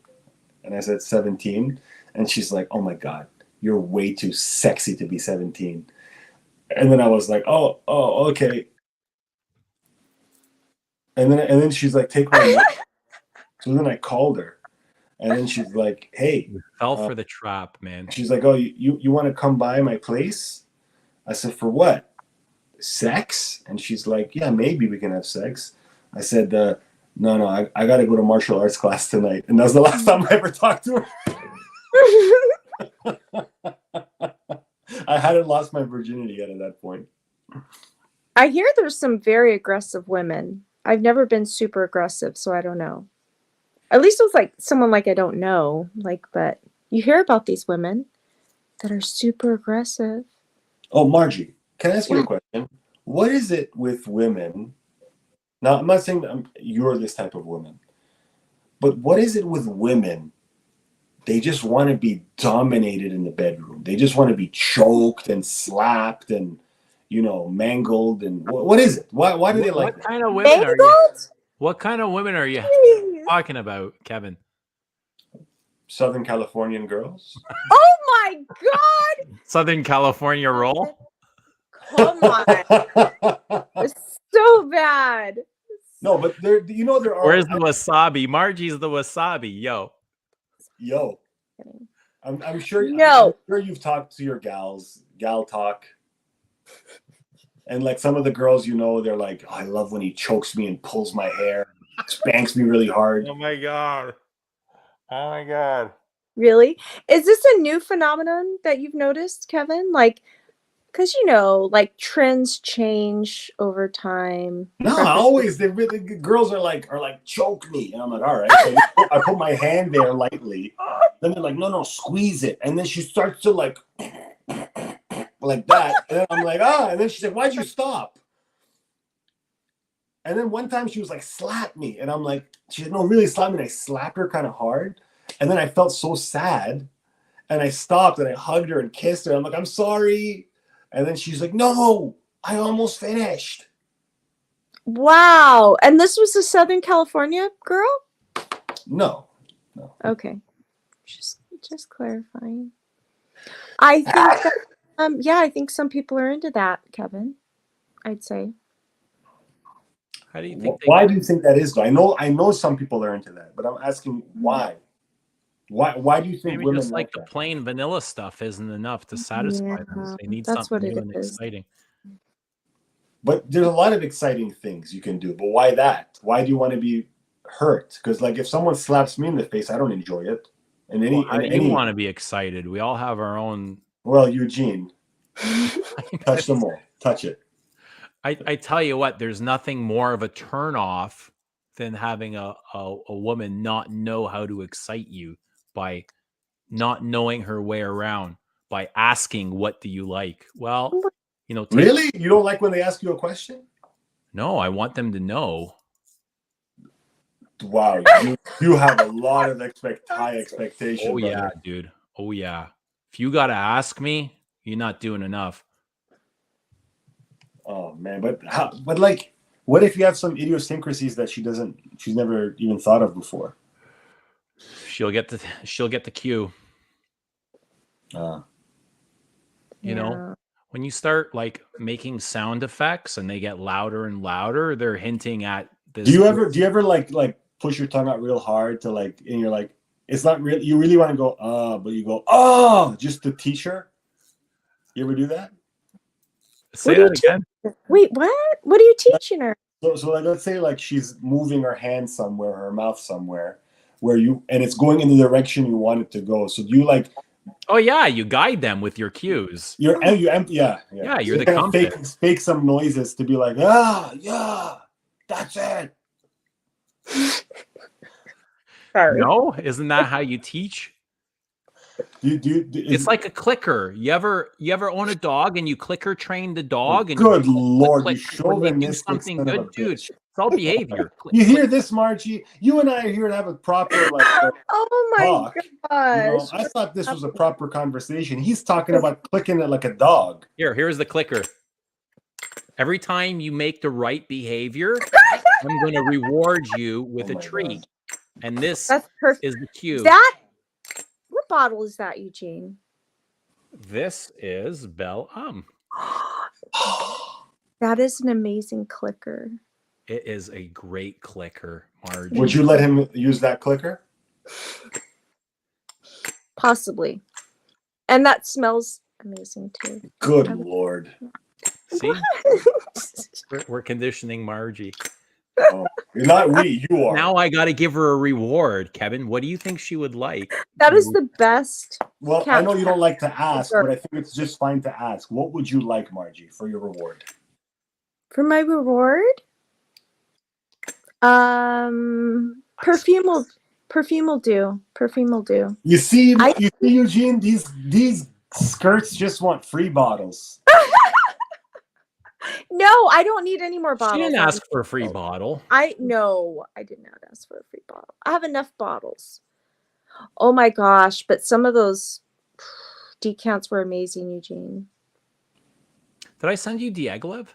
And I said, 17. And she's like, "Oh my God, you're way too sexy to be 17. And then I was like, oh, okay. And then she's like, take my number. So then I called her. And then she's like, hey. You fell for the trap, man. She's like, oh, you want to come by my place? I said, for what? Sex? And she's like, yeah, maybe we can have sex. I said, no, I got to go to martial arts class tonight. And that was the last time I ever talked to her. I hadn't lost my virginity yet at that point. I hear there's some very aggressive women. I've never been super aggressive, so I don't know. At least with like someone like I don't know, like, but you hear about these women that are super aggressive. Oh, Margie, can I ask you a question? What is it with women? Now, I'm not saying you're this type of woman, but what is it with women? They just want to be dominated in the bedroom. They just want to be choked and slapped and, mangled. And what is it? Why do they like what that? kind of women are you? Mangled? What kind of women are you talking about, Kevin? Southern Californian girls? Oh my God! Southern California roll? Come on. It's so bad. No, but there are. Where's the wasabi? Margie's the wasabi, yo. I'm sure. No. I'm sure you've talked to your gal talk, and like some of the girls, they're like, oh, I love when he chokes me and pulls my hair, spanks me really hard. Oh my god. Really? Is this a new phenomenon that you've noticed, Kevin? Like, because like trends change over time. No, always the girls are like choke me, and I'm like, all right. So I put my hand there lightly. Then they're like, no, squeeze it, and then she starts to like that, and then I'm like, and then she's like, why'd you stop? And then one time she was like, slap me, and I'm like, she said, no, really slap me, and I slapped her kind of hard, and then I felt so sad, and I stopped and I hugged her and kissed her. I'm like, I'm sorry. And then she's like, no, I almost finished. Wow. And this was a Southern California girl? No. Okay. Just clarifying. I think that, I think some people are into that, Kevin. I'd say. How do you think? Why do you think that is? I know some people are into that, but I'm asking why. Why do you think maybe women just like the that? plain vanilla stuff isn't enough to satisfy them? They need something new and exciting. But there's a lot of exciting things you can do. But why that? Why do you want to be hurt? Because like if someone slaps me in the face, I don't enjoy it. And You want to be excited. We all have our own. Well, Eugene, touch them all. Touch it. I tell you what, there's nothing more of a turn off than having a woman not know how to excite you by not knowing her way around, by asking, what do you like? Well, really? You don't like when they ask you a question? No, I want them to know. Wow, you have a lot of high expectations. Oh yeah, brother. Dude. Oh yeah. If you gotta ask me, you're not doing enough. Oh man, but like, what if you have some idiosyncrasies that she's never even thought of before? She'll get the cue. You know, when you start like making sound effects and they get louder and louder, they're hinting at this. Do you ever like push your tongue out real hard to like, and you're like, it's not real. You really want to go, but you go, just to teach her. You ever do that? Say that again. Wait, what? What are you teaching her? So like, let's say like she's moving her hand somewhere, her mouth somewhere, and it's going in the direction you want it to go. So do you like? Oh yeah, you guide them with your cues. Yeah, you're the compass. Fake some noises to be like, yeah, that's it. Sorry. No, isn't that how you teach? It's like a clicker. You ever own a dog and you clicker train the dog? Good Lord, you do something good, dude. It's all behavior. You hear this, Margie? You and I are here to have a proper oh my talk. gosh! I thought this was a proper conversation. He's talking about clicking it like a dog. Here's the clicker. Every time you make the right behavior, I'm going to reward you with a treat. And this That's perfect. is the cue. What bottle is that, Eugene? This is Belle. That is an amazing clicker. It is a great clicker, Marge. Would you let him use that clicker? Possibly. And that smells amazing too. Good Lord. See? We're conditioning Margie. Oh, not we, you are. Now I got to give her a reward, Kevin. What do you think she would like? That is the best. Well, I know you don't like to ask, but I think it's just fine to ask. What would you like, Margie, for your reward? For my reward? Perfume will do. Perfume will do. You see, Eugene, these skirts just want free bottles. No, I don't need any more bottles. She didn't ask for a free bottle. I did not ask for a free bottle. I have enough bottles. Oh my gosh, but some of those decants were amazing, Eugene. Did I send you Diaghilev?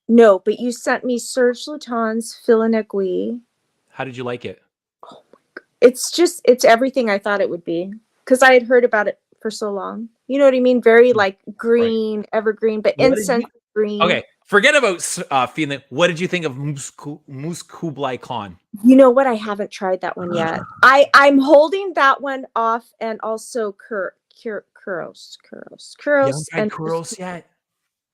No, but you sent me Serge Luton's Filanegui. How did you like it? Oh my God. It's everything I thought it would be. Because I had heard about it for so long. You know what I mean? Very like green, evergreen, but incense green. Okay, forget about feeling. What did you think of Mousse Kublai Khan? You know what? I haven't tried that one yet. I'm holding that one off, and also Kuros. And Kuros yet?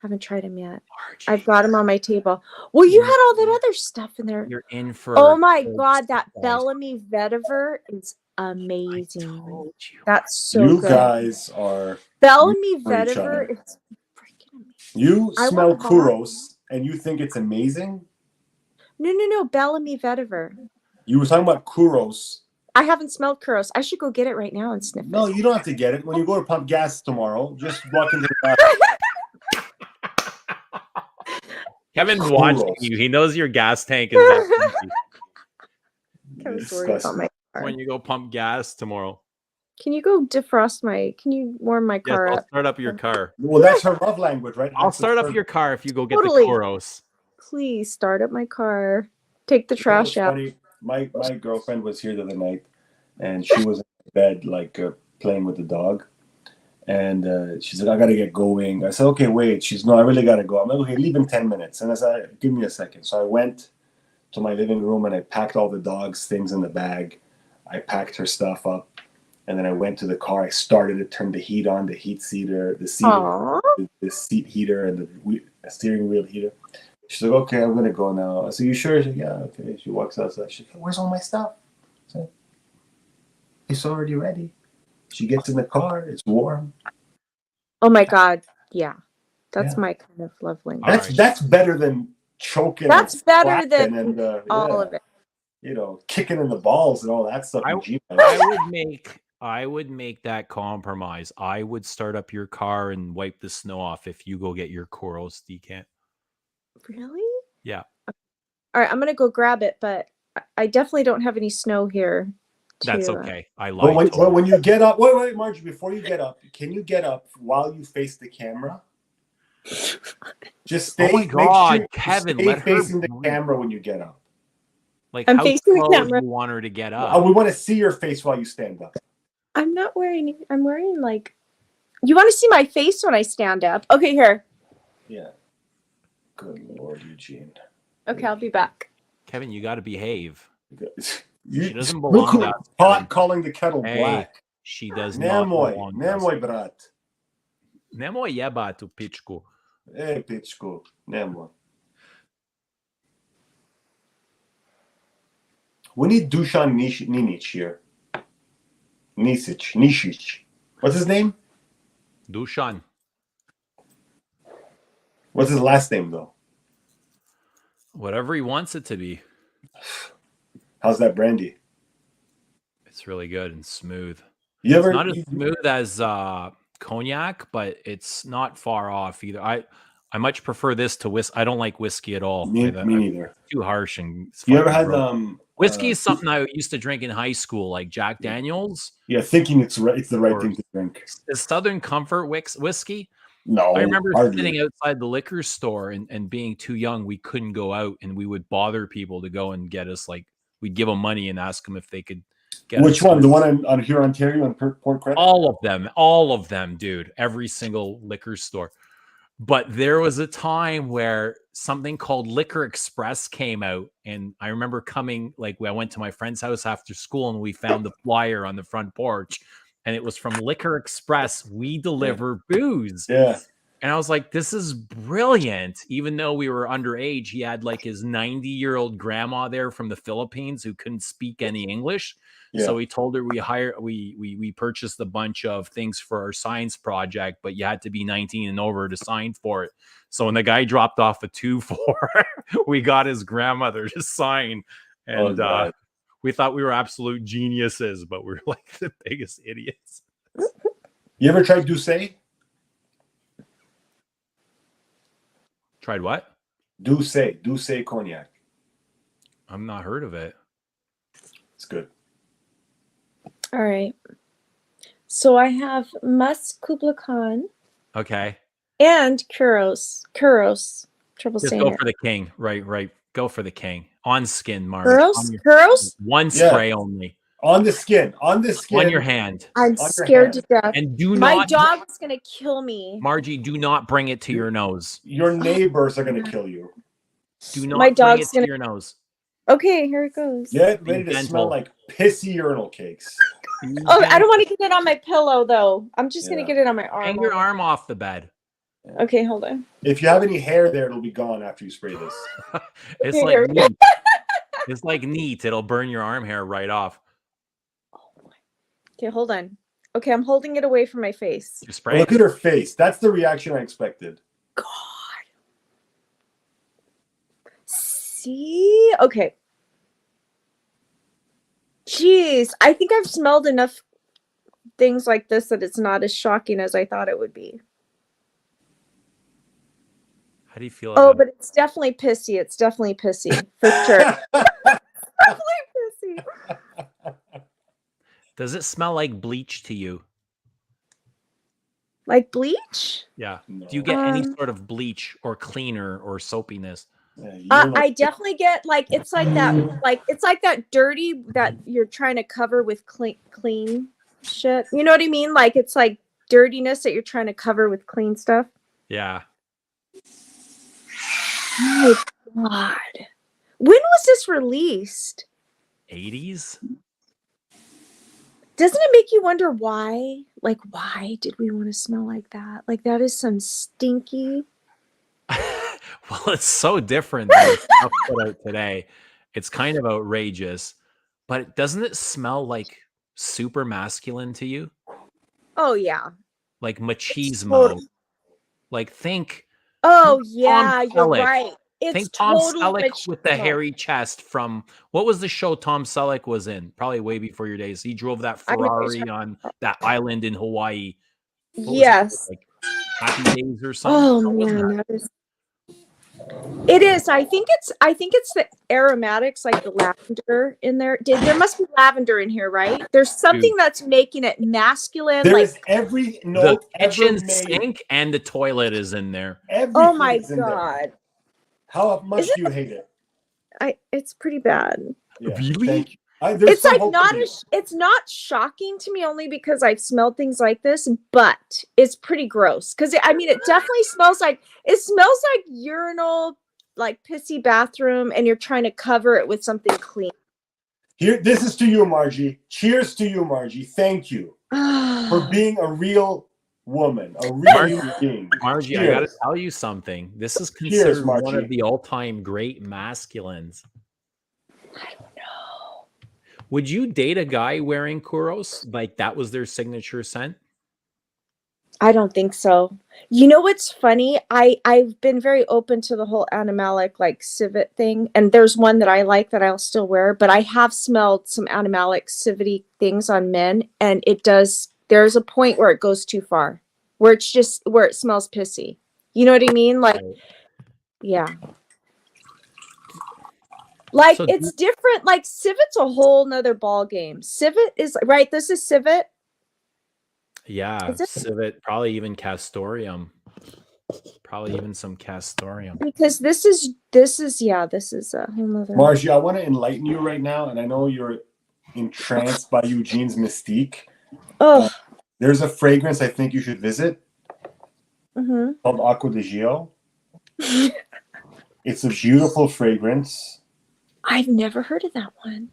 Haven't tried him yet. Margie. I've got him on my table. Well, you had all that other stuff in there. You're in for. Oh my God, that Bellamy vetiver is amazing. That's so you good. You guys are Bellamy vetiver is freaking amazing. You smell Kuros and you think it's amazing? No, Bellamy vetiver. You were talking about Kuros. I haven't smelled Kuros. I should go get it right now and sniff it. No, you don't have to get it. When you go to pump gas tomorrow, just walk into the bathroom. Kevin's watching you. He knows your gas tank is Kevin's worried about my car. When you go pump gas tomorrow. Can you go can you warm my car I'll up? start up your car. Well, that's her love language, right? I'll start up your car if you go get the Kuros. Please start up my car. Take the trash out. Funny. My girlfriend was here the other night, and she was in bed, like playing with the dog. And she said, I got to get going. I said, okay, wait. She's, no, I really got to go. I'm like, okay, leave in 10 minutes. And I said, give me a second. So I went to my living room and I packed all the dog's things in the bag. I packed her stuff up. And then I went to the car. I started to turn the heat on, the heat seater, the seat heater, and the steering wheel heater. She's like, okay, I'm going to go now. I said, you sure? She said, yeah, okay. She walks outside. She said, where's all my stuff? I said, it's already ready. She gets in the car. It's warm. Oh my God! Yeah, that's my kind of love language. That's better than choking. That's better than all of it. You know, kicking in the balls and all that stuff. I would make that compromise. I would start up your car and wipe the snow off if you go get your Kuros decant. Really? Yeah. All right, I'm gonna go grab it, but I definitely don't have any snow here. That's okay. I lied. When you get up, wait, Margie, before you get up, can you get up while you face the camera? Just stay. Oh my God, make sure Kevin, stay facing the camera when you get up. Like, I'm how facing the close camera. do you want her to get up? We want to see your face while you stand up. I'm not wearing. I'm wearing like. You want to see my face when I stand up? Okay, here. Yeah. Good Lord, Eugene. Okay, I'll be back. Kevin, you got to behave. She doesn't belong to us, Pot calling the kettle black. She does not belong to us. Nemoj, brat. Nemoj jebatu, pičku. Hey, pičku. Nemoj. We need Dusan Ninic here. Nisic. What's his name? Dusan. What's his last name, though? Whatever he wants it to be. How's that brandy? It's really good and smooth. It's not as smooth as cognac, but it's not far off either. I much prefer this to whiskey. I don't like whiskey at all. Me neither. It's too harsh and you ever had whiskey is something I used to drink in high school, like Jack Daniels. Yeah, thinking it's the right thing to drink. The Southern Comfort whiskey. No, I remember sitting outside the liquor store and being too young. We couldn't go out, and we would bother people to go and get us. Like, we'd give them money and ask them if they could Which one? The one on here, Ontario, on Port Credit? All of them, dude. Every single liquor store. But there was a time where something called Liquor Express came out, and I remember coming, like, I went to my friend's house after school, and we found the flyer on the front porch, and it was from Liquor Express. We deliver booze. Yeah. And I was like, this is brilliant. Even though we were underage, he had like his 90-year-old grandma there from the Philippines who couldn't speak any English. Yeah. So he told her we purchased a bunch of things for our science project, but you had to be 19 and over to sign for it. So when the guy dropped off a 2-4, we got his grandmother to sign. And we thought we were absolute geniuses, but we were like the biggest idiots. You ever tried Douce? Tried what? Douce cognac. I've not heard of it. It's good. All right. So I have Musk Kubla Khan. Okay. And Kuros. Trouble Just saying go it. for the king. Right. Go for the king. On skin, Mark. Kuros? One spray only. On the skin. On your hand. I'm scared to death. And my dog's gonna kill me. Margie, do not bring it to your nose. Your neighbors are gonna kill you. Do not bring it to your nose. Okay, here it goes. Get ready to smell like pissy urinal cakes. Oh, I don't want to get it on my pillow though. I'm just gonna get it on my arm. Hang your arm off the bed. Okay, hold on. If you have any hair there, it'll be gone after you spray this. It's like neat. It's like neat. It'll burn your arm hair right off. Okay, hold on. Okay, I'm holding it away from my face. You spray Look at her face. That's the reaction I expected. God. See? Okay. Jeez, I think I've smelled enough things like this that it's not as shocking as I thought it would be. How do you feel about but it's definitely pissy. It's definitely pissy, for sure. Definitely pissy. Does it smell like bleach to you? Like bleach? Yeah. No. Do you get any sort of bleach or cleaner or soapiness? I definitely get it's like that dirty that you're trying to cover with clean shit. You know what I mean? Like it's like dirtiness that you're trying to cover with clean stuff. Yeah. Oh God. When was this released? 80s? Doesn't it make you wonder why? Like, why did we want to smell like that? Like, that is some stinky. Well, it's so different than the stuff put out today. It's kind of outrageous, but doesn't it smell like super masculine to you? Oh, yeah. Like machismo. Like, think. Oh, yeah, you're right. It's think Tom totally Selleck with the hairy chest from what was the show Tom Selleck was in? Probably way before your days. He drove that Ferrari on that island in Hawaii. Yes. Like Happy Days or something. Oh man, that is. It is. I think it's the aromatics, like the lavender in there. There must be lavender in here, right? There's something that's making it masculine. There's every note the kitchen sink and the toilet is in there. Oh my God. How much do you hate it? It's pretty bad. Yeah, really? It's like it's not shocking to me only because I've smelled things like this, but it's pretty gross. Because it definitely smells like urinal, like pissy bathroom, and you're trying to cover it with something clean. Here, this is to you, Margie. Cheers to you, Margie. Thank you for being a real woman, a real human being. Margie, I gotta tell you something. This is considered one of the all-time great masculines. I don't know. Would you date a guy wearing Kuros? Like that was their signature scent? I don't think so. You know what's funny? I've been very open to the whole animalic like civet thing, and there's one that I like that I'll still wear, but I have smelled some animalic civety things on men, and there's a point where it goes too far, where it smells pissy. You know what I mean? Like, yeah. Like so it's different. Like civet's a whole nother ball game. Civet is right. This is civet. Yeah, civet, probably even castoreum. Probably even some castoreum. Because this is a whole nother. Margie, I want to enlighten you right now, and I know you're entranced by Eugene's mystique. Oh. There's a fragrance I think you should visit called Acqua di Gio. It's a beautiful fragrance. I've never heard of that one.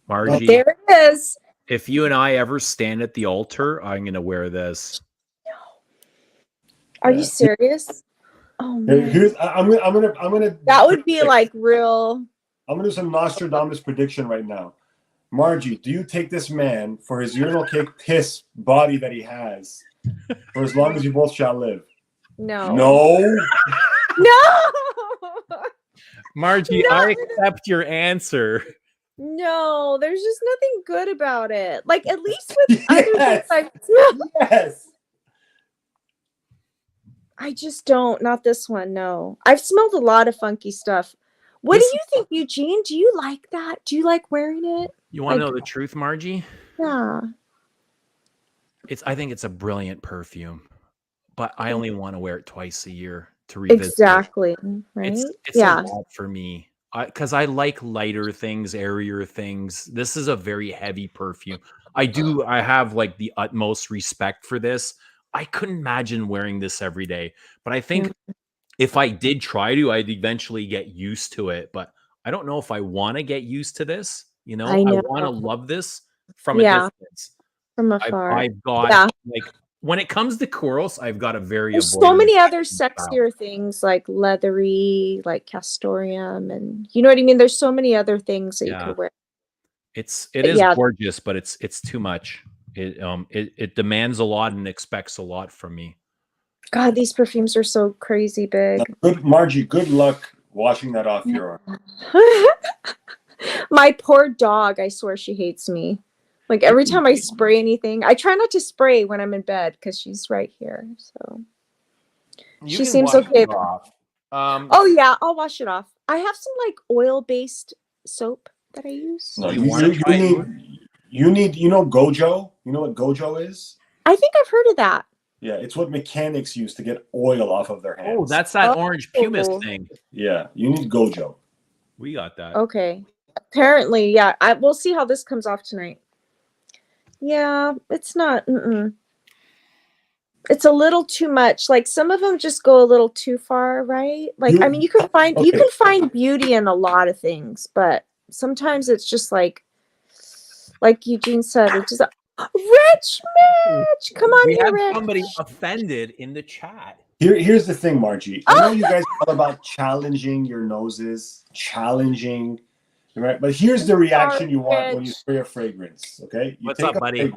Margie, there it is. If you and I ever stand at the altar, I'm gonna wear this. Are you serious? Oh man. I'm gonna. That would be like real. I'm gonna do some Nostradamus prediction right now. Margie, do you take this man for his urinal cake piss body that he has for as long as you both shall live? No. No. No. Margie, No. I accept your answer. No, there's just nothing good about it. Like at least with other things I smell. Yes. I just don't. Not this one. No. I've smelled a lot of funky stuff. What do you think, Eugene? Do you like that? Do you like wearing it? You want to know the truth, Margie? Yeah. I think it's a brilliant perfume, but I only want to wear it twice a year to revisit. Exactly. Right. It's a lot for me. Because I like lighter things, airier things. This is a very heavy perfume. I have like the utmost respect for this. I couldn't imagine wearing this every day. But I think if I did try to, I'd eventually get used to it. But I don't know if I want to get used to this. You know, I want to love this from a distance. From afar. I've got like when it comes to corals, I've got a very There's so many other sexier things like leathery, like castoreum, and you know what I mean? There's so many other things that you could wear. It is gorgeous, but it's too much. It demands a lot and expects a lot from me. God, these perfumes are so crazy big. Good, Margie, good luck washing that off your arm. My poor dog, I swear she hates me. Like every time I spray anything, I try not to spray when I'm in bed because she's right here. So she seems okay. Oh yeah, I'll wash it off. I have some like oil-based soap that I use. No, you need you know Gojo? You know what Gojo is? I think I've heard of that. Yeah, it's what mechanics use to get oil off of their hands. Oh, that's that orange pumice thing. Yeah, you need Gojo. We got that. Okay. Apparently, yeah. We'll see how this comes off tonight. Yeah, it's not. It's a little too much. Like some of them just go a little too far, right? Like I mean, you can find beauty in a lot of things, but sometimes it's just like Eugene said, it's just Rich Mitch. Come on, we have Rich. Somebody offended in the chat. Here's the thing, Margie. I know you guys are all about challenging your noses, right? But here's the reaction you want when you spray a fragrance. Okay, What's up, buddy?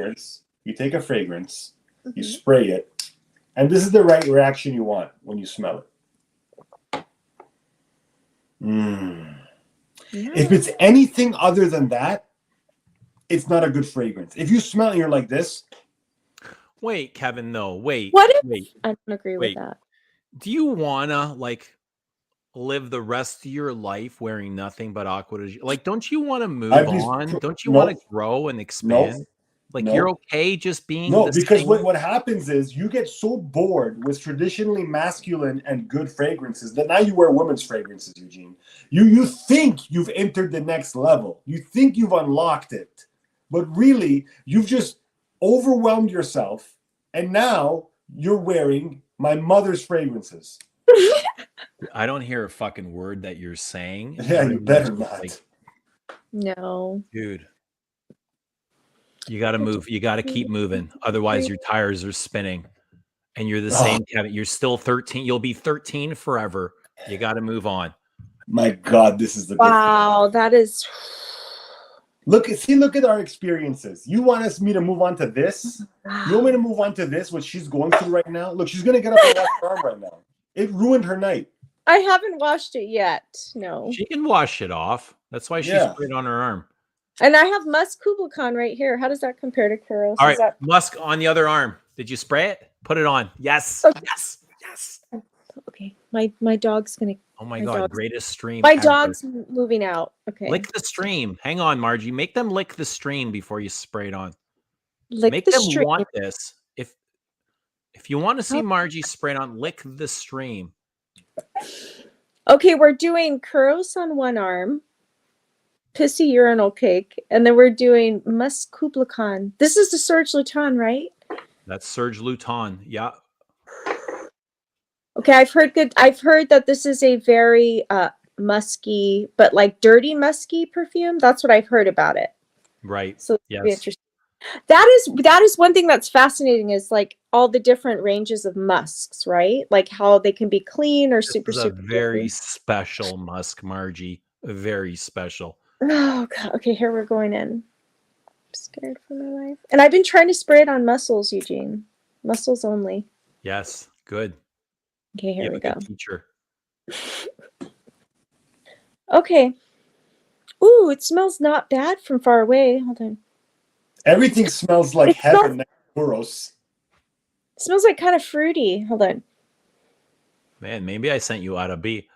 You take a fragrance, you spray it, and this is the right reaction you want when you smell it. Yeah. If it's anything other than that, it's not a good fragrance. If you smell it and you're like this. Wait, Kevin, no. Wait. I don't agree with that. Do you wanna like live the rest of your life wearing nothing but Acqua di Gio? Like, don't you want to move on? Don't you want to grow and expand? You're okay just being because what happens is you get so bored with traditionally masculine and good fragrances that now you wear women's fragrances, Eugene. You think you've entered the next level. You think you've unlocked it. But really, you've just overwhelmed yourself, and now you're wearing my mother's fragrances. I don't hear a fucking word that you're saying. Yeah, you better not. No. Dude. You got to move. You got to keep moving. Otherwise, your tires are spinning. And you're the same, Kevin. You're still 13. You'll be 13 forever. You got to move on. My God, this is the wow. That is. Look at our experiences. You want me to move on to this? You want me to move on to this, what she's going through right now? Look, she's going to get up and wash her arm right now. It ruined her night. I haven't washed it yet. No. She can wash it off. That's why she sprayed on her arm. And I have Musk Kublai right here. How does that compare to Kuros? All right, Musk on the other arm. Did you spray it? Put it on. Yes. Okay. Yes. Okay. My dog's gonna. Oh my God! Greatest stream. My dog's moving out. Okay. Lick the stream. Hang on, Margie. Make them lick the stream before you spray it on. Make them want this. If you want to see Margie spray it on, lick the stream. Okay, we're doing Kuros on one arm. pissy urinal cake, and then we're doing musk kubla khan. This is the Serge Luton, right? That's Serge Luton. Yeah. Okay, I've heard that this is a very musky, but like dirty musky perfume. That's what I've heard about it. Right. So it'll be Yes. interesting. That is one thing that's fascinating, is like all the different ranges of musks, right? Like how they can be clean or This super is a super very dirty. special musk, Margie. Very special. Oh god. Okay, here we're going in. I'm scared for my life. And I've been trying to spray it on muscles, Eugene. Muscles only. Yes. Good. Okay, here You we have a go. good teacher. Okay. Ooh, it smells not bad from far away. Hold on. Everything smells like It smells- heaven. Churros. It smells like kind of fruity. Hold on. Man, maybe I sent you out of B.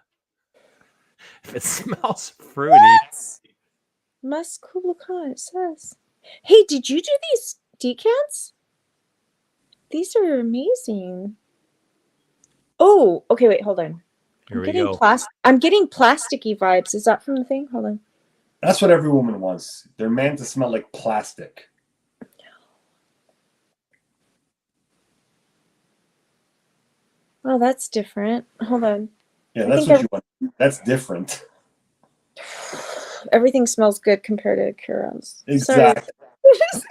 If it smells fruity. What? Musk Kubla Khan, it says. Hey, did you do these decants? These are amazing. Oh, okay, wait, hold on. Here I'm we getting go. I'm getting plasticky vibes. Is that from the thing? Hold on. That's what every woman wants. They're meant to smell like plastic. Oh, that's different. Hold on. Yeah, I that's think what you want. That's different. Everything smells good compared to Curans. Exactly. Sorry.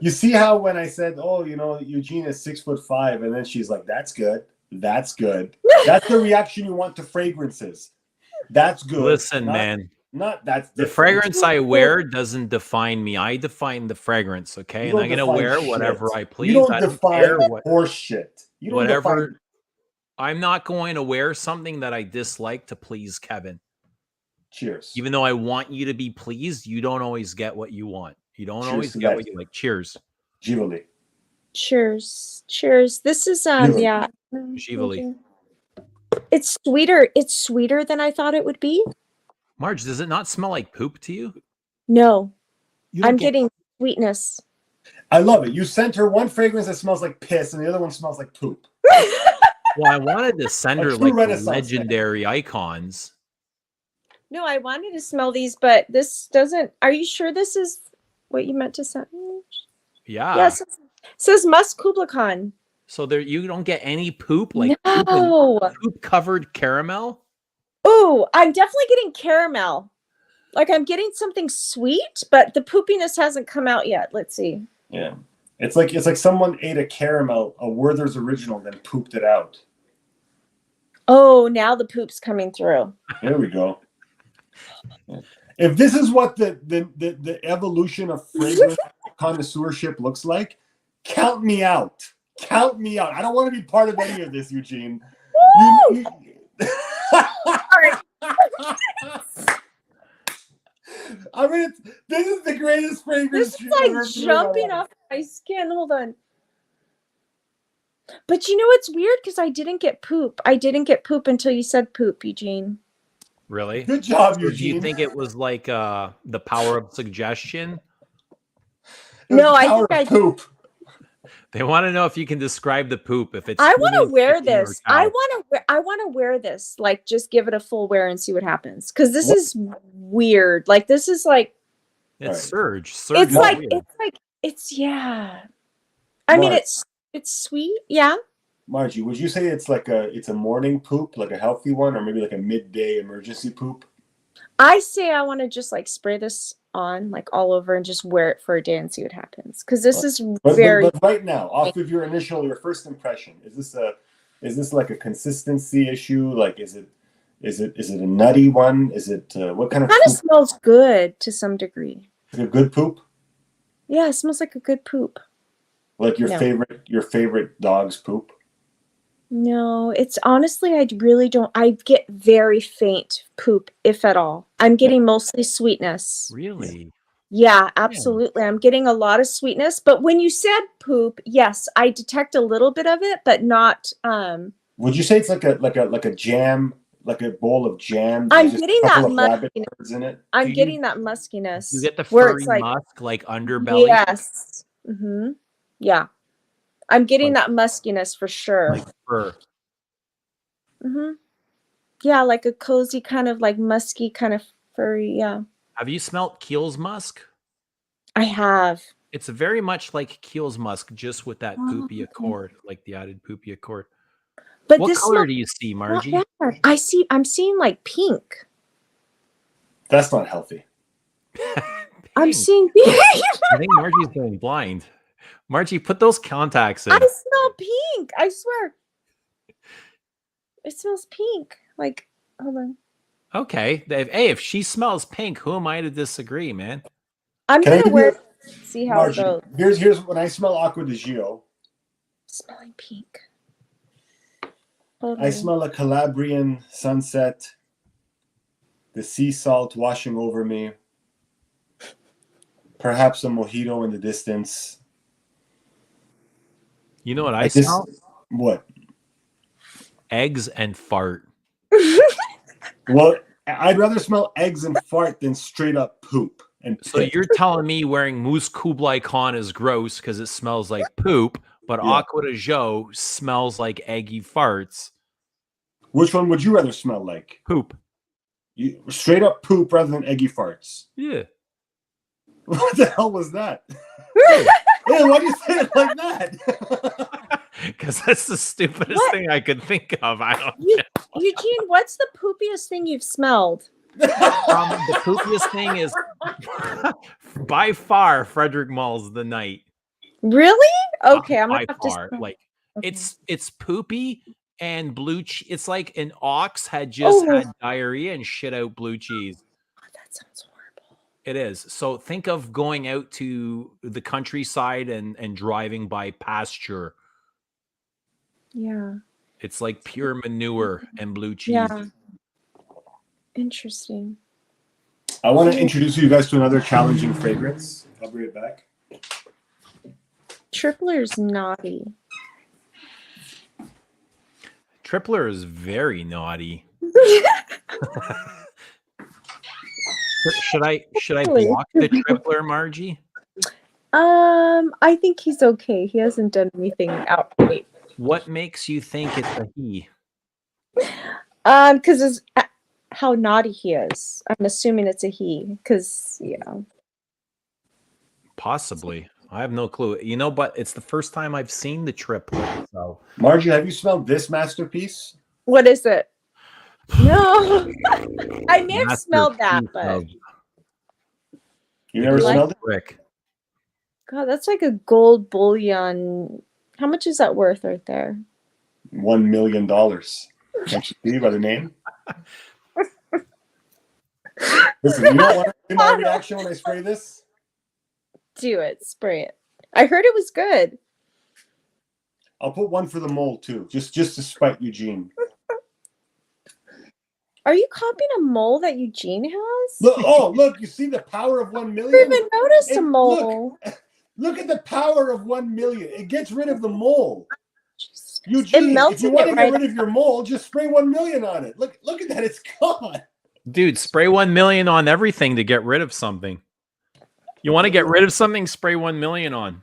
You see how when I said, "Oh, you know, Eugene is 6'5," and then she's like, "That's good. That's good." That's the reaction you want to fragrances. That's good. Listen, Not- man. Not that's The different. fragrance I wear doesn't define me. I define the fragrance, okay? You And don't I'm gonna define wear shit. whatever I please. You don't I don't define care what horse shit. You don't whatever. define. I'm not going to wear something that I dislike to please Kevin. Cheers. Even though I want you to be pleased, you don't always get what you want. You don't Cheers always to get that. what you like. Cheers. Givoli. Cheers. Cheers. This is Givoli. yeah. Givoli. It's sweeter. It's sweeter than I thought it would be. Marge, does it not smell like poop to you? No. You don't I'm get- getting sweetness. I love it. You sent her one fragrance that smells like piss, and the other one smells like poop. Well, I wanted to send A her true like the Renaissance man. legendary icons. No, I wanted to smell these, but this doesn't. Are you sure this is what you meant to send me? Yeah. Yes. Says Musk Kubla Khan. So there, you don't get any poop, like No. poop covered caramel. Oh, I'm definitely getting caramel. Like I'm getting something sweet, but the poopiness hasn't come out yet. Let's see. Yeah. It's like someone ate a caramel, a Werther's original, then pooped it out. Oh, now the poop's coming through. There we go. If this is what the evolution of fragrance connoisseurship looks like, count me out. Count me out. I don't want to be part of any of this, Eugene. You- I mean, this is the greatest fragrance. This is you've like ever seen in jumping my life. off my skin. Hold on. But you know it's weird because I didn't get poop. I didn't get poop until you said poop, Eugene. Really? Good job, So do Eugene. you think it was like the power of suggestion? It was No, the I power think of poop. They want to know if you can describe the poop. If it's I want to human, wear chicken, or this. cow. I want to wear this. Like, just give it a full wear and see what happens. Because this What- is weird. Like, this is like It's Right. Surge. Surge it's is like weird. it's yeah. I mean, Mark. it's sweet. Yeah. Margie, would you say it's a morning poop, like a healthy one, or maybe like a midday emergency poop? I say I want to just like spray this on like all over and just wear it for a day and see what happens. Because this is But very right now, off of your first impression, is this like a consistency issue? Like, is it a nutty one? Is it what kind of kind of poop? smells good to some degree. Is it a good poop? Yeah, it smells like a good poop. Like your No. favorite dog's poop? No, it's honestly, I really don't. I get very faint poop, if at all. I'm getting mostly sweetness. Really? Yeah, absolutely. I'm getting a lot of sweetness. But when you said poop, yes, I detect a little bit of it, but not. Would you say it's like a jam, like a bowl of jam? I'm There's just getting a couple that of rabbit muskiness. turds in it. I'm you- getting that muskiness. You get the where furry it's like, musk, like underbelly, yes. Mm-hmm. Yeah. I'm getting Like- that muskiness for sure. like fur. Mm-hmm. Yeah, like a cozy kind of like musky kind of furry. Yeah. Have you smelt Keel's musk? I have. It's very much like Keel's musk, just with that poopy Oh, okay. accord, like the added poopy accord. But What this color smells do you see, not Margie? bad. I'm seeing like pink. That's not healthy. I'm Pink. seeing pink. I think Margie's going blind. Margie, put those contacts in. I smell pink. I swear. It smells pink. Like, hold on. Okay. Hey, if she smells pink, who am I to disagree, man? I'm Can I gonna give wear you it, see how Margie, it goes. here's when I smell Aqua di Gio, Smelling pink. Hold I on. smell a Calabrian sunset, the sea salt washing over me, perhaps a mojito in the distance. You know what I smell? What? Eggs and fart. Well, I'd rather smell eggs and fart than straight up poop. And So you're telling me wearing Moose Kublai Khan is gross because it smells like poop, but Yeah. Aqua di Gio smells like eggy farts. Which one would you rather smell like? Poop. Straight up poop rather than eggy farts. Yeah. What the hell was that? Hey, why do you say it like that? Because that's the stupidest What? thing I could think of. I don't Eugene, what's the poopiest thing you've smelled? The poopiest thing is by far Frederick Mall's The Night. Really? Okay, I'm by gonna have far. to. Like Okay. it's poopy and blue cheese. It's like an ox had just Oh. had diarrhea and shit out blue cheese. Oh, that sounds horrible. It is. So think of going out to the countryside and driving by pasture. Yeah. It's like pure manure and blue cheese. Yeah. Interesting. I want to introduce you guys to another challenging fragrance. I'll bring it back. Tripler's naughty. Tripler is very naughty. Should I Really? block the Tripler, Margie? I think he's okay. He hasn't done anything outright. What makes you think it's a he? Because how naughty he is. I'm assuming it's a he. Because Possibly. I have no clue. You know, but it's the first time I've seen the Tripler. So Margie, have you smelled this masterpiece? What is it? No, I may have smelled that, but You never smelled it? Rick. God, that's like a gold bullion. How much is that worth right there? $1 million. Can't you see by the name? Listen, you know what? In my reaction when I spray this? Do it. Spray it. I heard it was good. I'll put one for the mole too, just to spite Eugene. Are you copying a mole that Eugene has? Look, you see the power of 1 I million? never even noticed a mole. Look at the power of 1 million. It gets rid of the mole. It Eugene, melted if you want to it get right rid of your mole, just spray 1 million on it. Look at that, it's gone. Dude, spray 1 million on everything to get rid of something. You want to get rid of something, spray 1 million on.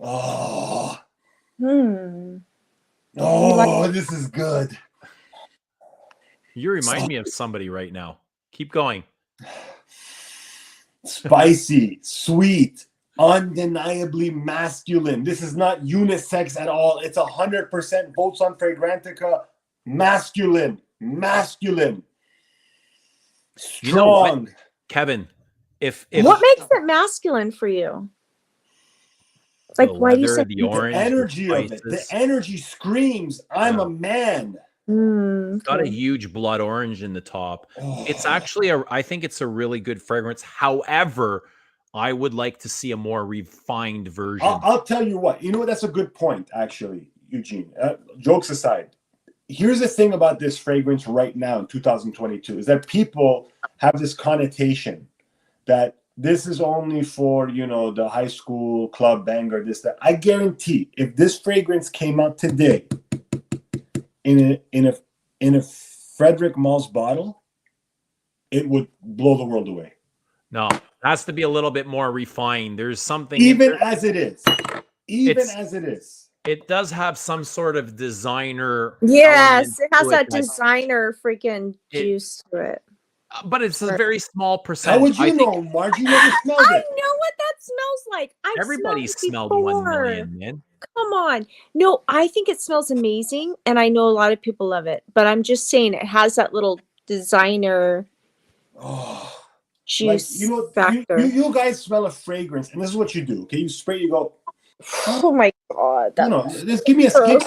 Oh, this is good. You remind me of somebody right now. Keep going. Spicy, sweet, undeniably masculine. This is not unisex at all. It's 100% votes on Fragrantica. Masculine. Strong. You know what, Kevin? If what makes it masculine for you? Like, why do you say the orange, the energy of it? The energy screams, I'm a man. It's got a huge blood orange in the top. It's actually I think it's a really good fragrance. However, I would like to see a more refined version. I'll tell you what. You know what? That's a good point, actually, Eugene. Jokes aside, here's the thing about this fragrance right now in 2022 is that people have this connotation that this is only for, the high school club banger, this, that. I guarantee if this fragrance came out today in a Frederick Malls bottle, it would blow the world away. No, it has to be a little bit more refined. There's something as it is. It does have some sort of designer. Yes, it has that designer freaking juice to it. But it's a very small How percentage. would you I think know, Marge? You never smelled I it. know what that smells like. I've everybody smelled smelled it 1 before. million, man. Come on. No, I think it smells amazing, and I know a lot of people love it. But I'm just saying it has that little designer Oh, like juice you know, factor. you guys smell a fragrance, and this is what you do. Okay, you spray. You go. Oh my god. Just give me a gross.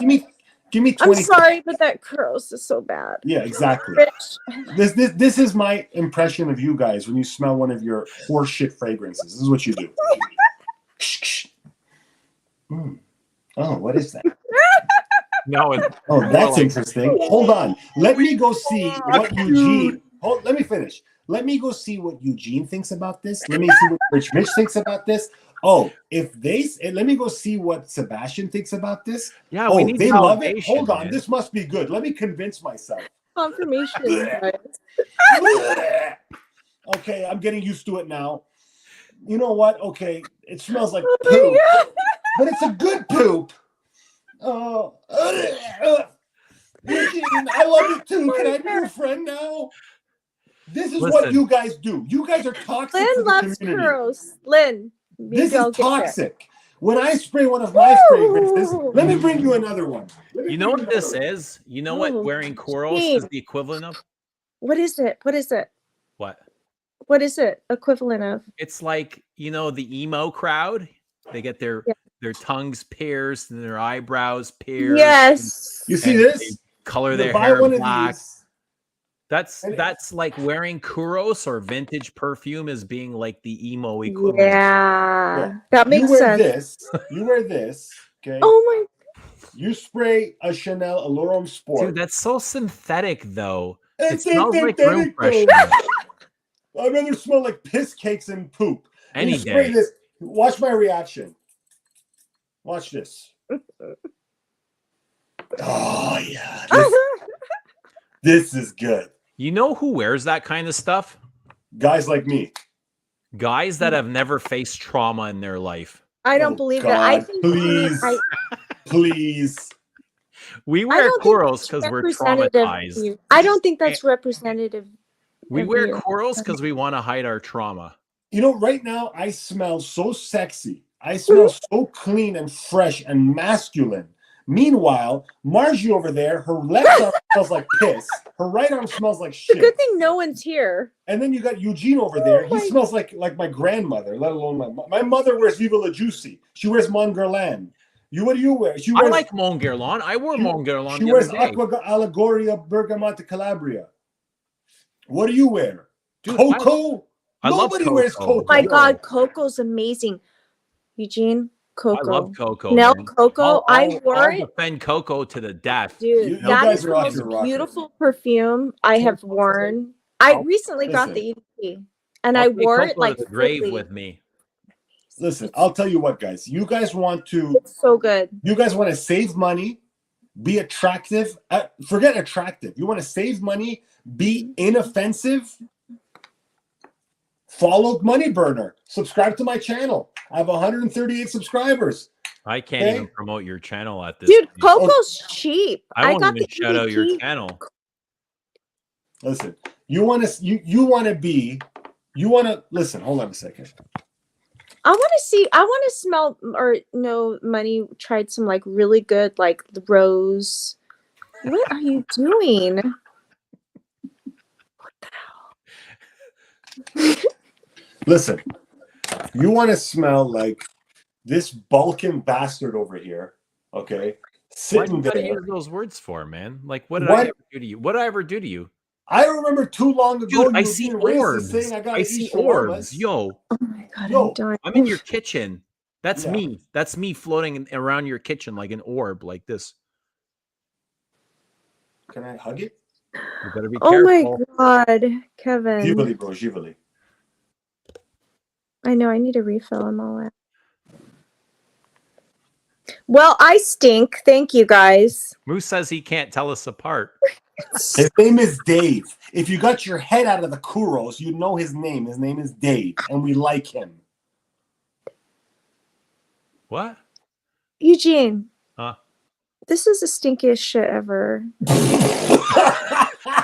give me I'm 20. sorry, but that gross is so bad. Yeah, exactly. Rich. This is my impression of you guys when you smell one of your horseshit fragrances. This is what you do. Oh, what is that? No, it's Oh, more that's like interesting. Hold on. Let me go see what Eugene. Let me finish. Let me go see what Eugene thinks about this. Let me see what Rich Mitch thinks about this. Oh, let me go see what Sebastian thinks about this. yeah. Oh, We need they love it. validation, Hold on, man. this must be good. Let me convince myself. Confirmation, guys. Okay, I'm getting used to it now. You know what? Okay, it smells like Oh poop, my God. but it's a good poop. Eugene, I love it too. Can I be your friend now? This is what Listen. you guys do. You guys are toxic Lynn to the loves community. churros. Lynn, maybe This I'll is get there. toxic. When I spray one of my fragrances, Woo! let me bring you another one. You know what this is? You know what Oh, wearing Kuros Gene. is the equivalent of? What is it? What is it? What? What is it equivalent of? It's like, the emo crowd. They get their tongues pierced and their eyebrows pierced. Yes. You see and this? they color You their buy hair one black. of these. That's like wearing Kuros or vintage perfume as being like the emo equivalent. Yeah. That You makes wear sense. this. You wear this. Okay. Oh my. You spray a Chanel Allure Sport. Dude, that's so synthetic though. It's It smells like room synthetic, freshener. I'd rather smell like piss cakes and poop. Any You spray day. this. Watch my reaction. Watch this. Oh yeah. This is good. You know who wears that kind of stuff? Guys like me. Guys that have never faced trauma in their life. I don't believe that. I God, think please. Please. We I wear don't think Kuros that's because we're representative of traumatized. you. I don't think that's representative. We of wear you. Kuros because we want to hide our trauma. You know, right now I smell so sexy. I smell so clean and fresh and masculine. Meanwhile, Margie over there, her left arm smells like piss. Her right arm smells like It's a shit. good thing no one's here. And then you got Eugene over there. He my- smells like my grandmother, let alone my mother wears Viva La Juicy. She wears Mon Guerlain. What do you wear? She I wears, like Mon Guerlain. I wore Mon Guerlain she the wears other day. Aqua Allegoria Bergamotta Calabria. What do you wear? Dude, Coco? I love Nobody wears Coco. Coco. Oh my God, Coco's amazing. Eugene, Coco. I love Coco. Nell Man. Coco. I wore I'll it. defend Coco to the death. Dude, You that guys is are the off most your rocker. beautiful perfume I have worn. I recently got the EDP, and I'll I take wore it Coco like to the grave fully. with me. Listen, I'll tell you what, guys. You guys want to It's so good. You guys want to save money, be attractive. Forget attractive. You want to save money, be inoffensive. Follow Money Burner. Subscribe to my channel. I have 138 subscribers. I can't Okay. even promote your channel at this Dude, point. Coco's cheap. I won't got even the shout out your EDP. channel. Listen, you want to listen. Hold on a second. I want to smell, or no, Money tried some like really good, like the rose. What are you doing? What the hell? Listen, you want to smell like this Balkan bastard over here, okay? Why do Sitting you gotta there. use those words for, man? Like, what did What? I ever do to you? What did I ever do to you? I remember too long ago Dude, I you see being racist orbs. saying I gotta I eat see shawarmas. orbs. Yo, Oh my God, Yo, I'm dying. I'm in your kitchen. That's Yeah. me. That's me floating around your kitchen like an orb, like this. Can I hug it? You better be Oh my careful. God, Kevin. Givali, bro, Givali. I know I need a refill. I'm all out. Well, I stink. Thank you guys. Moose says he can't tell us apart. His name is Dave. If you got your head out of the Kuros, you'd know his name. His name is Dave, and we like him. What? Eugene, Huh? this is the stinkiest shit ever.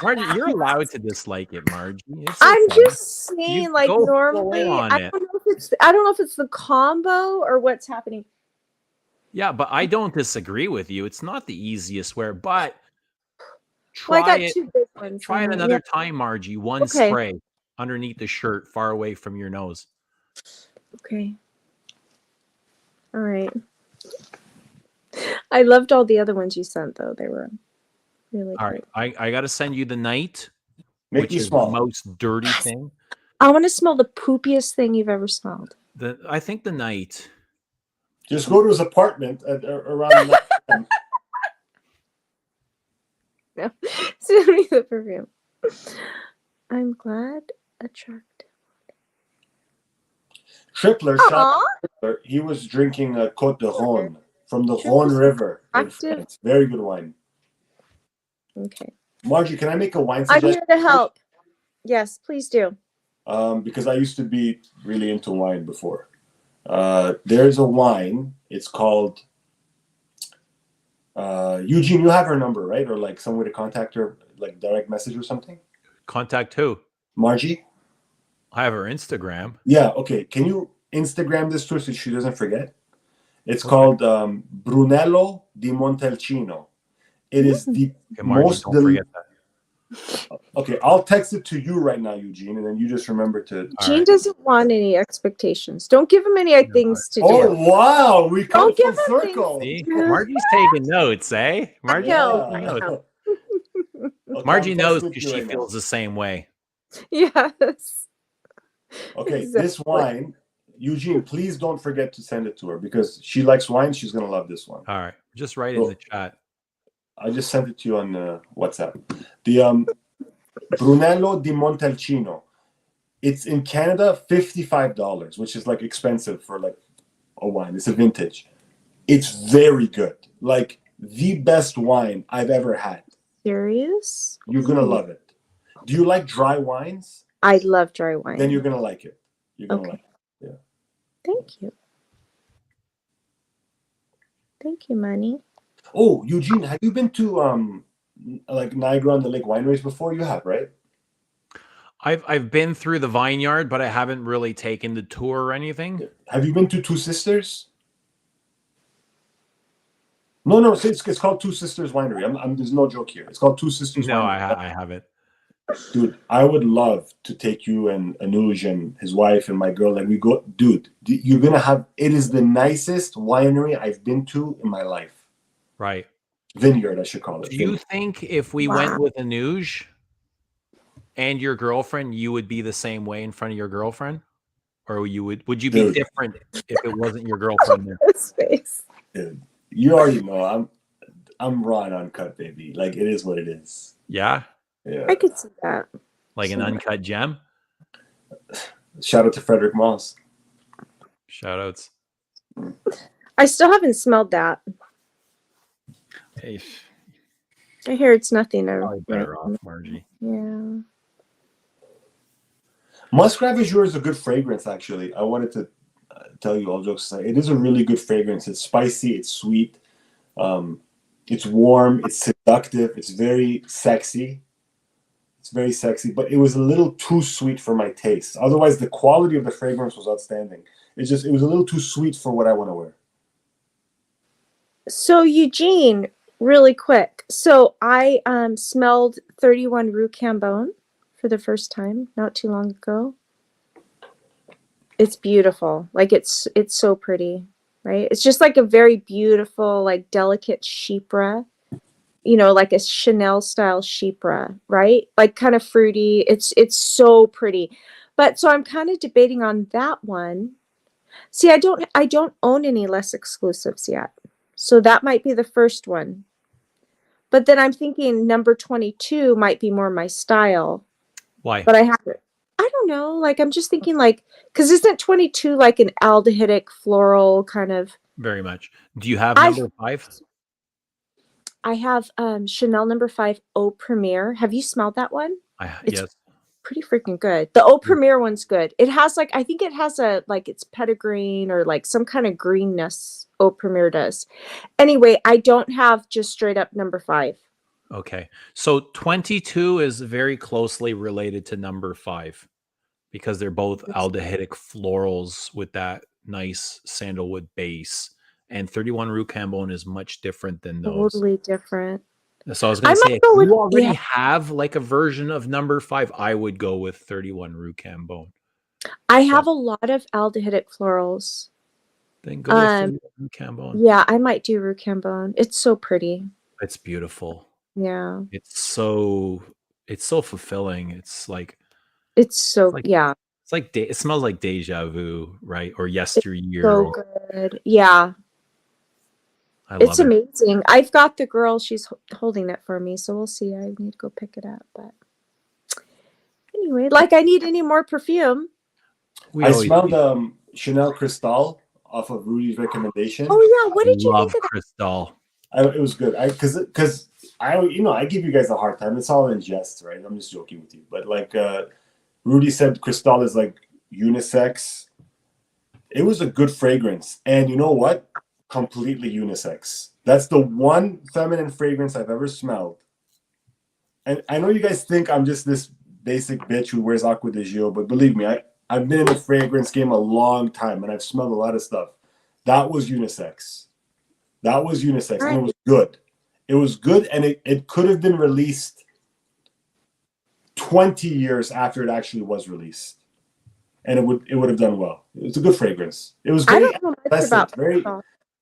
Margie, you're allowed to dislike it, Margie. It's I'm okay. just saying, You like go full in normally, on I it. don't know if it's the combo or what's happening. Yeah, but I don't disagree with you. It's not the easiest wear, but Well, I try got it. two big ones. Try it in there. another time, Margie. One Okay. spray underneath the shirt, far away from your nose. Okay. All right. I loved all the other ones you sent, though. They were really All great. right, I got to send you the night, Make which me is small. the most dirty thing. I want to smell the poopiest thing you've ever smelled. I think the night. Just go to his apartment around 9 p.m. No. Send me the perfume. I'm glad attractive. Tripler, Aw. shot Tripler, he was drinking a Côte de Rhône from the Rhône River in Active. France. Very good wine. Okay. Margie, can I make a wine I'm suggestion? here to help. Yes, please do. Because I used to be really into wine before. There's a wine. It's called Eugene. You have her number, right? Or like some way to contact her, like direct message or something. Contact who? Margie. I have her Instagram. Yeah. Okay. Can you Instagram this to her so she doesn't forget? It's called Brunello di Montalcino. It is the Margie, most. don't forget that. Okay, I'll text it to you right now, Eugene, and then you just remember to. Gene doesn't want any expectations. Don't give him any things to do. Oh wow, we come Don't give full him circle. See? Margie's taking notes, eh? Margie's know. taking I notes. know. Okay, Margie I'm knows texting it because to you she right feels the same way. Yes. Okay, Exactly. this wine, Eugene, please don't forget to send it to her because she likes wine. She's gonna love this one. All right, just write it in the chat. I just sent it to you on WhatsApp. The Brunello di Montalcino. It's in Canada, $55, which is like expensive for like a wine. It's a vintage. It's very good. Like the best wine I've ever had. Serious? You're gonna love it. Do you like dry wines? I love dry wine. Then you're gonna like it. You're gonna Okay. like it. Yeah. Thank you. Thank you, Manny. Oh, Eugene, have you been to like Niagara on the Lake wineries before? You have, right? I've been through the vineyard, but I haven't really taken the tour or anything. Have you been to Two Sisters? No, it's called Two Sisters Winery. There's no joke here. It's called Two Sisters No, Winery. I haven't. Dude, I would love to take you and Anuj and his wife and my girl. Like we go, dude, you're gonna have. It is the nicest winery I've been to in my life. Right. Vineyard, I should call it. Do you think if we went with Anuj and your girlfriend, you would be the same way in front of your girlfriend, or would you be Dude. different if it wasn't your girlfriend there? His face. Dude, you already know I'm raw and uncut, baby. Like it is what it is. Yeah. Yeah. I could see that. Like an uncut gem. Shout out to Frederick Moss. Shout outs. I still haven't smelled that. Hey, I hear it's nothing. probably better off, Margie. Yeah. Musgrave Azure is a good fragrance, actually. I wanted to tell you all jokes aside. It is a really good fragrance. It's spicy. It's sweet. It's warm. It's seductive. It's very sexy. It's very sexy, but it was a little too sweet for my taste. Otherwise, the quality of the fragrance was outstanding. It was a little too sweet for what I want to wear. So Eugene, really quick. So I smelled 31 Rue Cambon for the first time not too long ago. It's beautiful. Like it's so pretty, right? It's just like a very beautiful, like delicate chypre. You know, like a Chanel style chypre, right? Like kind of fruity. It's so pretty. But so I'm kind of debating on that one. See, I don't own any less exclusives yet. So that might be the first one. But then I'm thinking number 22 might be more my style. Why? But I don't know. Like I'm just thinking like, because isn't 22 like an aldehydic floral kind of? Very much. Do you have number 5? I have Chanel number 5 Eau Premiere. Have you smelled that one? It's yes. pretty freaking good. The Eau Premiere one's good. It has like, I think it has a, like it's petitgreen or like some kind of greenness Eau Premiere does. Anyway, I don't have just straight up number 5. Okay. So 22 is very closely related to number 5 because they're both aldehydic florals with that nice sandalwood base. And 31 Rue Cambon is much different than those. Totally different. So I was I going to say, might if go with you already yeah. have like a version of number 5, I would go with 31 Rue Cambon. I have a lot of aldehydic florals. Then go with 31 Rue Cambon. Yeah, I might do Rue Cambon. It's so pretty. It's beautiful. Yeah. It's so fulfilling. It's like yeah. It's like it smells like deja vu, right? Or It's yesteryear. so good. Yeah. It's amazing. I've got the girl, she's holding it for me, so we'll see. I need to go pick it up, but anyway, like I need any more perfume. I smelled Chanel Cristal off of Rudy's recommendation. Oh yeah, what did you think of Cristal? It was good. Because I give you guys a hard time. It's all in jest, right? I'm just joking with you. But like Rudy said, Cristal is like unisex. It was a good fragrance, and you know what? Completely unisex. That's the one feminine fragrance I've ever smelled. And I know you guys think I'm just this basic bitch who wears Acqua di Gio, but believe me, I've been in the fragrance game a long time, and I've smelled a lot of stuff. That was unisex. That was unisex, and it was good. It was good, and it could have been released 20 years after it actually was released, and it would have done well. It was a good fragrance. It was very pleasant.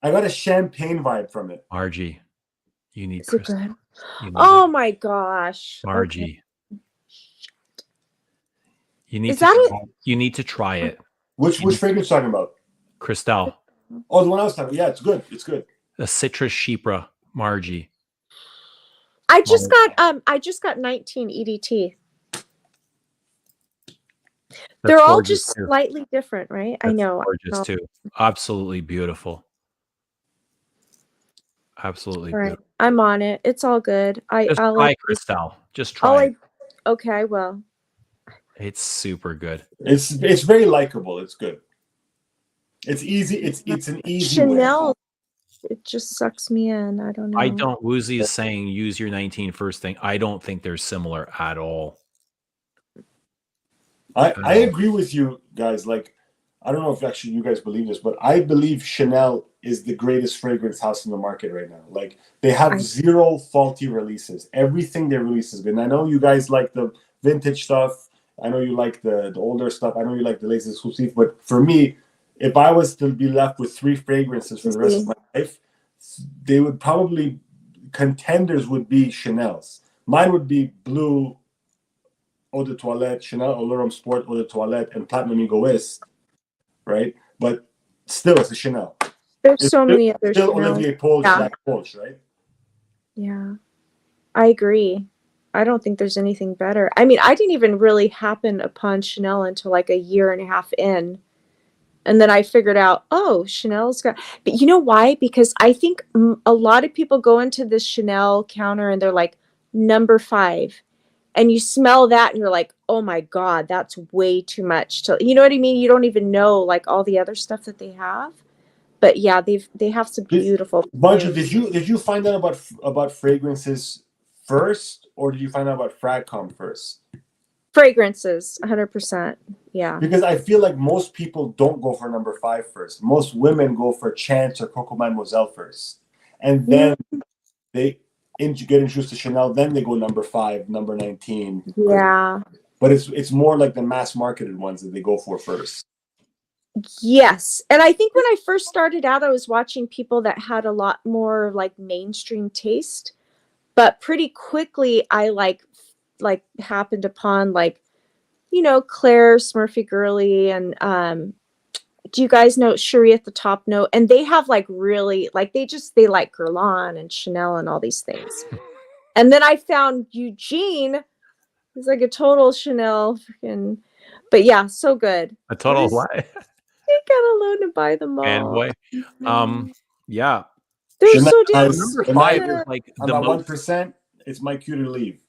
I got a champagne vibe from it. Margie, you need Crystal. Oh my gosh, Margie. Okay. You need to try it. Which fragrance are you talking about? Cristal. Oh, the one I was talking about. Yeah, it's good. It's good. A citrus chypre, Margie. I just got 19 EDT. They're all just slightly different, right? That's I know. Gorgeous too. Absolutely beautiful. Absolutely beautiful. I'm on it. It's all good. Just try Cristal. Just try it. Okay, I will. It's super good. It's very likable. It's good. It's easy. It's an easy Chanel. way. It just sucks me in. I don't know. I don't. Woozy is saying use your 19 first thing. I don't think they're similar at all. I agree with you guys. Like, I don't know if actually you guys believe this, but I believe Chanel is the greatest fragrance house in the market right now. Like, they have zero faulty releases. Everything they release is good. And I know you guys like the vintage stuff. I know you like the older stuff. I know you like the latest exclusive. But for me, if I was to be left with 3 fragrances for the rest of my life, they would probably, contenders would be Chanel's. Mine would be Blue Eau de Toilette, Chanel Allure Sport Eau de Toilette, and Platinum Egoist, right? But still, it's a Chanel. There's so many other still Chanel. Olivier Paul's Black Porsche, right? Yeah, I agree. I don't think there's anything better. I mean, I didn't even really happen upon Chanel until like a year and a half in. And then I figured out, oh, Chanel's got, but you know why? Because I think a lot of people go into this Chanel counter and they're like, number 5. And you smell that and you're like, oh my God, that's way too much. You know what I mean? You don't even know like all the other stuff that they have. But yeah, they have some beautiful. Bunch of, did you find out about fragrances first, or did you find out about Fragcom first? Fragrances, 100%. Yeah. Because I feel like most people don't go for number 5 first. Most women go for Chance or Coco Mademoiselle first. And then they get introduced to Chanel, then they go number 5, number 19. Yeah. But it's more like the mass marketed ones that they go for first. Yes. And I think when I first started out, I was watching people that had a lot more like mainstream taste. But pretty quickly I like happened upon like, you know, Claire Smurfy Girly and do you guys know Cherie at the Top Note? And they have like really like they like Guerlain and Chanel and all these things. And then I found Eugene. He's like a total Chanel freaking, but yeah, so good. A total what? You got a loan to buy them all. And boy, yeah. They're Chanel so damn number 5 is like on the that most 1%. It's my cue to leave.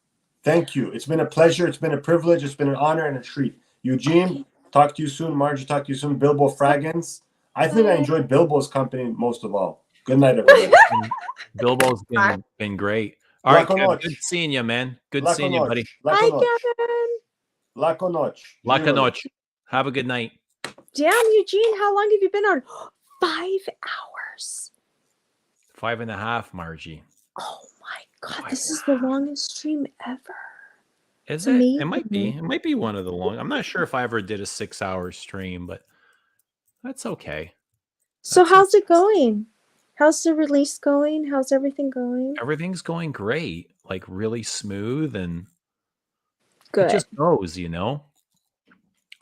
Thank you. It's been a pleasure. It's been a privilege. It's been an honor and a treat. Eugene, talk to you soon. Margie, talk to you soon. Bilbo Fragrance. I think I enjoyed Bilbo's company most of all. Good night, everybody. Bilbo's been great. All right, La Kev, Conoche. good seeing you, man. Good La seeing you, buddy. Conoche. La Hi, Conoche. Kevin. La Conoche. La Giro. Canoche. Have a good night. Damn, Eugene, how long have you been on? 5 hours. 5.5, Margie. Oh my God, 5 this and is a the half. longest stream ever. Is It's it? It might be. amazing. It might be one of the long. I'm not sure if I ever did a 6-hour stream, but that's okay. So That's how's it going? How's the release going? How's everything going? Everything's going great, like really smooth, and it Good. just goes, you know.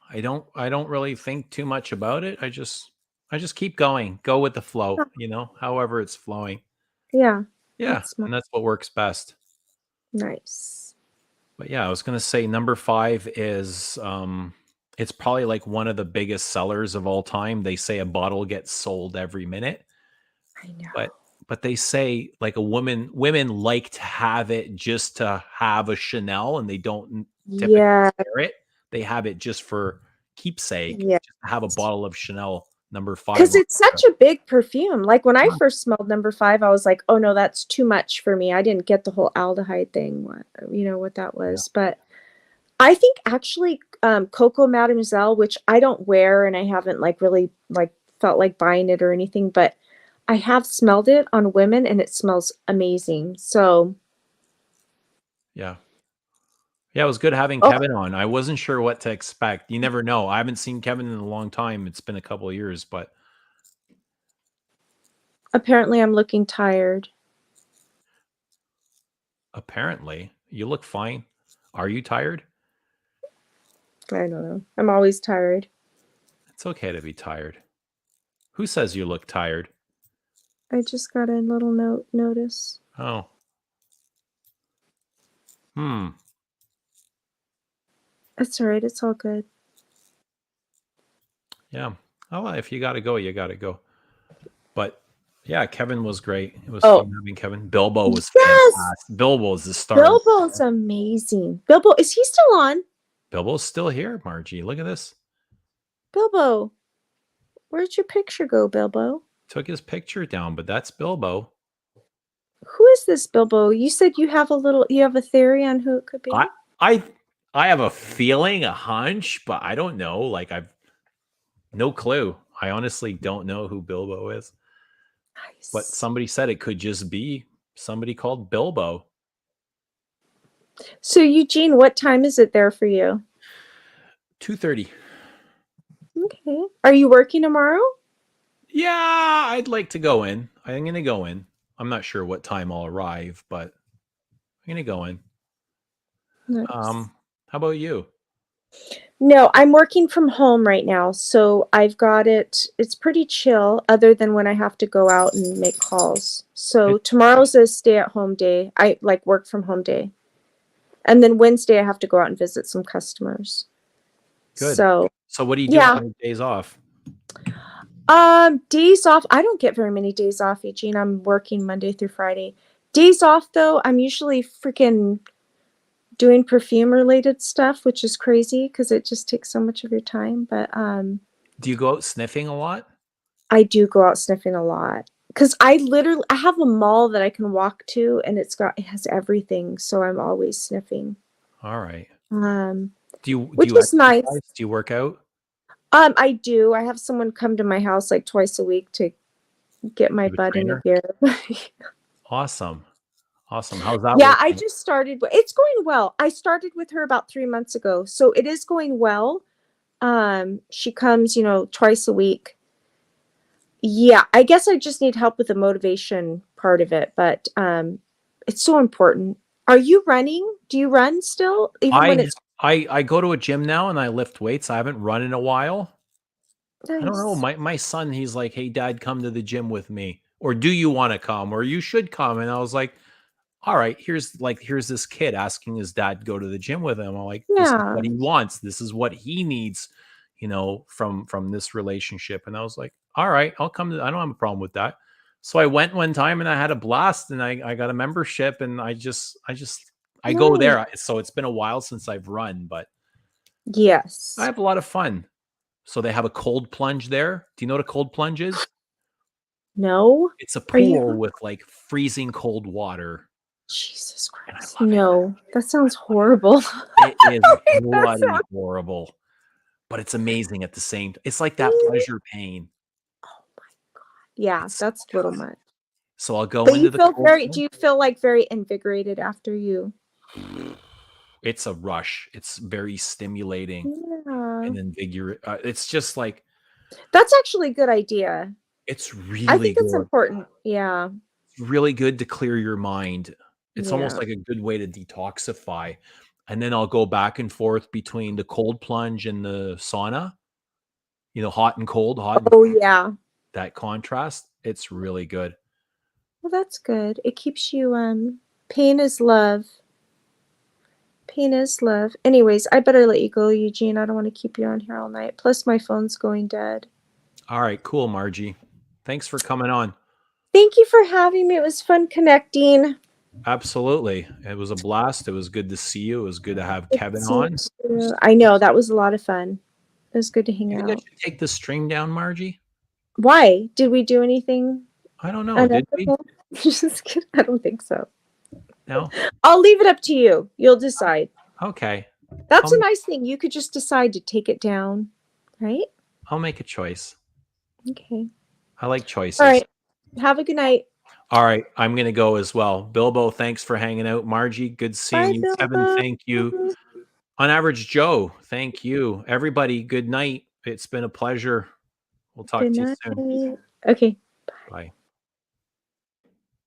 I don't really think too much about it. I just keep going, go with the flow, you know, however it's flowing. Yeah, Yeah, that's smart. and that's what works best. Nice. But yeah, I was gonna say number 5 is it's probably like one of the biggest sellers of all time. They say a bottle gets sold every minute, I know. but they say like women like to have it just to have a Chanel, and they don't typically Yeah, wear it. They have it just for keepsake, yeah. just to have a bottle of Chanel number 5. Because it's such a big perfume. Like when I Yeah. first smelled number 5, I was like, oh no, that's too much for me. I didn't get the whole aldehyde thing, what that was. But I think actually Coco Mademoiselle, which I don't wear and I haven't like really like felt like buying it or anything, but I have smelled it on women and it smells amazing. So Yeah. Yeah, it was good having Oh. Kevin on. I wasn't sure what to expect. You never know. I haven't seen Kevin in a long time. It's been a couple of years, but apparently I'm looking tired. apparently you look fine. Are you tired? I don't know. I'm always tired. It's okay to be tired. Who says you look tired? I just got a little notice. Oh. That's all right. It's all good. Yeah. Oh, well, if you got to go, you got to go. But yeah, Kevin was great. It was Oh. fun having Kevin. Bilbo was Yes! fantastic. Bilbo was the star. Bilbo's amazing. Bilbo, is he still on? Bilbo's still here, Margie. Look at this. Bilbo, where'd your picture go, Bilbo? Took his picture down, but that's Bilbo. Who is this Bilbo? You said you have a theory on who it could be? I have a feeling, a hunch, but I don't know. Like I've no clue. I honestly don't know who Bilbo is. Nice. But somebody said it could just be somebody called Bilbo. So Eugene, what time is it there for you? 2:30. Okay. Are you working tomorrow? Yeah, I'd like to go in. I'm going to go in. I'm not sure what time I'll arrive, but I'm going to go in. Nice. How about you? No, I'm working from home right now, so I've got it. It's pretty chill, other than when I have to go out and make calls. So tomorrow's a stay-at-home day. I like work from home day, and then Wednesday I have to go out and visit some customers. Good. So what do you do yeah. on your days off? Days off. I don't get very many days off, Eugene. I'm working Monday through Friday. Days off though, I'm usually freaking doing perfume related stuff, which is crazy because it just takes so much of your time. But Do you go out sniffing a lot? I do go out sniffing a lot because I have a mall that I can walk to, and it has everything, so I'm always sniffing. All right. Which is nice. Do you work out? I do. I have someone come to my house like twice a week to get my butt in the gear. Awesome. How's that? Yeah, working? I just started. It's going well. I started with her about 3 months ago, so it is going well. She comes, twice a week. Yeah, I guess I just need help with the motivation part of it, but it's so important. Are you running? Do you run still? I go to a gym now and I lift weights. I haven't run in a while. Nice. I don't know. My son, he's like, "Hey, Dad, come to the gym with me," or "Do you want to come?" or "You should come." And I was like, "All right, here's this kid asking his dad to go to the gym with him." I'm like, "This is what he wants. This is what he needs, from this relationship." And I was like, "All right, I'll come. I don't have a problem with that." So I went one time and I had a blast, and I got a membership, and I go there. So it's been a while since I've run, but yes, I have a lot of fun. So they have a cold plunge there. Do you know what a cold plunge is? No. It's a pool with like freezing cold water. Jesus Christ. No, that sounds horrible. It is That bloody sounds- horrible, but it's amazing at the same. It's like that pleasure pain. Yeah, It's that's a little much. So I'll go But into you the feel cold very, plunge. do you feel like very invigorated after you? It's a rush. It's very stimulating Yeah. and invigorating. It's just like That's actually a good idea. it's I really think it's good. important. Yeah. It's really good to clear your mind. It's almost Yeah. like a good way to detoxify. And then I'll go back and forth between the cold plunge and the sauna. Hot and cold, Oh, yeah. that contrast. It's really good. Well, that's good. It keeps you, pain is love. Pain is love. Anyways, I better let you go, Eugene. I don't want to keep you on here all night. Plus, my phone's going dead. All right, cool, Margie. Thanks for coming on. Thank you for having me. It was fun connecting. Absolutely. It was a blast. It was good to see you. It was good to have Good Kevin to see on. you too. I know. That was a lot of fun. It was good to hang You think I out. should take the stream down, Margie? Why? Did we do anything I don't know. Did we? unethical? Just kidding. I don't think so. No? I'll leave it up to you. You'll decide. Okay. That's I'll- a nice thing. You could just decide to take it down, right? I'll make a choice. Okay. I like choices. All right. Have a good night. All right. I'm going to go as well. Bilbo, thanks for hanging out. Margie, good seeing Bye, you. Kevin, Bilbo. thank you. On Average Joe, thank you. Everybody, good night. It's been a pleasure. We'll talk Good to you night. soon. Okay. Bye.